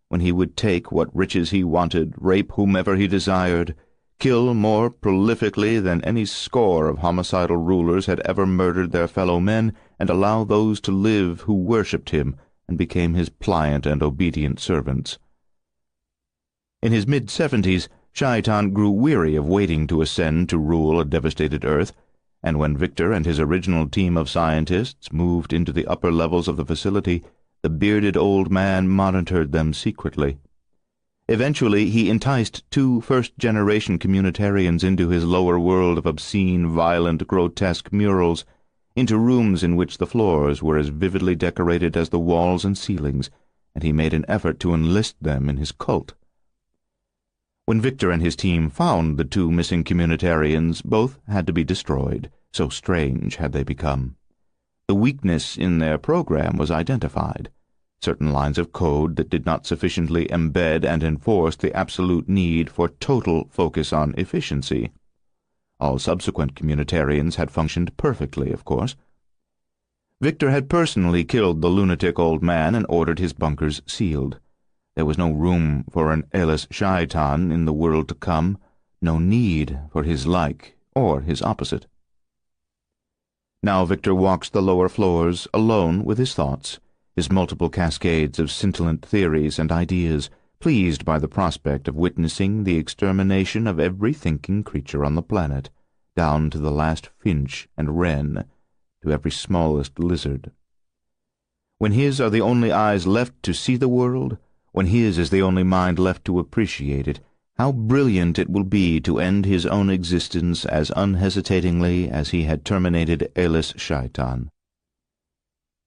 [SPEAKER 2] when he would take what riches he wanted, rape whomever he desired, kill more prolifically than any score of homicidal rulers had ever murdered their fellow men, and allow those to live who worshipped him and became his pliant and obedient servants. In his mid-70s, Shaitan grew weary of waiting to ascend to rule a devastated Earth, and when Victor and his original team of scientists moved into the upper levels of the facility, the bearded old man monitored them secretly. Eventually, he enticed two first-generation communitarians into his lower world of obscene, violent, grotesque murals, into rooms in which the floors were as vividly decorated as the walls and ceilings, and he made an effort to enlist them in his cult. When Victor and his team found the two missing communitarians, both had to be destroyed, so strange had they become. The weakness in their program was identified. Certain lines of code that did not sufficiently embed and enforce the absolute need for total focus on efficiency. All subsequent communitarians had functioned perfectly, of course. Victor had personally killed the lunatic old man and ordered his bunkers sealed. There was no room for an Elis Shaitan in the world to come, no need for his like or his opposite. Now Victor walks the lower floors alone with his thoughts, his multiple cascades of scintillant theories and ideas, pleased by the prospect of witnessing the extermination of every thinking creature on the planet, down to the last finch and wren, to every smallest lizard. When his are the only eyes left to see the world, when his is the only mind left to appreciate it, how brilliant it will be to end his own existence as unhesitatingly as he had terminated Elis Shaitan.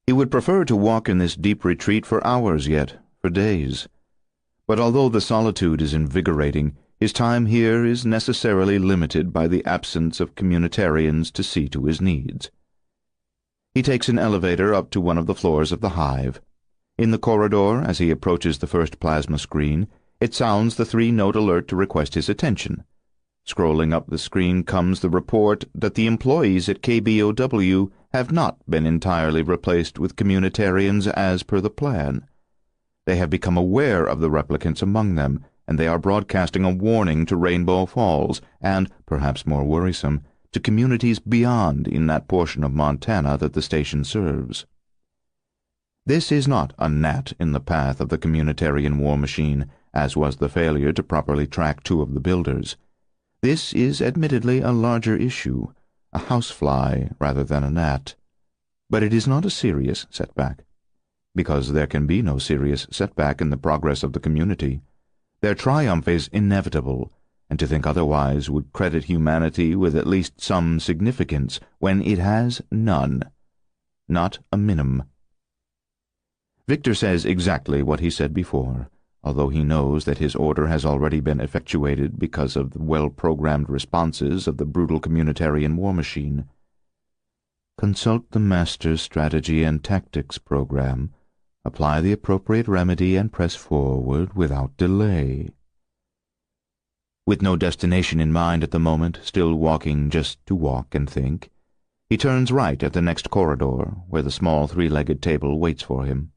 [SPEAKER 2] He would prefer to walk in this deep retreat for hours yet, for days. But although the solitude is invigorating, his time here is necessarily limited by the absence of communitarians to see to his needs. He takes an elevator up to one of the floors of the hive. In the corridor, as he approaches the first plasma screen, it sounds the 3-note alert to request his attention. Scrolling up the screen comes the report that the employees at KBOW have not been entirely replaced with communitarians as per the plan. They have become aware of the replicants among them, and they are broadcasting a warning to Rainbow Falls and, perhaps more worrisome, to communities beyond in that portion of Montana that the station serves. This is not a gnat in the path of the communitarian war machine, as was the failure to properly track 2 of the builders. This is admittedly a larger issue, a housefly rather than a gnat. But it is not a serious setback, because there can be no serious setback in the progress of the community. Their triumph is inevitable, and to think otherwise would credit humanity with at least some significance when it has none, not a minim. Victor says exactly what he said before, although he knows that his order has already been effectuated because of the well-programmed responses of the brutal communitarian war machine. Consult the Master's Strategy and Tactics program, apply the appropriate remedy, and press forward without delay. With no destination in mind at the moment, still walking just to walk and think, he turns right at the next corridor, where the small 3-legged table waits for him.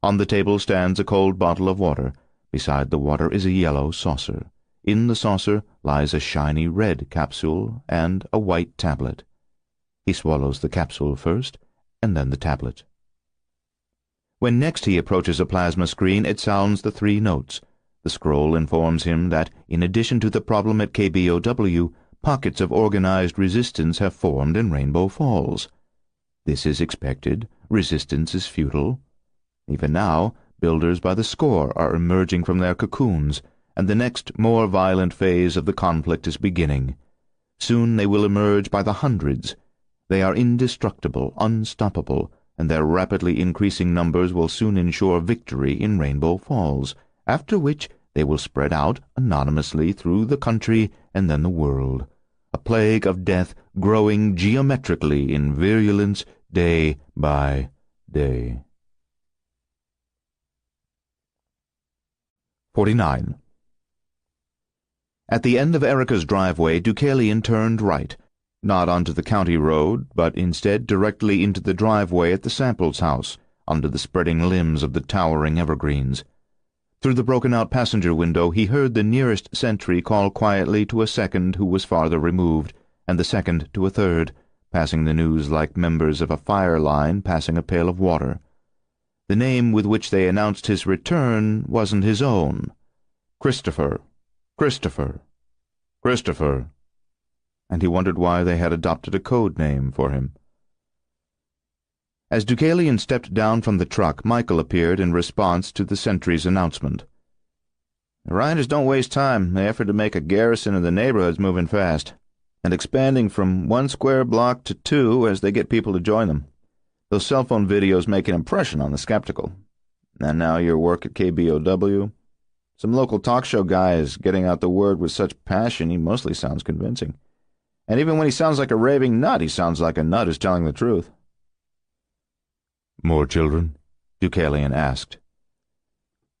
[SPEAKER 2] On the table stands a cold bottle of water. Beside the water is a yellow saucer. In the saucer lies a shiny red capsule and a white tablet. He swallows the capsule first, and then the tablet. When next he approaches a plasma screen, it sounds the 3 notes. The scroll informs him that, in addition to the problem at KBOW, pockets of organized resistance have formed in Rainbow Falls. This is expected. Resistance is futile. Even now, builders by the score are emerging from their cocoons, and the next, more violent phase of the conflict is beginning. Soon they will emerge by the hundreds. They are indestructible, unstoppable, and their rapidly increasing numbers will soon ensure victory in Rainbow Falls, after which they will spread out anonymously through the country and then the world, a plague of death growing geometrically in virulence day by day. 49. At the end of Erica's driveway, Deucalion turned right, not onto the county road, but instead directly into the driveway at the Samples house, under the spreading limbs of the towering evergreens. Through the broken-out passenger window he heard the nearest sentry call quietly to a second who was farther removed, and the second to a third, passing the news like members of a fire line passing a pail of water. The name with which they announced his return wasn't his own. Christopher, Christopher, Christopher. And he wondered why they had adopted a code name for him. As Deucalion stepped down from the truck, Michael appeared in response to the sentry's announcement. The riders don't waste time. The effort to make a garrison of the neighborhood's moving fast, and expanding from 1 square block to 2 as they get people to join them. Those cell phone videos make an impression on the skeptical.
[SPEAKER 1] And now your work at KBOW? Some local talk show guy is getting out the word with such passion he mostly sounds convincing. And even when he sounds like a raving nut, he sounds like a nut who's telling the truth.
[SPEAKER 3] More children?
[SPEAKER 1] Deucalion asked.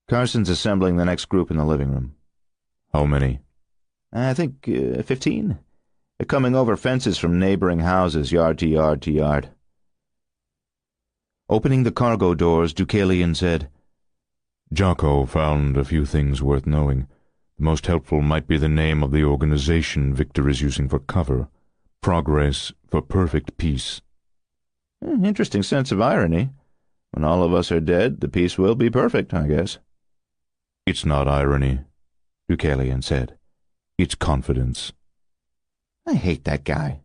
[SPEAKER 1] Carson's assembling the next group in the living room.
[SPEAKER 3] How many?
[SPEAKER 1] I think 15. They're coming over fences from neighboring houses, yard to yard to yard. Opening the cargo doors, Deucalion said,
[SPEAKER 3] Jocko found a few things worth knowing. The most helpful might be the name of the organization Victor is using for cover. Progress for Perfect Peace.
[SPEAKER 1] Interesting sense of irony. When all of us are dead, the peace will be perfect, I guess.
[SPEAKER 3] It's not irony, Deucalion said. It's confidence.
[SPEAKER 1] I hate that guy.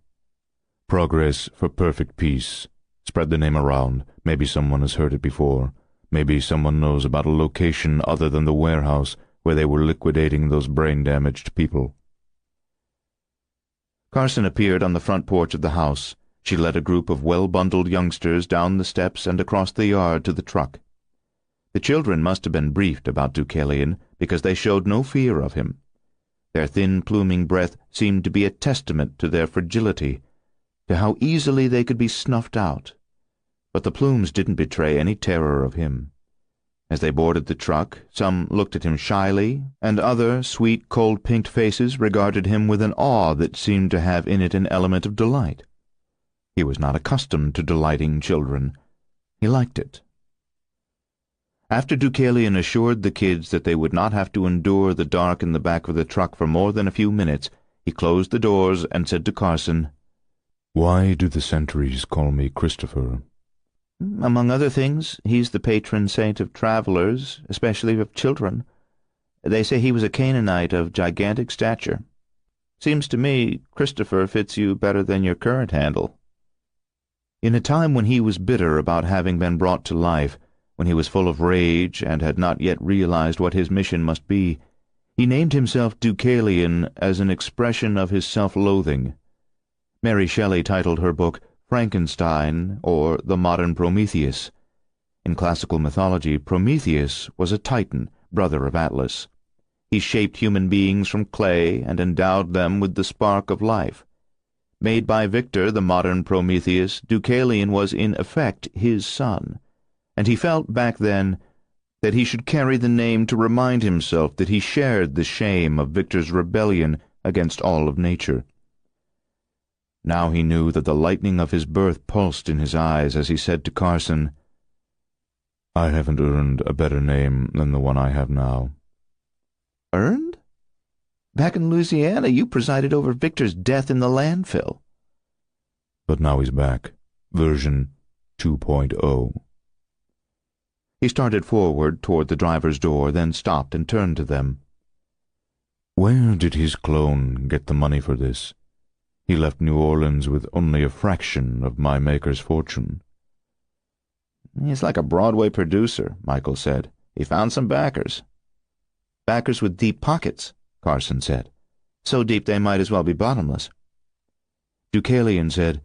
[SPEAKER 3] Progress for Perfect Peace. Spread the name around. Maybe someone has heard it before. Maybe someone knows about a location other than the warehouse where they were liquidating those brain-damaged people.
[SPEAKER 1] Carson appeared on the front porch of the house. She led a group of well-bundled youngsters down the steps and across the yard to the truck. The children must have been briefed about Deucalion because they showed no fear of him. Their thin, pluming breath seemed to be a testament to their fragility, to how easily they could be snuffed out. But the plumes didn't betray any terror of him. As they boarded the truck, some looked at him shyly, and other sweet, cold-pinked faces regarded him with an awe that seemed to have in it an element of delight. He was not accustomed to delighting children. He liked it. After Deucalion assured the kids that they would not have to endure the dark in the back of the truck for more than a few minutes, he closed the doors and said to Carson,
[SPEAKER 3] Why do the sentries call me Christopher?
[SPEAKER 1] Among other things, he's the patron saint of travelers, especially of children. They say he was a Canaanite of gigantic stature. Seems to me Christopher fits you better than your current handle. In a time when he was bitter about having been brought to life, when he was full of rage and had not yet realized what his mission must be, he named himself Deucalion as an expression of his self-loathing. Mary Shelley titled her book Frankenstein, or The Modern Prometheus. In classical mythology, Prometheus was a Titan, brother of Atlas. He shaped human beings from clay and endowed them with the spark of life. Made by Victor, the modern Prometheus, Deucalion was in effect his son, and he felt back then that he should carry the name to remind himself that he shared the shame of Victor's rebellion against all of nature. Now he knew that the lightning of his birth pulsed in his eyes as he said to Carson,
[SPEAKER 3] I haven't earned a better name than the one I have now.
[SPEAKER 1] Earned? Back in Louisiana, you presided over Victor's death in the landfill.
[SPEAKER 3] But now he's back. Version 2.0.
[SPEAKER 1] He started forward toward the driver's door, then stopped and turned to them.
[SPEAKER 3] Where did his clone get the money for this? He left New Orleans with only a fraction of my maker's fortune.
[SPEAKER 1] He's like a Broadway producer, Michael said. He found some backers. Backers with deep pockets, Carson said. So deep they might as well be bottomless. Deucalion said,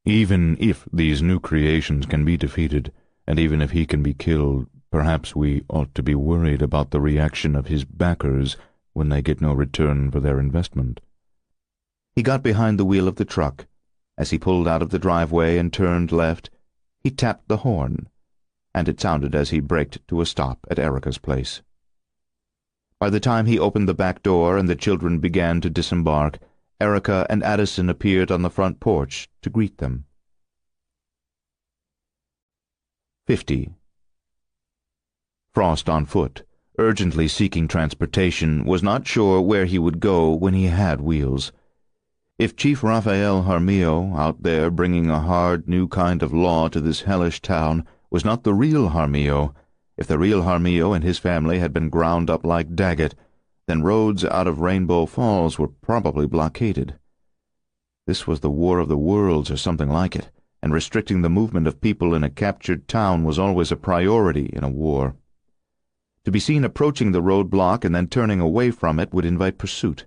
[SPEAKER 3] Even if these new creations can be defeated, and even if he can be killed, perhaps we ought to be worried about the reaction of his backers when they get no return for their investment.
[SPEAKER 1] He got behind the wheel of the truck. As he pulled out of the driveway and turned left, he tapped the horn, and it sounded as he braked to a stop at Erica's place. By the time he opened the back door and the children began to disembark, Erica and Maddison appeared on the front porch to greet them. 50. Frost on foot, urgently seeking transportation, was not sure where he would go when he had wheels. If Chief Raphael Jaramillo, out there bringing a hard new kind of law to this hellish town, was not the real Jaramillo, if the real Jaramillo and his family had been ground up like Daggett, then roads out of Rainbow Falls were probably blockaded. This was the War of the Worlds or something like it, and restricting the movement of people in a captured town was always a priority in a war. To be seen approaching the roadblock and then turning away from it would invite pursuit.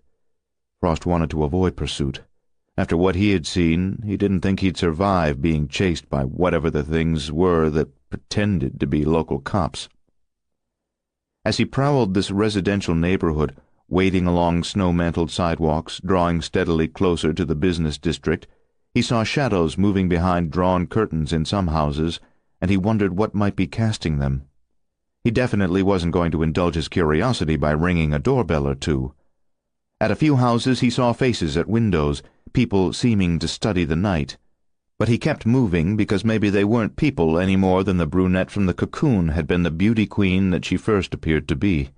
[SPEAKER 1] Frost wanted to avoid pursuit. After what he had seen, he didn't think he'd survive being chased by whatever the things were that pretended to be local cops.
[SPEAKER 2] As he prowled this residential neighborhood, wading along snow-mantled sidewalks, drawing steadily closer to the business district, he saw shadows moving behind drawn curtains in some houses, and he wondered what might be casting them. He definitely wasn't going to indulge his curiosity by ringing a doorbell or two. At a few houses he saw faces at windows, people seeming to study the night. But he kept moving because maybe they weren't people any more than the brunette from the Cocoon had been the beauty queen that she first appeared to be.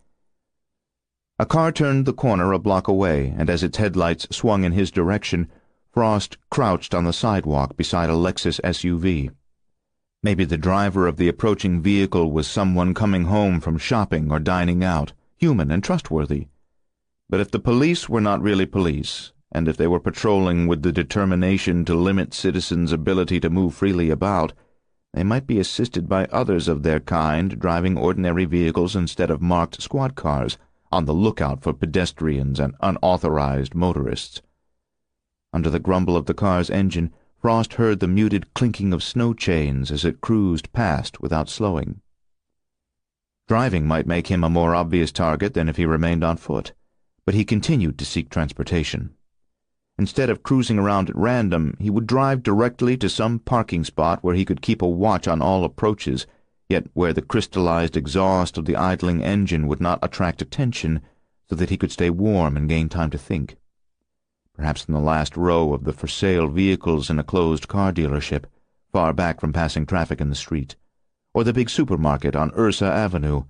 [SPEAKER 2] A car turned the corner a block away, and as its headlights swung in his direction, Frost crouched on the sidewalk beside a Lexus SUV. Maybe the driver of the approaching vehicle was someone coming home from shopping or dining out, human and trustworthy. But if the police were not really police, and if they were patrolling with the determination to limit citizens' ability to move freely about, they might be assisted by others of their kind driving ordinary vehicles instead of marked squad cars, on the lookout for pedestrians and unauthorized motorists. Under the grumble of the car's engine, Frost heard the muted clinking of snow chains as it cruised past without slowing. Driving might make him a more obvious target than if he remained on foot, but he continued to seek transportation. Instead of cruising around at random, he would drive directly to some parking spot where he could keep a watch on all approaches, yet where the crystallized exhaust of the idling engine would not attract attention, so that he could stay warm and gain time to think. Perhaps in the last row of the for-sale vehicles in a closed car dealership, far back from passing traffic in the street, or the big supermarket on Ursa Avenue.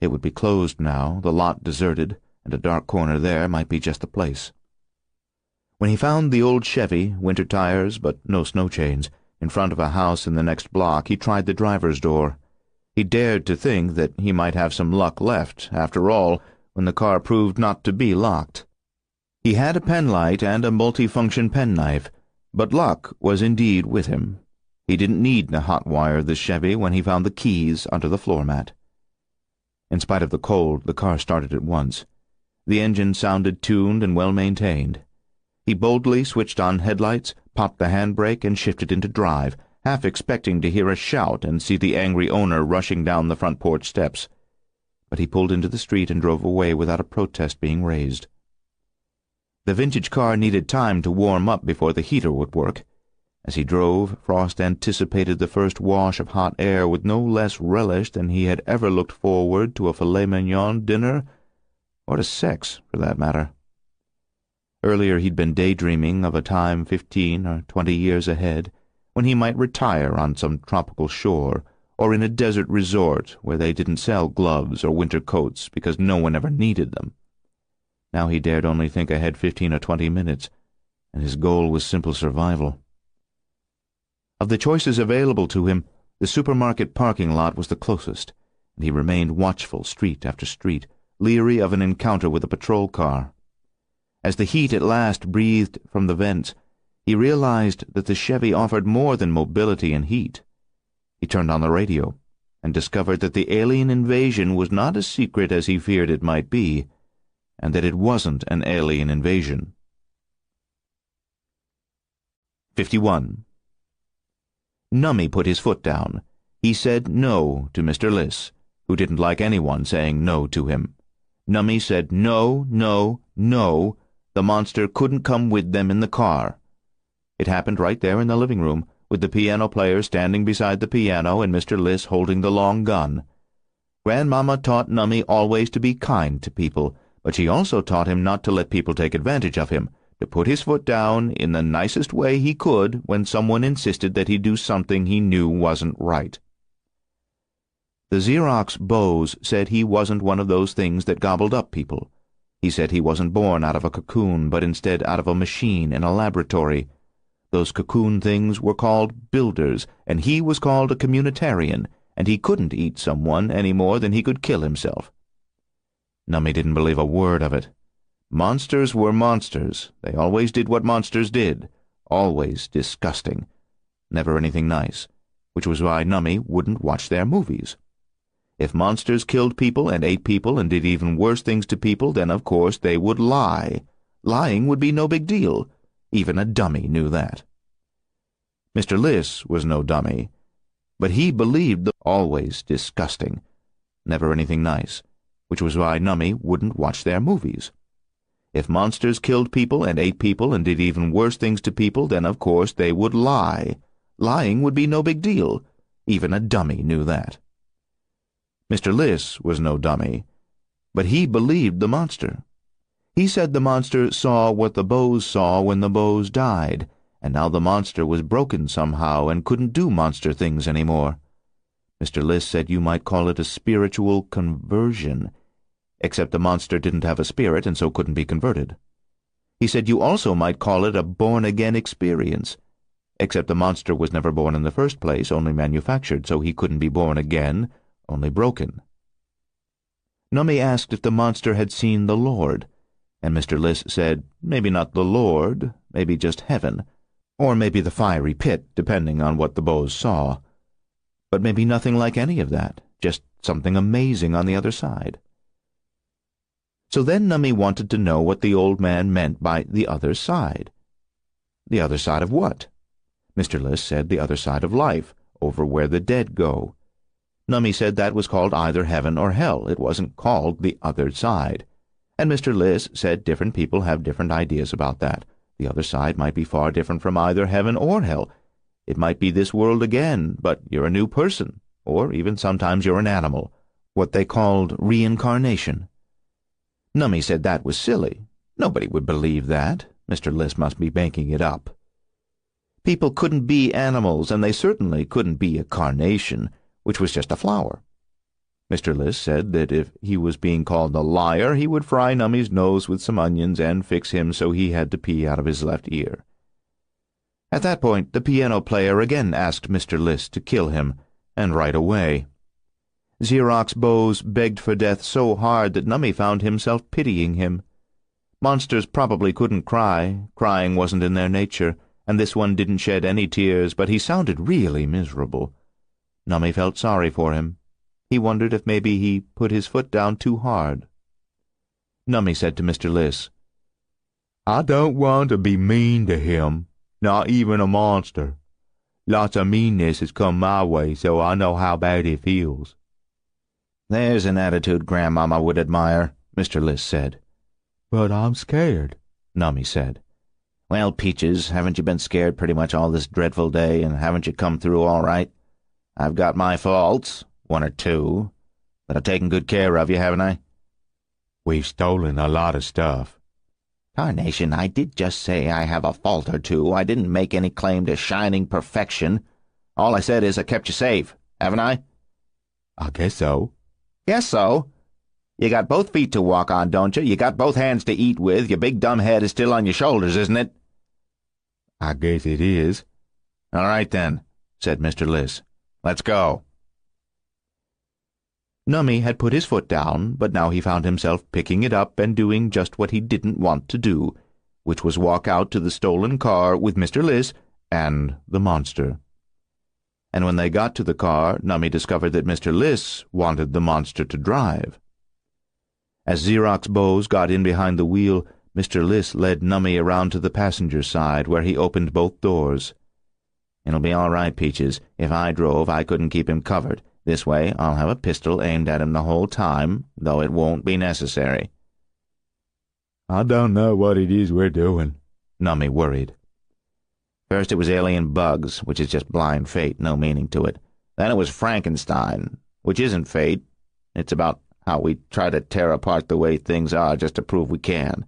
[SPEAKER 2] It would be closed now, the lot deserted, and a dark corner there might be just the place. When he found the old Chevy, winter tires but no snow chains, in front of a house in the next block, he tried the driver's door. He dared to think that he might have some luck left, after all, when the car proved not to be locked. He had a penlight and a multifunction penknife, but luck was indeed with him. He didn't need to hotwire the Chevy when he found the keys under the floor mat. In spite of the cold, the car started at once. The engine sounded tuned and well-maintained. He boldly switched on headlights, popped the handbrake, and shifted into drive, half expecting to hear a shout and see the angry owner rushing down the front porch steps. But he pulled into the street and drove away without a protest being raised. The vintage car needed time to warm up before the heater would work. As he drove, Frost anticipated the first wash of hot air with no less relish than he had ever looked forward to a filet mignon dinner, or to sex, for that matter. Earlier he'd been daydreaming of a time 15 or 20 years ahead, when he might retire on some tropical shore, or in a desert resort where they didn't sell gloves or winter coats because no one ever needed them. Now he dared only think ahead 15 or 20 minutes, and his goal was simple survival. Of the choices available to him, the supermarket parking lot was the closest, and he remained watchful street after street, leery of an encounter with a patrol car. As the heat at last breathed from the vents, he realized that the Chevy offered more than mobility and heat. He turned on the radio, and discovered that the alien invasion was not as secret as he feared it might be, and that it wasn't an alien invasion. 51. Nummie put his foot down. He said no to Mr. Liss, who didn't like anyone saying no to him. Nummie said no, no, no. The monster couldn't come with them in the car. It happened right there in the living room, with the piano player standing beside the piano and Mr. Liss holding the long gun. Grandmama taught Nummie always to be kind to people, but she also taught him not to let people take advantage of him, to put his foot down in the nicest way he could when someone insisted that he do something he knew wasn't right. The Xerox Bose said he wasn't one of those things that gobbled up people. He said he wasn't born out of a cocoon, but instead out of a machine in a laboratory. Those cocoon things were called builders, and he was called a communitarian, and he couldn't eat someone any more than he could kill himself. Nummie didn't believe a word of it. Monsters were monsters. They always did what monsters did. Always disgusting. Never anything nice. Which was why Nummie wouldn't watch their movies. If monsters killed people and ate people and did even worse things to people, then of course they would lie. Lying would be no big deal. Even a dummy knew that. Mr. Liss was no dummy, but he believed the always disgusting. Never anything nice. which was why Nummy wouldn't watch their movies. If monsters killed people and ate people and did even worse things to people, then of course they would lie. Lying would be no big deal. Even a dummy knew that. Mr. Liss was no dummy, but he believed the monster. He said the monster saw what the Bows saw when the Bows died, and now the monster was broken somehow and couldn't do monster things anymore. Mr. Liss said you might call it a spiritual conversion, except the monster didn't have a spirit and so couldn't be converted. He said you also might call it a born-again experience, except the monster was never born in the first place, only manufactured, so he couldn't be born again, only broken. Nummy asked if the monster had seen the Lord, and Mr. Liss said maybe not the Lord, maybe just heaven, or maybe the fiery pit, depending on what the Bows saw. But maybe nothing like any of that, just something amazing on the other side. So then Nummy wanted to know what the old man meant by the other side. The other side of what? Mr. Liss said the other side of life, over where the dead go. Nummy said that was called either heaven or hell. It wasn't called the other side. And Mr. Liss said different people have different ideas about that. The other side might be far different from either heaven or hell. It might be this world again, but you're a new person, or even sometimes you're an animal, what they called reincarnation. Nummy said that was silly. Nobody would believe that. Mr. Liss must be making it up. People couldn't be animals, and they certainly couldn't be a carnation, which was just a flower. Mr. Liss said that if he was being called a liar, he would fry Nummy's nose with some onions and fix him so he had to pee out of his left ear. At that point, the piano player again asked Mr. Liss to kill him, and right away. Xerox Bows begged for death so hard that Nummy found himself pitying him. Monsters probably couldn't cry. Crying wasn't in their nature, and this one didn't shed any tears, but he sounded really miserable. Nummy felt sorry for him. He wondered if maybe he put his foot down too hard. Nummy said to Mr. Liss, "I don't want to be mean to him, not even a monster. Lots of meanness has come my way, so I know how bad it feels." "There's an attitude Grandmama would admire," Mr. Liss said. "But I'm scared," Nummy said. "Well, Peaches, haven't you been scared pretty much all this dreadful day, and haven't you come through all right? I've got my faults, one or two, but I've taken good care of you, haven't I?" "We've stolen a lot of stuff." "Carnation, I did just say I have a fault or two. I didn't make any claim to shining perfection. All I said is I kept you safe, haven't I?" "I guess so." "Guess so? You got both feet to walk on, don't you? You got both hands to eat with. Your big dumb head is still on your shoulders, isn't it?" "I guess it is." "All right, then," said Mr. Liss. "Let's go." Nummy had put his foot down, but now he found himself picking it up and doing just what he didn't want to do, which was walk out to the stolen car with Mr. Liss and the monster. And when they got to the car, Nummy discovered that Mr. Liss wanted the monster to drive. As Xerox Bows got in behind the wheel, Mr. Liss led Nummy around to the passenger side, where he opened both doors. "It'll be all right, Peaches. If I drove, I couldn't keep him covered. This way, I'll have a pistol aimed at him the whole time, though it won't be necessary." "I don't know what it is we're doing," Nummy worried. "First it was alien bugs, which is just blind fate, no meaning to it. Then it was Frankenstein, which isn't fate. It's about how we try to tear apart the way things are just to prove we can.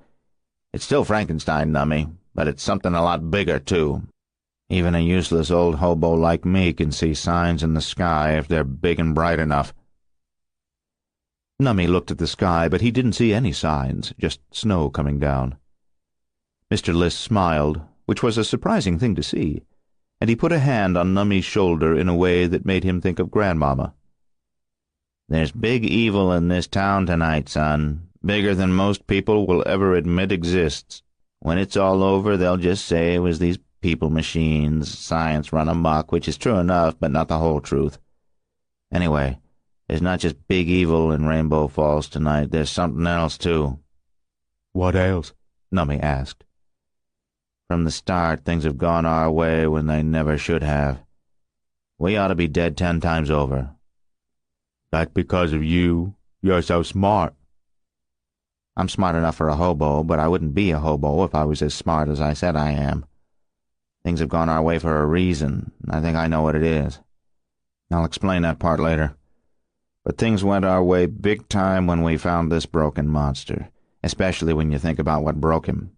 [SPEAKER 2] It's still Frankenstein, Nummy, but it's something a lot bigger, too. Even a useless old hobo like me can see signs in the sky if they're big and bright enough." Nummy looked at the sky, but he didn't see any signs, just snow coming down. Mr. Liss smiled, which was a surprising thing to see, and he put a hand on Nummy's shoulder in a way that made him think of Grandmama. "There's big evil in this town tonight, son, bigger than most people will ever admit exists. When it's all over, they'll just say it was these people machines, science run amok, which is true enough, but not the whole truth. Anyway, there's not just big evil in Rainbow Falls tonight, there's something else, too." "What else?"
[SPEAKER 1] Nummy asked. "From the start, things have gone our way when they never should have. We ought to be dead 10 times over."
[SPEAKER 2] "That because of you?
[SPEAKER 3] You're so smart.
[SPEAKER 4] I'm smart enough for a hobo, but I wouldn't be a hobo if I was as smart as I said I am. Things have gone our way for a reason, and I think I know what it is. I'll explain that part later. But things went our way big time when we found this broken monster, especially when you think about what broke him.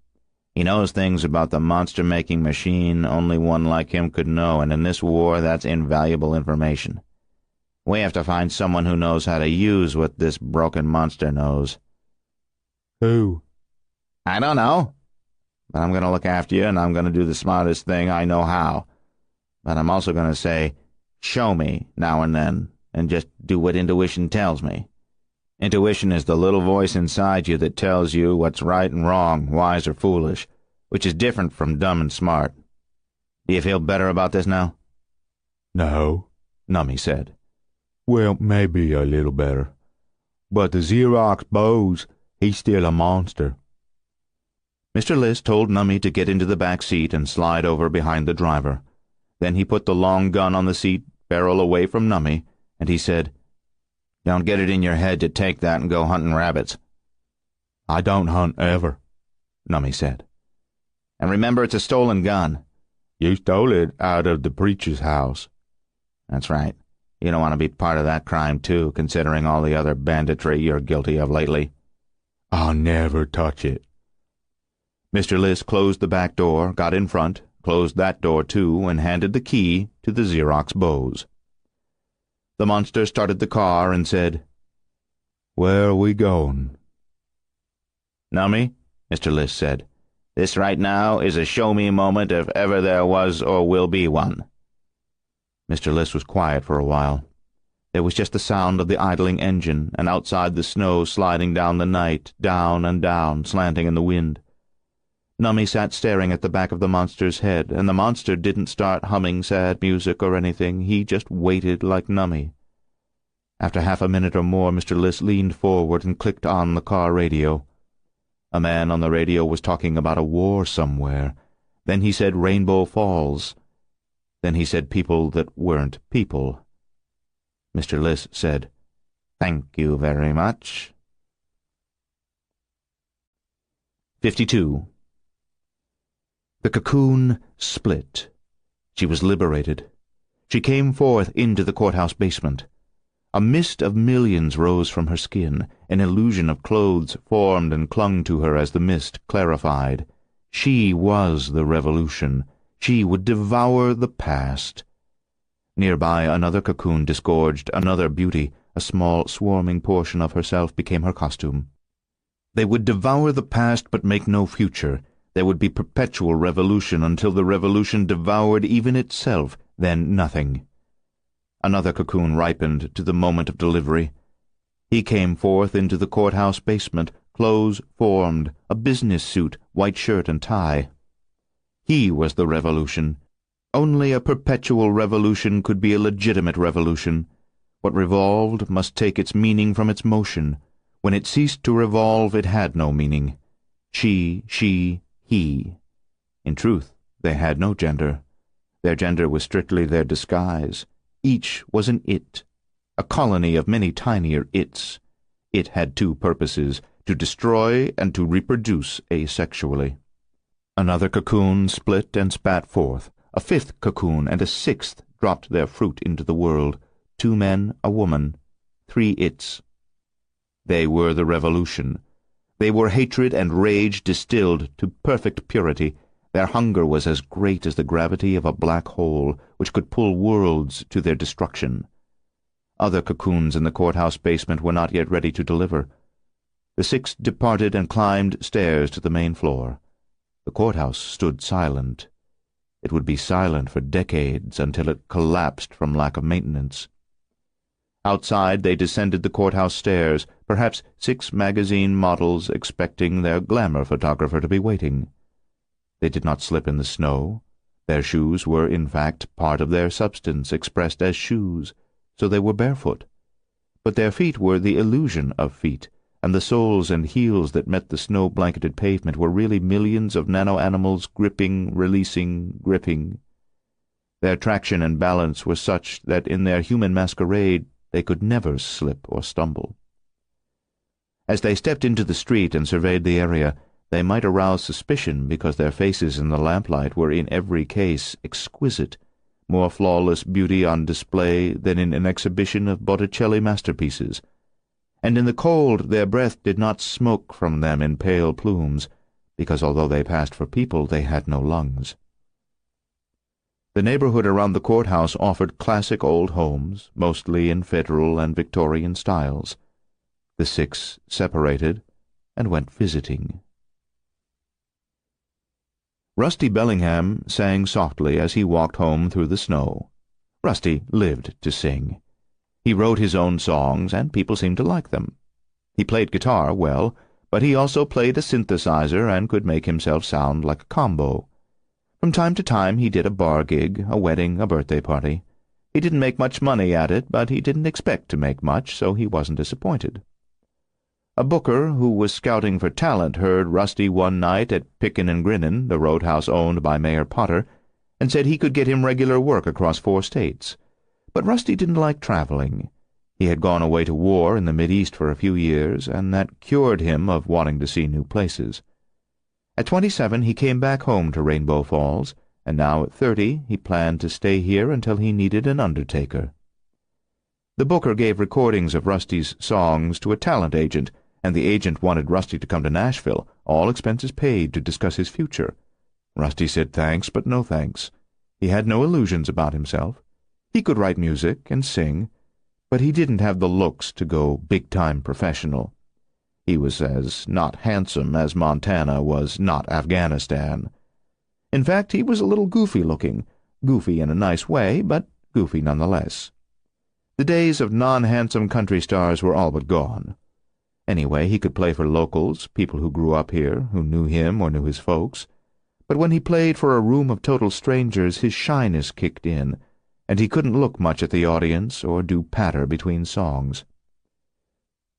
[SPEAKER 4] He knows things about the monster-making machine only one like him could know, and in this war that's invaluable information. We have to find someone who knows how to use what this broken monster knows.
[SPEAKER 3] Who?
[SPEAKER 4] I don't know. But I'm going to look after you, and I'm going to do the smartest thing I know how. But I'm also going to say, show me, now and then, and just do what intuition tells me. Intuition is the little voice inside you that tells you what's right and wrong, wise or foolish, which is different from dumb and smart. Do you feel better about this now?
[SPEAKER 3] No,
[SPEAKER 4] Nummy said.
[SPEAKER 3] well, maybe a little better. But the Xerox Bose, he's still a monster.
[SPEAKER 2] Mr. List told Nummy to get into the back seat and slide over behind the driver. Then he put the long gun on the seat, barrel away from Nummy, and he said, "Don't get it in your head to take that and go hunting rabbits."
[SPEAKER 3] I don't hunt ever,
[SPEAKER 2] Nummy said. "And remember, it's a stolen gun."
[SPEAKER 3] You stole it out of the preacher's house.
[SPEAKER 2] "That's right. You don't want to be part of that crime, too, considering all the other banditry you're guilty of lately."
[SPEAKER 3] I'll never touch it.
[SPEAKER 2] Mr. List closed the back door, got in front, closed that door, too, and handed the key to the Xerox Bose. The monster started the car and said,
[SPEAKER 3] "Where are we going?"
[SPEAKER 2] "Nummy," Mr. List said, "this right now is a show-me moment if ever there was or will be one." Mr. List was quiet for a while. There was just the sound of the idling engine, and outside the snow sliding down the night, down and down, slanting in the wind. Nummy sat staring at the back of the monster's head, and the monster didn't start humming sad music or anything. He just waited like Nummy. After half a minute or more, Mr. List leaned forward and clicked on the car radio. A man on the radio was talking about a war somewhere. Then he said Rainbow Falls. Then he said people that weren't people. Mr. List said, "Thank you very much." 52. The cocoon split. She was liberated. She came forth into the courthouse basement. A mist of millions rose from her skin. An illusion of clothes formed and clung to her as the mist clarified. She was the revolution. She would devour the past. Nearby, another cocoon disgorged another beauty. A small, swarming portion of herself became her costume. They would devour the past but make no future. There would be perpetual revolution until the revolution devoured even itself, then nothing. Another cocoon ripened to the moment of delivery. He came forth into the courthouse basement, clothes formed, a business suit, white shirt and tie. He was the revolution. Only a perpetual revolution could be a legitimate revolution. What revolved must take its meaning from its motion. When it ceased to revolve, it had no meaning. She, he. In truth, they had no gender. Their gender was strictly their disguise. Each was an it, a colony of many tinier its. It had two purposes, to destroy and to reproduce asexually. Another cocoon split and spat forth. A fifth cocoon and a sixth dropped their fruit into the world. 2 men, a woman, 3 its. They were the revolution. They were hatred and rage distilled to perfect purity. Their hunger was as great as the gravity of a black hole, which could pull worlds to their destruction. Other cocoons in the courthouse basement were not yet ready to deliver. The 6 departed and climbed stairs to the main floor. The courthouse stood silent. It would be silent for decades until it collapsed from lack of maintenance. Outside, they descended the courthouse stairs, perhaps 6 magazine models expecting their glamour photographer to be waiting. They did not slip in the snow. Their shoes were, in fact, part of their substance, expressed as shoes, so they were barefoot. But their feet were the illusion of feet, and the soles and heels that met the snow-blanketed pavement were really millions of nano-animals gripping, releasing, gripping. Their traction and balance were such that in their human masquerade they could never slip or stumble.
[SPEAKER 1] As they stepped into the street and surveyed the area, they might arouse suspicion because their faces in the lamplight were in every case exquisite, more flawless beauty on display than in an exhibition of Botticelli masterpieces. And in the cold their breath did not smoke from them in pale plumes, because although they passed for people, they had no lungs. The neighborhood around the courthouse offered classic old homes, mostly in Federal and Victorian styles. The six separated and went visiting. Rusty Bellingham sang softly as he walked home through the snow. Rusty lived to sing. He wrote his own songs, and people seemed to like them. He played guitar well, but he also played a synthesizer and could make himself sound like a combo. From time to time he did a bar gig, a wedding, a birthday party. He didn't make much money at it, but he didn't expect to make much, so he wasn't disappointed. A booker who was scouting for talent heard Rusty one night at Pickin' and Grinnin', the roadhouse owned by Mayor Potter, and said he could get him regular work across 4 states. But Rusty didn't like traveling. He had gone away to war in the Mideast for a few years, and that cured him of wanting to see new places. At 27 he came back home to Rainbow Falls, and now at 30 he planned to stay here until he needed an undertaker. The booker gave recordings of Rusty's songs to a talent agent, and the agent wanted Rusty to come to Nashville, all expenses paid, to discuss his future. Rusty said thanks, but no thanks. He had no illusions about himself. He could write music and sing, but he didn't have the looks to go big-time professional. He was as not handsome as Montana was not Afghanistan. In fact, he was a little goofy-looking, goofy in a nice way, but goofy nonetheless. The days of non-handsome country stars were all but gone. Anyway, he could play for locals, people who grew up here, who knew him or knew his folks. But when he played for a room of total strangers, his shyness kicked in, and he couldn't look much at the audience or do patter between songs.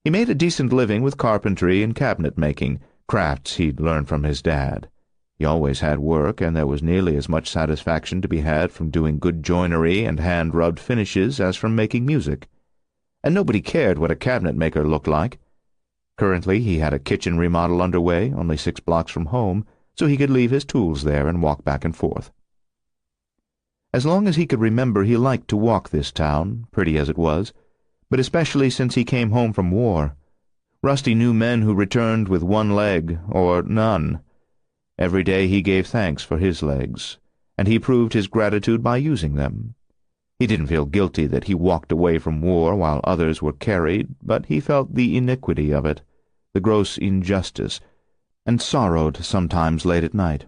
[SPEAKER 1] He made a decent living with carpentry and cabinet-making, crafts he'd learned from his dad. He always had work, and there was nearly as much satisfaction to be had from doing good joinery and hand-rubbed finishes as from making music. And nobody cared what a cabinet-maker looked like. Currently he had a kitchen remodel underway, only 6 blocks from home, so he could leave his tools there and walk back and forth. As long as he could remember, he liked to walk this town, pretty as it was, but especially since he came home from war. Rusty knew men who returned with 1 leg, or none. Every day he gave thanks for his legs, and he proved his gratitude by using them. He didn't feel guilty that he walked away from war while others were carried, but he felt the iniquity of it, the gross injustice, and sorrowed sometimes late at night.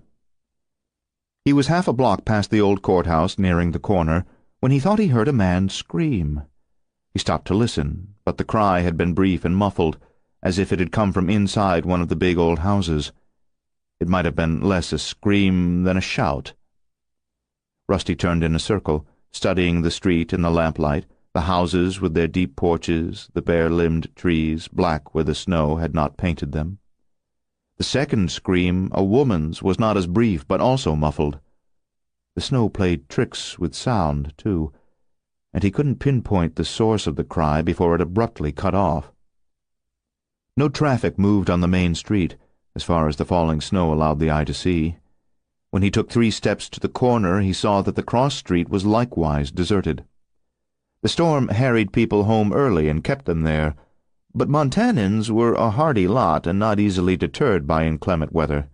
[SPEAKER 1] He was half a block past the old courthouse, nearing the corner, when he thought he heard a man scream. He stopped to listen, but the cry had been brief and muffled, as if it had come from inside one of the big old houses. It might have been less a scream than a shout. Rusty turned in a circle, studying the street in the lamplight, the houses with their deep porches, the bare-limbed trees, black where the snow had not painted them. The second scream, a woman's, was not as brief, but also muffled. The snow played tricks with sound, too, and he couldn't pinpoint the source of the cry before it abruptly cut off. No traffic moved on the main street, as far as the falling snow allowed the eye to see. When he took 3 steps to the corner, he saw that the cross street was likewise deserted. The storm harried people home early and kept them there, but Montanans were a hardy lot and not easily deterred by inclement weather.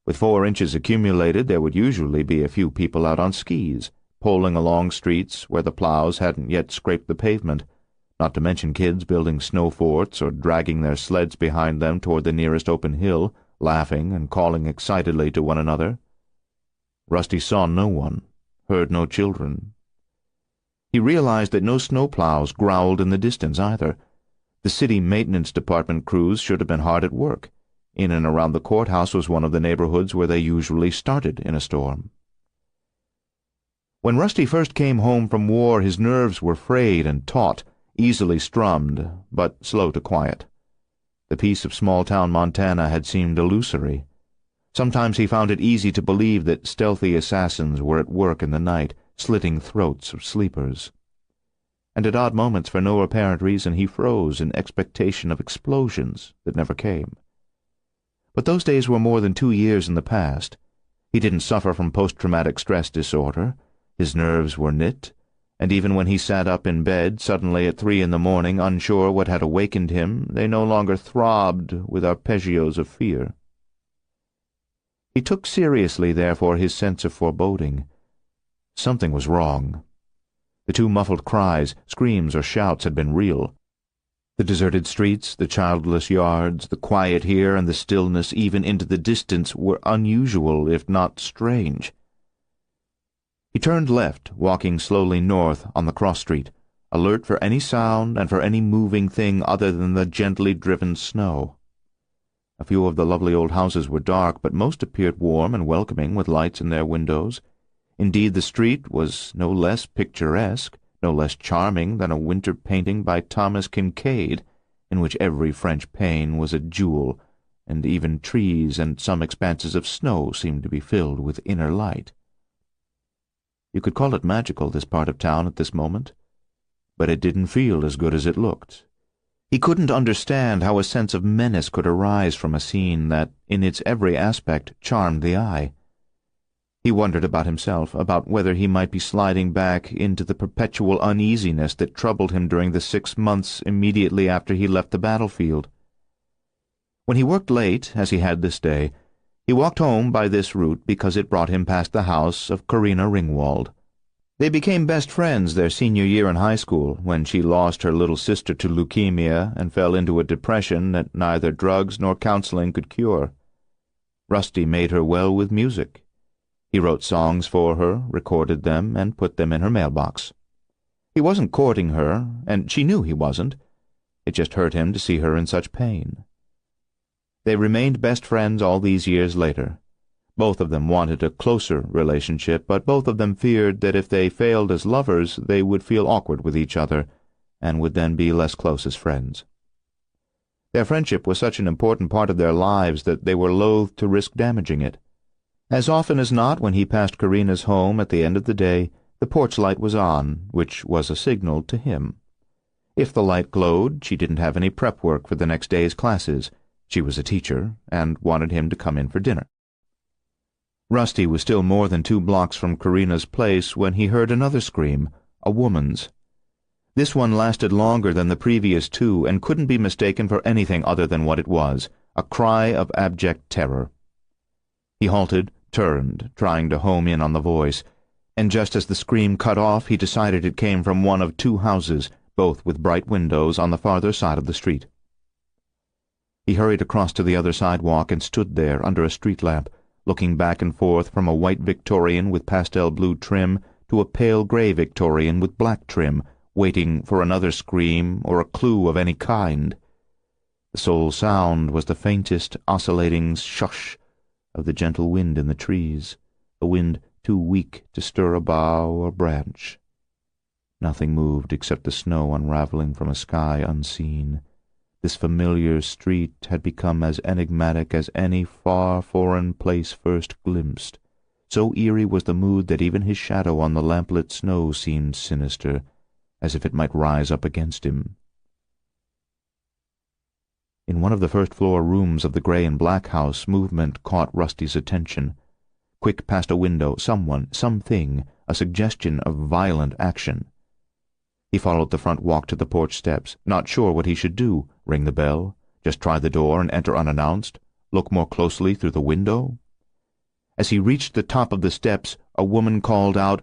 [SPEAKER 1] With 4 inches accumulated, there would usually be a few people out on skis, poling along streets where the plows hadn't yet scraped the pavement, not to mention kids building snow forts or dragging their sleds behind them toward the nearest open hill, laughing and calling excitedly to one another. Rusty saw no one, heard no children. He realized that no snowplows growled in the distance either. The city maintenance department crews should have been hard at work. In and around the courthouse was one of the neighborhoods where they usually started in a storm. When Rusty first came home from war, his nerves were frayed and taut, easily strummed, but slow to quiet. The peace of small-town Montana had seemed illusory. Sometimes he found it easy to believe that stealthy assassins were at work in the night, slitting throats of sleepers. and at odd moments for no apparent reason he froze in expectation of explosions that never came. But those days were more than 2 years in the past. He didn't suffer from post-traumatic stress disorder. His nerves were knit, and even when he sat up in bed suddenly at 3 a.m, unsure what had awakened him, they no longer throbbed with arpeggios of fear. He took seriously, therefore, his sense of foreboding. Something was wrong. The 2 muffled cries, screams or shouts had been real. The deserted streets, the childless yards, the quiet here and the stillness even into the distance were unusual, if not strange. He turned left, walking slowly north on the cross street, alert for any sound and for any moving thing other than the gently driven snow. A few of the lovely old houses were dark, but most appeared warm and welcoming with lights in their windows. Indeed, the street was no less picturesque, no less charming than a winter painting by Thomas Kincaid, in which every French pane was a jewel, and even trees and some expanses of snow seemed to be filled with inner light. You could call it magical, this part of town at this moment, but it didn't feel as good as it looked. He couldn't understand how a sense of menace could arise from a scene that, in its every aspect, charmed the eye. He wondered about himself, about whether he might be sliding back into the perpetual uneasiness that troubled him during the 6 months immediately after he left the battlefield. When he worked late, as he had this day, he walked home by this route because it brought him past the house of Corina Ringwald. They became best friends their senior year in high school, when she lost her little sister to leukemia and fell into a depression that neither drugs nor counseling could cure. Rusty made her well with music. He wrote songs for her, recorded them, and put them in her mailbox. He wasn't courting her, and she knew he wasn't. It just hurt him to see her in such pain. They remained best friends all these years later. Both of them wanted a closer relationship, but both of them feared that if they failed as lovers, they would feel awkward with each other, and would then be less close as friends. Their friendship was such an important part of their lives that they were loath to risk damaging it. As often as not, when he passed Corina's home at the end of the day, the porch light was on, which was a signal to him. If the light glowed, she didn't have any prep work for the next day's classes. She was a teacher, and wanted him to come in for dinner. Rusty was still more than 2 blocks from Corina's place when he heard another scream, a woman's. This one lasted longer than the previous 2 and couldn't be mistaken for anything other than what it was, a cry of abject terror. He halted, turned, trying to home in on the voice, and just as the scream cut off, he decided it came from one of 2 houses, both with bright windows on the farther side of the street. He hurried across to the other sidewalk and stood there under a street lamp, looking back and forth from a white Victorian with pastel blue trim to a pale gray Victorian with black trim, waiting for another scream or a clue of any kind. The sole sound was the faintest oscillating shush of the gentle wind in the trees, a wind too weak to stir a bough or branch. Nothing moved except the snow unraveling from a sky unseen. This familiar street had become as enigmatic as any far foreign place first glimpsed. So eerie was the mood that even his shadow on the lamplit snow seemed sinister, as if it might rise up against him. In one of the first-floor rooms of the gray and black house, movement caught Rusty's attention. Quick past a window, someone, something, a suggestion of violent action. He followed the front walk to the porch steps, not sure what he should do. Ring the bell? Just try the door and enter unannounced? Look more closely through the window? As he reached the top of the steps, a woman called out,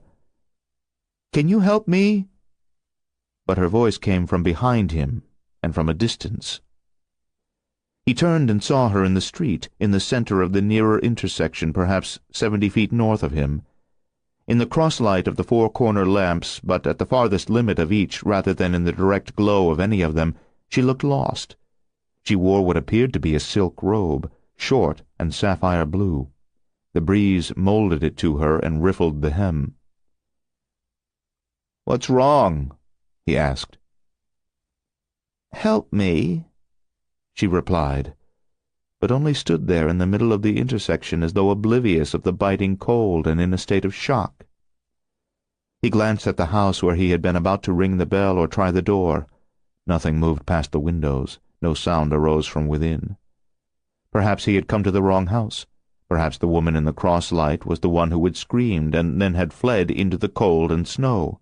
[SPEAKER 1] "Can you help me?" But her voice came from behind him, and from a distance. He turned and saw her in the street, in the center of the nearer intersection, perhaps 70 feet north of him. In the cross-light of the 4 corner lamps, but at the farthest limit of each rather than in the direct glow of any of them, she looked lost. She wore what appeared to be a silk robe, short and sapphire blue. The breeze molded it to her and riffled the hem. "What's wrong?" he asked. "Help me," she replied, but only stood there in the middle of the intersection as though oblivious of the biting cold and in a state of shock.
[SPEAKER 2] He glanced at the house where he had been about to ring the bell or try the door. Nothing moved past the windows. No sound arose from within. Perhaps he had come to the wrong house. Perhaps the woman in the cross light was the one who had screamed and then had fled into the cold and snow.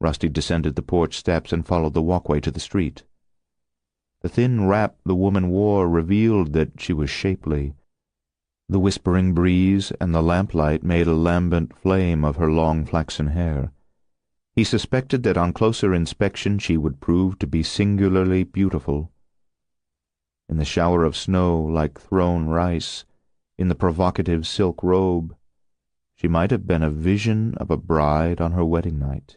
[SPEAKER 2] Rusty descended the porch steps and followed the walkway to the street. The thin wrap the woman wore revealed that she was shapely. The whispering breeze and the lamplight made a lambent flame of her long flaxen hair. He suspected that on closer inspection she would prove to be singularly beautiful. In the shower of snow like thrown rice, in the provocative silk robe, she might have been a vision of a bride on her wedding night.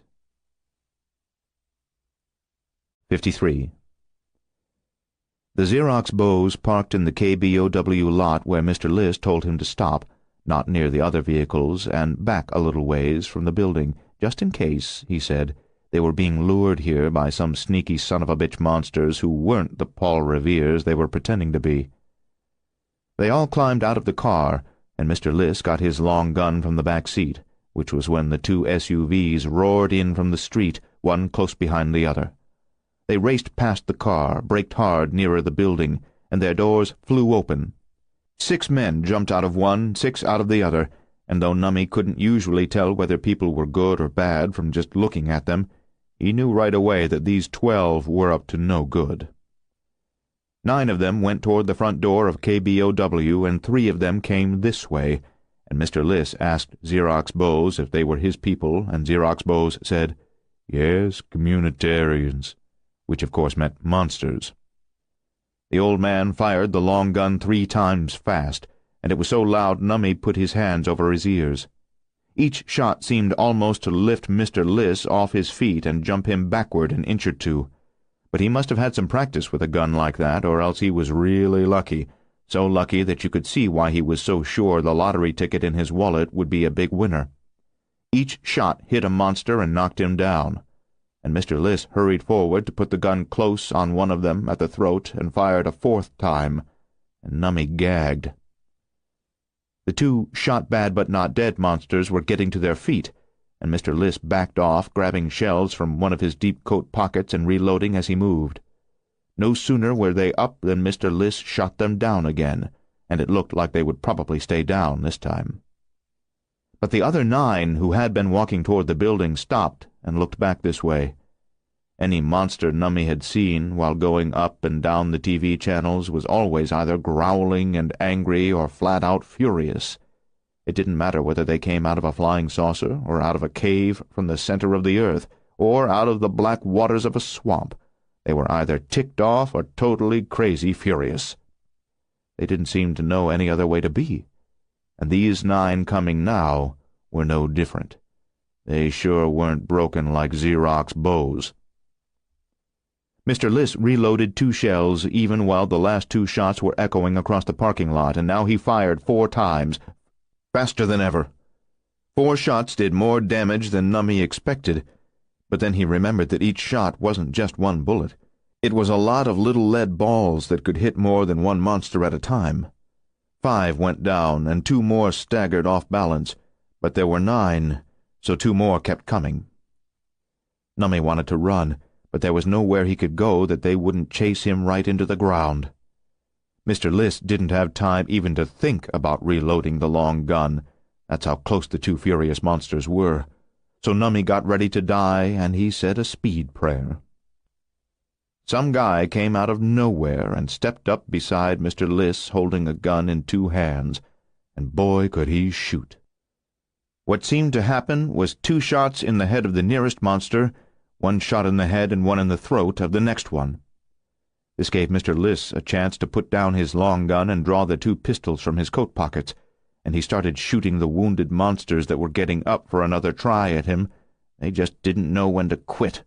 [SPEAKER 2] 53. The Xerox Bose parked in the KBOW lot where Mr. List told him to stop, not near the other vehicles, and back a little ways from the building, just in case, he said, they were being lured here by some sneaky son-of-a-bitch monsters who weren't the Paul Reveres they were pretending to be. They all climbed out of the car, and Mr. List got his long gun from the back seat, which was when the two SUVs roared in from the street, one close behind the other. They raced past the car, braked hard nearer the building, and their doors flew open. 6 men jumped out of one, 6 out of the other, and though Nummy couldn't usually tell whether people were good or bad from just looking at them, he knew right away that these 12 were up to no good. 9 of them went toward the front door of KBOW, and 3 of them came this way, and Mr. List asked Xerox Bose if they were his people, and Xerox Bose said, "Yes, communitarians," which of course meant monsters. The old man fired the long gun 3 times fast, and it was so loud Nummy put his hands over his ears. Each shot seemed almost to lift Mr. List off his feet and jump him backward an inch or 2. But he must have had some practice with a gun like that, or else he was really lucky, so lucky that you could see why he was so sure the lottery ticket in his wallet would be a big winner. Each shot hit a monster and knocked him down, and Mr. List hurried forward to put the gun close on one of them at the throat and fired a 4th time, and Nummy gagged. The 2 shot-bad-but-not-dead monsters were getting to their feet, and Mr. List backed off, grabbing shells from one of his deep coat pockets and reloading as he moved. No sooner were they up than Mr. List shot them down again, and it looked like they would probably stay down this time. But the other 9 who had been walking toward the building stopped and looked back this way. Any monster Nummy had seen while going up and down the TV channels was always either growling and angry or flat-out furious. It didn't matter whether they came out of a flying saucer or out of a cave from the center of the earth or out of the black waters of a swamp. They were either ticked off or totally crazy furious. They didn't seem to know any other way to be, and these 9 coming now were no different. They sure weren't broken like Xerox Bose. Mr. List reloaded 2 shells even while the last 2 shots were echoing across the parking lot, and now he fired 4 times, faster than ever. 4 shots did more damage than Nummy expected, but then he remembered that each shot wasn't just 1 bullet. It was a lot of little lead balls that could hit more than 1 monster at a time. 5 went down, and 2 more staggered off balance, but there were 9, so 2 more kept coming. Nummy wanted to run, but there was nowhere he could go that they wouldn't chase him right into the ground. Mr. List didn't have time even to think about reloading the long gun. That's how close the 2 furious monsters were. So Nummy got ready to die, and he said a speed prayer. Some guy came out of nowhere and stepped up beside Mr. List holding a gun in 2 hands, and boy could he shoot. What seemed to happen was 2 shots in the head of the nearest monster, 1 shot in the head and 1 in the throat of the next one. This gave Mr. List a chance to put down his long gun and draw the 2 pistols from his coat pockets, and he started shooting the wounded monsters that were getting up for another try at him. They just didn't know when to quit.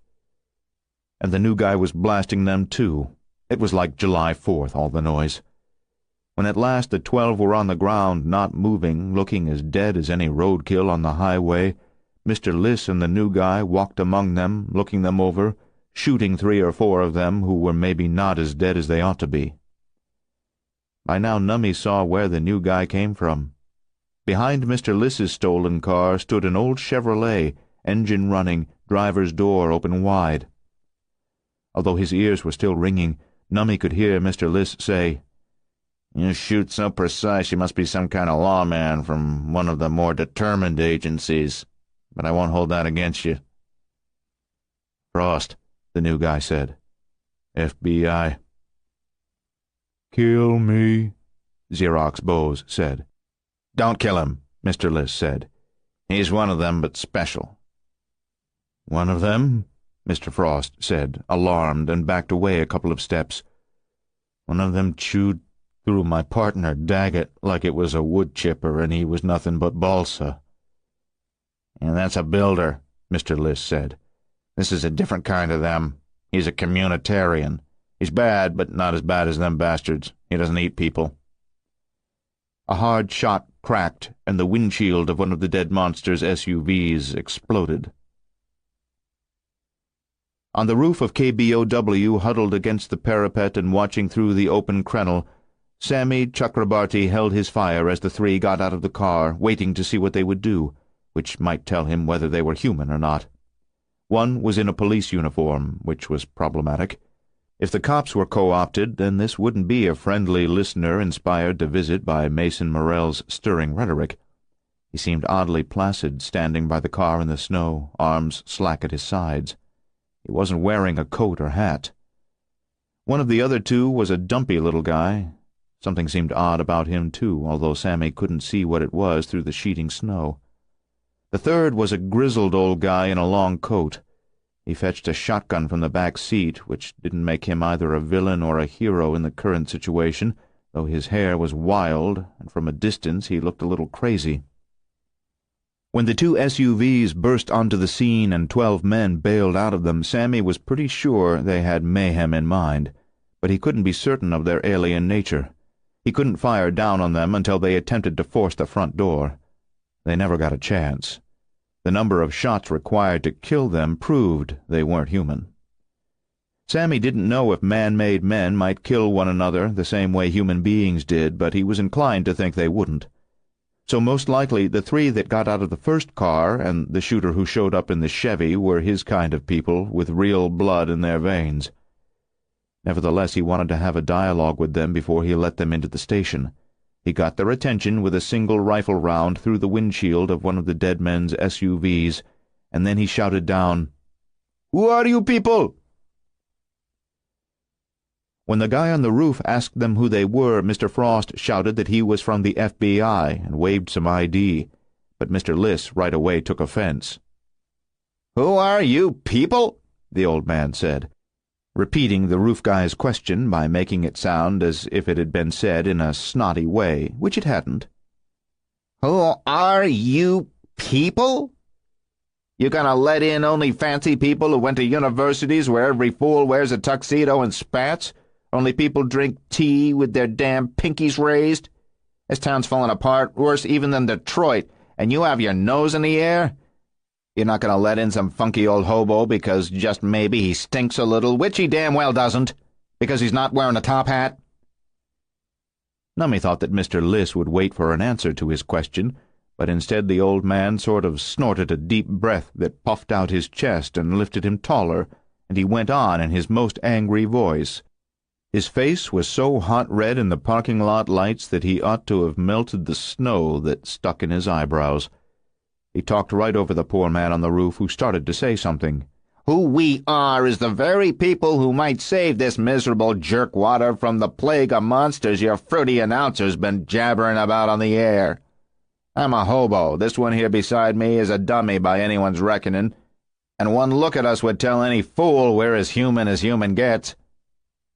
[SPEAKER 2] And the new guy was blasting them too. It was like July 4th, all the noise. When at last the 12 were on the ground, not moving, looking as dead as any roadkill on the highway, Mr. List and the new guy walked among them, looking them over, shooting 3 or 4 of them who were maybe not as dead as they ought to be. By now Nummy saw where the new guy came from. Behind Mr. List's stolen car stood an old Chevrolet, engine running, driver's door open wide. Although his ears were still ringing, Numbie could hear Mr. Liss say, "You shoot so precise you must be some kind of lawman from one of the more determined agencies, but I won't hold that against you." "Frost," the new guy said. "FBI."
[SPEAKER 3] "Kill me,"
[SPEAKER 2] Xerox Bose said. "Don't kill him," Mr. Liss said. "He's one of them, but special." "One of them?" Mr. Frost said, alarmed, and backed away a couple of steps. "One of them chewed through my partner Daggett like it was a wood chipper and he was nothing but balsa." "And that's a builder," Mr. Liss said. "This is a different kind of them. He's a communitarian. He's bad, but not as bad as them bastards. He doesn't eat people." A hard shot cracked, and the windshield of one of the dead monster's SUVs exploded. On the roof of KBOW, huddled against the parapet and watching through the open crenel, Sammy Chakrabarti held his fire as the three got out of the car, waiting to see what they would do, which might tell him whether they were human or not. One was in a police uniform, which was problematic. If the cops were co-opted, then this wouldn't be a friendly listener inspired to visit by Mason Morell's stirring rhetoric. He seemed oddly placid, standing by the car in the snow, arms slack at his sides. He wasn't wearing a coat or hat. One of the other two was a dumpy little guy. Something seemed odd about him, too, although Sammy couldn't see what it was through the sheeting snow. The third was a grizzled old guy in a long coat. He fetched a shotgun from the back seat, which didn't make him either a villain or a hero in the current situation, though his hair was wild, and from a distance he looked a little crazy. When the two SUVs burst onto the scene and 12 men bailed out of them, Sammy was pretty sure they had mayhem in mind, but he couldn't be certain of their alien nature. He couldn't fire down on them until they attempted to force the front door. They never got a chance. The number of shots required to kill them proved they weren't human. Sammy didn't know if man-made men might kill one another the same way human beings did, but he was inclined to think they wouldn't. So most likely the three that got out of the first car and the shooter who showed up in the Chevy were his kind of people with real blood in their veins. Nevertheless, he wanted to have a dialogue with them before he let them into the station. He got their attention with a single rifle round through the windshield of one of the dead men's SUVs, and then he shouted down, "Who are you people?" When the guy on the roof asked them who they were, Mr. Frost shouted that he was from the FBI and waved some ID, but Mr. Liss right away took offense. "Who are you people?" the old man said, repeating the roof guy's question by making it sound as if it had been said in a snotty way, which it hadn't. "Who are you people? You gonna let in only fancy people who went to universities where every fool wears a tuxedo and spats? Only people drink tea with their damn pinkies raised? This town's falling apart, worse even than Detroit, and you have your nose in the air? You're not going to let in some funky old hobo because just maybe he stinks a little, which he damn well doesn't, because he's not wearing a top hat?" Numbie thought that Mr. Liss would wait for an answer to his question, but instead the old man sort of snorted a deep breath that puffed out his chest and lifted him taller, and he went on in his most angry voice. His face was so hot red in the parking lot lights that he ought to have melted the snow that stuck in his eyebrows. He talked right over the poor man on the roof, who started to say something. "Who we are is the very people who might save this miserable jerkwater from the plague of monsters your fruity announcer's been jabbering about on the air. I'm a hobo. This one here beside me is a dummy by anyone's reckoning, and one look at us would tell any fool we're as human gets.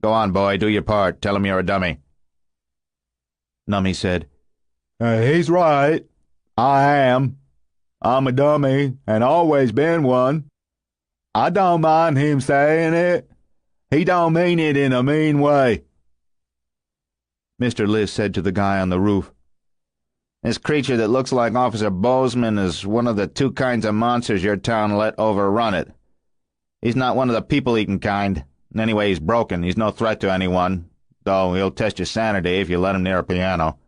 [SPEAKER 2] Go on, boy, do your part. Tell him you're a dummy." Numbie said, "He's right. I am. I'm a dummy, and always been one. I don't mind him saying it. He don't mean it in a mean way." Mr. Liss said to the guy on the roof, "This creature that looks like Officer Bozeman is one of the two kinds of monsters your town let overrun it. He's not one of the people-eating kind. Anyway, he's broken. He's no threat to anyone, though he'll test your sanity if you let him near a piano.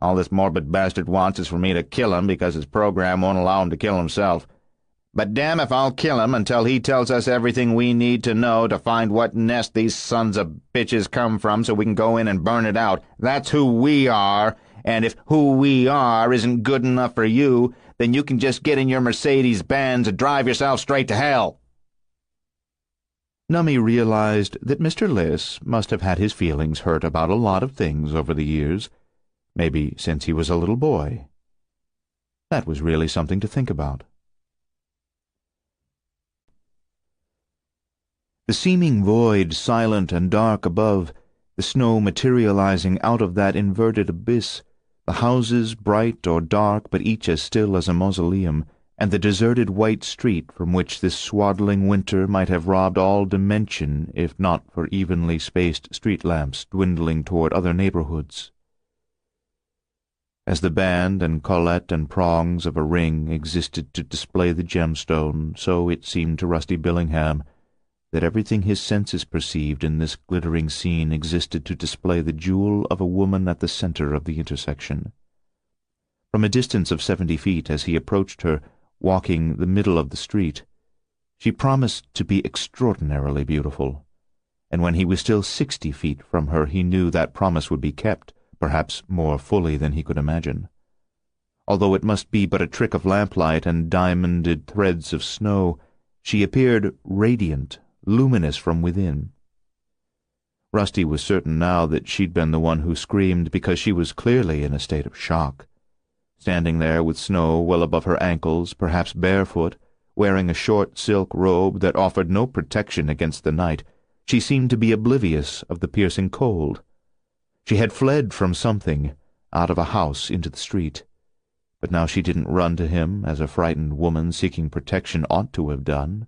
[SPEAKER 2] All this morbid bastard wants is for me to kill him because his program won't allow him to kill himself.
[SPEAKER 4] But damn if I'll kill him until he tells us everything we need to know to find what nest these sons of bitches come from so we can go in and burn it out. That's who we are, and if who we are isn't good enough for you, then you can just get in your Mercedes-Benz and drive yourself straight to hell."
[SPEAKER 2] Nummie realized that Mr. Liss must have had his feelings hurt about a lot of things over the years, maybe since he was a little boy. That was really something to think about. The seeming void, silent and dark above, the snow materializing out of that inverted abyss, the houses bright or dark but each as still as a mausoleum, and the deserted white street from which this swaddling winter might have robbed all dimension if not for evenly spaced street lamps dwindling toward other neighborhoods. As the band and collet and prongs of a ring existed to display the gemstone, so it seemed to Rusty Billingham that everything his senses perceived in this glittering scene existed to display the jewel of a woman at the center of the intersection. From a distance of 70 feet as he approached her, walking the middle of the street, she promised to be extraordinarily beautiful, and when he was still 60 feet from her he knew that promise would be kept, perhaps more fully than he could imagine. Although it must be but a trick of lamplight and diamonded threads of snow, she appeared radiant, luminous from within. Rusty was certain now that she'd been the one who screamed because she was clearly in a state of shock. Standing there with snow well above her ankles, perhaps barefoot, wearing a short silk robe that offered no protection against the night, she seemed to be oblivious of the piercing cold. She had fled from something, out of a house into the street, but now she didn't run to him as a frightened woman seeking protection ought to have done.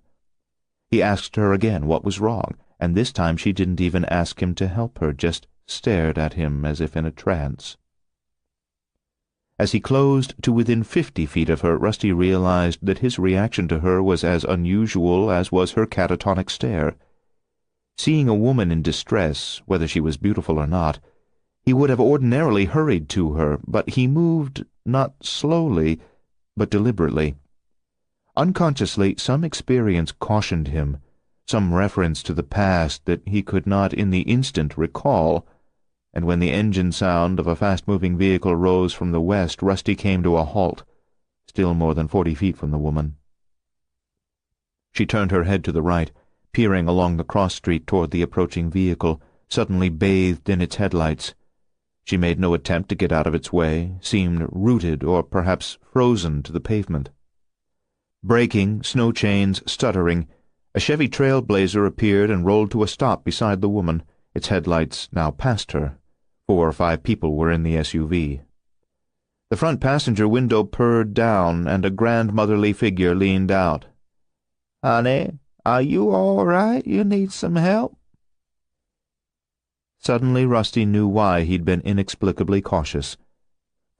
[SPEAKER 2] He asked her again what was wrong, and this time she didn't even ask him to help her, just stared at him as if in a trance. As he closed to within 50 feet of her, Rusty realized that his reaction to her was as unusual as was her catatonic stare. Seeing a woman in distress, whether she was beautiful or not, he would have ordinarily hurried to her, but he moved not slowly, but deliberately. Unconsciously, some experience cautioned him, some reference to the past that he could not in the instant recall, and when the engine sound of a fast-moving vehicle rose from the west, Rusty came to a halt, still more than 40 feet from the woman. She turned her head to the right, peering along the cross-street toward the approaching vehicle, suddenly bathed in its headlights. She made no attempt to get out of its way, seemed rooted or perhaps frozen to the pavement. Braking, snow chains stuttering, a Chevy Trailblazer appeared and rolled to a stop beside the woman, its headlights now past her. 4 or 5 people were in the SUV. The front passenger window purred down, and a grandmotherly figure leaned out. "Honey, are you all right? You need some help?" Suddenly Rusty knew why he'd been inexplicably cautious.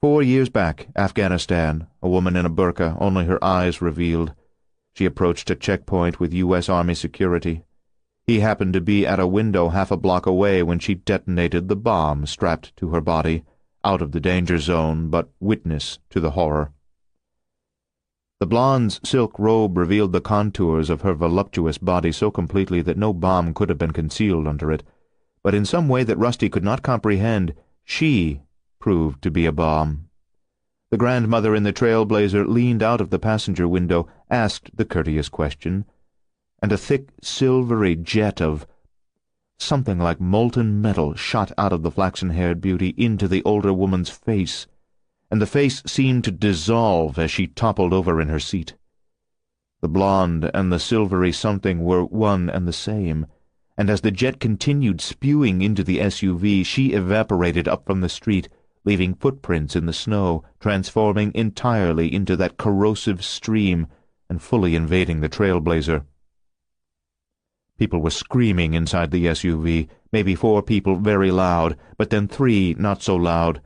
[SPEAKER 2] 4 years back, Afghanistan, a woman in a burqa, only her eyes revealed. She approached a checkpoint with U.S. Army security. He happened to be at a window half a block away when she detonated the bomb strapped to her body, out of the danger zone, but witness to the horror. The blonde's silk robe revealed the contours of her voluptuous body so completely that no bomb could have been concealed under it, but in some way that Rusty could not comprehend, she proved to be a bomb. The grandmother in the Trailblazer leaned out of the passenger window, asked the courteous question, and a thick, silvery jet of something like molten metal shot out of the flaxen-haired beauty into the older woman's face, and the face seemed to dissolve as she toppled over in her seat. The blonde and the silvery something were one and the same, and as the jet continued spewing into the SUV, she evaporated up from the street, leaving footprints in the snow, transforming entirely into that corrosive stream and fully invading the Trailblazer. People were screaming inside the SUV, maybe 4 people very loud, but then 3 not so loud,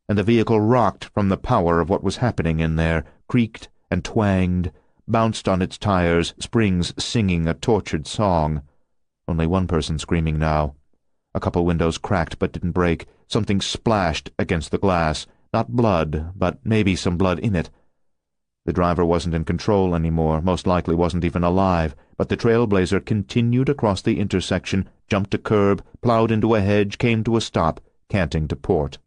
[SPEAKER 2] and the vehicle rocked from the power of what was happening in there, creaked and twanged, bounced on its tires, springs singing a tortured song. Only one person screaming now. A couple windows cracked but didn't break. Something splashed against the glass. Not blood, but maybe some blood in it. The driver wasn't in control anymore, most likely wasn't even alive, but the trailblazer continued across the intersection, jumped a curb, plowed into a hedge, came to a stop, canting to port.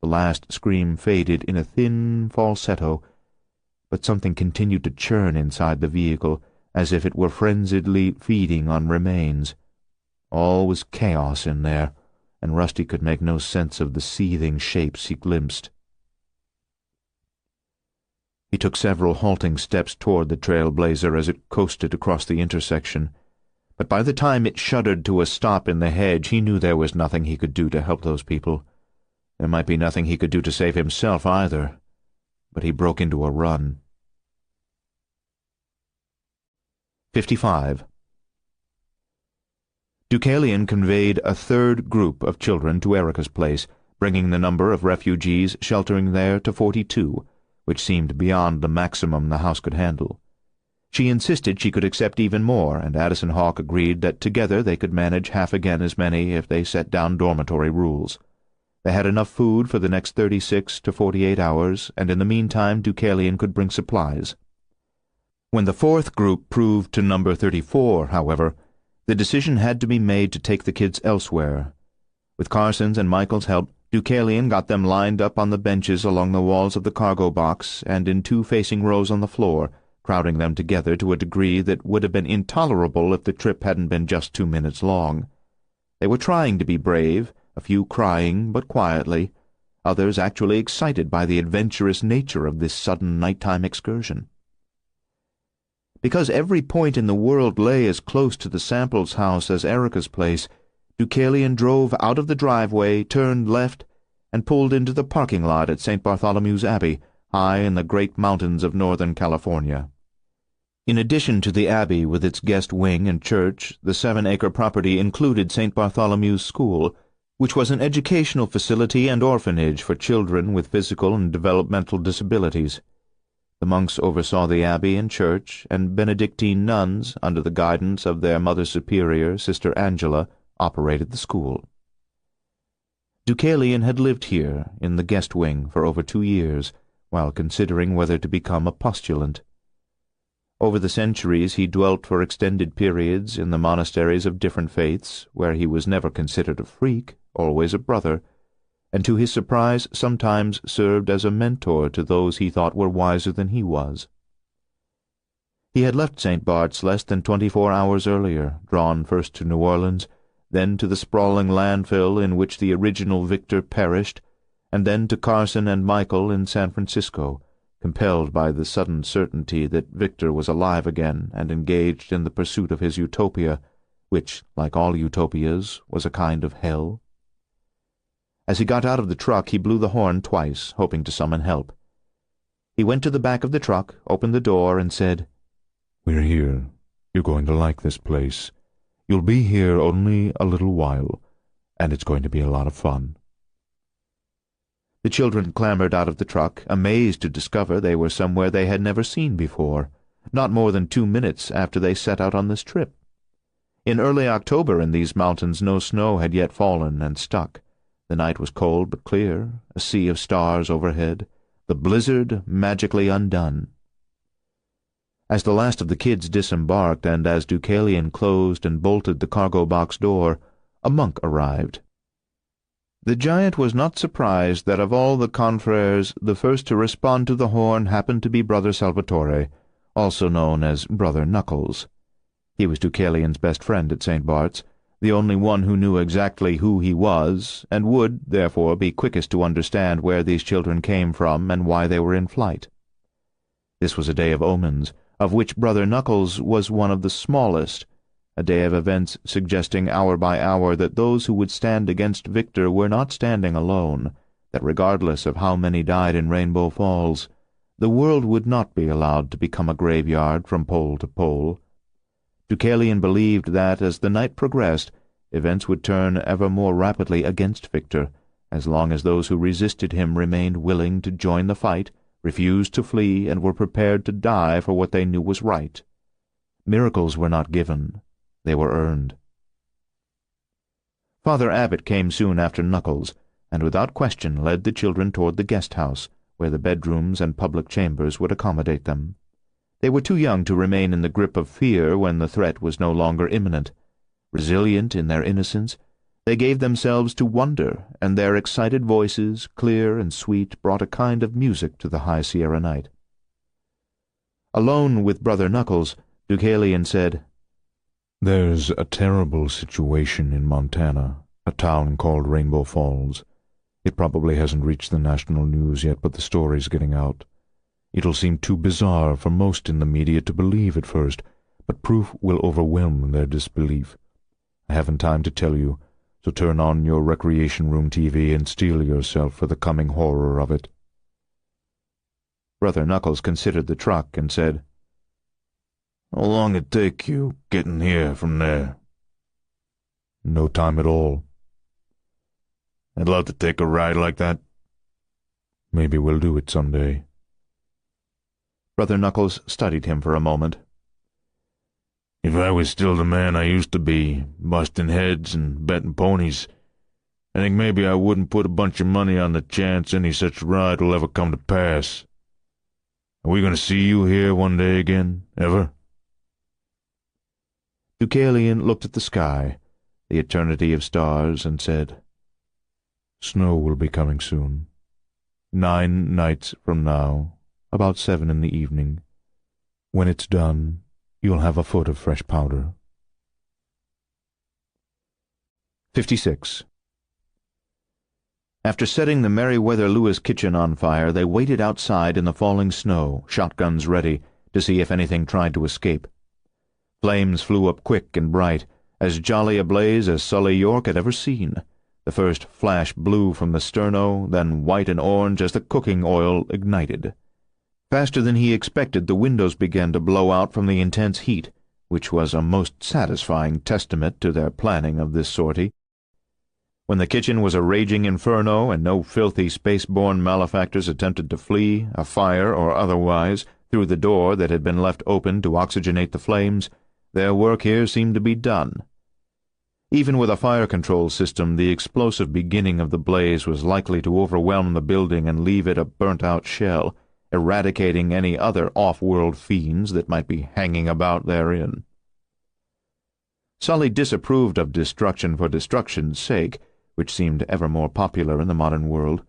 [SPEAKER 2] The last scream faded in a thin falsetto, but something continued to churn inside the vehicle, as if it were frenziedly feeding on remains. All was chaos in there, and Rusty could make no sense of the seething shapes he glimpsed. He took several halting steps toward the trailblazer as it coasted across the intersection, but by the time it shuddered to a stop in the hedge, he knew there was nothing he could do to help those people. There might be nothing he could do to save himself either, but he broke into a run. 55. Deucalion conveyed a third group of children to Erica's place, bringing the number of refugees sheltering there to 42, which seemed beyond the maximum the house could handle. She insisted she could accept even more, and Addison Hawk agreed that together they could manage half again as many if they set down dormitory rules. They had enough food for the next 36 to 48 hours, and in the meantime Deucalion could bring supplies. When the fourth group proved to number 34, however, the decision had to be made to take the kids elsewhere. With Carson's and Michael's help, Deucalion got them lined up on the benches along the walls of the cargo box and in two facing rows on the floor, crowding them together to a degree that would have been intolerable if the trip hadn't been just 2 minutes long. They were trying to be brave, a few crying, but quietly, others actually excited by the adventurous nature of this sudden nighttime excursion. Because every point in the world lay as close to the Samples house as Erica's place, Deucalion drove out of the driveway, turned left, and pulled into the parking lot at St. Bartholomew's Abbey, high in the great mountains of Northern California. In addition to the Abbey with its guest wing and church, the 7-acre property included St. Bartholomew's School, which was an educational facility and orphanage for children with physical and developmental disabilities. The monks oversaw the abbey and church, and Benedictine nuns, under the guidance of their Mother Superior, Sister Angela, operated the school. Deucalion had lived here, in the guest wing, for over 2 years, while considering whether to become a postulant. Over the centuries he dwelt for extended periods in the monasteries of different faiths, where he was never considered a freak, always a brother, and to his surprise sometimes served as a mentor to those he thought were wiser than he was. He had left St. Bart's less than 24 hours earlier, drawn first to New Orleans, then to the sprawling landfill in which the original Victor perished, and then to Carson and Michael in San Francisco, compelled by the sudden certainty that Victor was alive again and engaged in the pursuit of his utopia, which, like all utopias, was a kind of hell. As he got out of the truck, he blew the horn twice, hoping to summon help. He went to the back of the truck, opened the door, and said,
[SPEAKER 3] "We're here. You're going to like this place. You'll be here only a little while, and it's going to be a lot of fun."
[SPEAKER 2] The children clambered out of the truck, amazed to discover they were somewhere they had never seen before, not more than 2 minutes after they set out on this trip. In early October in these mountains no snow had yet fallen and stuck. The night was cold but clear, a sea of stars overhead, the blizzard magically undone. As the last of the kids disembarked, and as Deucalion closed and bolted the cargo box door, a monk arrived. The giant was not surprised that of all the confreres the first to respond to the horn happened to be Brother Salvatore, also known as Brother Knuckles. He was Deucalion's best friend at St. Bart's, the only one who knew exactly who he was, and would, therefore, be quickest to understand where these children came from and why they were in flight. This was a day of omens, of which Brother Knuckles was one of the smallest, a day of events suggesting hour by hour that those who would stand against Victor were not standing alone, that regardless of how many died in Rainbow Falls, the world would not be allowed to become a graveyard from pole to pole. Deucalion believed that, as the night progressed, events would turn ever more rapidly against Victor, as long as those who resisted him remained willing to join the fight, refused to flee, and were prepared to die for what they knew was right. Miracles were not given. They were earned. Father Abbot came soon after Knuckles, and without question led the children toward the guest house, where the bedrooms and public chambers would accommodate them. They were too young to remain in the grip of fear when the threat was no longer imminent. Resilient in their innocence, they gave themselves to wonder, and their excited voices, clear and sweet, brought a kind of music to the high Sierra night. Alone with Brother Knuckles, Deucalion said,
[SPEAKER 3] "There's a terrible situation in Montana, a town called Rainbow Falls. It probably hasn't reached the national news yet, but the story's getting out. It'll seem too bizarre for most in the media to believe at first, but proof will overwhelm their disbelief. I haven't time to tell you, so turn on your recreation room TV and steel yourself for the coming horror of it."
[SPEAKER 2] Brother Knuckles considered the truck and said,
[SPEAKER 3] "How long it take you getting here from there?"
[SPEAKER 2] "No time at all."
[SPEAKER 3] "I'd love to take a ride like that."
[SPEAKER 2] "Maybe we'll do it someday."
[SPEAKER 3] Brother Knuckles studied him for a moment. "If I was still the man I used to be, busting heads and betting ponies, I think maybe I wouldn't put a bunch of money on the chance any such ride will ever come to pass. Are we going to see you here one day again, ever?"
[SPEAKER 2] Deucalion looked at the sky, the eternity of stars, and said, "Snow will be coming soon. 9 nights from now, about 7 in the evening. When it's done, you'll have a foot of fresh powder." 56. After setting the Meriwether Lewis kitchen on fire, they waited outside in the falling snow, shotguns ready, to see if anything tried to escape. Flames flew up quick and bright, as jolly a blaze as Sully York had ever seen. The first flash blue from the sterno, then white and orange as the cooking oil ignited. Faster than he expected, the windows began to blow out from the intense heat, which was a most satisfying testament to their planning of this sortie. When the kitchen was a raging inferno and no filthy space-borne malefactors attempted to flee, afire or otherwise, through the door that had been left open to oxygenate the flames, their work here seemed to be done. Even with a fire control system, the explosive beginning of the blaze was likely to overwhelm the building and leave it a burnt-out shell, eradicating any other off-world fiends that might be hanging about therein. Sully disapproved of destruction for destruction's sake, which seemed ever more popular in the modern world.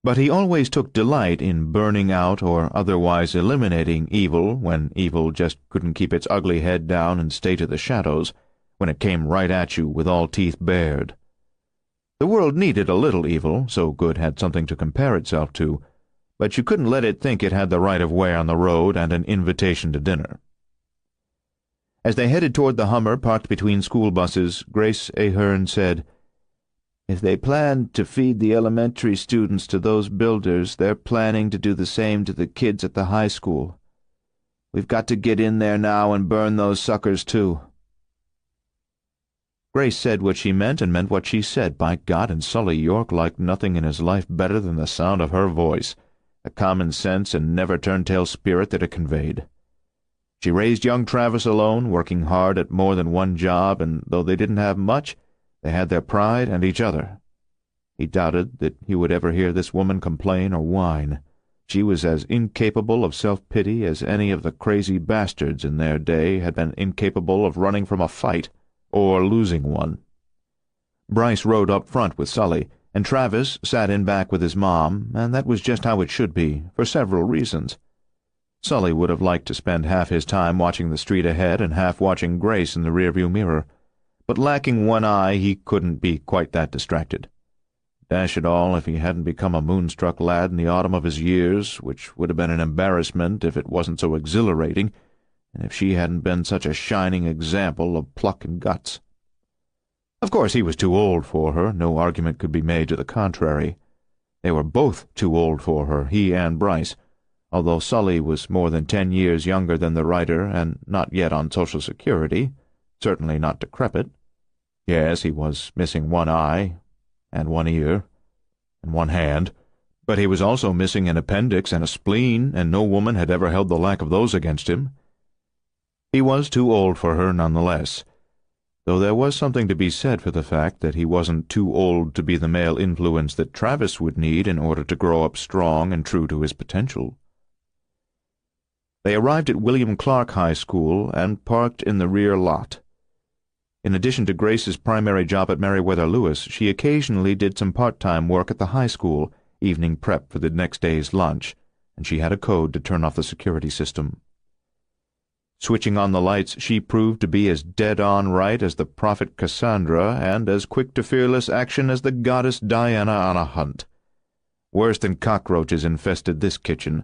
[SPEAKER 2] But he always took delight in burning out or otherwise eliminating evil when evil just couldn't keep its ugly head down and stay to the shadows, when it came right at you with all teeth bared. The world needed a little evil, so good had something to compare itself to, but you couldn't let it think it had the right of way on the road and an invitation to dinner. As they headed toward the Hummer parked between school buses, Grace Ahern said, "If they planned to feed the elementary students to those builders, they're planning to do the same to the kids at the high school. We've got to get in there now and burn those suckers, too." Grace said what she meant and meant what she said. By God, and Sully York liked nothing in his life better than the sound of her voice, the common sense and never-turn-tail spirit that it conveyed. She raised young Travis alone, working hard at more than one job, and though they didn't have much, they had their pride and each other. He doubted that he would ever hear this woman complain or whine. She was as incapable of self-pity as any of the crazy bastards in their day had been incapable of running from a fight or losing one. Bryce rode up front with Sully, and Travis sat in back with his mom, and that was just how it should be, for several reasons. Sully would have liked to spend half his time watching the street ahead and half watching Grace in the rearview mirror, but lacking one eye he couldn't be quite that distracted. Dash it all, if he hadn't become a moonstruck lad in the autumn of his years, which would have been an embarrassment if it wasn't so exhilarating, and if she hadn't been such a shining example of pluck and guts. Of course he was too old for her, no argument could be made to the contrary. They were both too old for her, he and Bryce, although Sully was more than 10 years younger than the writer and not yet on Social Security, certainly not decrepit. Yes, he was missing one eye, and one ear, and one hand, but he was also missing an appendix and a spleen, and no woman had ever held the lack of those against him. He was too old for her nonetheless. though there was something to be said for the fact that he wasn't too old to be the male influence that Travis would need in order to grow up strong and true to his potential. They arrived at William Clark High School and parked in the rear lot. In addition to Grace's primary job at Meriwether Lewis, she occasionally did some part-time work at the high school, evening prep for the next day's lunch, and she had a code to turn off the security system. Switching on the lights, she proved to be as dead-on right as the prophet Cassandra and as quick to fearless action as the goddess Diana on a hunt. Worse than cockroaches infested this kitchen,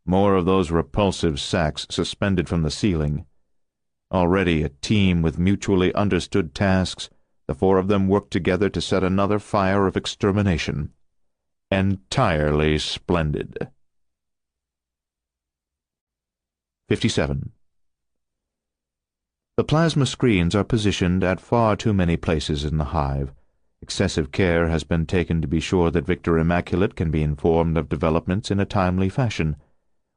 [SPEAKER 2] more of those repulsive sacks suspended from the ceiling. Already a team with mutually understood tasks, the four of them worked together to set another fire of extermination. Entirely splendid. 57. The plasma screens are positioned at far too many places in the hive. Excessive care has been taken to be sure that Victor Immaculate can be informed of developments in a timely fashion.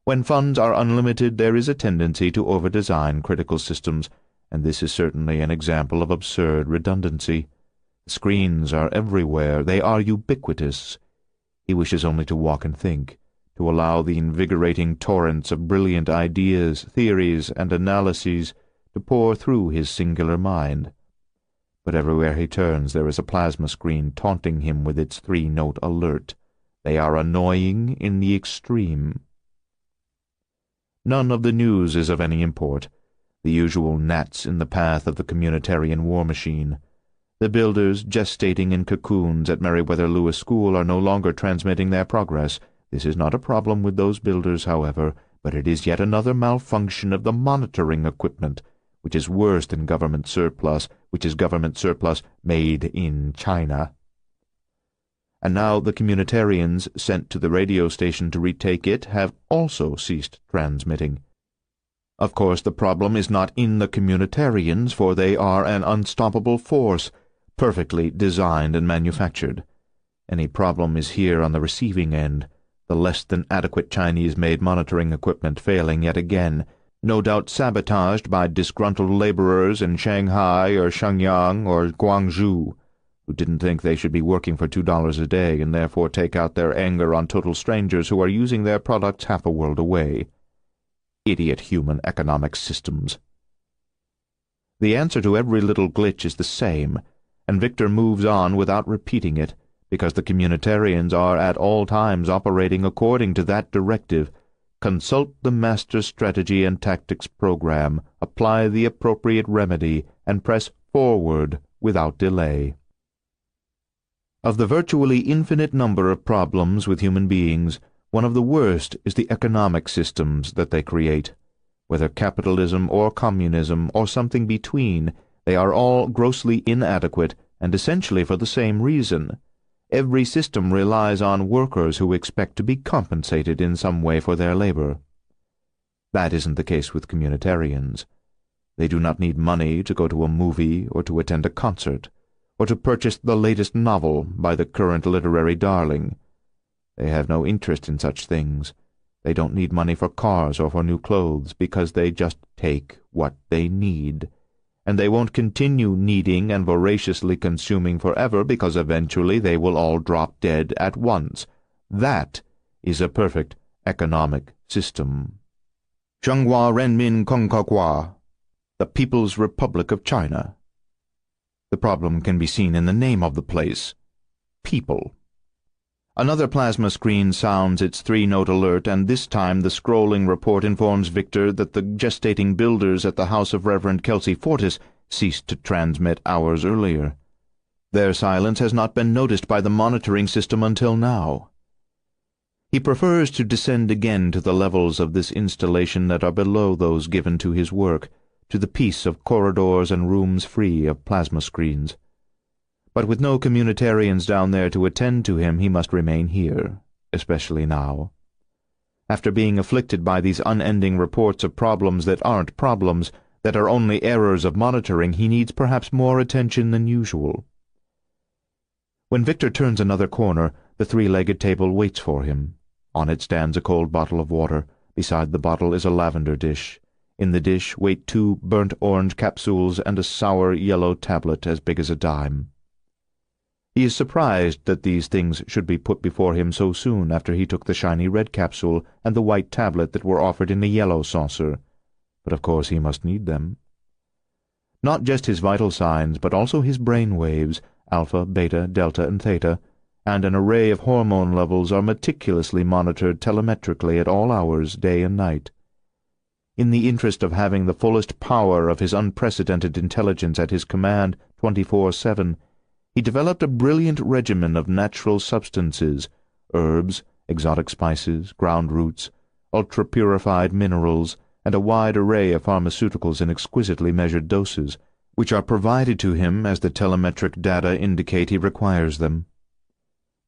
[SPEAKER 2] When funds are unlimited, there is a tendency to over-design critical systems, and this is certainly an example of absurd redundancy. The screens are everywhere. They are ubiquitous. He wishes only to walk and think, to allow the invigorating torrents of brilliant ideas, theories, and analyses to pour through his singular mind. But everywhere he turns there is a plasma screen taunting him with its three-note alert. They are annoying in the extreme. None of the news is of any import, the usual gnats in the path of the communitarian war machine. The builders gestating in cocoons at Meriwether Lewis School are no longer transmitting their progress. This is not a problem with those builders, however, but it is yet another malfunction of the monitoring equipment, which is worse than government surplus, which is government surplus made in China. And now the communitarians sent to the radio station to retake it have also ceased transmitting. Of course, the problem is not in the communitarians, for they are an unstoppable force, perfectly designed and manufactured. Any problem is here on the receiving end, the less-than-adequate Chinese-made monitoring equipment failing yet again, no doubt sabotaged by disgruntled laborers in Shanghai or Shenyang or Guangzhou, who didn't think they should be working for $2 a day and therefore take out their anger on total strangers who are using their products half a world away. Idiot human economic systems. The answer to every little glitch is the same, and Victor moves on without repeating it, because the communitarians are at all times operating according to that directive. Consult the master strategy and tactics program, apply the appropriate remedy, and press forward without delay. Of the virtually infinite number of problems with human beings, one of the worst is the economic systems that they create. Whether capitalism or communism or something between, they are all grossly inadequate, and essentially for the same reason. Every system relies on workers who expect to be compensated in some way for their labor. That isn't the case with communitarians. They do not need money to go to a movie or to attend a concert, or to purchase the latest novel by the current literary darling. They have no interest in such things. They don't need money for cars or for new clothes, because they just take what they need. And they won't continue needing and voraciously consuming forever, because eventually they will all drop dead at once. That is a perfect economic system. Zhenghua Renmin Kongkagua, the People's Republic of China. The problem can be seen in the name of the place. People. Another plasma screen sounds its three-note alert, and this time the scrolling report informs Victor that the gestating builders at the house of Reverend Kelsey Fortis ceased to transmit hours earlier. Their silence has not been noticed by the monitoring system until now. He prefers to descend again to the levels of this installation that are below those given to his work, to the peace of corridors and rooms free of plasma screens. But with no communitarians down there to attend to him, he must remain here, especially now. After being afflicted by these unending reports of problems that aren't problems, that are only errors of monitoring, he needs perhaps more attention than usual. When Victor turns another corner, the three-legged table waits for him. On it stands a cold bottle of water. Beside the bottle is a lavender dish. In the dish wait 2 burnt orange capsules and a sour yellow tablet as big as a dime. He is surprised that these things should be put before him so soon after he took the shiny red capsule and the white tablet that were offered in a yellow saucer, but of course he must need them. Not just his vital signs, but also his brain waves, alpha, beta, delta, and theta, and an array of hormone levels are meticulously monitored telemetrically at all hours, day and night. In the interest of having the fullest power of his unprecedented intelligence at his command 24/7, he developed a brilliant regimen of natural substances, herbs, exotic spices, ground roots, ultra-purified minerals, and a wide array of pharmaceuticals in exquisitely measured doses, which are provided to him as the telemetric data indicate he requires them.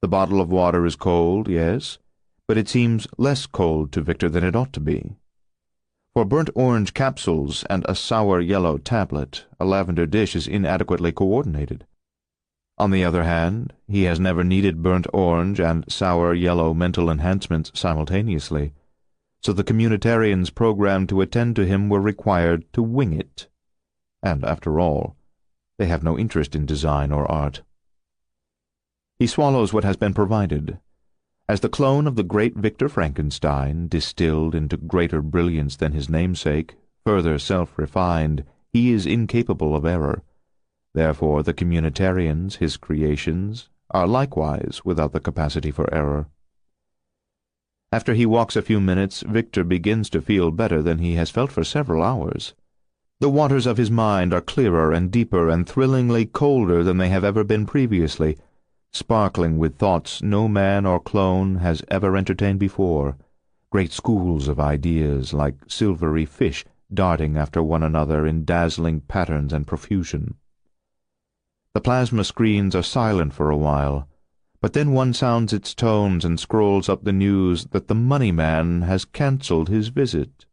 [SPEAKER 2] The bottle of water is cold, yes, but it seems less cold to Victor than it ought to be. For burnt orange capsules and a sour yellow tablet, a lavender dish is inadequately coordinated. On the other hand, he has never needed burnt orange and sour yellow mental enhancements simultaneously, so the communitarians programmed to attend to him were required to wing it. And, after all, they have no interest in design or art. He swallows what has been provided. As the clone of the great Victor Frankenstein, distilled into greater brilliance than his namesake, further self-refined, he is incapable of error. Therefore the communitarians, his creations, are likewise without the capacity for error. After he walks a few minutes, Victor begins to feel better than he has felt for several hours. The waters of his mind are clearer and deeper and thrillingly colder than they have ever been previously, sparkling with thoughts no man or clone has ever entertained before, great schools of ideas like silvery fish darting after one another in dazzling patterns and profusion. The plasma screens are silent for a while, but then one sounds its tones and scrolls up the news that the money man has cancelled his visit.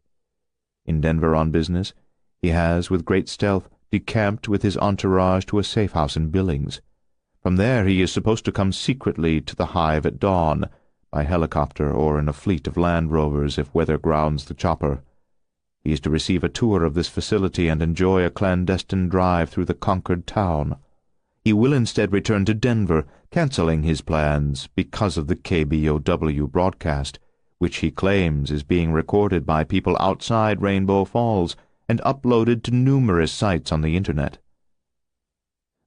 [SPEAKER 2] In Denver on business, he has, with great stealth, decamped with his entourage to a safe house in Billings. From there he is supposed to come secretly to the hive at dawn, by helicopter or in a fleet of Land Rovers if weather grounds the chopper. He is to receive a tour of this facility and enjoy a clandestine drive through the conquered town. He will instead return to Denver, cancelling his plans because of the KBOW broadcast, which he claims is being recorded by people outside Rainbow Falls and uploaded to numerous sites on the Internet.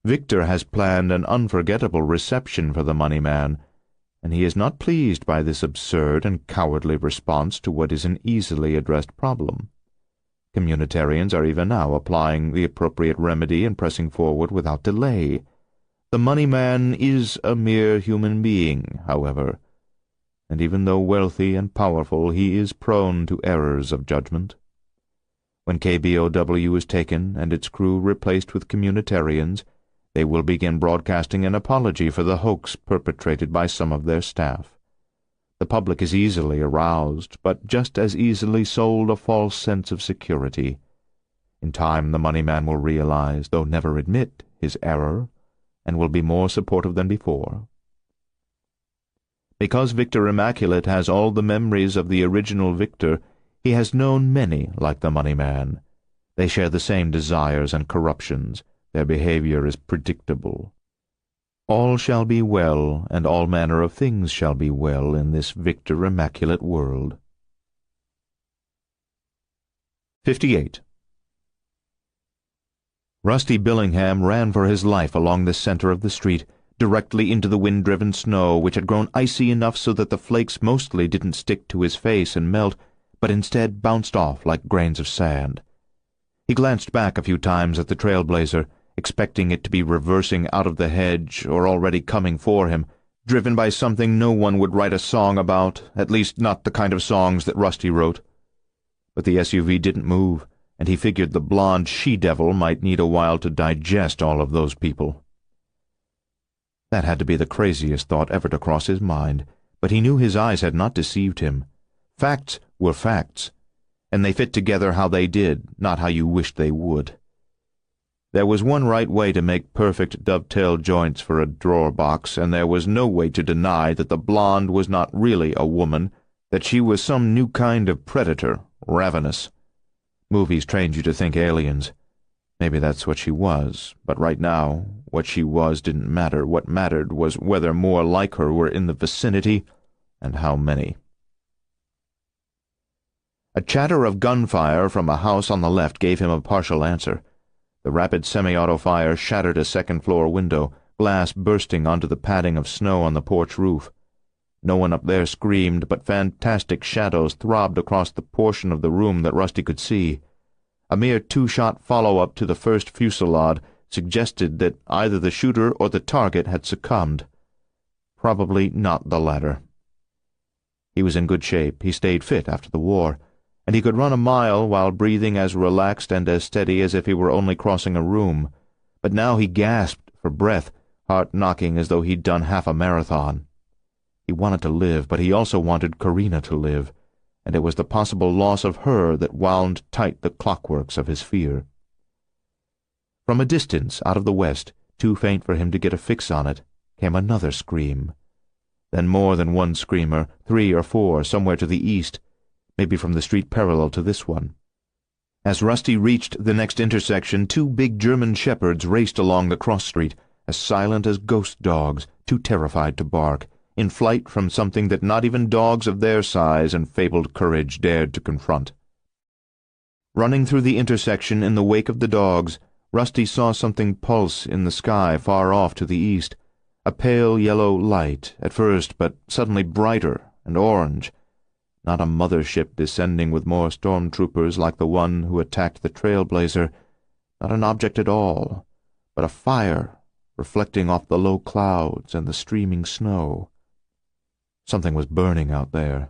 [SPEAKER 2] Victor has planned an unforgettable reception for the money man, and he is not pleased by this absurd and cowardly response to what is an easily addressed problem. Communitarians are even now applying the appropriate remedy and pressing forward without delay. The money man is a mere human being, however, and even though wealthy and powerful, he is prone to errors of judgment. When KBOW is taken and its crew replaced with communitarians, they will begin broadcasting an apology for the hoax perpetrated by some of their staff. The public is easily aroused, but just as easily sold a false sense of security. In time the money man will realize, though never admit, his error, and will be more supportive than before. Because Victor Immaculate has all the memories of the original Victor, he has known many like the money man. They share the same desires and corruptions. Their behavior is predictable. All shall be well, and all manner of things shall be well in this Victor Immaculate world. 58. Rusty Billingham ran for his life along the center of the street, directly into the wind-driven snow, which had grown icy enough so that the flakes mostly didn't stick to his face and melt, but instead bounced off like grains of sand. He glanced back a few times at the trailblazer, expecting it to be reversing out of the hedge or already coming for him, driven by something no one would write a song about, at least not the kind of songs that Rusty wrote. But the SUV didn't move, and he figured the blonde she-devil might need a while to digest all of those people. That had to be the craziest thought ever to cross his mind, but he knew his eyes had not deceived him. Facts were facts, and they fit together how they did, not how you wished they would. There was one right way to make perfect dovetail joints for a drawer box, and there was no way to deny that the blonde was not really a woman, that she was some new kind of predator, ravenous. Movies trained you to think aliens. Maybe that's what she was, but right now, what she was didn't matter. What mattered was whether more like her were in the vicinity, and how many. A chatter of gunfire from a house on the left gave him a partial answer. The rapid semi-auto fire shattered a second-floor window, glass bursting onto the padding of snow on the porch roof. No one up there screamed, but fantastic shadows throbbed across the portion of the room that Rusty could see. A mere two-shot follow-up to the first fusillade suggested that either the shooter or the target had succumbed. Probably not the latter. He was in good shape. He stayed fit after the war, and he could run a mile while breathing as relaxed and as steady as if he were only crossing a room. But now he gasped for breath, heart knocking as though he'd done half a marathon. He wanted to live, but he also wanted Carina to live, and it was the possible loss of her that wound tight the clockworks of his fear. From a distance, out of the west, too faint for him to get a fix on it, came another scream. Then more than one screamer, 3 or 4, somewhere to the east, maybe from the street parallel to this one. As Rusty reached the next intersection, 2 big German shepherds raced along the cross street, as silent as ghost dogs, too terrified to bark, in flight from something that not even dogs of their size and fabled courage dared to confront. Running through the intersection in the wake of the dogs, Rusty saw something pulse in the sky far off to the east, a pale yellow light at first, but suddenly brighter and orange. Not a mothership descending with more stormtroopers like the one who attacked the Trailblazer, not an object at all, but a fire reflecting off the low clouds and the streaming snow. Something was burning out there.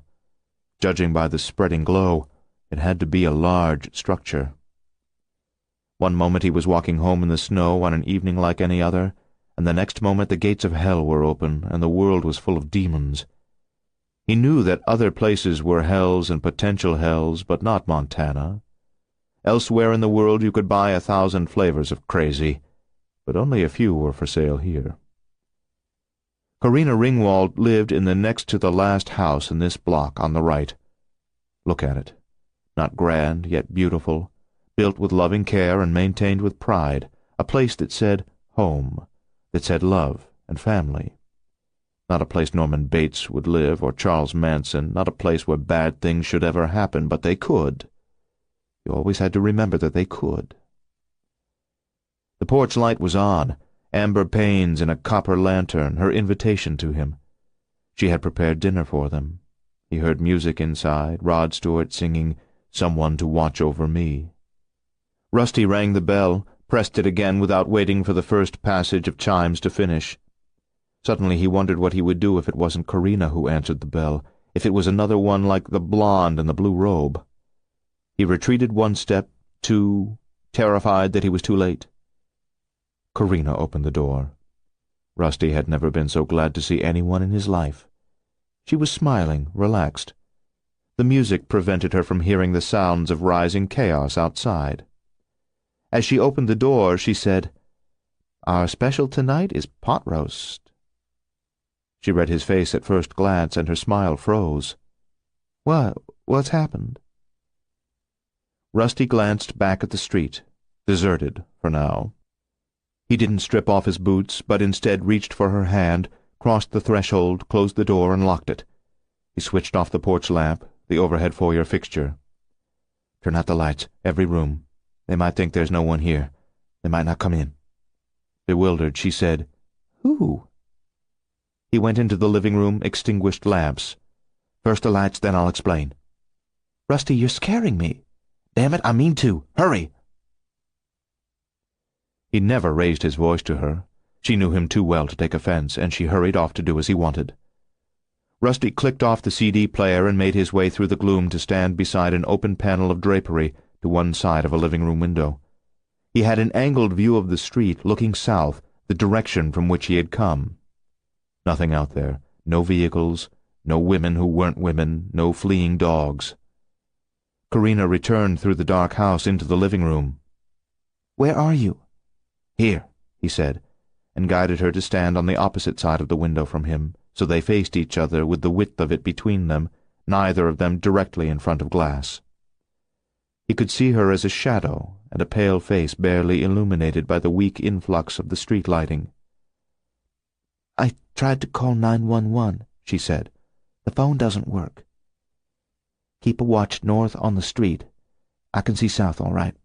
[SPEAKER 2] Judging by the spreading glow, it had to be a large structure. One moment he was walking home in the snow on an evening like any other, and the next moment the gates of hell were open and the world was full of demons. He knew that other places were hells and potential hells, but not Montana. Elsewhere in the world you could buy 1,000 flavors of crazy, but only a few were for sale here. Carina Ringwald lived in the next-to-the-last house in this block on the right. Look at it. Not grand, yet beautiful, built with loving care and maintained with pride, a place that said home, that said love and family. Not a place Norman Bates would live, or Charles Manson, not a place where bad things should ever happen, but they could. You always had to remember that they could. The porch light was on, amber panes in a copper lantern, her invitation to him. She had prepared dinner for them. He heard music inside, Rod Stewart singing, "Someone to Watch Over Me." Rusty rang the bell, pressed it again without waiting for the first passage of chimes to finish. Suddenly he wondered what he would do if it wasn't Carina who answered the bell, if it was another one like the blonde in the blue robe. He retreated 1 step, 2, terrified that he was too late. Carina opened the door. Rusty had never been so glad to see anyone in his life. She was smiling, relaxed. The music prevented her from hearing the sounds of rising chaos outside. As she opened the door, she said, "Our special tonight is pot roast." She read his face at first glance, and her smile froze. What's happened?" Rusty glanced back at the street, deserted for now. He didn't strip off his boots, but instead reached for her hand, crossed the threshold, closed the door, and locked it. He switched off the porch lamp, the overhead foyer fixture. "Turn out the lights, every room. They might think there's no one here. They might not come in." Bewildered, she said, "Who?" He went into the living room, extinguished lamps. "First the lights, then I'll explain." "Rusty, you're scaring me." "Damn it, I mean to. Hurry!" He never raised his voice to her. She knew him too well to take offense, and she hurried off to do as he wanted. Rusty clicked off the CD player and made his way through the gloom to stand beside an open panel of drapery to one side of a living-room window. He had an angled view of the street, looking south, the direction from which he had come. Nothing out there, no vehicles, no women who weren't women, no fleeing dogs. Carina returned through the dark house into the living room. "Where are you?" "Here," he said, and guided her to stand on the opposite side of the window from him, so they faced each other with the width of it between them, neither of them directly in front of glass. He could see her as a shadow and a pale face barely illuminated by the weak influx of the street lighting.
[SPEAKER 7] "I tried to call 911, she said. "The phone doesn't work." "Keep a watch north on the street. I can see south all right."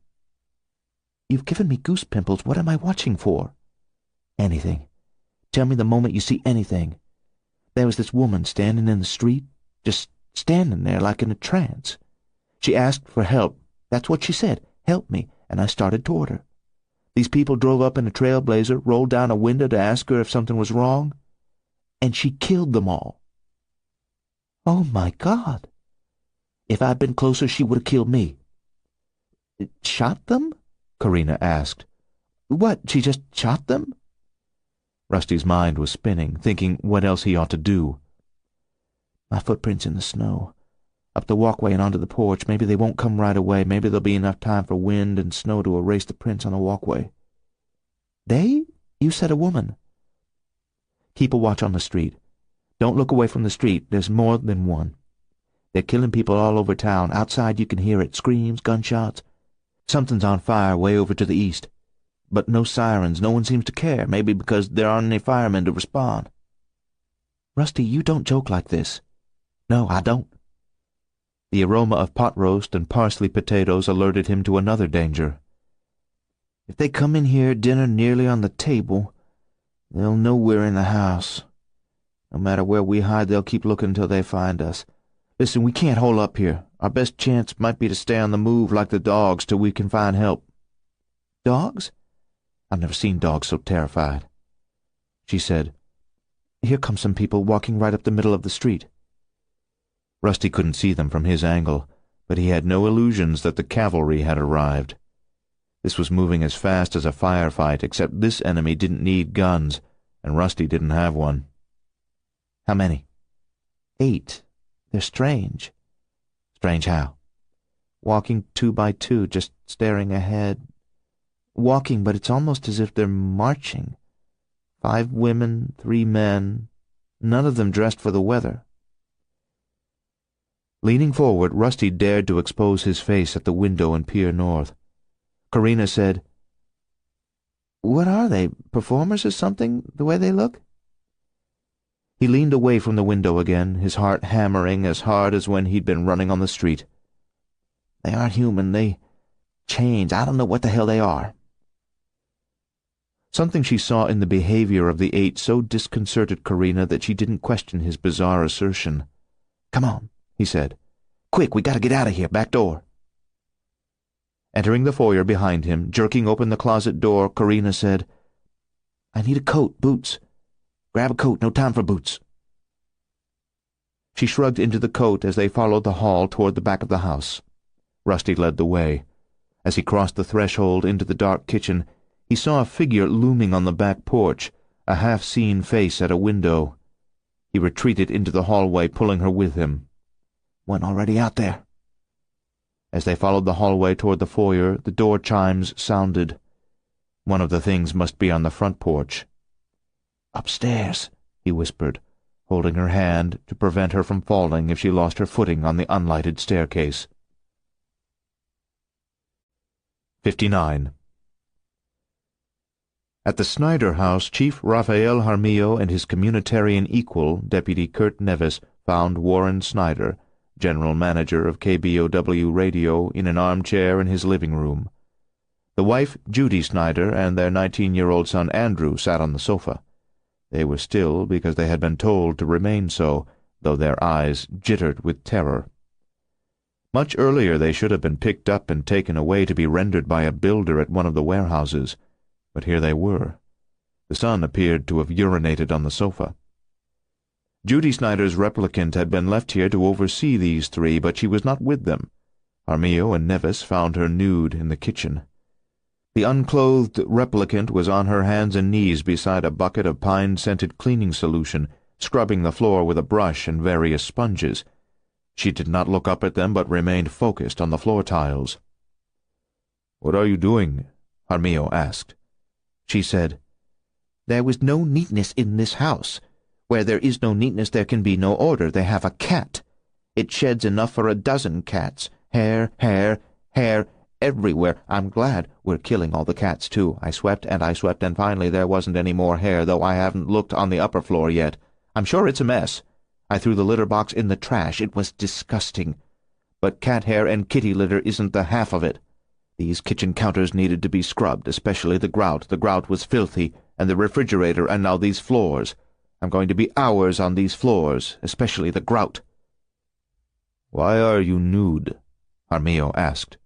[SPEAKER 7] "You've given me goose pimples. What am I watching for?" "Anything. Tell me the moment you see anything. There was this woman standing in the street, just standing there like in a trance. She asked for help. That's what she said. Help me. And I started toward her. These people drove up in a trailblazer, rolled down a window to ask her if something was wrong, and she killed them all." "Oh, my God." "If I'd been closer, she would have killed me." "Shot them?" Karina asked. "What, she just shot them?"
[SPEAKER 2] Rusty's mind was spinning, thinking what else he ought to do.
[SPEAKER 7] "My footprints in the snow. Up the walkway and onto the porch. Maybe they won't come right away. Maybe there'll be enough time for wind and snow to erase the prints on the walkway." "They? You said a woman." "Keep a watch on the street. Don't look away from the street. There's more than one. They're killing people all over town. Outside you can hear it. Screams, gunshots. Something's on fire way over to the east. But no sirens. No one seems to care. Maybe because there aren't any firemen to respond." "Rusty, you don't joke like this." "No, I don't."
[SPEAKER 2] The aroma of pot roast and parsley potatoes alerted him to another danger.
[SPEAKER 7] "If they come in here, dinner nearly on the table, they'll know we're in the house. No matter where we hide, they'll keep looking until they find us. Listen, we can't hole up here. Our best chance might be to stay on the move like the dogs till we can find help." "Dogs?" "I've never seen dogs so terrified." She said, "Here come some people walking right up the middle of the street."
[SPEAKER 2] Rusty couldn't see them from his angle, but he had no illusions that the cavalry had arrived. This was moving as fast as a firefight, except this enemy didn't need guns, and Rusty didn't have one.
[SPEAKER 7] "How many?" "8. They're strange."
[SPEAKER 2] "Strange how?"
[SPEAKER 7] "Walking 2 by 2, just staring ahead. Walking, but it's almost as if they're marching. 5 women, 3 men, none of them dressed for the weather."
[SPEAKER 2] Leaning forward, Rusty dared to expose his face at the window and peer north. Karina said,
[SPEAKER 7] "What are they, performers or something, the way they look?"
[SPEAKER 2] He leaned away from the window again, his heart hammering as hard as when he'd been running on the street.
[SPEAKER 7] "They aren't human. They change. I don't know what the hell they are."
[SPEAKER 2] Something she saw in the behavior of the 8 so disconcerted Karina that she didn't question his bizarre assertion.
[SPEAKER 7] "Come on," he said. "Quick, we gotta get out of here, back door."
[SPEAKER 2] Entering the foyer behind him, jerking open the closet door, Karina said,
[SPEAKER 7] "I need a coat, boots. Grab a coat, no time for boots."
[SPEAKER 2] She shrugged into the coat as they followed the hall toward the back of the house. Rusty led the way. As he crossed the threshold into the dark kitchen, he saw a figure looming on the back porch, a half-seen face at a window. He retreated into the hallway, pulling her with him.
[SPEAKER 7] "One already out there."
[SPEAKER 2] As they followed the hallway toward the foyer, the door chimes sounded. One of the things must be on the front porch.
[SPEAKER 7] "Upstairs," he whispered,
[SPEAKER 2] holding her hand to prevent her from falling if she lost her footing on the unlighted staircase. 59. At the Snyder house, Chief Raphael Jaramillo and his communitarian equal, Deputy Kurt Nevis, found Warren Snyder, general manager of KBOW Radio, in an armchair in his living room. The wife, Judy Snyder, and their 19-year-old son Andrew sat on the sofa. They were still because they had been told to remain so, though their eyes jittered with terror. Much earlier they should have been picked up and taken away to be rendered by a builder at one of the warehouses, but here they were. The son appeared to have urinated on the sofa. Judy Snyder's replicant had been left here to oversee these 3, but she was not with them. Jaramillo and Nevis found her nude in the kitchen. The unclothed replicant was on her hands and knees beside a bucket of pine-scented cleaning solution, scrubbing the floor with a brush and various sponges. She did not look up at them, but remained focused on the floor tiles. "What are you doing?" Jaramillo asked.
[SPEAKER 7] She said, "There was no neatness in this house. Where there is no neatness there can be no order. They have a cat. It sheds enough for a dozen cats. Hair, hair, Hair everywhere. I'm glad we're killing all the cats, too. I swept, and finally there wasn't any more hair, though I haven't looked on the upper floor yet. I'm sure it's a mess. I threw the litter box in the trash. It was disgusting. But cat hair and kitty litter isn't the half of it. These kitchen counters needed to be scrubbed, especially the grout. The grout was filthy, and the refrigerator, and now these floors. I'm going to be hours on these floors, especially the grout.
[SPEAKER 1] "Why are you nude?"
[SPEAKER 7] Armillo asked.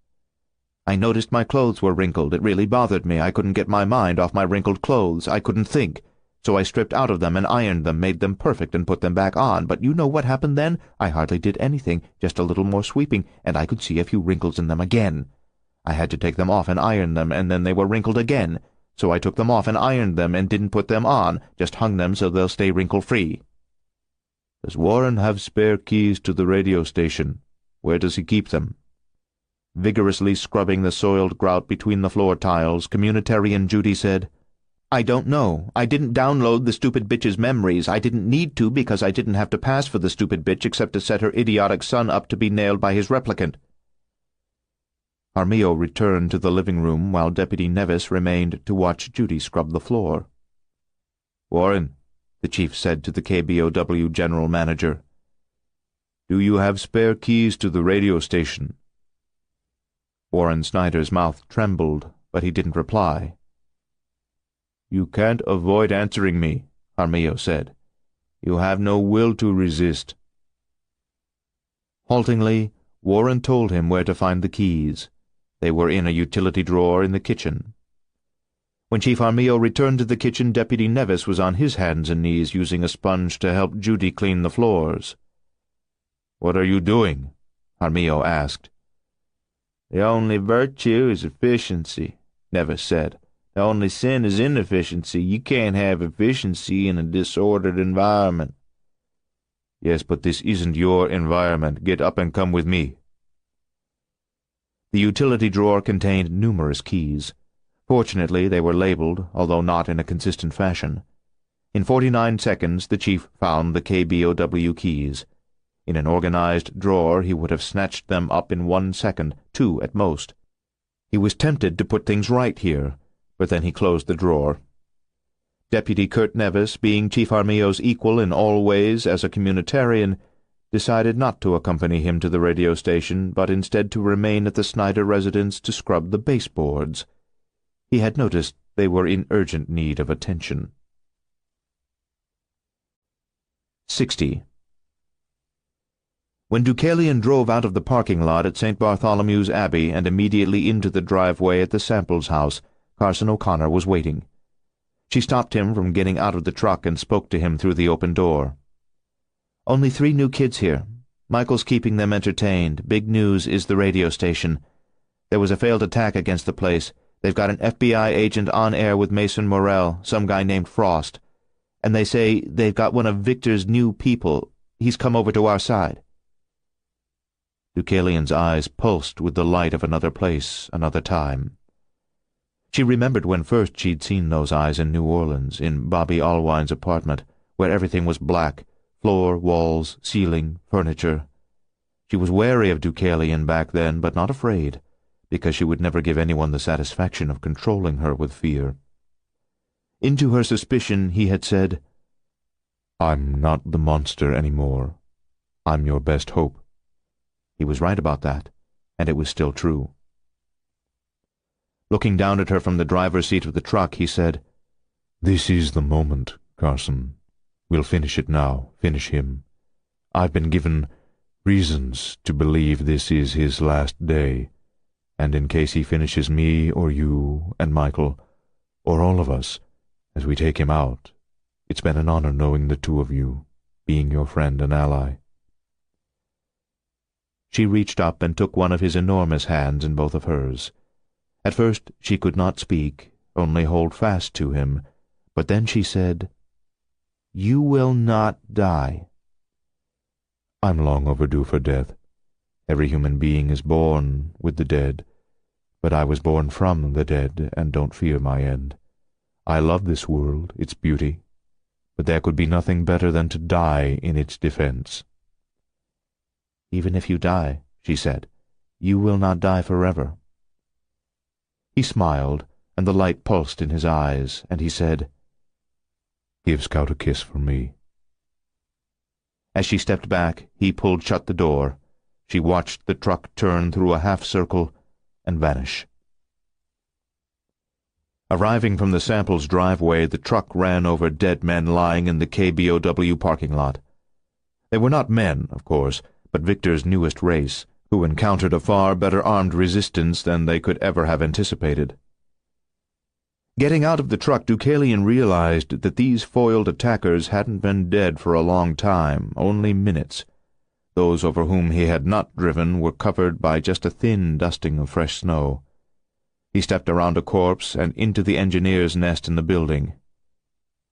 [SPEAKER 7] I noticed my clothes were wrinkled. It really bothered me. I couldn't get my mind off my wrinkled clothes. I couldn't think. So I stripped out of them and ironed them, made them perfect, and put them back on. But you know what happened then? I hardly did anything, just a little more sweeping, and I could see a few wrinkles in them again. I had to take them off and iron them, and then they were wrinkled again. So I took them off and ironed them and didn't put them on, just hung them so they'll stay wrinkle-free.
[SPEAKER 1] "Does Warren have spare keys to the radio station? Where does he keep them?"
[SPEAKER 7] Vigorously scrubbing the soiled grout between the floor tiles, Communitarian Judy said, "I don't know. I didn't download the stupid bitch's memories. I didn't need to because I didn't have to pass for the stupid bitch except to set her idiotic son up to be nailed by his replicant." Armillo returned to the living room while Deputy Nevis remained to watch Judy scrub the floor.
[SPEAKER 1] "Warren," the chief said to the KBOW general manager, "do you have spare keys to the radio station?"
[SPEAKER 7] Warren Snyder's mouth trembled, but he didn't reply.
[SPEAKER 1] "You can't avoid answering me," Armillo said. "You have no will to resist."
[SPEAKER 7] Haltingly, Warren told him where to find the keys. They were in a utility drawer in the kitchen. When Chief Armillo returned to the kitchen, Deputy Nevis was on his hands and knees using a sponge to help Judy clean the floors.
[SPEAKER 1] "What are you doing?" Armillo asked.
[SPEAKER 8] "The only virtue is efficiency," Nevis said. "The only sin is inefficiency. You can't have efficiency in a disordered environment."
[SPEAKER 1] "Yes, but this isn't your environment. Get up and come with me."
[SPEAKER 7] The utility drawer contained numerous keys. Fortunately, they were labeled, although not in a consistent fashion. In 49 seconds, the chief found the KBOW keys. In an organized drawer, he would have snatched them up in 1 second, 2 at most. He was tempted to put things right here, but then he closed the drawer. Deputy Kurt Nevis, being Chief Armillo's equal in all ways as a communitarian, decided not to accompany him to the radio station, but instead to remain at the Snyder residence to scrub the baseboards. He had noticed they were in urgent need of attention. 60. When Deucalion drove out of the parking lot at St. Bartholomew's Abbey and immediately into the driveway at the Samples house, Carson O'Connor was waiting. She stopped him from getting out of the truck and spoke to him through the open door. "Only 3 new kids here. Michael's keeping them entertained. Big news is the radio station. There was a failed attack against the place. They've got an FBI agent on air with Mason Morrell, some guy named Frost. And they say they've got one of Victor's new people. He's come over to our side." Deucalion's eyes pulsed with the light of another place, another time. She remembered when first she'd seen those eyes in New Orleans, in Bobby Allwine's apartment, where everything was black, floor, walls, ceiling, furniture. She was wary of Deucalion back then, but not afraid, because she would never give anyone the satisfaction of controlling her with fear. Into her suspicion he had said,
[SPEAKER 2] "I'm not the monster anymore. I'm your best hope."
[SPEAKER 7] He was right about that, and it was still true. Looking down at her from the driver's seat of the truck, he said,
[SPEAKER 2] "This is the moment, Carson. We'll finish it now, finish him. I've been given reasons to believe this is his last day, and in case he finishes me or you and Michael, or all of us, as we take him out, it's been an honor knowing the 2 of you, being your friend and ally."
[SPEAKER 7] She reached up and took one of his enormous hands in both of hers. At first she could not speak, only hold fast to him, but then she said, "You will not die."
[SPEAKER 2] "I'm long overdue for death. Every human being is born with the dead, but I was born from the dead and don't fear my end. I love this world, its beauty, but there could be nothing better than to die in its defense."
[SPEAKER 7] "Even if you die," she said,
[SPEAKER 2] you will not die forever." He smiled, and the light pulsed in his eyes, and he said,
[SPEAKER 3] "Give Scout a kiss for me."
[SPEAKER 2] As she stepped back, he pulled shut the door. She watched the truck turn through a half-circle and vanish. Arriving from the sample's driveway, the truck ran over dead men lying in the KBOW parking lot. They were not men, of course, but Victor's newest race, who encountered a far better armed resistance than they could ever have anticipated. Getting out of the truck, Deucalion realized that these foiled attackers hadn't been dead for a long time, only minutes. Those over whom he had not driven were covered by just a thin dusting of fresh snow. He stepped around a corpse and into the engineer's nest in the building.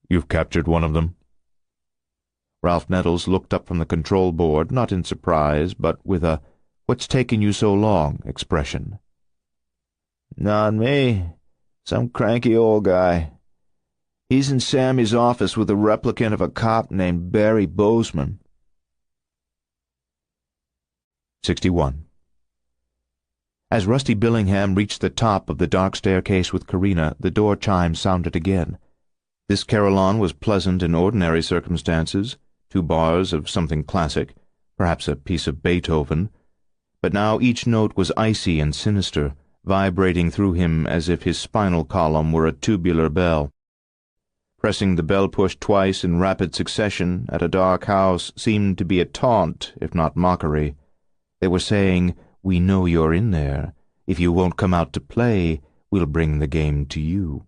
[SPEAKER 3] "You've captured one of them?"
[SPEAKER 2] Ralph Nettles looked up from the control board, not in surprise, but with a "what's taken you so long" expression.
[SPEAKER 8] Not me. Some cranky old guy. He's in Sammy's office with a replicant of a cop named Barry Bozeman.
[SPEAKER 2] 61. As Rusty Billingham reached the top of the dark staircase with Carina, the door chime sounded again. This carillon was pleasant in ordinary circumstances, 2 bars of something classic, perhaps a piece of Beethoven, but now each note was icy and sinister, vibrating through him as if his spinal column were a tubular bell. Pressing the bell push twice in rapid succession at a dark house seemed to be a taunt, if not mockery. They were saying, "We know you're in there. If you won't come out to play, we'll bring the game to you."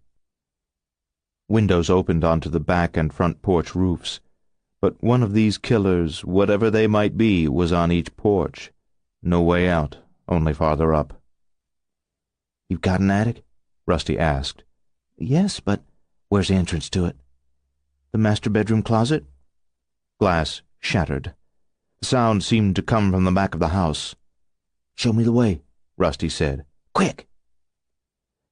[SPEAKER 2] Windows opened onto the back and front porch roofs, but one of these killers, whatever they might be, was on each porch. No way out, only farther up.
[SPEAKER 7] "You've got an attic?"
[SPEAKER 2] Rusty asked.
[SPEAKER 7] "Yes, but where's the entrance to it? The master bedroom closet?"
[SPEAKER 2] Glass shattered. The sound seemed to come from the back of the house.
[SPEAKER 7] "Show me the way,"
[SPEAKER 2] Rusty said.
[SPEAKER 7] "Quick!"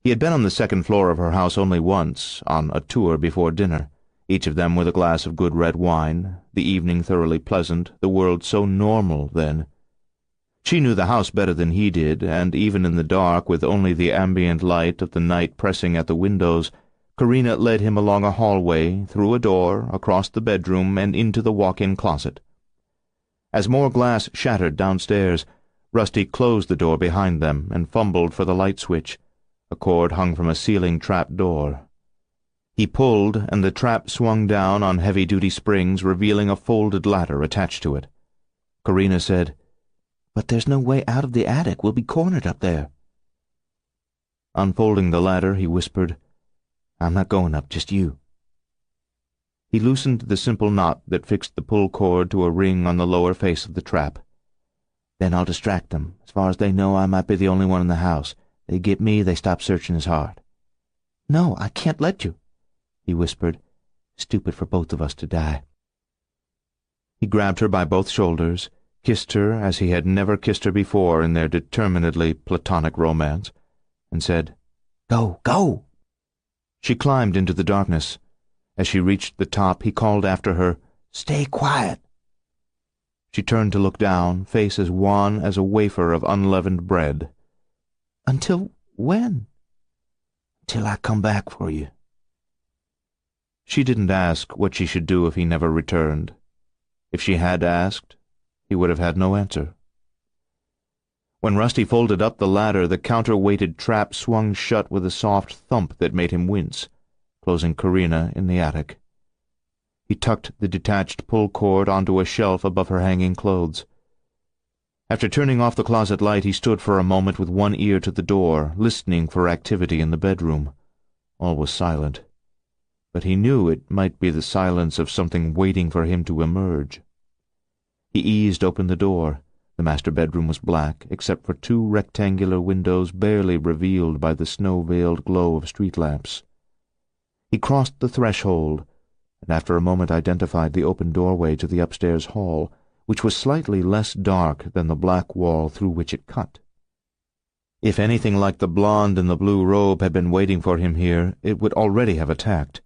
[SPEAKER 2] He had been on the second floor of her house only once, on a tour before dinner, each of them with a glass of good red wine, the evening thoroughly pleasant, the world so normal then. She knew the house better than he did, and even in the dark, with only the ambient light of the night pressing at the windows, Carina led him along a hallway, through a door, across the bedroom, and into the walk-in closet. As more glass shattered downstairs, Rusty closed the door behind them and fumbled for the light switch. A cord hung from a ceiling trap door. He pulled, and the trap swung down on heavy-duty springs, revealing a folded ladder attached to it. Carina said,
[SPEAKER 7] "But there's no way out of the attic. We'll be cornered up there."
[SPEAKER 2] Unfolding the ladder, he whispered, "I'm not going up, just you." He loosened the simple knot that fixed the pull cord to a ring on the lower face of the trap.
[SPEAKER 7] "Then I'll distract them. As far as they know, I might be the only one in the house. They get me, they stop searching as hard." "No, I can't let you," he whispered. "Stupid for both of us to die."
[SPEAKER 2] He grabbed her by both shoulders, kissed her as he had never kissed her before in their determinedly platonic romance, and said,
[SPEAKER 7] "Go, go!"
[SPEAKER 2] She climbed into the darkness. As she reached the top, he called after her,
[SPEAKER 7] "Stay quiet."
[SPEAKER 2] She turned to look down, face as wan as a wafer of unleavened bread.
[SPEAKER 7] "Until when?"
[SPEAKER 2] "Till I come back for you." She didn't ask what she should do if he never returned. If she had asked, he would have had no answer. When Rusty folded up the ladder, the counterweighted trap swung shut with a soft thump that made him wince, closing Carina in the attic. He tucked the detached pull cord onto a shelf above her hanging clothes. After turning off the closet light, he stood for a moment with one ear to the door, listening for activity in the bedroom. All was silent, but he knew it might be the silence of something waiting for him to emerge. He eased open the door. The master bedroom was black, except for 2 rectangular windows barely revealed by the snow-veiled glow of street lamps. He crossed the threshold, and after a moment identified the open doorway to the upstairs hall, which was slightly less dark than the black wall through which it cut. If anything like the blonde in the blue robe had been waiting for him here, it would already have attacked.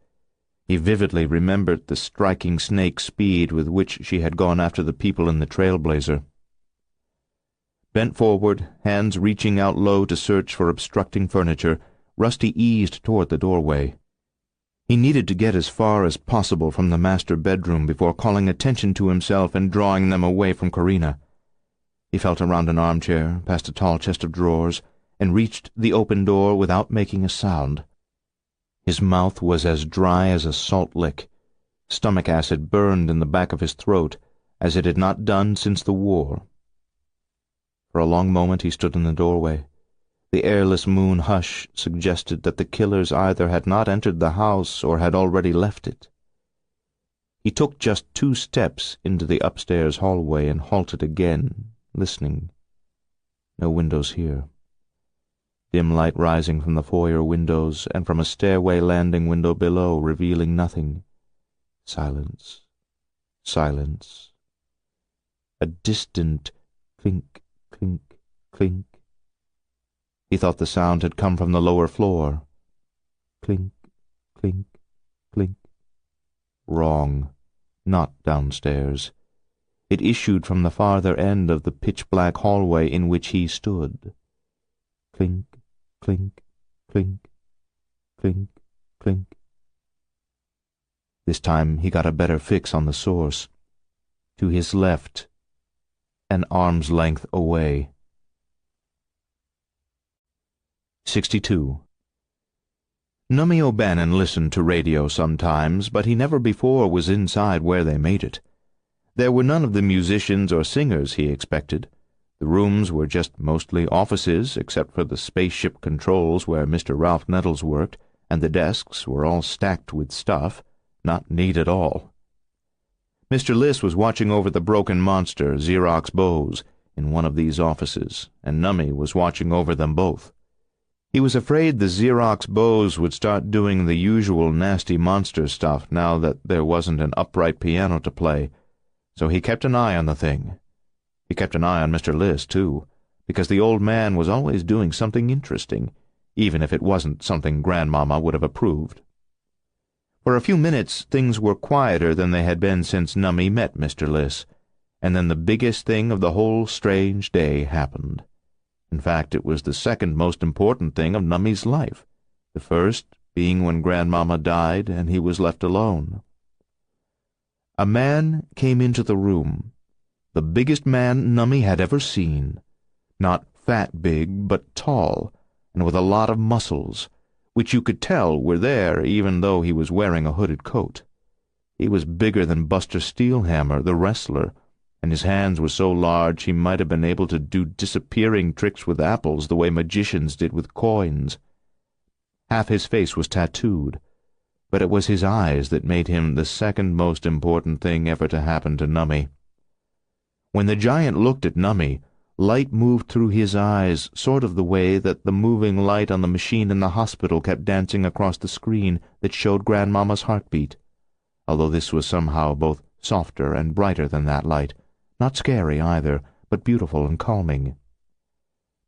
[SPEAKER 2] He vividly remembered the striking snake speed with which she had gone after the people in the Trailblazer. Bent forward, hands reaching out low to search for obstructing furniture, Rusty eased toward the doorway. He needed to get as far as possible from the master bedroom before calling attention to himself and drawing them away from Corina. He felt around an armchair, past a tall chest of drawers, and reached the open door without making a sound. His mouth was as dry as a salt lick. Stomach acid burned in the back of his throat, as it had not done since the war. For a long moment he stood in the doorway. The airless moon hush suggested that the killers either had not entered the house or had already left it. He took just 2 steps into the upstairs hallway and halted again, listening. No windows here. Dim light rising from the foyer windows and from a stairway landing window below, revealing nothing. Silence. Silence. A distant clink, clink, clink. He thought the sound had come from the lower floor. Clink, clink, clink. Wrong. Not downstairs. It issued from the farther end of the pitch-black hallway in which he stood. Clink, clink, clink, clink, clink. This time he got a better fix on the source. To his left, an arm's length away. 62. Nummie O'Bannon listened to radio sometimes, but he never before was inside where they made it. There were none of the musicians or singers he expected. The rooms were just mostly offices, except for the spaceship controls where Mr. Ralph Nettles worked, and the desks were all stacked with stuff, not neat at all. Mr. Liss was watching over the broken monster, Xerox Bose, in one of these offices, and Nummie was watching over them both. He was afraid the Xerox Bose would start doing the usual nasty monster stuff now that there wasn't an upright piano to play, so he kept an eye on the thing. He kept an eye on Mr. Liss, too, because the old man was always doing something interesting, even if it wasn't something Grandmama would have approved. For a few minutes things were quieter than they had been since Nummie met Mr. Liss, and then the biggest thing of the whole strange day happened. In fact, it was the second most important thing of Nummie's life, the first being when Grandmama died and he was left alone. A man came into the room, the biggest man Nummie had ever seen, not fat big, but tall, and with a lot of muscles, which you could tell were there even though he was wearing a hooded coat. He was bigger than Buster Steelhammer, the wrestler, and his hands were so large he might have been able to do disappearing tricks with apples the way magicians did with coins. Half his face was tattooed, but it was his eyes that made him the second most important thing ever to happen to Nummie. When the giant looked at Nummie, light moved through his eyes sort of the way that the moving light on the machine in the hospital kept dancing across the screen that showed Grandmama's heartbeat, although this was somehow both softer and brighter than that light. Not scary, either, but beautiful and calming.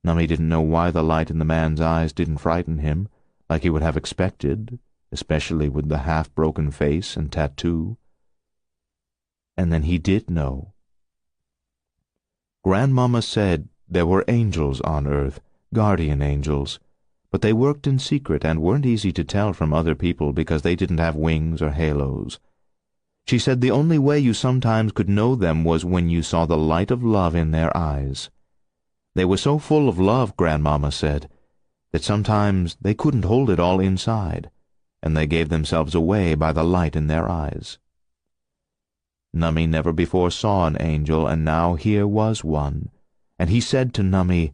[SPEAKER 2] Nummie didn't know why the light in the man's eyes didn't frighten him, like he would have expected, especially with the half-broken face and tattoo. And then he did know. Grandmama said there were angels on Earth, guardian angels, but they worked in secret and weren't easy to tell from other people because they didn't have wings or halos. She said the only way you sometimes could know them was when you saw the light of love in their eyes. They were so full of love, Grandmama said, that sometimes they couldn't hold it all inside, and they gave themselves away by the light in their eyes. Nummie never before saw an angel, and now here was one, and he said to Nummie,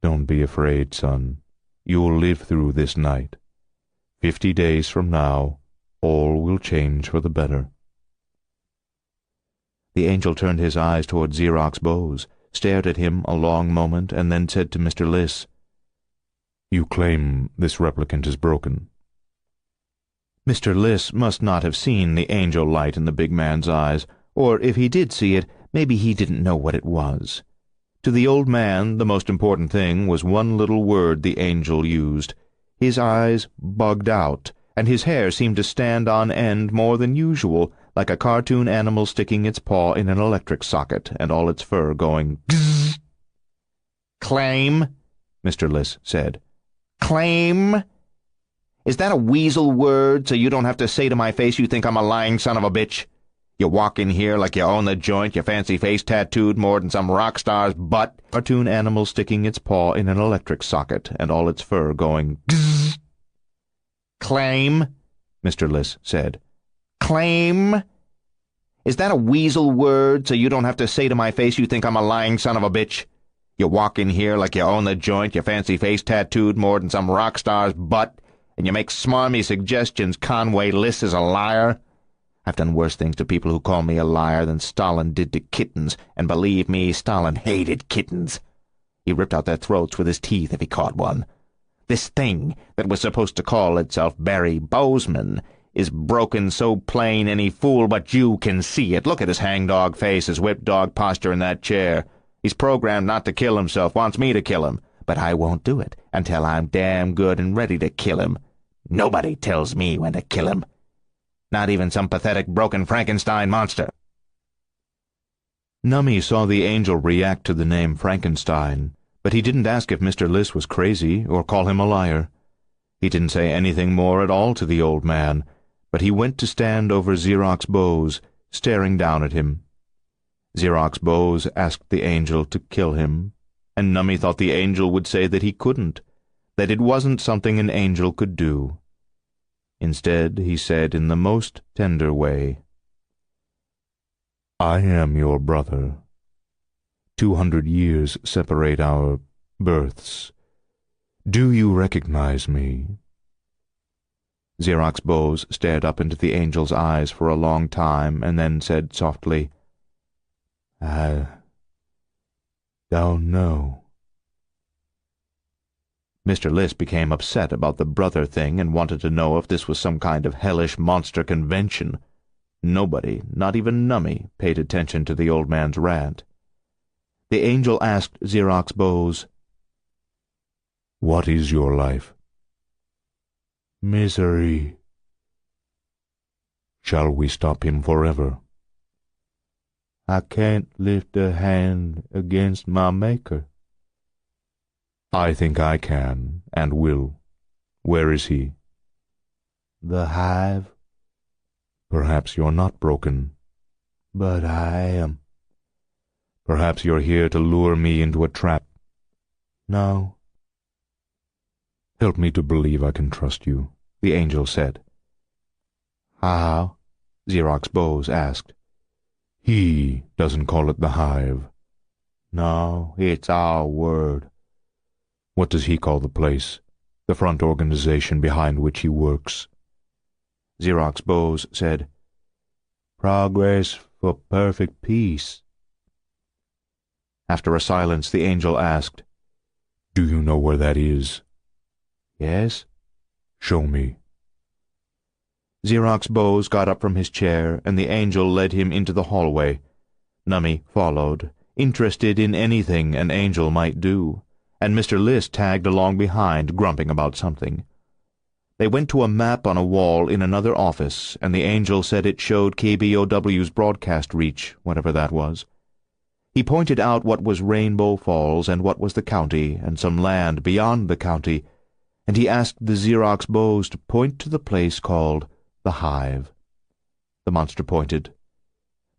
[SPEAKER 2] "Don't be afraid, son. You'll live through this night. 50 days from now, all will change for the better." The angel turned his eyes toward Xerox Bose, stared at him a long moment, and then said to Mr. Liss, "You claim this replicant is broken." Mr. Liss must not have seen the angel light in the big man's eyes, or if he did see it, maybe he didn't know what it was. To the old man, the most important thing was one little word the angel used. His eyes bugged out, and his hair seemed to stand on end more than usual, like a cartoon animal sticking its paw in an electric socket, and all its fur going gzzz.
[SPEAKER 4] Claim, Mr. Liss said. Claim? Is that a weasel word so you don't have to say to my face you think I'm a lying son of a bitch? You walk in here like you own the joint, your fancy face tattooed more than some rock star's butt.
[SPEAKER 2] Cartoon animal sticking its paw in an electric socket and all its fur going gzzz.
[SPEAKER 4] Claim, Mr. Liss said. Claim? Is that a weasel word so you don't have to say to my face you think I'm a lying son of a bitch? You walk in here like you own the joint, your fancy face tattooed more than some rock star's butt, and you make smarmy suggestions Conway Liss is a liar? I've done worse things to people who call me a liar than Stalin did to kittens, and believe me, Stalin hated kittens. He ripped out their throats with his teeth if he caught one. This thing that was supposed to call itself Barry Bozeman is broken so plain any fool but you can see it. Look at his hangdog face, his whip-dog posture in that chair. He's programmed not to kill himself, wants me to kill him, but I won't do it until I'm damn good and ready to kill him. Nobody tells me when to kill him. Not even some pathetic broken Frankenstein monster.
[SPEAKER 2] Numbie saw the angel react to the name Frankenstein, but he didn't ask if Mr. Liss was crazy or call him a liar. He didn't say anything more at all to the old man, but he went to stand over Xerox Bose, staring down at him. Xerox Bose asked the angel to kill him, and Numbie thought the angel would say that he couldn't, that it wasn't something an angel could do. Instead, he said in the most tender way, "I am your brother. 200 years separate our births. Do you recognize me?" Xerox Bose stared up into the angel's eyes for a long time and then said softly, "I don't know." Mr. Liss became upset about the brother thing and wanted to know if this was some kind of hellish monster convention. Nobody, not even Numbie, paid attention to the old man's rant. The angel asked Xerox Bose, "What is your life?" "Misery." "Shall we stop him forever?" "I can't lift a hand against my Maker." "I think I can, and will. Where is he?" "The hive." "Perhaps you're not broken." "But I am." "Perhaps you're here to lure me into a trap." "No." "Help me to believe I can trust you," the angel said. "How?" Xerox Bose asked. "He doesn't call it the hive." "No, it's our word." "What does he call the place, the front organization behind which he works?" Xerox Bose said, "Progress for perfect peace." After a silence, the angel asked, "Do you know where that is?" "Yes." "Show me." Xerox Bose got up from his chair, and the angel led him into the hallway. Numbie followed, interested in anything an angel might do, and Mr. Liss tagged along behind, grumping about something. They went to a map on a wall in another office, and the angel said it showed KBOW's broadcast reach, whatever that was. He pointed out what was Rainbow Falls and what was the county, and some land beyond the county, and he asked the Xerox Bose to point to the place called the Hive. The monster pointed.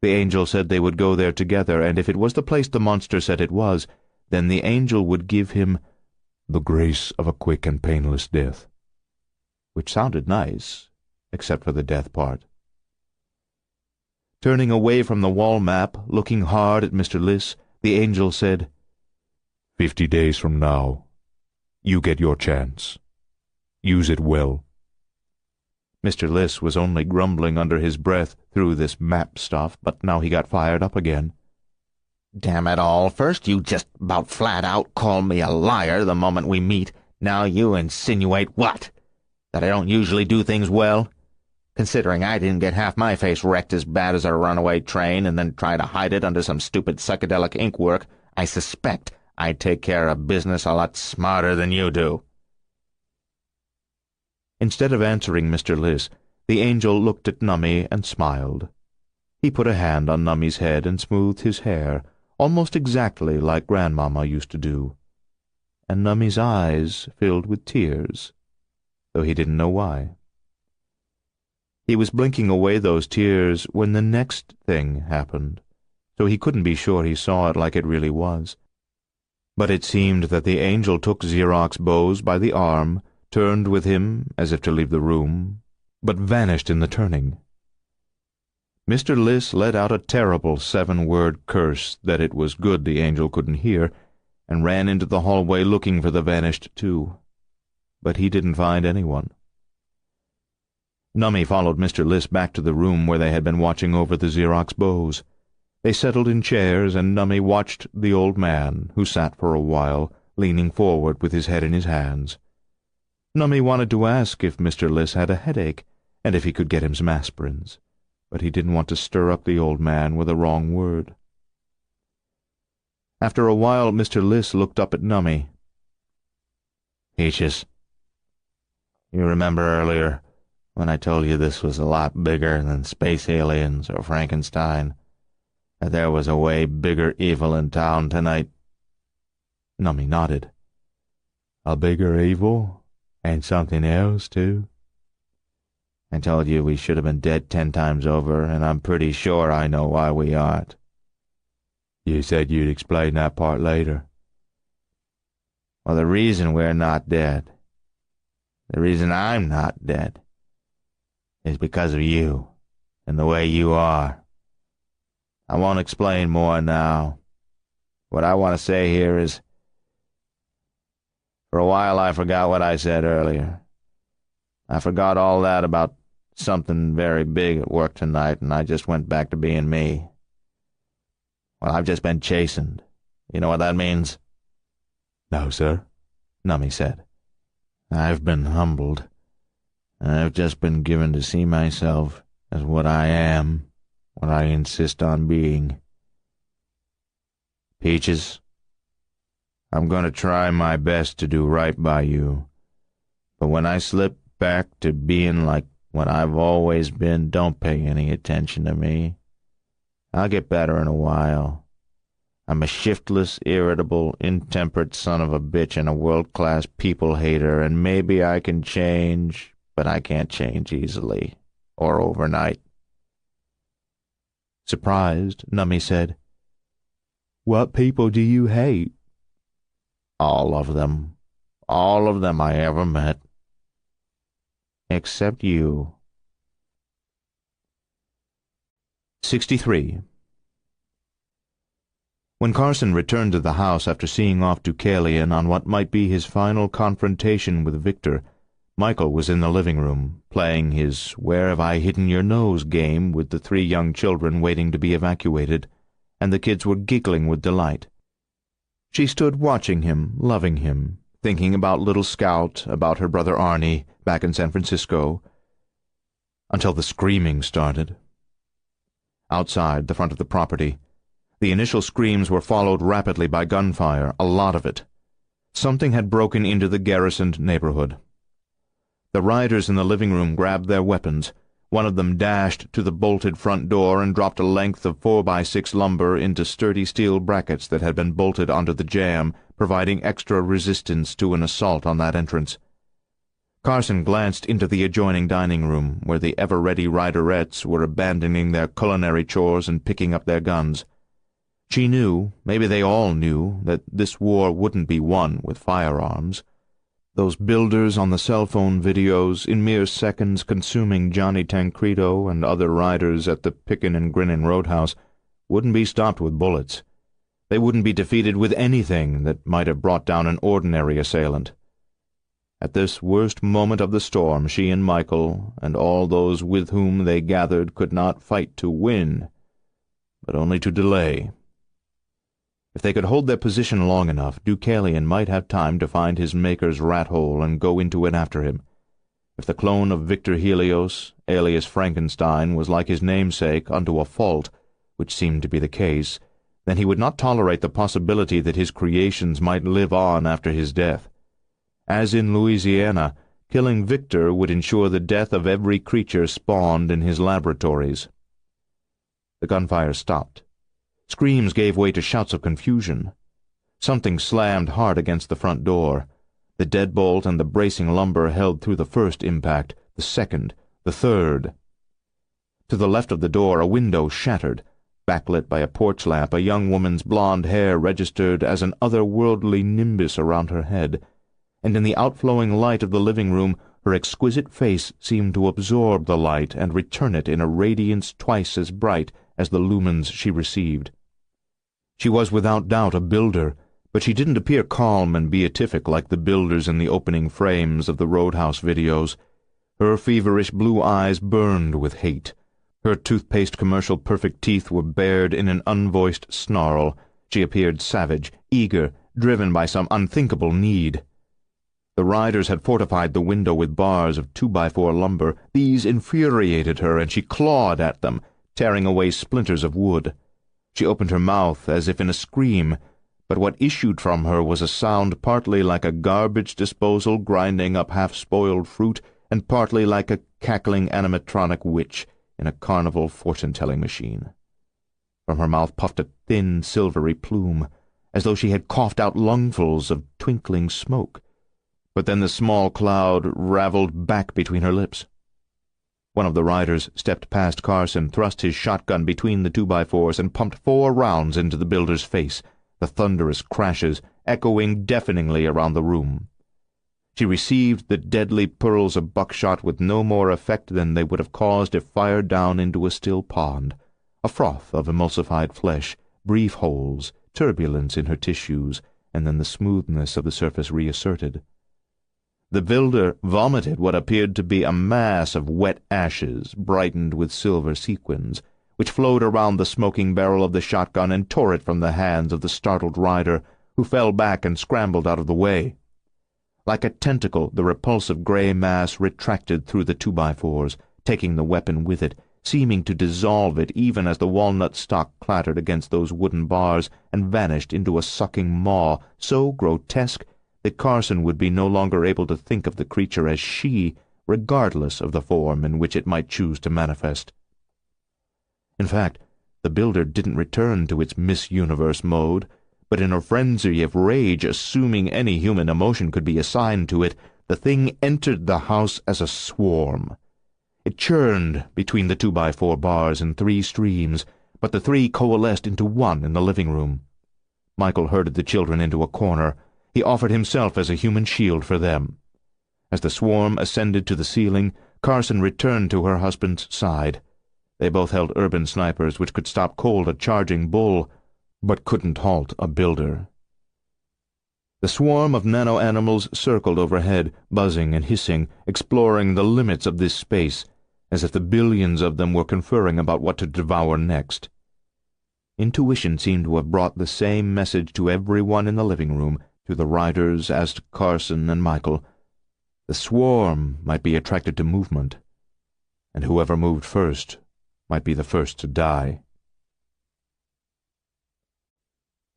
[SPEAKER 2] The angel said they would go there together, and if it was the place the monster said it was, then the angel would give him the grace of a quick and painless death. Which sounded nice, except for the death part. Turning away from the wall map, looking hard at Mr. Liss, the angel said, 50 days from now, you get your chance. Use it well. Mr. Liss was only grumbling under his breath through this map stuff, but now he got fired up again.
[SPEAKER 4] Damn it all, first you just about flat out call me a liar the moment we meet. Now you insinuate what? That I don't usually do things well? Considering I didn't get half my face wrecked as bad as a runaway train and then try to hide it under some stupid psychedelic ink work, I suspect I'd take care of business a lot smarter than you do. Instead of answering Mr. Liss, the angel looked at Numbie and smiled. He put a hand on Numbie's head and smoothed his hair, almost exactly like Grandmama used to do.
[SPEAKER 1] and Nummy's eyes filled with tears, though he didn't know why. He was blinking away those tears when the next thing happened, so he couldn't be sure he saw it like it really was. But it seemed that the angel took Xerox Bose by the arm, turned with him as if to leave the room, but vanished in the turning. Mr. Liss let out a terrible 7-word curse that it was good the angel couldn't hear, and ran into the hallway looking for the vanished two. But he didn't find anyone. Nummy followed Mr. Liss back to the room where they had been watching over the Xerox Bose. They settled in chairs, and Nummy watched the old man, who sat for a while, leaning forward with his head in his hands. Nummy wanted to ask if Mr. Liss had a headache, and if he could get him some aspirins, but he didn't want to stir up the old man with a wrong word. After a while, Mr. Liss looked up at Nummy. "Peaches, you remember earlier when I told you this was a lot bigger than space aliens or Frankenstein, that there was a way bigger evil in town tonight?" Nummy nodded. "A bigger evil? And something else, too?" "I told you we should have been dead 10 times over, and I'm pretty sure I know why we aren't." "You said you'd explain that part later." "Well, the reason we're not dead, the reason I'm not dead, is because of you and the way you are. I won't explain more now. What I want to say here is, for a while I forgot what I said earlier. I forgot all that about something very big at work tonight, and I just went back to being me. Well, I've just been chastened. You know what that means?"
[SPEAKER 3] "No, sir,"
[SPEAKER 1] Nummy said. "I've been humbled. I've just been given to see myself as what I am, what I insist on being. Peaches, I'm going to try my best to do right by you, but when I slip back to being like what I've always been, don't pay any attention to me. I'll get better in a while. I'm a shiftless, irritable, intemperate son of a bitch and a world-class people-hater, and maybe I can change, but I can't change easily, or overnight." Surprised, Nummy said, "What people do you hate?" All of them I ever met. Except you." 63. When Carson returned to the house after seeing off Deucalion on what might be his final confrontation with Victor, Michael was in the living room, playing his "Where have I hidden your nose" game with the 3 young children waiting to be evacuated, and the kids were giggling with delight. She stood watching him, loving him, thinking about little Scout, about her brother Arnie, back in San Francisco, until the screaming started. Outside, the front of the property, the initial screams were followed rapidly by gunfire, a lot of it. Something had broken into the garrisoned neighborhood. The riders in the living room grabbed their weapons. One of them dashed to the bolted front door and dropped a length of 4x6 lumber into sturdy steel brackets that had been bolted onto the jamb, providing extra resistance to an assault on that entrance. Carson glanced into the adjoining dining room, where the ever-ready riderettes were abandoning their culinary chores and picking up their guns. She knew, maybe they all knew, that this war wouldn't be won with firearms. Those builders on the cell phone videos, in mere seconds consuming Johnny Tancredo and other riders at the Pickin' and Grinnin' Roadhouse, wouldn't be stopped with bullets. They wouldn't be defeated with anything that might have brought down an ordinary assailant. At this worst moment of the storm, she and Michael, and all those with whom they gathered, could not fight to win, but only to delay. If they could hold their position long enough, Deucalion might have time to find his maker's rat-hole and go into it after him. If the clone of Victor Helios, alias Frankenstein, was like his namesake unto a fault, which seemed to be the case, then he would not tolerate the possibility that his creations might live on after his death. As in Louisiana, killing Victor would ensure the death of every creature spawned in his laboratories. The gunfire stopped. Screams gave way to shouts of confusion.
[SPEAKER 2] Something slammed hard against the front door. The deadbolt and the bracing lumber held through the first impact, the second, the third. To the left of the door, a window shattered. Backlit by a porch lamp, a young woman's blonde hair registered as an otherworldly nimbus around her head, and in the outflowing light of the living room, her exquisite face seemed to absorb the light and return it in a radiance twice as bright as the lumens she received. She was without doubt a builder, but she didn't appear calm and beatific like the builders in the opening frames of the Roadhouse videos. Her feverish blue eyes burned with hate. Her toothpaste commercial perfect teeth were bared in an unvoiced snarl. She appeared savage, eager, driven by some unthinkable need. The riders had fortified the window with bars of 2x4 lumber. These infuriated her, and she clawed at them, tearing away splinters of wood. She opened her mouth as if in a scream, but what issued from her was a sound partly like a garbage disposal grinding up half-spoiled fruit, and partly like a cackling animatronic witch in a carnival fortune-telling machine. From her mouth puffed a thin, silvery plume, as though she had coughed out lungfuls of twinkling smoke. But then the small cloud raveled back between her lips. One of the riders stepped past Carson, thrust his shotgun between the 2x4s, and pumped 4 rounds into the builder's face, the thunderous crashes echoing deafeningly around the room. She received the deadly pearls of buckshot with no more effect than they would have caused if fired down into a still pond, a froth of emulsified flesh, brief holes, turbulence in her tissues, and then the smoothness of the surface reasserted. The builder vomited what appeared to be a mass of wet ashes, brightened with silver sequins, which flowed around the smoking barrel of the shotgun and tore it from the hands of the startled rider, who fell back and scrambled out of the way. Like a tentacle, the repulsive gray mass retracted through the 2x4s, taking the weapon with it, seeming to dissolve it even as the walnut stock clattered against those wooden bars and vanished into a sucking maw so grotesque that Carson would be no longer able to think of the creature as she, regardless of the form in which it might choose to manifest. In fact, the builder didn't return to its Miss Universe mode, but in a frenzy of rage, assuming any human emotion could be assigned to it, the thing entered the house as a swarm. It churned between the 2x4 bars in 3 streams, but the 3 coalesced into one in the living room. Michael herded the children into a corner. He offered himself as a human shield for them. As the swarm ascended to the ceiling, Carson returned to her husband's side. They both held urban snipers which could stop cold a charging bull, but couldn't halt a builder. The swarm of nano-animals circled overhead, buzzing and hissing, exploring the limits of this space, as if the billions of them were conferring about what to devour next. Intuition seemed to have brought the same message to everyone in the living room, to the riders as to Carson and Michael. The swarm might be attracted to movement, and whoever moved first might be the first to die.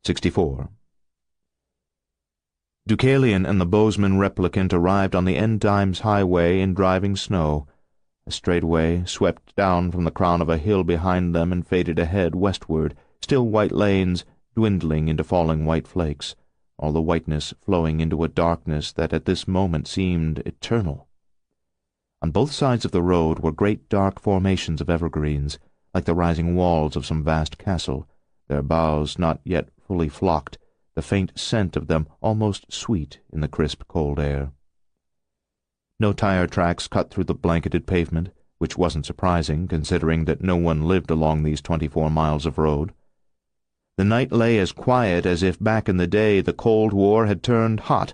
[SPEAKER 2] 64. Deucalion and the Bozeman replicant arrived on the End Times Highway in driving snow. A straightaway swept down from the crown of a hill behind them and faded ahead westward, still white lanes dwindling into falling white flakes, all the whiteness flowing into a darkness that at this moment seemed eternal. On both sides of the road were great dark formations of evergreens, like the rising walls of some vast castle, their boughs not yet fully flocked, the faint scent of them almost sweet in the crisp cold air. No tire tracks cut through the blanketed pavement, which wasn't surprising, considering that no one lived along these 24 miles of road. The night lay as quiet as if back in the day the Cold War had turned hot,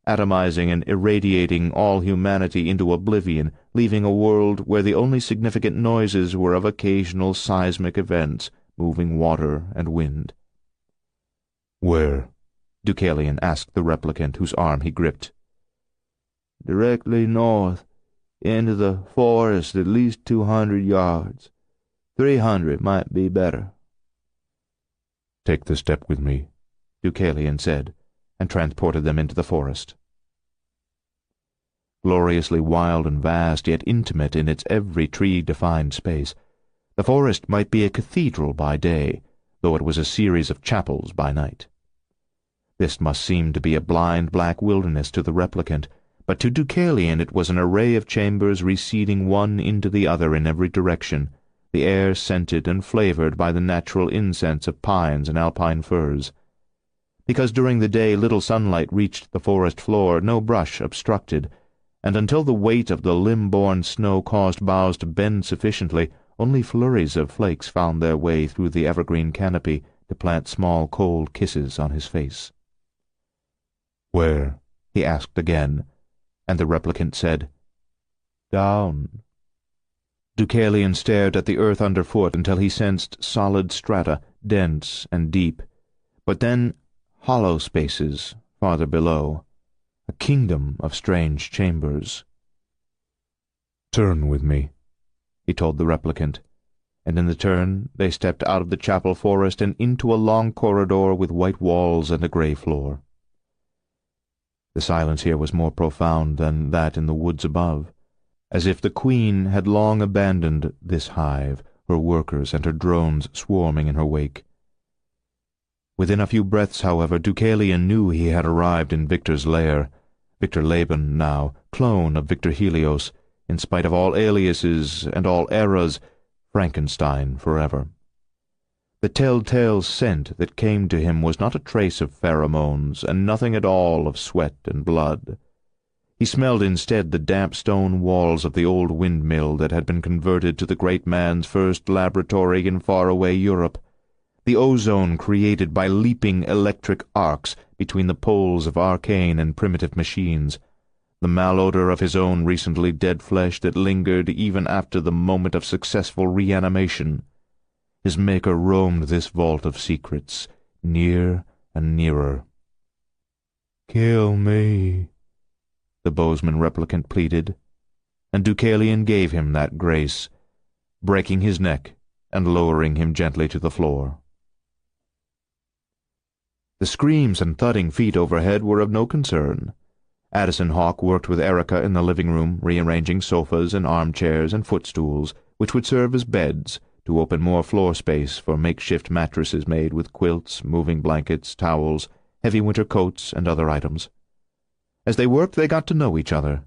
[SPEAKER 2] atomizing and irradiating all humanity into oblivion, leaving a world where the only significant noises were of occasional seismic events, moving water and wind. "Where?" Deucalion asked the replicant whose arm he gripped.
[SPEAKER 8] "Directly north, into the forest at least 200 yards. 300 might be better."
[SPEAKER 2] "Take the step with me," Deucalion said, and transported them into the forest. Gloriously wild and vast, yet intimate in its every tree-defined space, the forest might be a cathedral by day, though it was a series of chapels by night. This must seem to be a blind black wilderness to the replicant, but to Deucalion it was an array of chambers receding one into the other in every direction, the air scented and flavored by the natural incense of pines and alpine firs. Because during the day little sunlight reached the forest floor, no brush obstructed, and until the weight of the limb-borne snow caused boughs to bend sufficiently, only flurries of flakes found their way through the evergreen canopy to plant small cold kisses on his face.
[SPEAKER 3] "Where?"
[SPEAKER 2] he asked again, and the replicant said, "Down." Deucalion stared at the earth underfoot until he sensed solid strata, dense and deep, but then hollow spaces farther below, a kingdom of strange chambers.
[SPEAKER 3] "Turn with me,"
[SPEAKER 2] he told the replicant, and in the turn they stepped out of the chapel forest and into a long corridor with white walls and a grey floor. The silence here was more profound than that in the woods above, as if the queen had long abandoned this hive, her workers and her drones swarming in her wake. Within a few breaths, however, Deucalion knew he had arrived in Victor's lair, Victor Laban now, clone of Victor Helios, in spite of all aliases and all eras, Frankenstein forever. The telltale scent that came to him was not a trace of pheromones, and nothing at all of sweat and blood. He smelled instead the damp stone walls of the old windmill that had been converted to the great man's first laboratory in far-away Europe, the ozone created by leaping electric arcs between the poles of arcane and primitive machines, the malodor of his own recently dead flesh that lingered even after the moment of successful reanimation. His maker roamed this vault of secrets, near and nearer. "Kill me," the Bozeman replicant pleaded, and Deucalion gave him that grace, breaking his neck and lowering him gently to the floor. The screams and thudding feet overhead were of no concern. Addison Hawk worked with Erica in the living room, rearranging sofas and armchairs and footstools, which would serve as beds, to open more floor space for makeshift mattresses made with quilts, moving blankets, towels, heavy winter coats, and other items. As they worked, they got to know each other.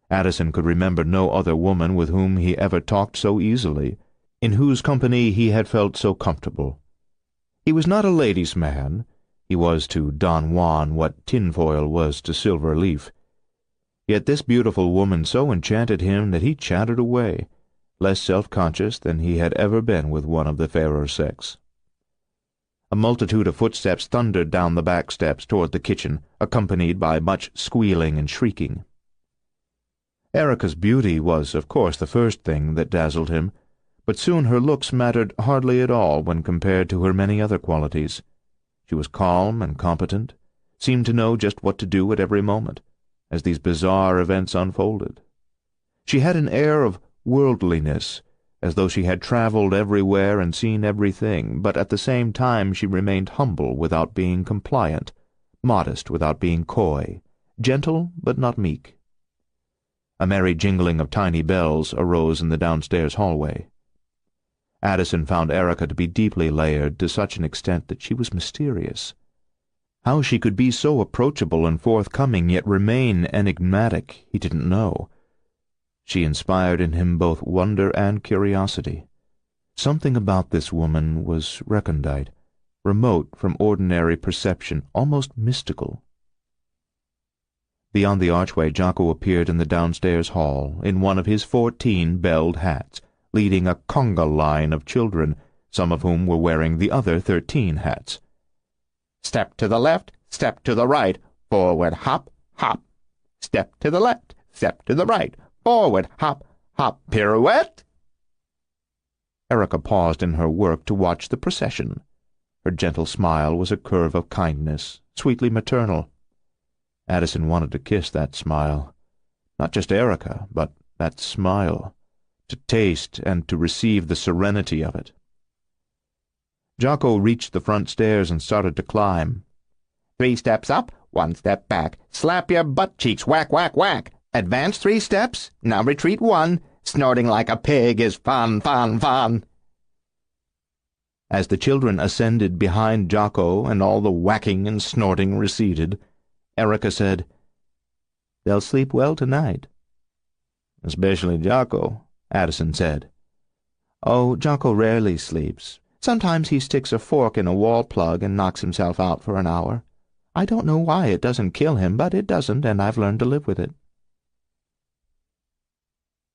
[SPEAKER 2] Addison could remember no other woman with whom he ever talked so easily, in whose company he had felt so comfortable. He was not a ladies' man. He was to Don Juan what tinfoil was to Silver Leaf. Yet this beautiful woman so enchanted him that he chattered away, less self-conscious than he had ever been with one of the fairer sex. A multitude of footsteps thundered down the back steps toward the kitchen, accompanied by much squealing and shrieking. Erica's beauty was, of course, the first thing that dazzled him, but soon her looks mattered hardly at all when compared to her many other qualities. She was calm and competent, seemed to know just what to do at every moment, as these bizarre events unfolded. She had an air of worldliness, as though she had traveled everywhere and seen everything, but at the same time she remained humble without being compliant, modest without being coy, gentle but not meek. A merry jingling of tiny bells arose in the downstairs hallway. Addison found Erica to be deeply layered to such an extent that she was mysterious. How she could be so approachable and forthcoming yet remain enigmatic, he didn't know. She inspired in him both wonder and curiosity. Something about this woman was recondite, remote from ordinary perception, almost mystical. Beyond the archway, Jocko appeared in the downstairs hall, in one of his 14 belled hats, leading a conga line of children, some of whom were wearing the other 13 hats.
[SPEAKER 4] Step to the left, step to the right, forward, hop, hop. Step to the left, step to the right, forward, hop, hop, pirouette.
[SPEAKER 2] Erica paused in her work to watch the procession. Her gentle smile was a curve of kindness, sweetly maternal. Addison wanted to kiss that smile. Not just Erica, but that smile, to taste and to receive the serenity of it. Jocko reached the front stairs and started to climb.
[SPEAKER 4] 3 steps up, 1 step back. Slap your butt cheeks, whack, whack, whack. Advance 3 steps, now retreat 1. Snorting like a pig is fun, fun, fun.
[SPEAKER 2] As the children ascended behind Jocko and all the whacking and snorting receded, Erica said,
[SPEAKER 8] "They'll sleep well tonight."
[SPEAKER 2] "Especially Jocko," Addison said.
[SPEAKER 8] "Oh, Jocko rarely sleeps. Sometimes he sticks a fork in a wall plug and knocks himself out for an hour. I don't know why it doesn't kill him, but it doesn't, and I've learned to live with it."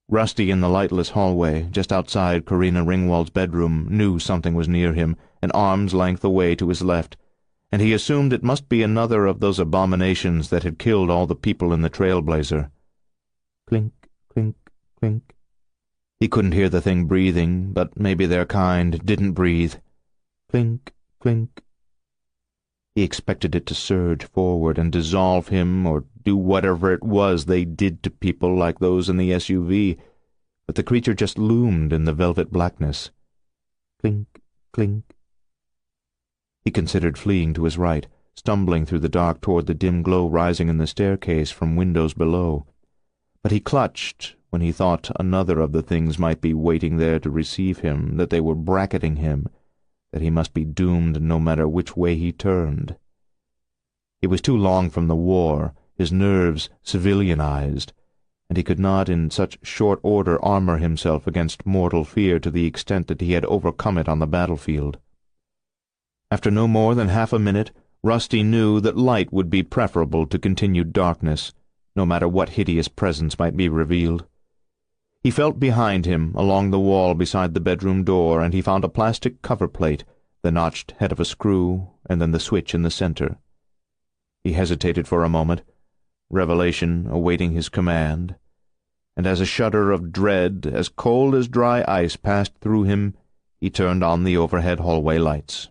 [SPEAKER 2] Rusty in the lightless hallway, just outside Corina Ringwald's bedroom, knew something was near him, an arm's length away to his left, and he assumed it must be another of those abominations that had killed all the people in the Trailblazer.
[SPEAKER 8] Clink, clink, clink.
[SPEAKER 2] He couldn't hear the thing breathing, but maybe their kind didn't breathe.
[SPEAKER 8] Clink, clink.
[SPEAKER 2] He expected it to surge forward and dissolve him or do whatever it was they did to people like those in the SUV, but the creature just loomed in the velvet blackness.
[SPEAKER 8] Clink, clink.
[SPEAKER 2] He considered fleeing to his right, stumbling through the dark toward the dim glow rising in the staircase from windows below. But he clutched when he thought another of the things might be waiting there to receive him, that they were bracketing him, that he must be doomed no matter which way he turned. He was too long from the war, his nerves civilianized, and he could not in such short order armor himself against mortal fear to the extent that he had overcome it on the battlefield. After no more than half a minute, Rusty knew that light would be preferable to continued darkness, no matter what hideous presence might be revealed. He felt behind him, along the wall beside the bedroom door, and he found a plastic cover plate, the notched head of a screw, and then the switch in the center. He hesitated for a moment, revelation awaiting his command, and as a shudder of dread, as cold as dry ice, passed through him, he turned on the overhead hallway lights.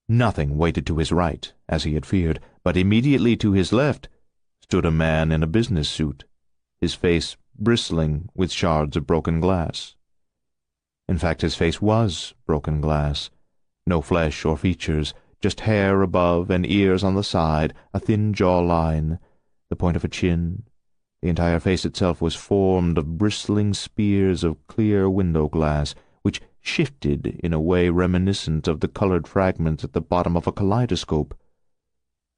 [SPEAKER 2] Nothing waited to his right, as he had feared, but immediately to his left stood a man in a business suit, his face bristling with shards of broken glass. In fact, his face was broken glass. No flesh or features, just hair above and ears on the side, a thin jawline, the point of a chin. The entire face itself was formed of bristling spears of clear window glass, which shifted in a way reminiscent of the colored fragments at the bottom of a kaleidoscope.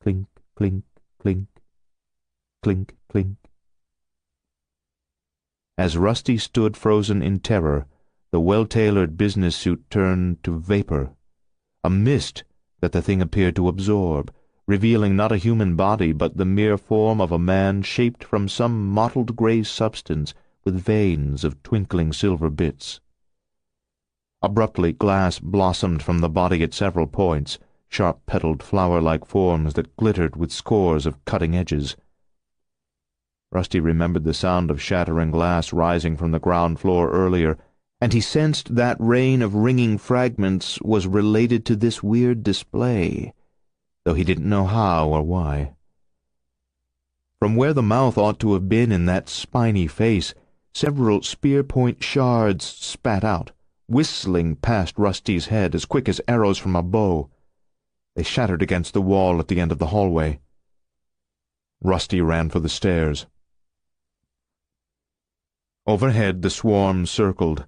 [SPEAKER 2] Clink, clink, clink, clink, clink. As Rusty stood frozen in terror, the well-tailored business suit turned to vapor, a mist that the thing appeared to absorb, revealing not a human body but the mere form of a man shaped from some mottled gray substance with veins of twinkling silver bits. Abruptly, glass blossomed from the body at several points, sharp-petaled flower-like forms that glittered with scores of cutting edges. Rusty remembered the sound of shattering glass rising from the ground floor earlier, and he sensed that rain of ringing fragments was related to this weird display, though he didn't know how or why. From where the mouth ought to have been in that spiny face, several spear-point shards spat out, whistling past Rusty's head as quick as arrows from a bow. They shattered against the wall at the end of the hallway. Rusty ran for the stairs. Overhead the swarm circled,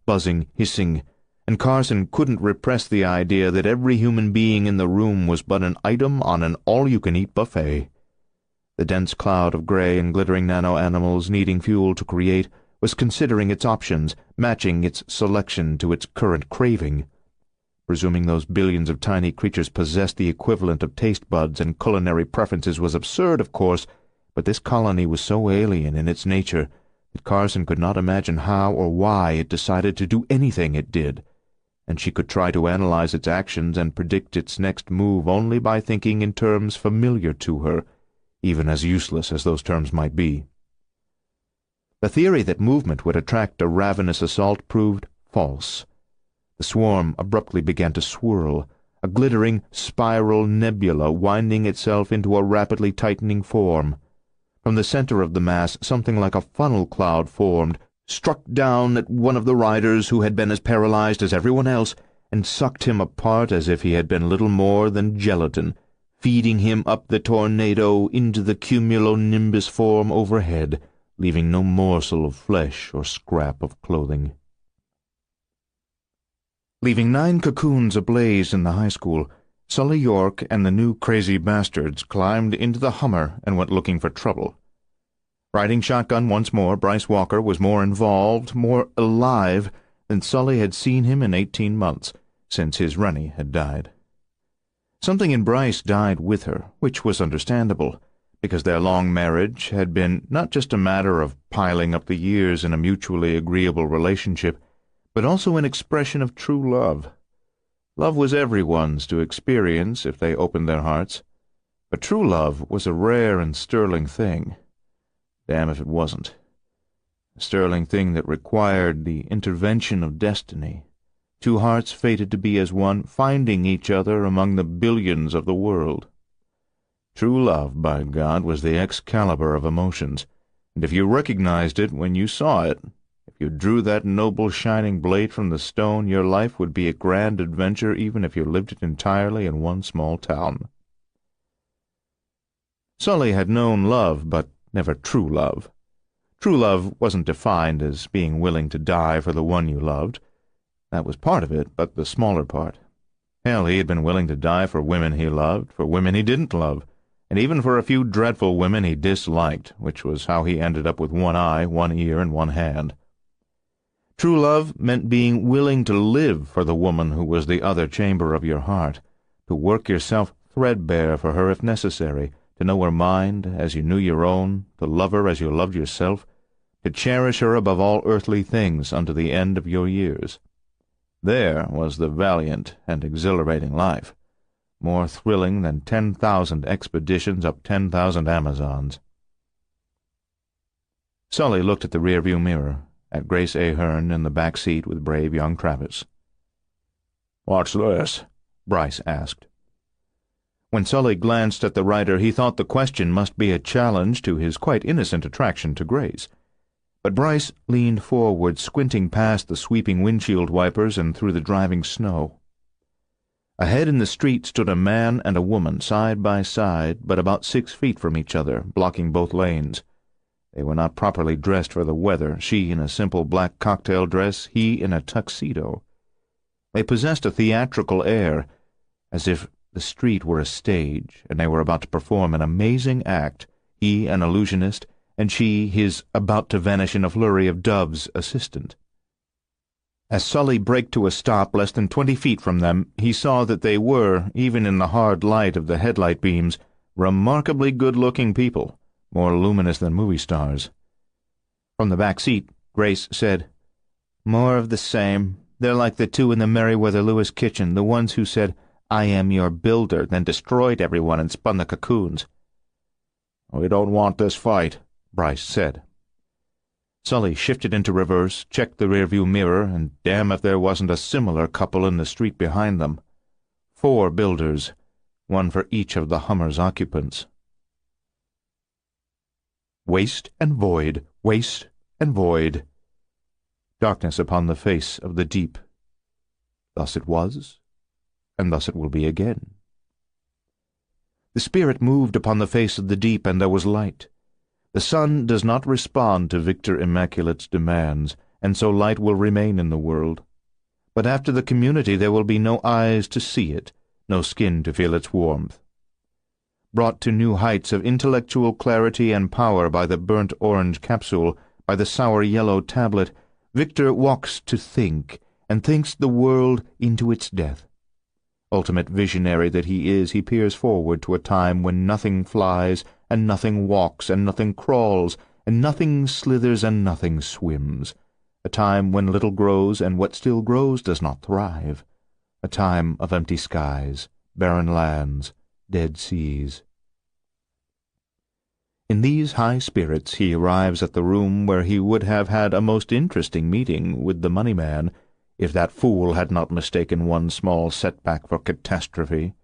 [SPEAKER 2] buzzing, hissing, and Carson couldn't repress the idea that every human being in the room was but an item on an all-you-can-eat buffet. The dense cloud of gray and glittering nano-animals needing fuel to create was considering its options, matching its selection to its current craving. Presuming those billions of tiny creatures possessed the equivalent of taste buds and culinary preferences was absurd, of course, but this colony was so alien in its nature that Carson could not imagine how or why it decided to do anything it did, and she could try to analyze its actions and predict its next move only by thinking in terms familiar to her, even as useless as those terms might be. The theory that movement would attract a ravenous assault proved false. The swarm abruptly began to swirl, a glittering spiral nebula winding itself into a rapidly tightening form. From the center of the mass, something like a funnel cloud formed, struck down at one of the riders who had been as paralyzed as everyone else, and sucked him apart as if he had been little more than gelatin, feeding him up the tornado into the cumulonimbus form overhead, leaving no morsel of flesh or scrap of clothing. Leaving 9 cocoons ablaze in the high school, Sully York and the new crazy bastards climbed into the Hummer and went looking for trouble. Riding shotgun once more, Bryce Walker was more involved, more alive than Sully had seen him in 18 months, since his Rennie had died. Something in Bryce died with her, which was understandable, because their long marriage had been not just a matter of piling up the years in a mutually agreeable relationship, but also an expression of true love. Love was everyone's to experience if they opened their hearts, but true love was a rare and sterling thing. Damn if it wasn't. A sterling thing that required the intervention of destiny. Two hearts fated to be as one, finding each other among the billions of the world. True love, by God, was the Excalibur of emotions, and if you recognized it when you saw it, if you drew that noble shining blade from the stone, your life would be a grand adventure even if you lived it entirely in one small town. Sully had known love, but never true love. True love wasn't defined as being willing to die for the one you loved. That was part of it, but the smaller part. Hell, he had been willing to die for women he loved, for women he didn't love, and even for a few dreadful women he disliked, which was how he ended up with one eye, one ear, and one hand. True love meant being willing to live for the woman who was the other chamber of your heart, to work yourself threadbare for her if necessary, to know her mind as you knew your own, to love her as you loved yourself, to cherish her above all earthly things unto the end of your years. There was the valiant and exhilarating life, more thrilling than 10,000 expeditions up 10,000 Amazons. Sully looked at the rearview mirror, at Grace Ahern in the back seat with brave young Travis.
[SPEAKER 3] "What's this?"
[SPEAKER 2] Bryce asked. When Sully glanced at the writer, he thought the question must be a challenge to his quite innocent attraction to Grace. But Bryce leaned forward, squinting past the sweeping windshield wipers and through the driving snow. Ahead in the street stood a man and a woman, side by side, but about 6 feet from each other, blocking both lanes. They were not properly dressed for the weather, she in a simple black cocktail dress, he in a tuxedo. They possessed a theatrical air, as if the street were a stage, and they were about to perform an amazing act, he an illusionist, and she his about-to-vanish-in-a-flurry-of-doves assistant. As Sully braked to a stop less than 20 feet from them, he saw that they were, even in the hard light of the headlight beams, remarkably good-looking people, more luminous than movie stars. From the back seat, Grace said, "More of the same. They're like the two in the Meriwether Lewis kitchen, the ones who said, 'I am your builder,' then destroyed everyone and spun the cocoons."
[SPEAKER 3] "We don't want this fight,"
[SPEAKER 2] Bryce said. Sully shifted into reverse, checked the rearview mirror, and damn if there wasn't a similar couple in the street behind them. 4 builders, one for each of the Hummer's occupants. Waste and void, waste and void. Darkness upon the face of the deep. Thus it was, and thus it will be again. The spirit moved upon the face of the deep, and there was light. The sun does not respond to Victor Immaculate's demands, and so light will remain in the world. But after the community there will be no eyes to see it, no skin to feel its warmth. Brought to new heights of intellectual clarity and power by the burnt orange capsule, by the sour yellow tablet, Victor walks to think, and thinks the world into its death. Ultimate visionary that he is, he peers forward to a time when nothing flies, and nothing walks, and nothing crawls, and nothing slithers, and nothing swims. A time when little grows, and what still grows does not thrive. A time of empty skies, barren lands, dead seas. In these high spirits he arrives at the room where he would have had a most interesting meeting with the money man, if that fool had not mistaken one small setback for catastrophe.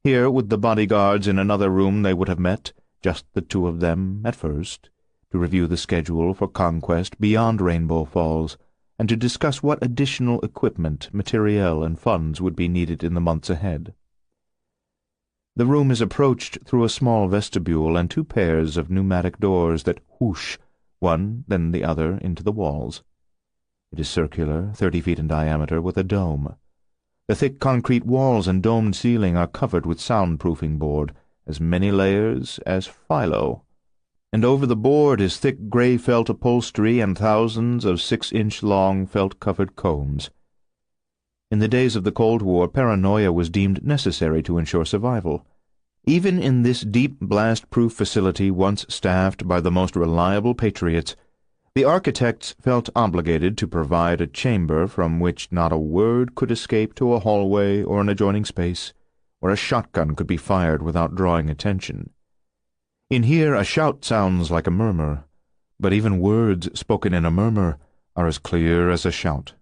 [SPEAKER 2] Here, with the bodyguards in another room, they would have met, just the two of them, at first, to review the schedule for conquest beyond Rainbow Falls, and to discuss what additional equipment, materiel, and funds would be needed in the months ahead. The room is approached through a small vestibule and 2 pairs of pneumatic doors that whoosh, one, then the other, into the walls. It is circular, 30 feet in diameter, with a dome. The thick concrete walls and domed ceiling are covered with soundproofing board, as many layers as Philo, and over the board is thick gray felt upholstery and thousands of 6-inch-long felt-covered cones. In the days of the Cold War, paranoia was deemed necessary to ensure survival. Even in this deep blast-proof facility once staffed by the most reliable patriots, the architects felt obligated to provide a chamber from which not a word could escape to a hallway or an adjoining space, where a shotgun could be fired without drawing attention. In here a shout sounds like a murmur, but even words spoken in a murmur are as clear as a shout.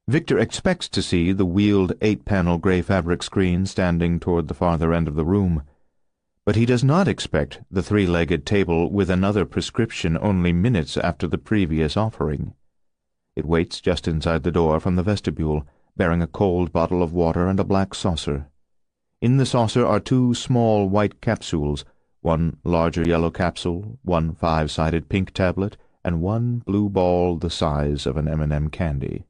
[SPEAKER 2] Victor expects to see the wheeled 8-panel gray fabric screen standing toward the farther end of the room, but he does not expect the 3-legged table with another prescription only minutes after the previous offering. It waits just inside the door from the vestibule, bearing a cold bottle of water and a black saucer. In the saucer are 2 small white capsules, 1 larger yellow capsule, 1 5-sided pink tablet, and 1 blue ball the size of an M&M candy.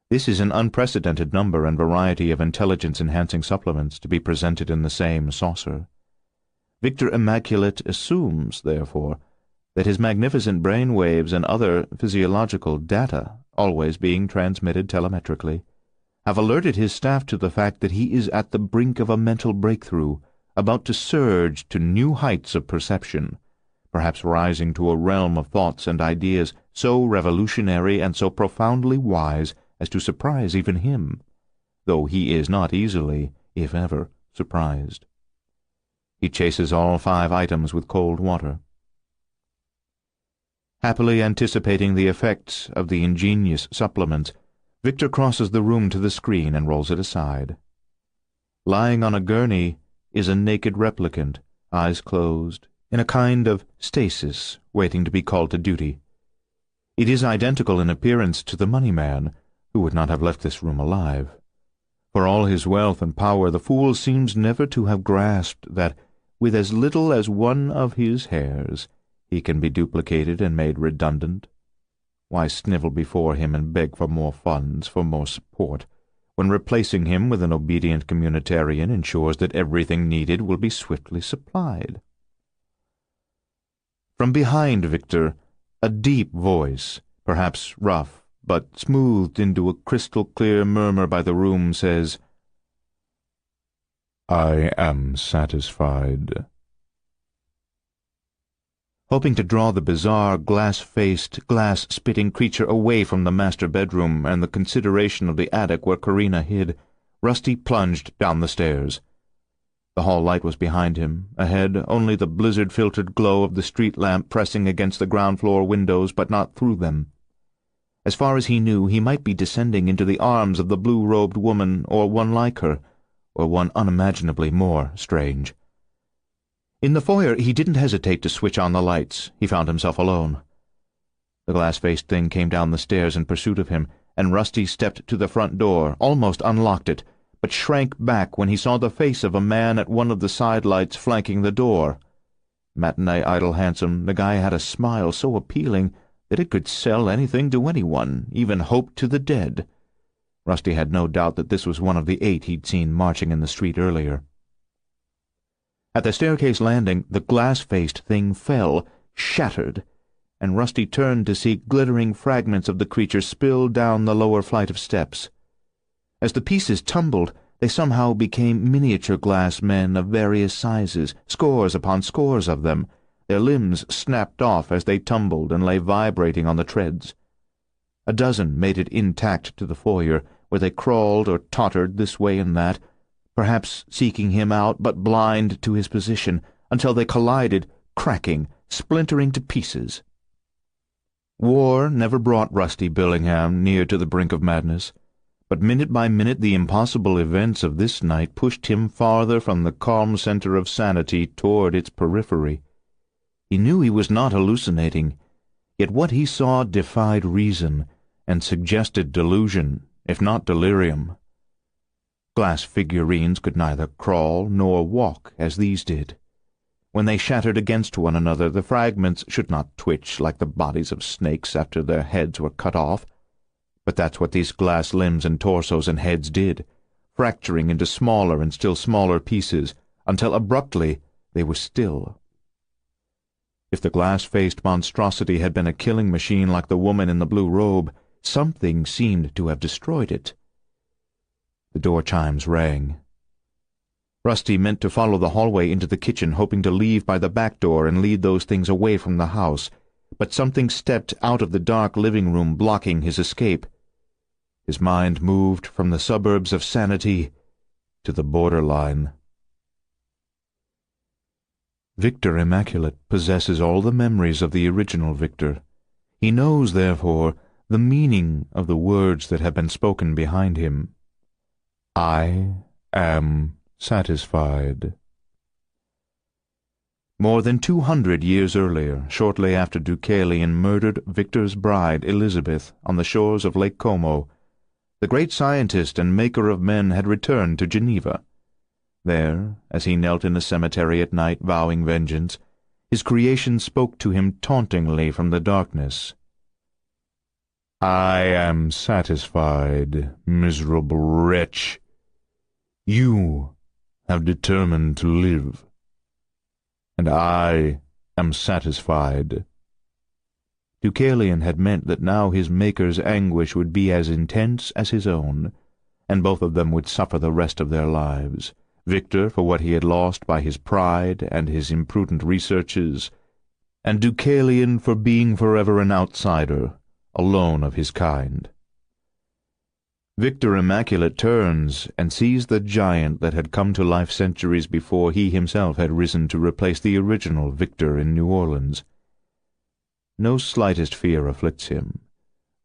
[SPEAKER 2] This is an unprecedented number and variety of intelligence-enhancing supplements to be presented in the same saucer. Victor Immaculate assumes, therefore, that his magnificent brain waves and other physiological data, always being transmitted telemetrically, have alerted his staff to the fact that he is at the brink of a mental breakthrough, about to surge to new heights of perception, perhaps rising to a realm of thoughts and ideas so revolutionary and so profoundly wise as to surprise even him, though he is not easily, if ever, surprised. He chases all 5 items with cold water. Happily anticipating the effects of the ingenious supplements, Victor crosses the room to the screen and rolls it aside. Lying on a gurney is a naked replicant, eyes closed, in a kind of stasis, waiting to be called to duty. It is identical in appearance to the money man, who would not have left this room alive. For all his wealth and power, the fool seems never to have grasped that, with as little as one of his hairs, he can be duplicated and made redundant. Why snivel before him and beg for more funds, for more support, when replacing him with an obedient communitarian ensures that everything needed will be swiftly supplied? From behind Victor, a deep voice, perhaps rough, but smoothed into a crystal-clear murmur by the room, says,
[SPEAKER 3] "I am satisfied."
[SPEAKER 2] Hoping to draw the bizarre, glass-faced, glass-spitting creature away from the master bedroom and the consideration of the attic where Karina hid, Rusty plunged down the stairs. The hall light was behind him, ahead only the blizzard-filtered glow of the street lamp pressing against the ground-floor windows, but not through them. As far as he knew, he might be descending into the arms of the blue-robed woman, or one like her, or one unimaginably more strange. In the foyer, he didn't hesitate to switch on the lights. He found himself alone. The glass-faced thing came down the stairs in pursuit of him, and Rusty stepped to the front door, almost unlocked it, but shrank back when he saw the face of a man at one of the side lights flanking the door. Matinee idol handsome, the guy had a smile so appealing that it could sell anything to anyone, even hope to the dead. Rusty had no doubt that this was one of the 8 he'd seen marching in the street earlier. At the staircase landing, the glass-faced thing fell, shattered, and Rusty turned to see glittering fragments of the creature spill down the lower flight of steps. As the pieces tumbled, they somehow became miniature glass men of various sizes, scores upon scores of them. Their limbs snapped off as they tumbled and lay vibrating on the treads. A dozen made it intact to the foyer, where they crawled or tottered this way and that, perhaps seeking him out but blind to his position, until they collided, cracking, splintering to pieces. War never brought Rusty Billingham near to the brink of madness, but minute by minute the impossible events of this night pushed him farther from the calm center of sanity toward its periphery. He knew he was not hallucinating, yet what he saw defied reason and suggested delusion, if not delirium. Glass figurines could neither crawl nor walk as these did. When they shattered against one another, the fragments should not twitch like the bodies of snakes after their heads were cut off. But that's what these glass limbs and torsos and heads did, fracturing into smaller and still smaller pieces, until abruptly they were still. If the glass-faced monstrosity had been a killing machine like the woman in the blue robe, something seemed to have destroyed it. The door chimes rang. Rusty meant to follow the hallway into the kitchen, hoping to leave by the back door and lead those things away from the house, but something stepped out of the dark living room, blocking his escape. His mind moved from the suburbs of sanity to the borderline. Victor Immaculate possesses all the memories of the original Victor. He knows, therefore, the meaning of the words that have been spoken behind him. I am satisfied. More than 200 years earlier, shortly after Deucalion murdered Victor's bride, Elizabeth, on the shores of Lake Como, the great scientist and maker of men had returned to Geneva. There, as he knelt in the cemetery at night vowing vengeance, his creation spoke to him tauntingly from the darkness. I am satisfied, miserable wretch. You have determined to live, and I am satisfied. Deucalion had meant that now his maker's anguish would be as intense as his own, and both of them would suffer the rest of their lives, Victor for what he had lost by his pride and his imprudent researches, and Deucalion for being forever an outsider, alone of his kind. Victor Immaculate turns and sees the giant that had come to life centuries before he himself had risen to replace the original Victor in New Orleans. No slightest fear afflicts him.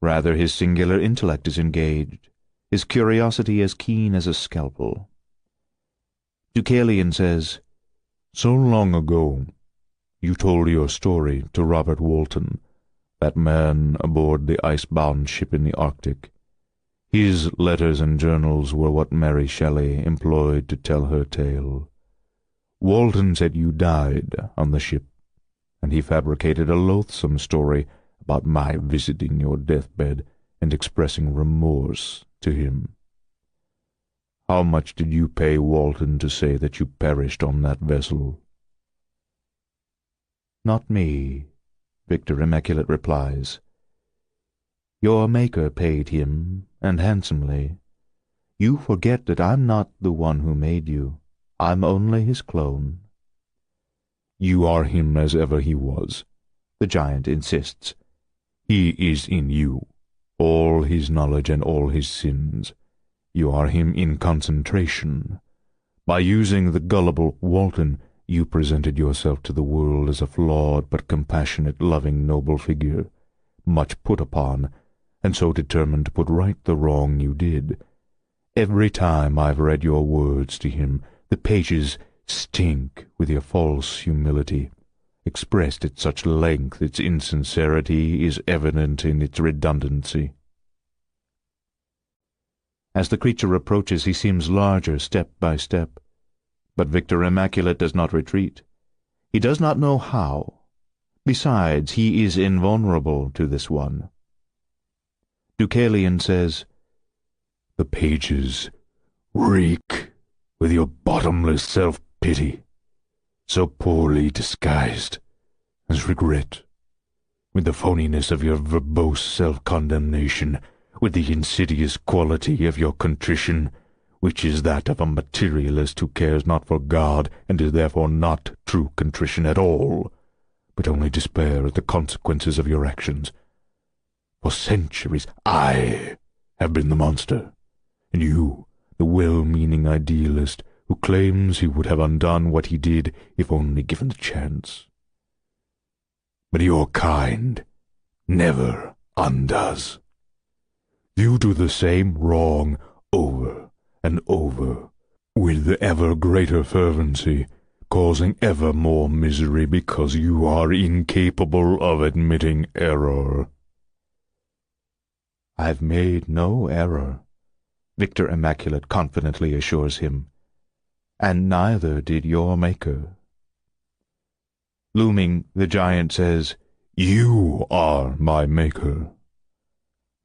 [SPEAKER 2] Rather, his singular intellect is engaged, his curiosity as keen as a scalpel. Deucalion says, So long ago, you told your story to Robert Walton, that man aboard the ice-bound ship in the Arctic. His letters and journals were what Mary Shelley employed to tell her tale. Walton said you died on the ship, and he fabricated a loathsome story about my visiting your deathbed and expressing remorse to him. How much did you pay Walton to say that you perished on that vessel? Not me, Victor Immaculate replies. Your maker paid him, and handsomely. You forget that I'm not the one who made you. I'm only his clone. You are him as ever he was, the giant insists. He is in you, all his knowledge and all his sins. You are him in concentration. By using the gullible Walton, you presented yourself to the world as a flawed but compassionate, loving, noble figure, much put upon, and so determined to put right the wrong you did. Every time I've read your words to him, the pages stink with your false humility, expressed at such length its insincerity is evident in its redundancy. As the creature approaches, he seems larger step by step, but Victor Immaculate does not retreat. He does not know how. Besides, he is invulnerable to this one. Deucalion says, The pages reek with your bottomless self-pity, so poorly disguised as regret, with the phoniness of your verbose self-condemnation, with the insidious quality of your contrition, which is that of a materialist who cares not for God and is therefore not true contrition at all, but only despair at the consequences of your actions. For centuries I have been the monster, and you, the well-meaning idealist who claims he would have undone what he did if only given the chance. But your kind never undoes. You do the same wrong over and over, with ever greater fervency, causing ever more misery because you are incapable of admitting error. I've made no error, Victor Immaculate confidently assures him, and neither did your maker. Looming, the giant says, "You are my maker."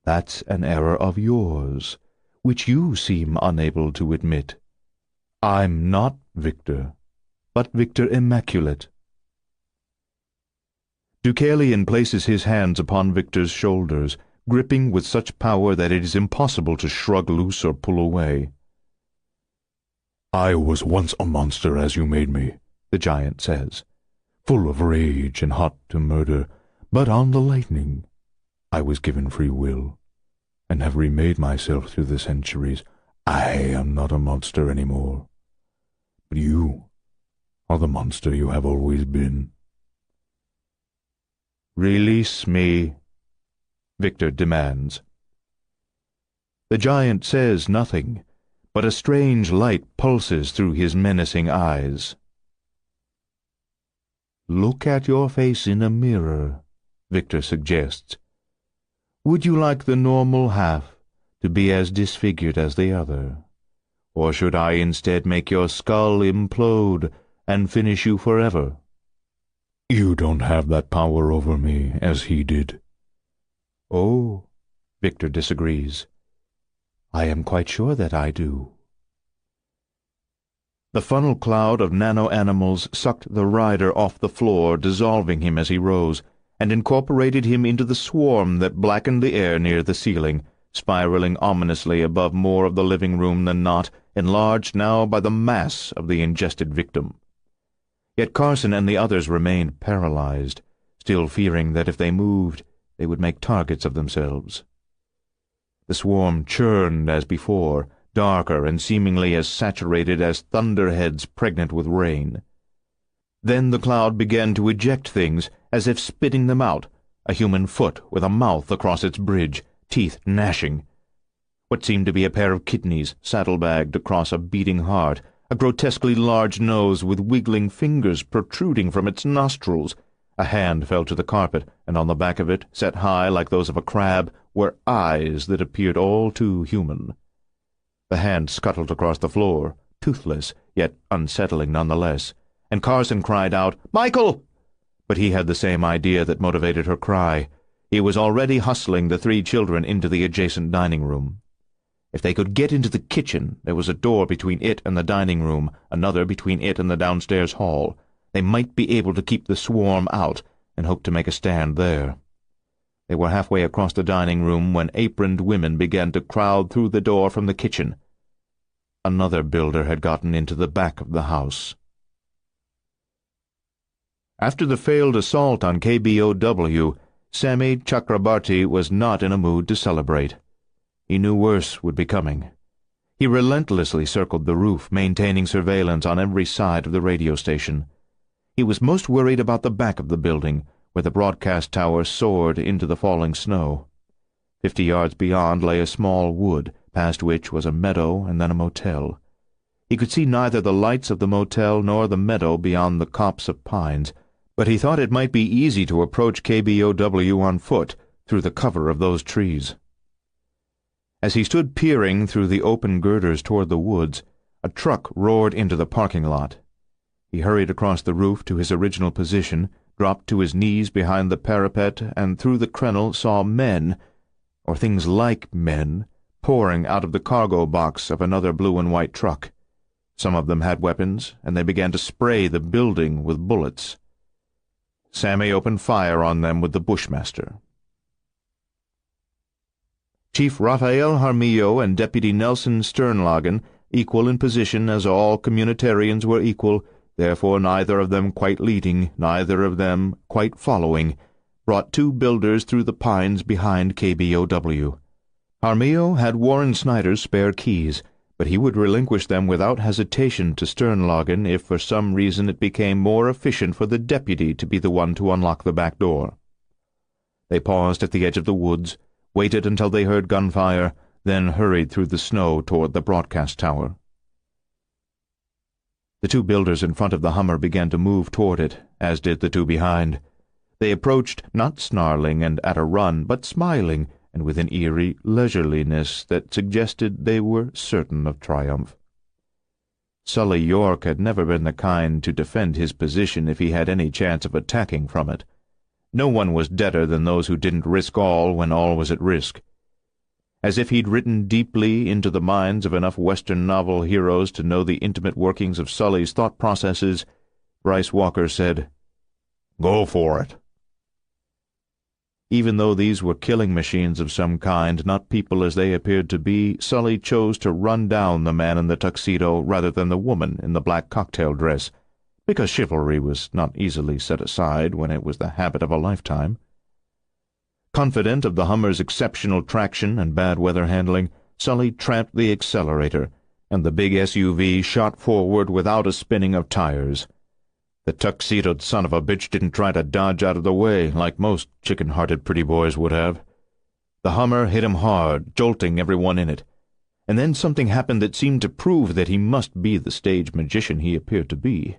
[SPEAKER 2] That's an error of yours, which you seem unable to admit. I'm not Victor, but Victor Immaculate. Deucalion places his hands upon Victor's shoulders, gripping with such power that it is impossible to shrug loose or pull away. "I was once a monster as you made me," the giant says, "full of rage and hot to murder, but on the lightning I was given free will, and have remade myself through the centuries. I am not a monster any more, but you are the monster you have always been."
[SPEAKER 1] "Release me," Victor demands. The giant says nothing, but a strange light pulses through his menacing eyes. "Look at your face in a mirror," Victor suggests. "Would you like the normal half to be as disfigured as the other? Or should I instead make your skull implode and finish you forever?"
[SPEAKER 3] "You don't have that power over me as he did."
[SPEAKER 1] "Oh," Victor disagrees. "I am quite sure that I do." The funnel cloud of nano-animals sucked the rider off the floor, dissolving him as he rose, and incorporated him into the swarm that blackened the air near the ceiling, spiraling ominously above more of the living room than not, enlarged now by the mass of the ingested victim. Yet Carson and the others remained paralyzed, still fearing that if they moved, they would make targets of themselves. The swarm churned as before, darker and seemingly as saturated as thunderheads pregnant with rain. Then the cloud began to eject things, as if spitting them out, a human foot with a mouth across its bridge, teeth gnashing. What seemed to be a pair of kidneys saddlebagged across a beating heart, a grotesquely large nose with wiggling fingers protruding from its nostrils. A hand fell to the carpet, and on the back of it, set high like those of a crab, were eyes that appeared all too human. The hand scuttled across the floor, toothless, yet unsettling nonetheless, and Carson cried out, "Michael!" But he had the same idea that motivated her cry. He was already hustling the 3 children into the adjacent dining room. If they could get into the kitchen, there was a door between it and the dining room, another between it and the downstairs hall. They might be able to keep the swarm out, and hope to make a stand there. They were halfway across the dining room when aproned women began to crowd through the door from the kitchen. Another builder had gotten into the back of the house. After the failed assault on KBOW, Sammy Chakrabarti was not in a mood to celebrate. He knew worse would be coming. He relentlessly circled the roof, maintaining surveillance on every side of the radio station. He was most worried about the back of the building, where the broadcast tower soared into the falling snow. 50 yards beyond lay a small wood, past which was a meadow and then a motel. He could see neither the lights of the motel nor the meadow beyond the copse of pines, but he thought it might be easy to approach KBOW on foot through the cover of those trees. As he stood peering through the open girders toward the woods, a truck roared into the parking lot. He hurried across the roof to his original position, dropped to his knees behind the parapet, and through the crenel saw men, or things like men, pouring out of the cargo box of another blue and white truck. Some of them had weapons, and they began to spray the building with bullets. Sammy opened fire on them with the Bushmaster. Chief Raphael Jaramillo and Deputy Nelson Sternlagen, equal in position as all communitarians were equal, therefore neither of them quite leading, neither of them quite following, brought 2 builders through the pines behind KBOW. Jaramillo had Warren Snyder's spare keys, but he would relinquish them without hesitation to Sternlagen if for some reason it became more efficient for the deputy to be the one to unlock the back door. They paused at the edge of the woods, waited until they heard gunfire, then hurried through the snow toward the broadcast tower. The 2 builders in front of the Hummer began to move toward it, as did the 2 behind. They approached, not snarling and at a run, but smiling, and with an eerie leisureliness that suggested they were certain of triumph.
[SPEAKER 2] Sully York had never been the kind to defend his position if he had any chance of attacking from it. No one was deader than those who didn't risk all when all was at risk. As if he'd written deeply into the minds of enough Western novel heroes to know the intimate workings of Sully's thought processes, Bryce Walker said, "Go for it." Even though these were killing machines of some kind, not people as they appeared to be, Sully chose to run down the man in the tuxedo rather than the woman in the black cocktail dress, because chivalry was not easily set aside when it was the habit of a lifetime. Confident of the Hummer's exceptional traction and bad weather handling, Sully tramped the accelerator, and the big SUV shot forward without a spinning of tires. The tuxedoed son of a bitch didn't try to dodge out of the way like most chicken-hearted pretty boys would have. The Hummer hit him hard, jolting everyone in it. And then something happened that seemed to prove that he must be the stage magician he appeared to be.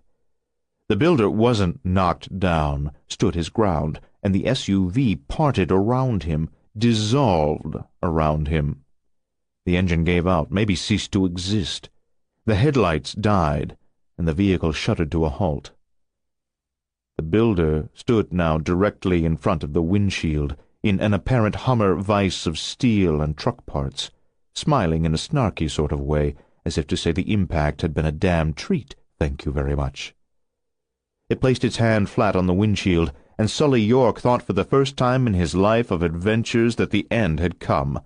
[SPEAKER 2] The builder wasn't knocked down, stood his ground, and the SUV parted around him, dissolved around him. The engine gave out, maybe ceased to exist. The headlights died, and the vehicle shuddered to a halt. The builder stood now directly in front of the windshield, in an apparent Hummer vise of steel and truck parts, smiling in a snarky sort of way, as if to say the impact had been a damn treat, thank you very much. It placed its hand flat on the windshield, and Sully York thought for the first time in his life of adventures that the end had come.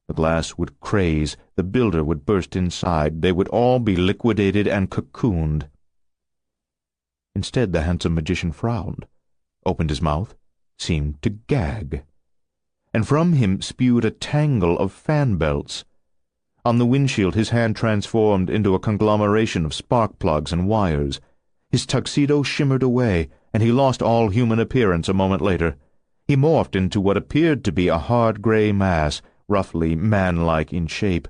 [SPEAKER 2] The glass would craze, the builder would burst inside, they would all be liquidated and cocooned. Instead, the handsome magician frowned, opened his mouth, seemed to gag, and from him spewed a tangle of fan belts. On the windshield his hand transformed into a conglomeration of spark plugs and wires. His tuxedo shimmered away, and he lost all human appearance a moment later. He morphed into what appeared to be a hard gray mass, roughly man-like in shape,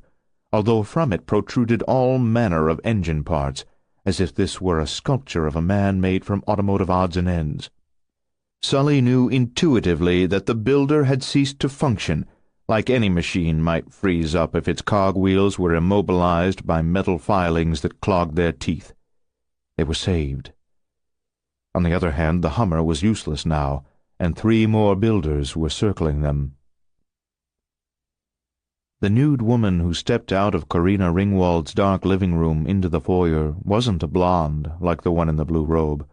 [SPEAKER 2] although from it protruded all manner of engine parts, as if this were a sculpture of a man made from automotive odds and ends. Sully knew intuitively that the builder had ceased to function, like any machine might freeze up if its cogwheels were immobilized by metal filings that clogged their teeth. They were saved. On the other hand, the Hummer was useless now, and 3 more builders were circling them. The nude woman who stepped out of Corina Ringwald's dark living room into the foyer wasn't a blonde like the one in the blue robe,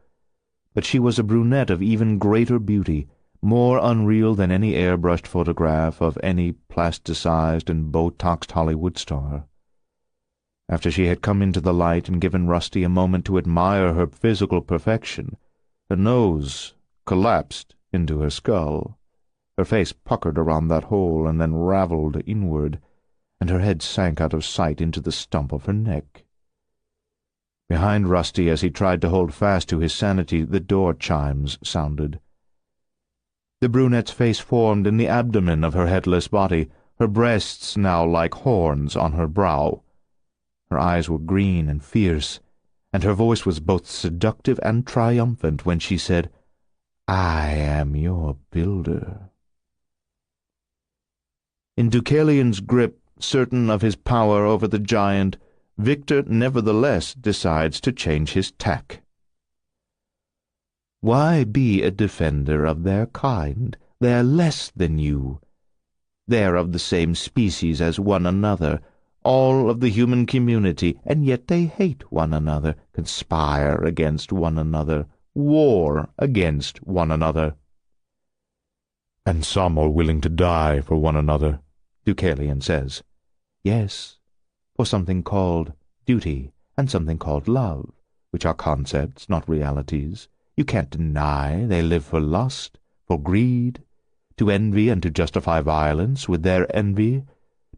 [SPEAKER 2] but she was a brunette of even greater beauty, more unreal than any airbrushed photograph of any plasticized and Botoxed Hollywood star. After she had come into the light and given Rusty a moment to admire her physical perfection, her nose collapsed into her skull. Her face puckered around that hole and then raveled inward, and her head sank out of sight into the stump of her neck. Behind Rusty, as he tried to hold fast to his sanity, the door chimes sounded. The brunette's face formed in the abdomen of her headless body, her breasts now like horns on her brow. Her eyes were green and fierce, and her voice was both seductive and triumphant when she said, "I am your builder." In Deucalion's grip, certain of his power over the giant, Victor nevertheless decides to change his tack. Why be a defender of their kind? They're less than you. They're of the same species as one another, all of the human community, and yet they hate one another, conspire against one another, war against one another. And some are willing to die for one another, Deucalion says.
[SPEAKER 7] Yes, for something called duty and something called love, which are concepts, not realities. You can't deny they live for lust, for greed, to envy and to justify violence with their envy,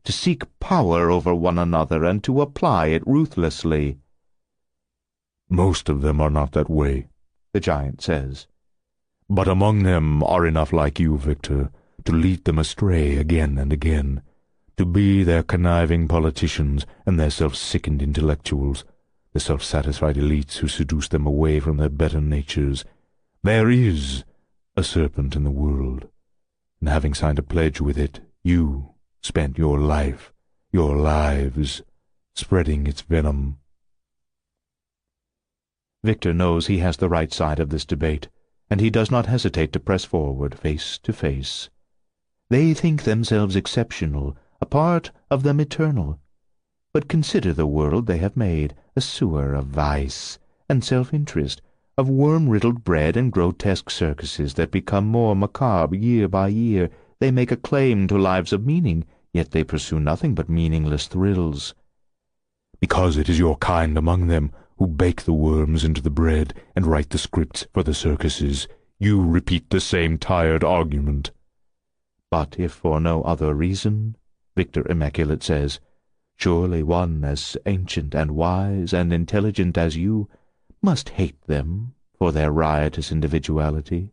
[SPEAKER 7] to seek power over one another and to apply it ruthlessly.
[SPEAKER 2] Most of them are not that way, the giant says. But among them are enough like you, Victor, to lead them astray again and again, to be their conniving politicians and their self-sickened intellectuals, the self-satisfied elites who seduce them away from their better natures. There is a serpent in the world, and having signed a pledge with it, you spent your life, your lives, spreading its venom. Victor knows he has the right side of this debate, and he does not hesitate to press forward face to face. They think themselves exceptional, a part of them eternal. But consider the world they have made, a sewer of vice and self-interest, of worm-riddled bread and grotesque circuses that become more macabre year by year. They make a claim to lives of meaning, yet they pursue nothing but meaningless thrills.
[SPEAKER 3] Because it is your kind among them who bake the worms into the bread and write the scripts for the circuses, you repeat the same tired argument.
[SPEAKER 2] But if for no other reason, Victor Immaculate says, surely one as ancient and wise and intelligent as you must hate them for their riotous individuality,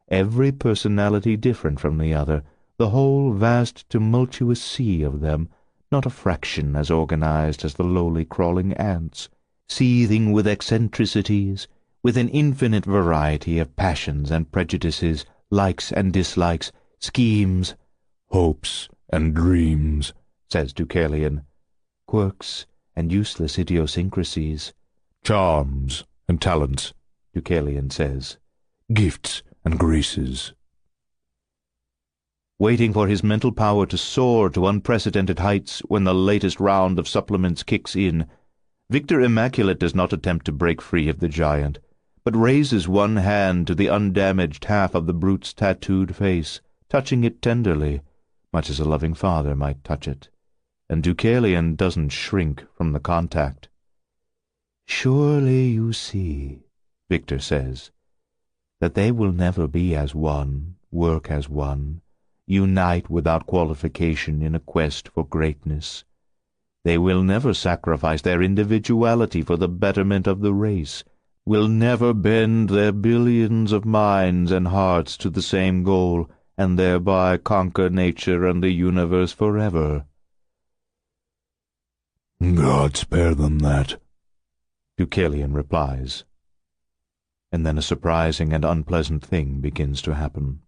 [SPEAKER 2] every personality different from the other, the whole vast tumultuous sea of them, not a fraction as organized as the lowly crawling ants, seething with eccentricities, with an infinite variety of passions and prejudices, likes and dislikes, schemes,
[SPEAKER 3] hopes and dreams,
[SPEAKER 2] says Deucalion, quirks and useless idiosyncrasies,
[SPEAKER 3] charms and talents,
[SPEAKER 2] Deucalion says,
[SPEAKER 3] gifts and graces.
[SPEAKER 2] Waiting for his mental power to soar to unprecedented heights when the latest round of supplements kicks in, Victor Immaculate does not attempt to break free of the giant, but raises one hand to the undamaged half of the brute's tattooed face, touching it tenderly, much as a loving father might touch it, and Deucalion doesn't shrink from the contact. "Surely you see," Victor says, "that they will never be as one, work as one, unite without qualification in a quest for greatness. They will never sacrifice their individuality for the betterment of the race, will never bend their billions of minds and hearts to the same goal, and thereby conquer nature and the universe forever."
[SPEAKER 3] "God spare them that,"
[SPEAKER 2] Deucalion replies. And then a surprising and unpleasant thing begins to happen.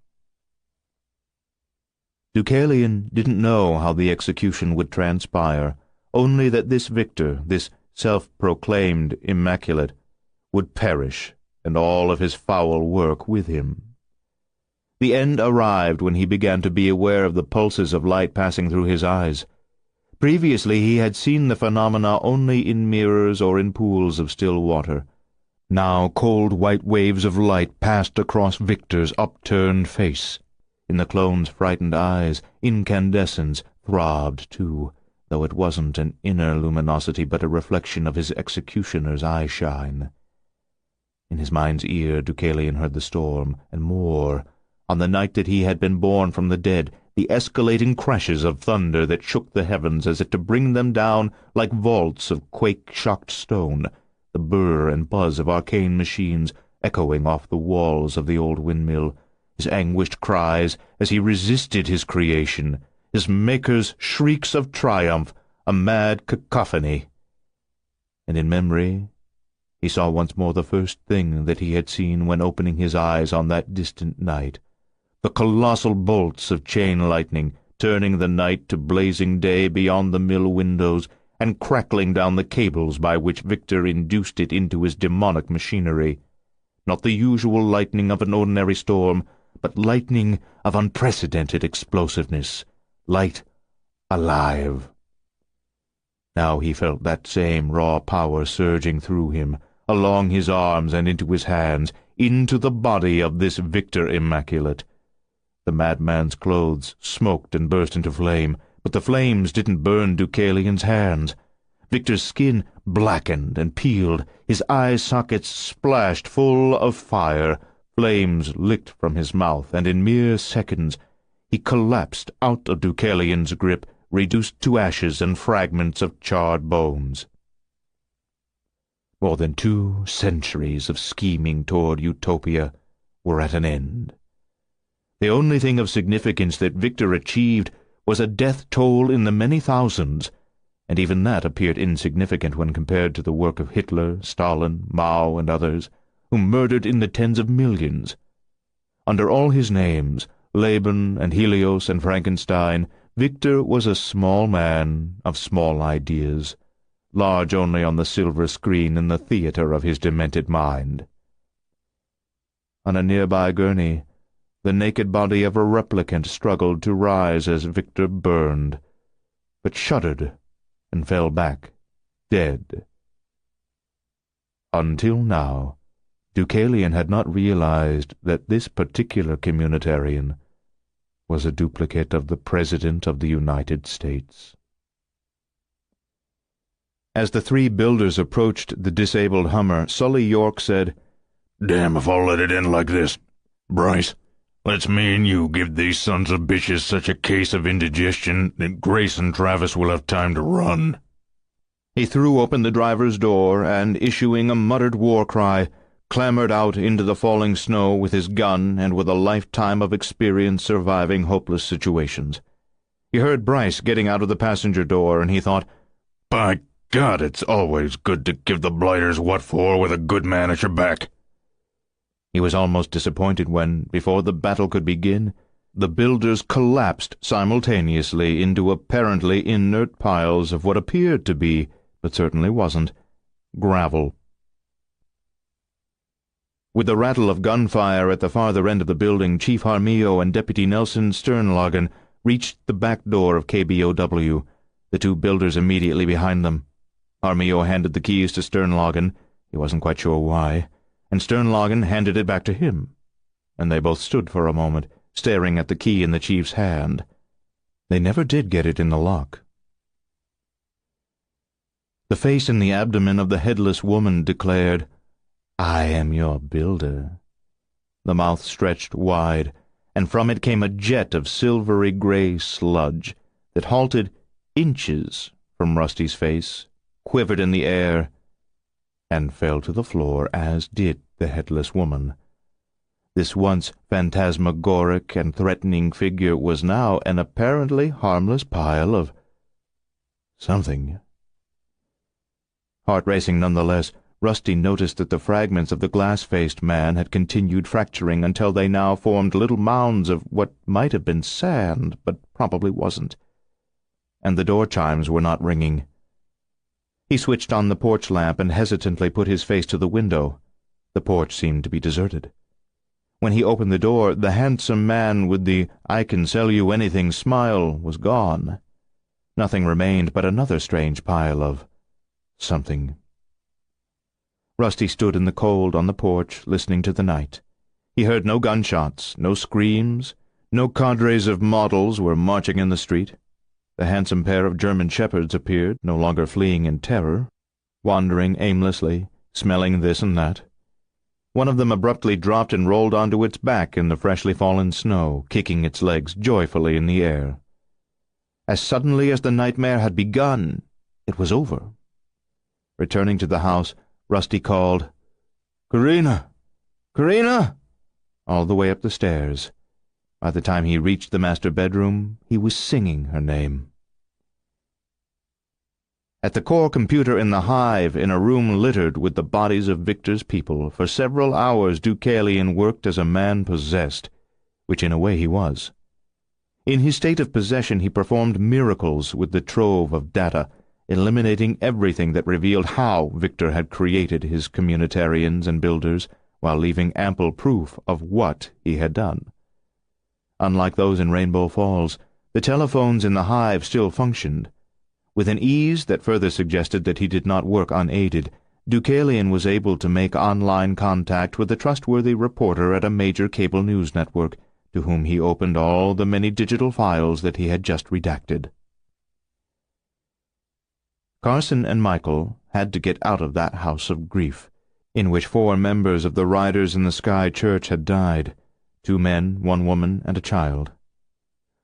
[SPEAKER 2] Deucalion didn't know how the execution would transpire, only that this victor, this self-proclaimed immaculate, would perish, and all of his foul work with him. The end arrived when he began to be aware of the pulses of light passing through his eyes. Previously he had seen the phenomena only in mirrors or in pools of still water. Now cold white waves of light passed across Victor's upturned face. In the clone's frightened eyes, incandescence throbbed too, though it wasn't an inner luminosity but a reflection of his executioner's eye-shine. In his mind's ear Deucalion heard the storm, and more. On the night that he had been born from the dead, the escalating crashes of thunder that shook the heavens as if to bring them down like vaults of quake-shocked stone, the burr and buzz of arcane machines echoing off the walls of the old windmill, his anguished cries as he resisted his creation, his maker's shrieks of triumph, a mad cacophony. And in memory he saw once more the first thing that he had seen when opening his eyes on that distant night, the colossal bolts of chain lightning turning the night to blazing day beyond the mill windows and crackling down the cables by which Victor induced it into his demonic machinery. Not the usual lightning of an ordinary storm, but lightning of unprecedented explosiveness, light alive. Now he felt that same raw power surging through him, along his arms and into his hands, into the body of this Victor Immaculate. The madman's clothes smoked and burst into flame, but the flames didn't burn Deucalion's hands. Victor's skin blackened and peeled, his eye sockets splashed full of fire, flames licked from his mouth, and in mere seconds he collapsed out of Deucalion's grip, reduced to ashes and fragments of charred bones. More than 2 centuries of scheming toward utopia were at an end. The only thing of significance that Victor achieved was a death toll in the many thousands, and even that appeared insignificant when compared to the work of Hitler, Stalin, Mao, and others, who murdered in the tens of millions. Under all his names, Laban and Helios and Frankenstein, Victor was a small man of small ideas, large only on the silver screen in the theater of his demented mind. On a nearby gurney, the naked body of a replicant struggled to rise as Victor burned, but shuddered and fell back, dead. Until now, Deucalion had not realized that this particular communitarian was a duplicate of the President of the United States. As the three builders approached the disabled Hummer, Sully York said,
[SPEAKER 3] "Damn if I'll let it end like this. Bryce, let's me and you give these sons of bitches such a case of indigestion that Grace and Travis will have time to run."
[SPEAKER 2] He threw open the driver's door and, issuing a muttered war cry, clambered out into the falling snow with his gun and with a lifetime of experience surviving hopeless situations. He heard Bryce getting out of the passenger door, and he thought,
[SPEAKER 3] "By God, it's always good to give the blighters what for with a good man at your back."
[SPEAKER 2] He was almost disappointed when, before the battle could begin, the builders collapsed simultaneously into apparently inert piles of what appeared to be, but certainly wasn't, gravel. With the rattle of gunfire at the farther end of the building, Chief Armijo and Deputy Nelson Sternlagen reached the back door of KBOW, the two builders immediately behind them. Armijo handed the keys to Sternlagen, he wasn't quite sure why, and Sternlagen handed it back to him, and they both stood for a moment, staring at the key in the chief's hand. They never did get it in the lock. The face in the abdomen of the headless woman declared, "I am your builder." The mouth stretched wide, and from it came a jet of silvery gray sludge that halted inches from Rusty's face, quivered in the air, and fell to the floor, as did the headless woman. This once phantasmagoric and threatening figure was now an apparently harmless pile of something. Heart-racing nonetheless, Rusty noticed that the fragments of the glass-faced man had continued fracturing until they now formed little mounds of what might have been sand, but probably wasn't. And the door chimes were not ringing. He switched on the porch lamp and hesitantly put his face to the window. The porch seemed to be deserted. When he opened the door, the handsome man with the I-can-sell-you-anything smile was gone. Nothing remained but another strange pile of something. Rusty stood in the cold on the porch, listening to the night. He heard no gunshots, no screams, no cadres of models were marching in the street. The handsome pair of German shepherds appeared, no longer fleeing in terror, wandering aimlessly, smelling this and that. One of them abruptly dropped and rolled onto its back in the freshly fallen snow, kicking its legs joyfully in the air. As suddenly as the nightmare had begun, it was over. Returning to the house, Rusty called, "Karina! Karina!" all the way up the stairs. By the time he reached the master bedroom, he was singing her name. At the core computer in the hive, in a room littered with the bodies of Victor's people, for several hours Deucalion worked as a man possessed, which in a way he was. In his state of possession he performed miracles with the trove of data, eliminating everything that revealed how Victor had created his communitarians and builders, while leaving ample proof of what he had done. Unlike those in Rainbow Falls, the telephones in the hive still functioned. With an ease that further suggested that he did not work unaided, Deucalion was able to make online contact with a trustworthy reporter at a major cable news network, to whom he opened all the many digital files that he had just redacted. Carson and Michael had to get out of that house of grief, in which 4 members of the Riders in the Sky Church had died, 2 men, 1 woman, and a child.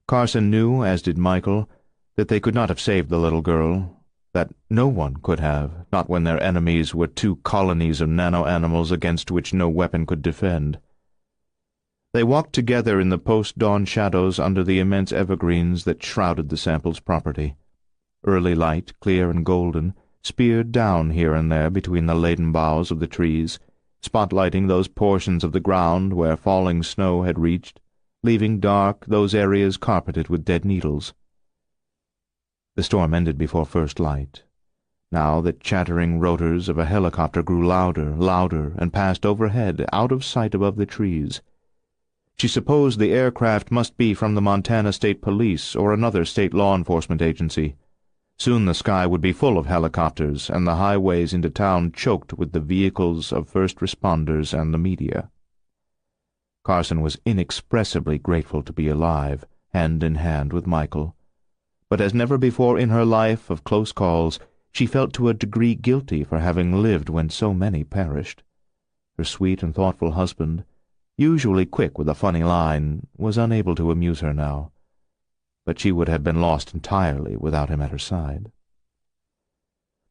[SPEAKER 2] Carson knew, as did Michael, that they could not have saved the little girl, that no one could have, not when their enemies were 2 colonies of nano-animals against which no weapon could defend. They walked together in the post-dawn shadows under the immense evergreens that shrouded the sample's property. Early light, clear and golden, speared down here and there between the laden boughs of the trees, spotlighting those portions of the ground where falling snow had reached, leaving dark those areas carpeted with dead needles. The storm ended before first light. Now the chattering rotors of a helicopter grew louder, louder, and passed overhead, out of sight above the trees. She supposed the aircraft must be from the Montana State Police or another state law enforcement agency. Soon the sky would be full of helicopters, and the highways into town choked with the vehicles of first responders and the media. Carson was inexpressibly grateful to be alive, hand in hand with Michael. But as never before in her life of close calls, she felt to a degree guilty for having lived when so many perished. Her sweet and thoughtful husband, usually quick with a funny line, was unable to amuse her now, but she would have been lost entirely without him at her side.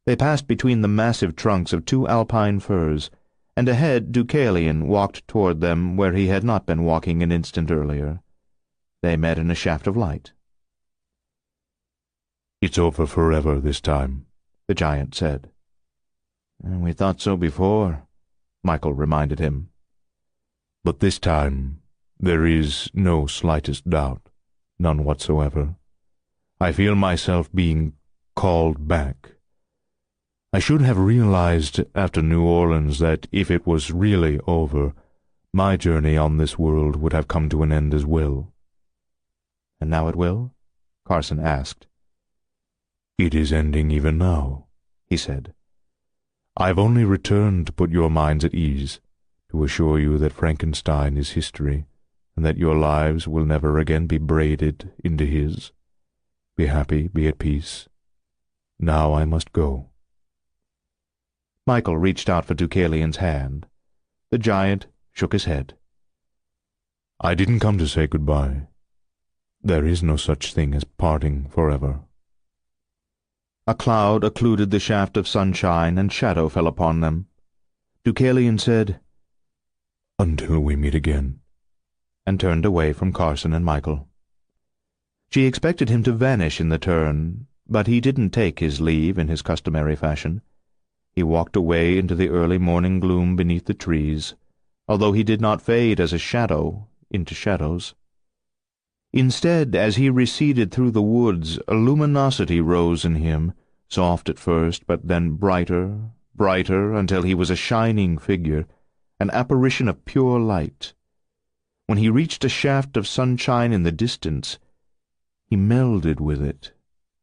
[SPEAKER 2] They passed between the massive trunks of 2 alpine firs, and ahead Deucalion walked toward them where he had not been walking an instant earlier. They met in a shaft of light.
[SPEAKER 3] "It's over forever this time," the giant said.
[SPEAKER 2] "We thought so before," Michael reminded him.
[SPEAKER 3] "But this time there is no slightest doubt, none whatsoever. I feel myself being called back. I should have realized after New Orleans that if it was really over, my journey on this world would have come to an end as well."
[SPEAKER 2] "And now it will?" Carson asked.
[SPEAKER 3] "It is ending even now," he said. "I've only returned to put your minds at ease, to assure you that Frankenstein is history, and that your lives will never again be braided into his. Be happy, be at peace. Now I must go."
[SPEAKER 2] Michael reached out for Deucalion's hand. The giant shook his head.
[SPEAKER 3] "I didn't come to say goodbye. There is no such thing as parting forever."
[SPEAKER 2] A cloud occluded the shaft of sunshine, and shadow fell upon them. Deucalion said,
[SPEAKER 3] "Until we meet again,"
[SPEAKER 2] and turned away from Carson and Michael. She expected him to vanish in the turn, but he didn't take his leave in his customary fashion. He walked away into the early morning gloom beneath the trees, although he did not fade as a shadow into shadows. Instead, as he receded through the woods, a luminosity rose in him, soft at first, but then brighter, brighter, until he was a shining figure, an apparition of pure light. When he reached a shaft of sunshine in the distance, he melded with it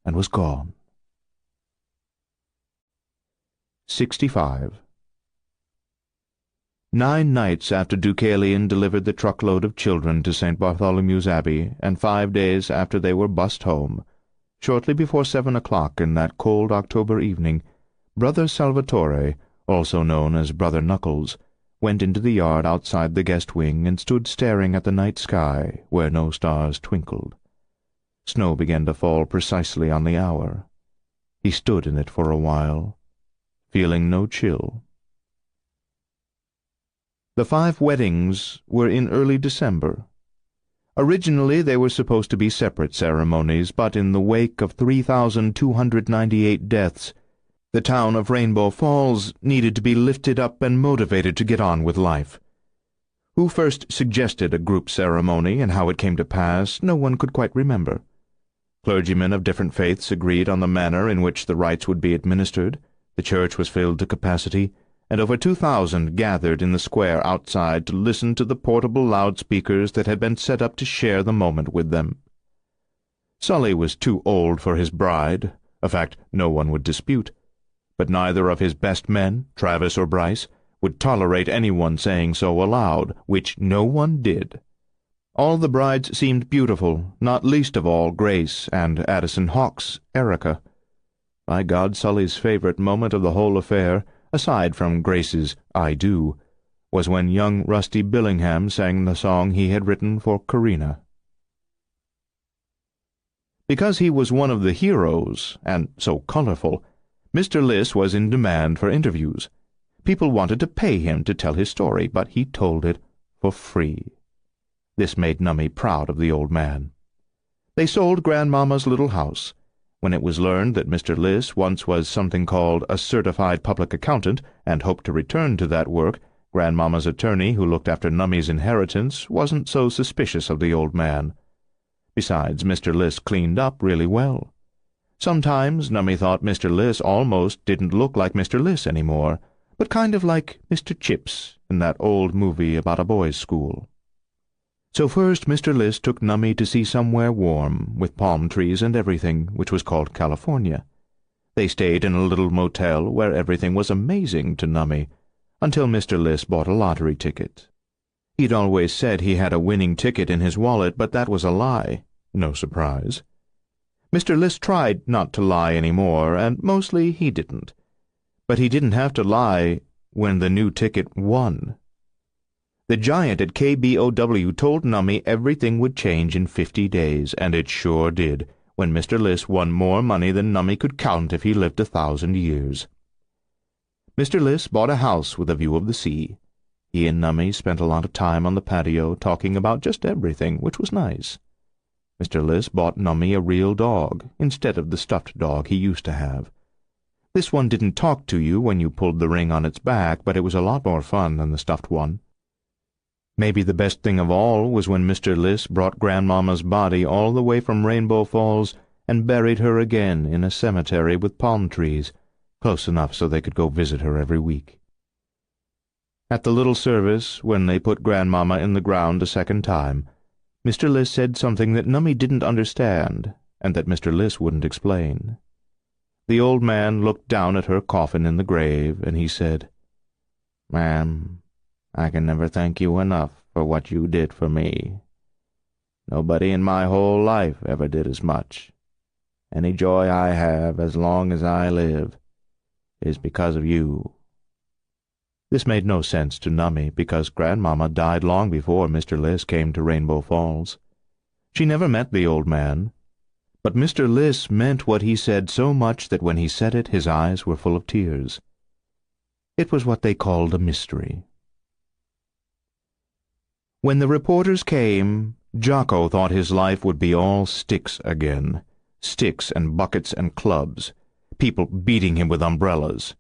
[SPEAKER 2] and was gone. 65. 9 nights after Deucalion delivered the truckload of children to St. Bartholomew's Abbey, and 5 days after they were bussed home, shortly before 7 o'clock in that cold October evening, Brother Salvatore, also known as Brother Knuckles, went into the yard outside the guest wing and stood staring at the night sky, where no stars twinkled. Snow began to fall precisely on the hour. He stood in it for a while, feeling no chill. The 5 weddings were in early December. Originally they were supposed to be separate ceremonies, but in the wake of 3,298 deaths, the town of Rainbow Falls needed to be lifted up and motivated to get on with life. Who first suggested a group ceremony and how it came to pass, no one could quite remember. Clergymen of different faiths agreed on the manner in which the rites would be administered. The church was filled to capacity, and over 2,000 gathered in the square outside to listen to the portable loudspeakers that had been set up to share the moment with them. Sully was too old for his bride, a fact no one would dispute, but neither of his best men, Travis or Bryce, would tolerate anyone saying so aloud, which no one did. All the brides seemed beautiful, not least of all Grace and Addison Hawkes' Erica. By God, Sully's favorite moment of the whole affair, aside from Grace's "I do," was when young Rusty Billingham sang the song he had written for Karina. Because he was one of the heroes, and so colorful, Mr. Liss was in demand for interviews. People wanted to pay him to tell his story, but he told it for free. This made Nummie proud of the old man. They sold Grandmama's little house. When it was learned that Mr. Liss once was something called a certified public accountant and hoped to return to that work, Grandmama's attorney, who looked after Nummie's inheritance, wasn't so suspicious of the old man. Besides, Mr. Liss cleaned up really well. Sometimes Numbie thought Mr. Liss almost didn't look like Mr. Liss anymore, but kind of like Mr. Chips in that old movie about a boys' school. So first Mr. Liss took Numbie to see somewhere warm, with palm trees and everything, which was called California. They stayed in a little motel where everything was amazing to Numbie, until Mr. Liss bought a lottery ticket. He'd always said he had a winning ticket in his wallet, but that was a lie. No surprise. Mr. Liss tried not to lie any more, and mostly he didn't. But he didn't have to lie when the new ticket won. The giant at KBOW told Numbie everything would change in 50 days, and it sure did, when Mr. Liss won more money than Numbie could count if he lived 1,000 years. Mr. Liss bought a house with a view of the sea. He and Numbie spent a lot of time on the patio talking about just everything, which was nice. Mr. Liss bought Numbie a real dog, instead of the stuffed dog he used to have. This one didn't talk to you when you pulled the ring on its back, but it was a lot more fun than the stuffed one. Maybe the best thing of all was when Mr. Liss brought Grandmama's body all the way from Rainbow Falls and buried her again in a cemetery with palm trees, close enough so they could go visit her every week. At the little service, when they put Grandmama in the ground a second time, Mr. Liss said something that Numbie didn't understand, and that Mr. Liss wouldn't explain. The old man looked down at her coffin in the grave, and he said, "Ma'am, I can never thank you enough for what you did for me. Nobody in my whole life ever did as much. Any joy I have as long as I live is because of you." This made no sense to Numbie, because Grandmama died long before Mr. Liss came to Rainbow Falls. She never met the old man, but Mr. Liss meant what he said so much that when he said it his eyes were full of tears. It was what they called a mystery. When the reporters came, Jocko thought his life would be all sticks again. Sticks and buckets and clubs. People beating him with umbrellas.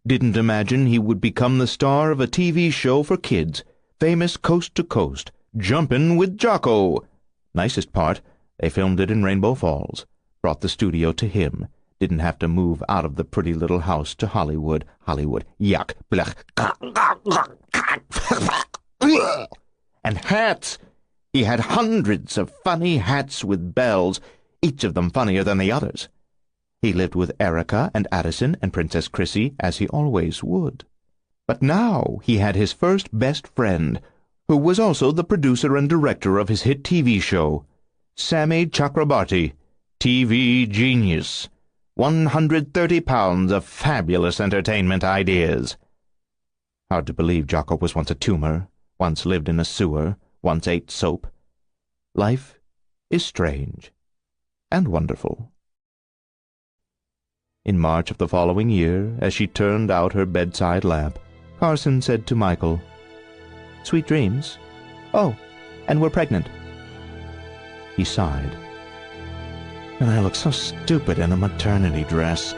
[SPEAKER 2] Didn't imagine he would become the star of a TV show for kids, famous coast to coast, Jumpin' with Jocko. Nicest part, they filmed it in Rainbow Falls, brought the studio to him, didn't have to move out of the pretty little house to Hollywood. Hollywood, yuck, blech. And hats! He had hundreds of funny hats with bells, each of them funnier than the others. He lived with Erica and Addison and Princess Chrissy, as he always would. But now he had his first best friend, who was also the producer and director of his hit TV show, Sammy Chakrabarti, TV genius. 130 pounds of fabulous entertainment ideas. Hard to believe Jocko was once a tumor, once lived in a sewer, once ate soap. Life is strange and wonderful. In March of the following year, as she turned out her bedside lamp, Carson said to Michael, "Sweet dreams. Oh, and we're pregnant." He sighed. "And I look so stupid in a maternity dress."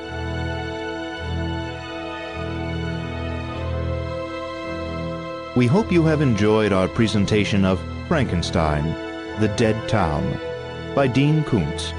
[SPEAKER 2] We hope you have enjoyed our presentation of Frankenstein, The Dead Town, by Dean Koontz.